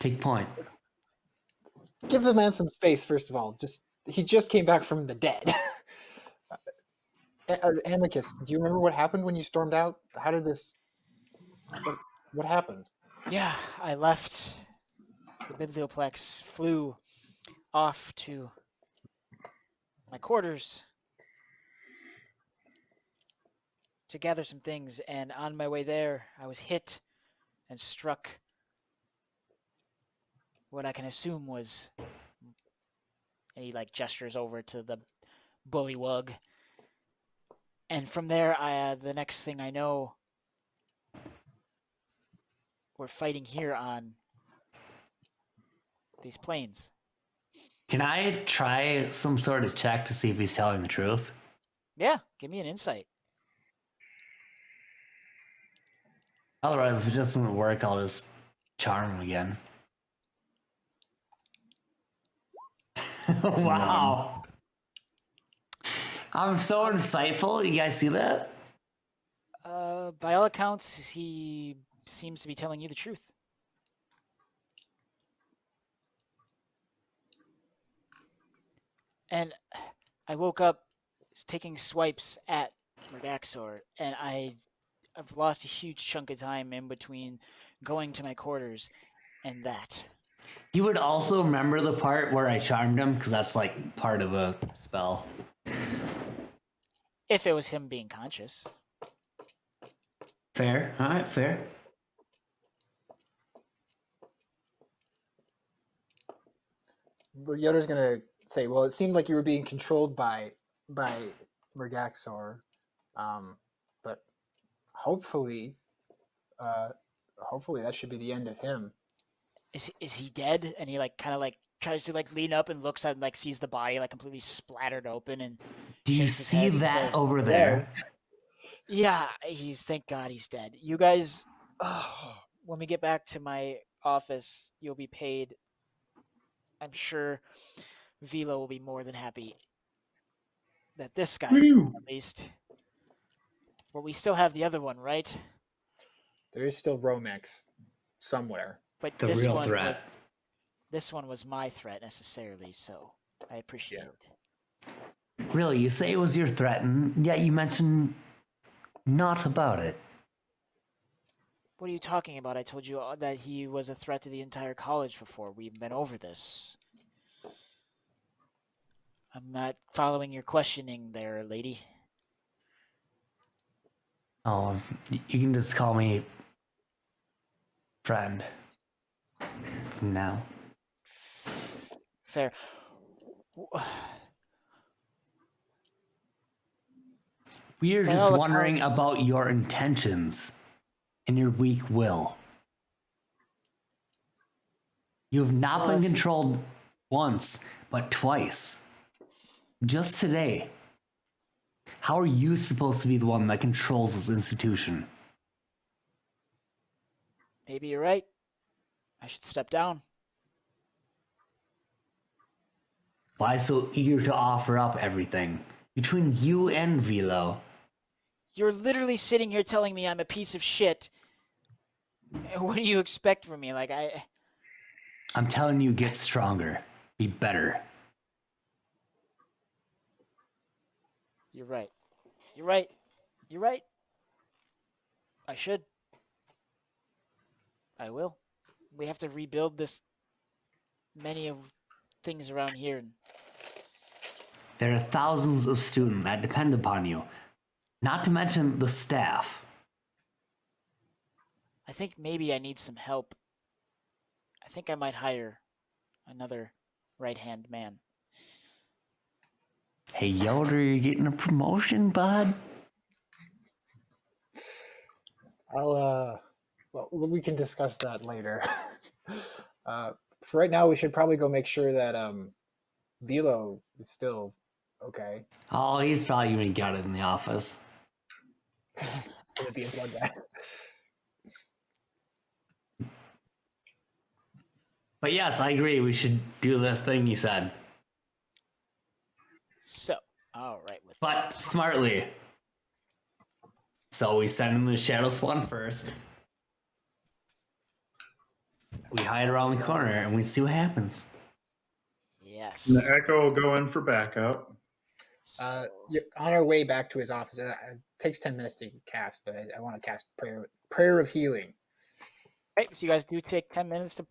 Take point. Give the man some space, first of all. He just came back from the dead. Amicus, do you remember what happened when you stormed out? How did this? What happened? Yeah, I left the Biblioplex, flew off to my quarters to gather some things, and on my way there, I was hit and struck what I can assume was, and he like gestures over to the bullywug. And from there, the next thing I know, we're fighting here on these plains. Can I try some sort of check to see if he's telling the truth? Yeah, give me an insight. Otherwise, if it doesn't work, I'll just charm him again. Wow. I'm so insightful. You guys see that? By all accounts, he seems to be telling you the truth. And I woke up taking swipes at Murgaxor, and I've lost a huge chunk of time in between going to my quarters and that. You would also remember the part where I charmed him, because that's like part of a spell. If it was him being conscious. Fair. All right, fair. Well, Yoda's gonna say, "Well, it seemed like you were being controlled by Murgaxor, but hopefully, hopefully that should be the end of him." Is he dead? And he like kind of like tries to like lean up and looks at and like sees the body like completely splattered open and Do you shakes his see head and that says, over there? Yeah, thank God he's dead. You guys, when we get back to my office, you'll be paid. I'm sure Vila will be more than happy that this guy is gone, at least. But we still have the other one, right? There is still Romex somewhere. But The this real one threat. this one was my threat necessarily, so I appreciate it. Really, you say it was your threat, and yet you mention not about it. What are you talking about? I told you that he was a threat to the entire college before. We've been over this. I'm not following your questioning there, lady. Oh, you can just call me friend from now. Fair. We're By just all wondering accounts- about your intentions and your weak will. You have not Well, been if- controlled once, but twice. Just today. How are you supposed to be the one that controls this institution? Maybe you're right. I should step down. Why so eager to offer up everything? Between you and Velo, You're literally sitting here telling me I'm a piece of shit. And what do you expect from me? Like, I'm telling you, get stronger. Be better. You're right. You're right. You're right. I should. I will. We have to rebuild this many of things around here. There are thousands of students that depend upon you. Not to mention the staff. I think maybe I need some help. I think I might hire another right-hand man. Hey, Yoder, you're getting a promotion, bud. Well, we can discuss that later. For right now, we should probably go make sure that Velo is still okay. Oh, he's probably gonna get it in the office. Gonna be a blood guy. But yes, I agree. We should do the thing you said, So, all right. With but smartly. So we send him the Shadow Spawn first. We hide around the corner and we see what happens. yes. And the Echo will go in for backup. On our way back to his office, it takes 10 minutes to cast, but I want to cast prayer of healing. Okay, so you guys do take 10 minutes to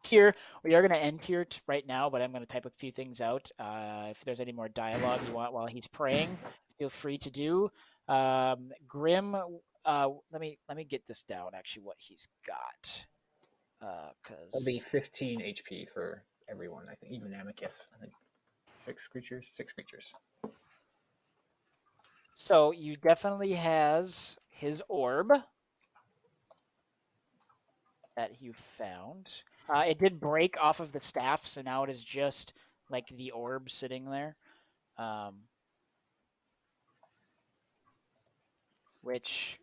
here. We are going to end here right now, but I'm going to type a few things out. If there's any more dialogue you want while he's praying, feel free to do. Grim, let me get this down. Actually, what he's got, It'll be because 15 HP for everyone. I think even Amicus. I think 6 creatures. so you definitely has his orb that you found. It did break off of the staff, so now it is just like the orb sitting there. Which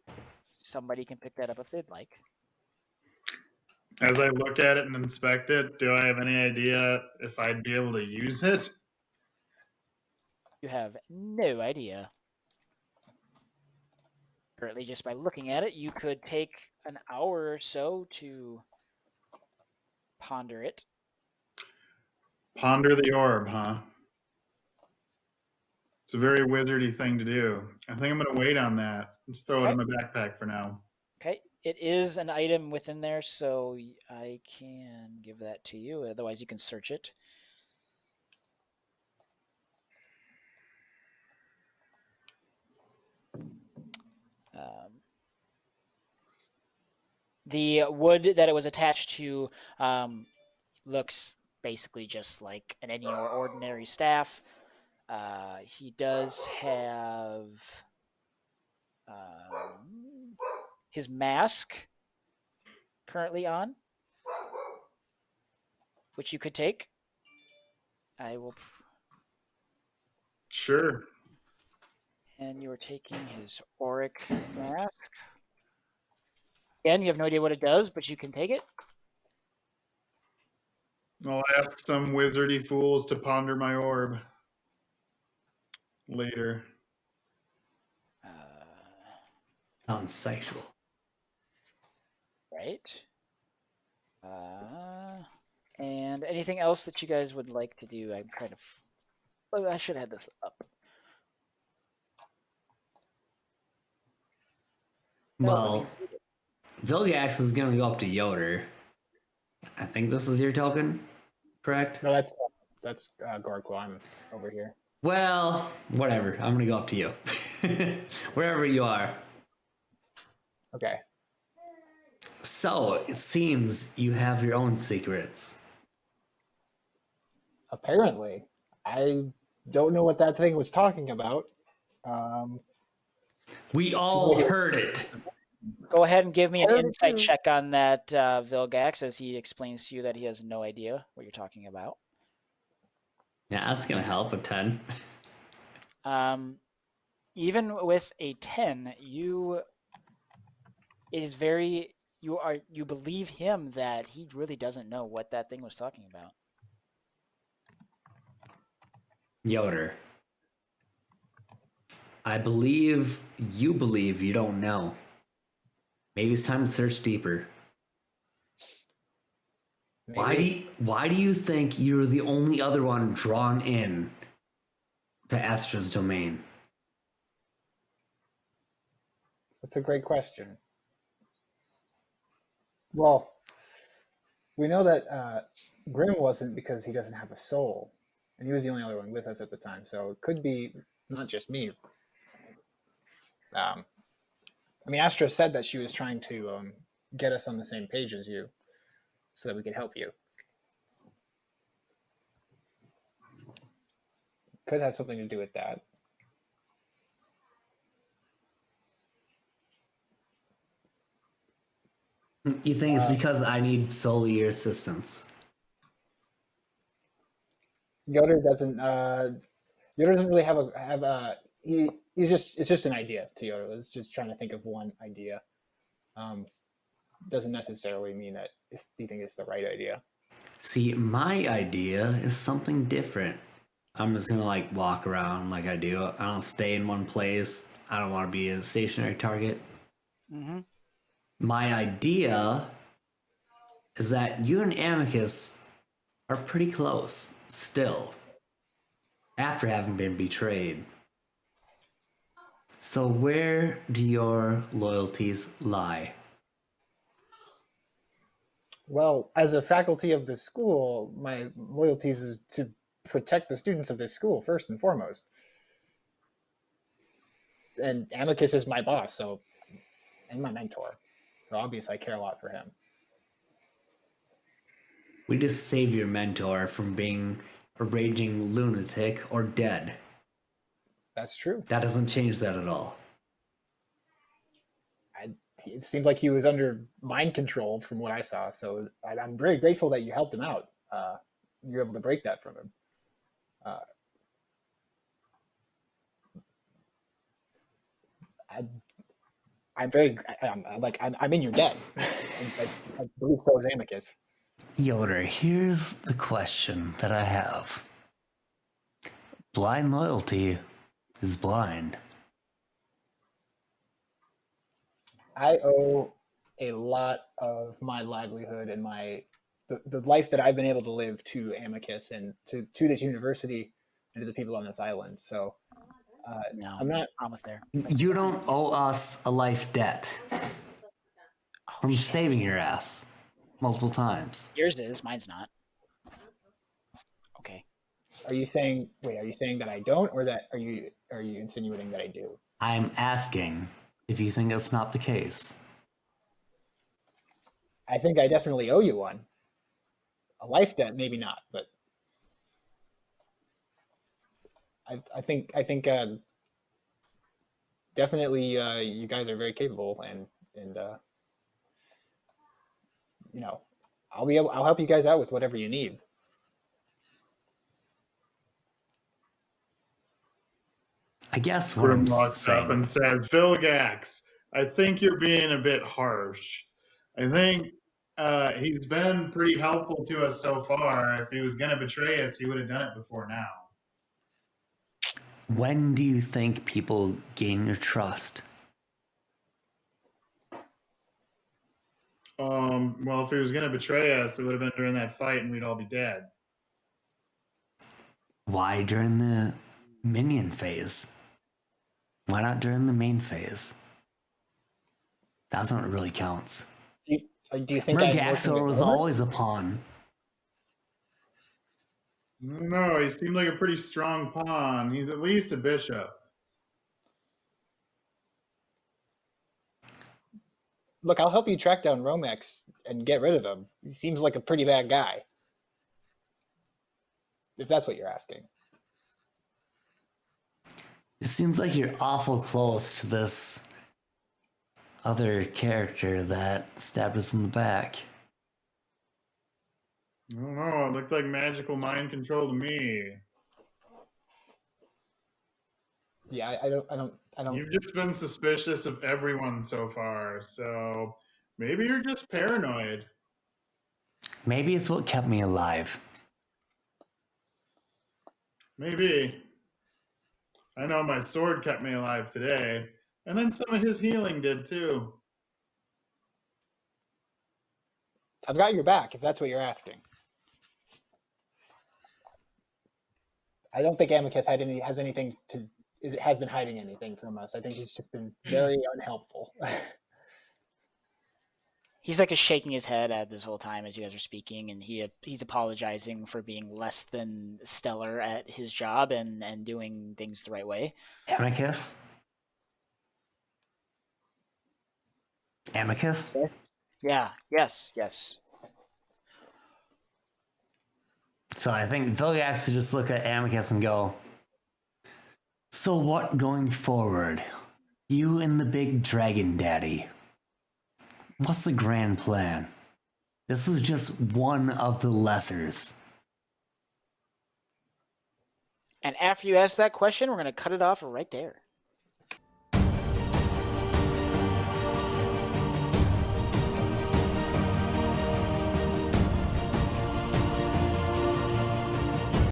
somebody can pick that up if they'd like. As I look at it and inspect it, do I have any idea if I'd be able to use it? You have no idea. Currently, just by looking at it, you could take an hour or so to ponder it. Ponder the orb, huh? It's a very wizardy thing to do. I think I'm going to wait on that. Just throw it in my backpack for now. Okay, it is an item within there, so I can give that to you. Otherwise, you can search it. The wood that it was attached to looks basically just like any ordinary staff. He does have his mask currently on, which you could take. I will. Sure. And you are taking his auric mask. Again, you have no idea what it does, but you can take it. I'll ask some wizardy fools to ponder my orb later. Sounds sexual. Right. And anything else that you guys would like to do? I'm kind of. Oh, I should have this up. Well, Vilgax is gonna go up to Yoder. I think this is your token, correct? No, that's Gorko. I'm over here. Well, whatever. I'm gonna go up to you. Wherever you are. Okay. So, it seems you have your own secrets. Apparently, I don't know what that thing was talking about. We all heard it. Go ahead and give me an insight check on that, Vilgax, as he explains to you that he has no idea what you're talking about. Yeah, that's gonna help a 10. Even with a 10, you believe him that he really doesn't know what that thing was talking about. Yoder. I believe you don't know. Maybe it's time to search deeper. Maybe. Why do you think you're the only other one drawn in to Astra's domain? That's a great question. Well, we know that Grim wasn't because he doesn't have a soul, and he was the only other one with us at the time. So it could be not just me. I mean, Astra said that she was trying to get us on the same page as you. so that we can help you. Could have something to do with that. You think it's because I need solely your assistance? Yotur doesn't. Yotur doesn't really have a. He's just. It's just an idea to Yotur. It's just trying to think of one idea. Doesn't necessarily mean that you think it's the right idea. See, my idea is something different. I'm just gonna like walk around like I do. I don't stay in one place. I don't want to be a stationary target. Mm-hmm. My idea is that you and Amicus are pretty close still, after having been betrayed. So where do your loyalties lie? Well, as a faculty of the school, my loyalties is to protect the students of this school first and foremost. And Amicus is my boss, so and my mentor. So obviously I care a lot for him. We just save your mentor from being a raging lunatic or dead. That's true. That doesn't change that at all. It seemed like he was under mind control from what I saw. So I'm very grateful that you helped him out. You were able to break that from him. I'm very I'm in your debt. I believe so is Amicus. Yotur, here's the question that I have. Blind loyalty is blind. I owe a lot of my livelihood and the life that I've been able to live to Amicus and to this university and to the people on this island. So No, I'm not. almost there. You don't owe us a life debt from saving your ass multiple times. Yours is, mine's not. Okay. Are you saying? Wait, are you saying that I don't, or that are you insinuating that I do? I'm asking if you think that's not the case. I think I definitely owe you one. A life debt, maybe not, but I think definitely you guys are very capable and you know I'll help you guys out with whatever you need. I guess what I'm Grim walks up saying. and says, Vilgax, I think you're being a bit harsh. I think he's been pretty helpful to us so far. If he was going to betray us, he would have done it before now. When do you think people gain your trust? Well, if he was going to betray us, it would have been during that fight and we'd all be dead. Why during the minion phase? Why not during the main phase? That's when it really counts. Do you think I'm working Murgaxor was with Elora? always a pawn. I don't know. He seemed like a pretty strong pawn. He's at least a bishop. Look, I'll help you track down Romex and get rid of him. He seems like a pretty bad guy. If that's what you're asking. It seems like you're awful close to this other character that stabbed us in the back. I don't know. It looked like magical mind control to me. Yeah, I don't. You've just been suspicious of everyone so far, so maybe you're just paranoid. Maybe it's what kept me alive. Maybe. I know my sword kept me alive today, and then some of his healing did too. I've got your back if that's what you're asking. I don't think Amicus has anything to has been hiding anything from us. I think he's just been very unhelpful. He's like just shaking his head at this whole time as you guys are speaking, and he's apologizing for being less than stellar at his job and doing things the right way. Amicus? Amicus? Yeah. Yes. So I think Vilga has to just look at Amicus and go, so what going forward? You and the big dragon daddy. What's the grand plan? This was just one of the lessers. And after you ask that question, we're going to cut it off right there.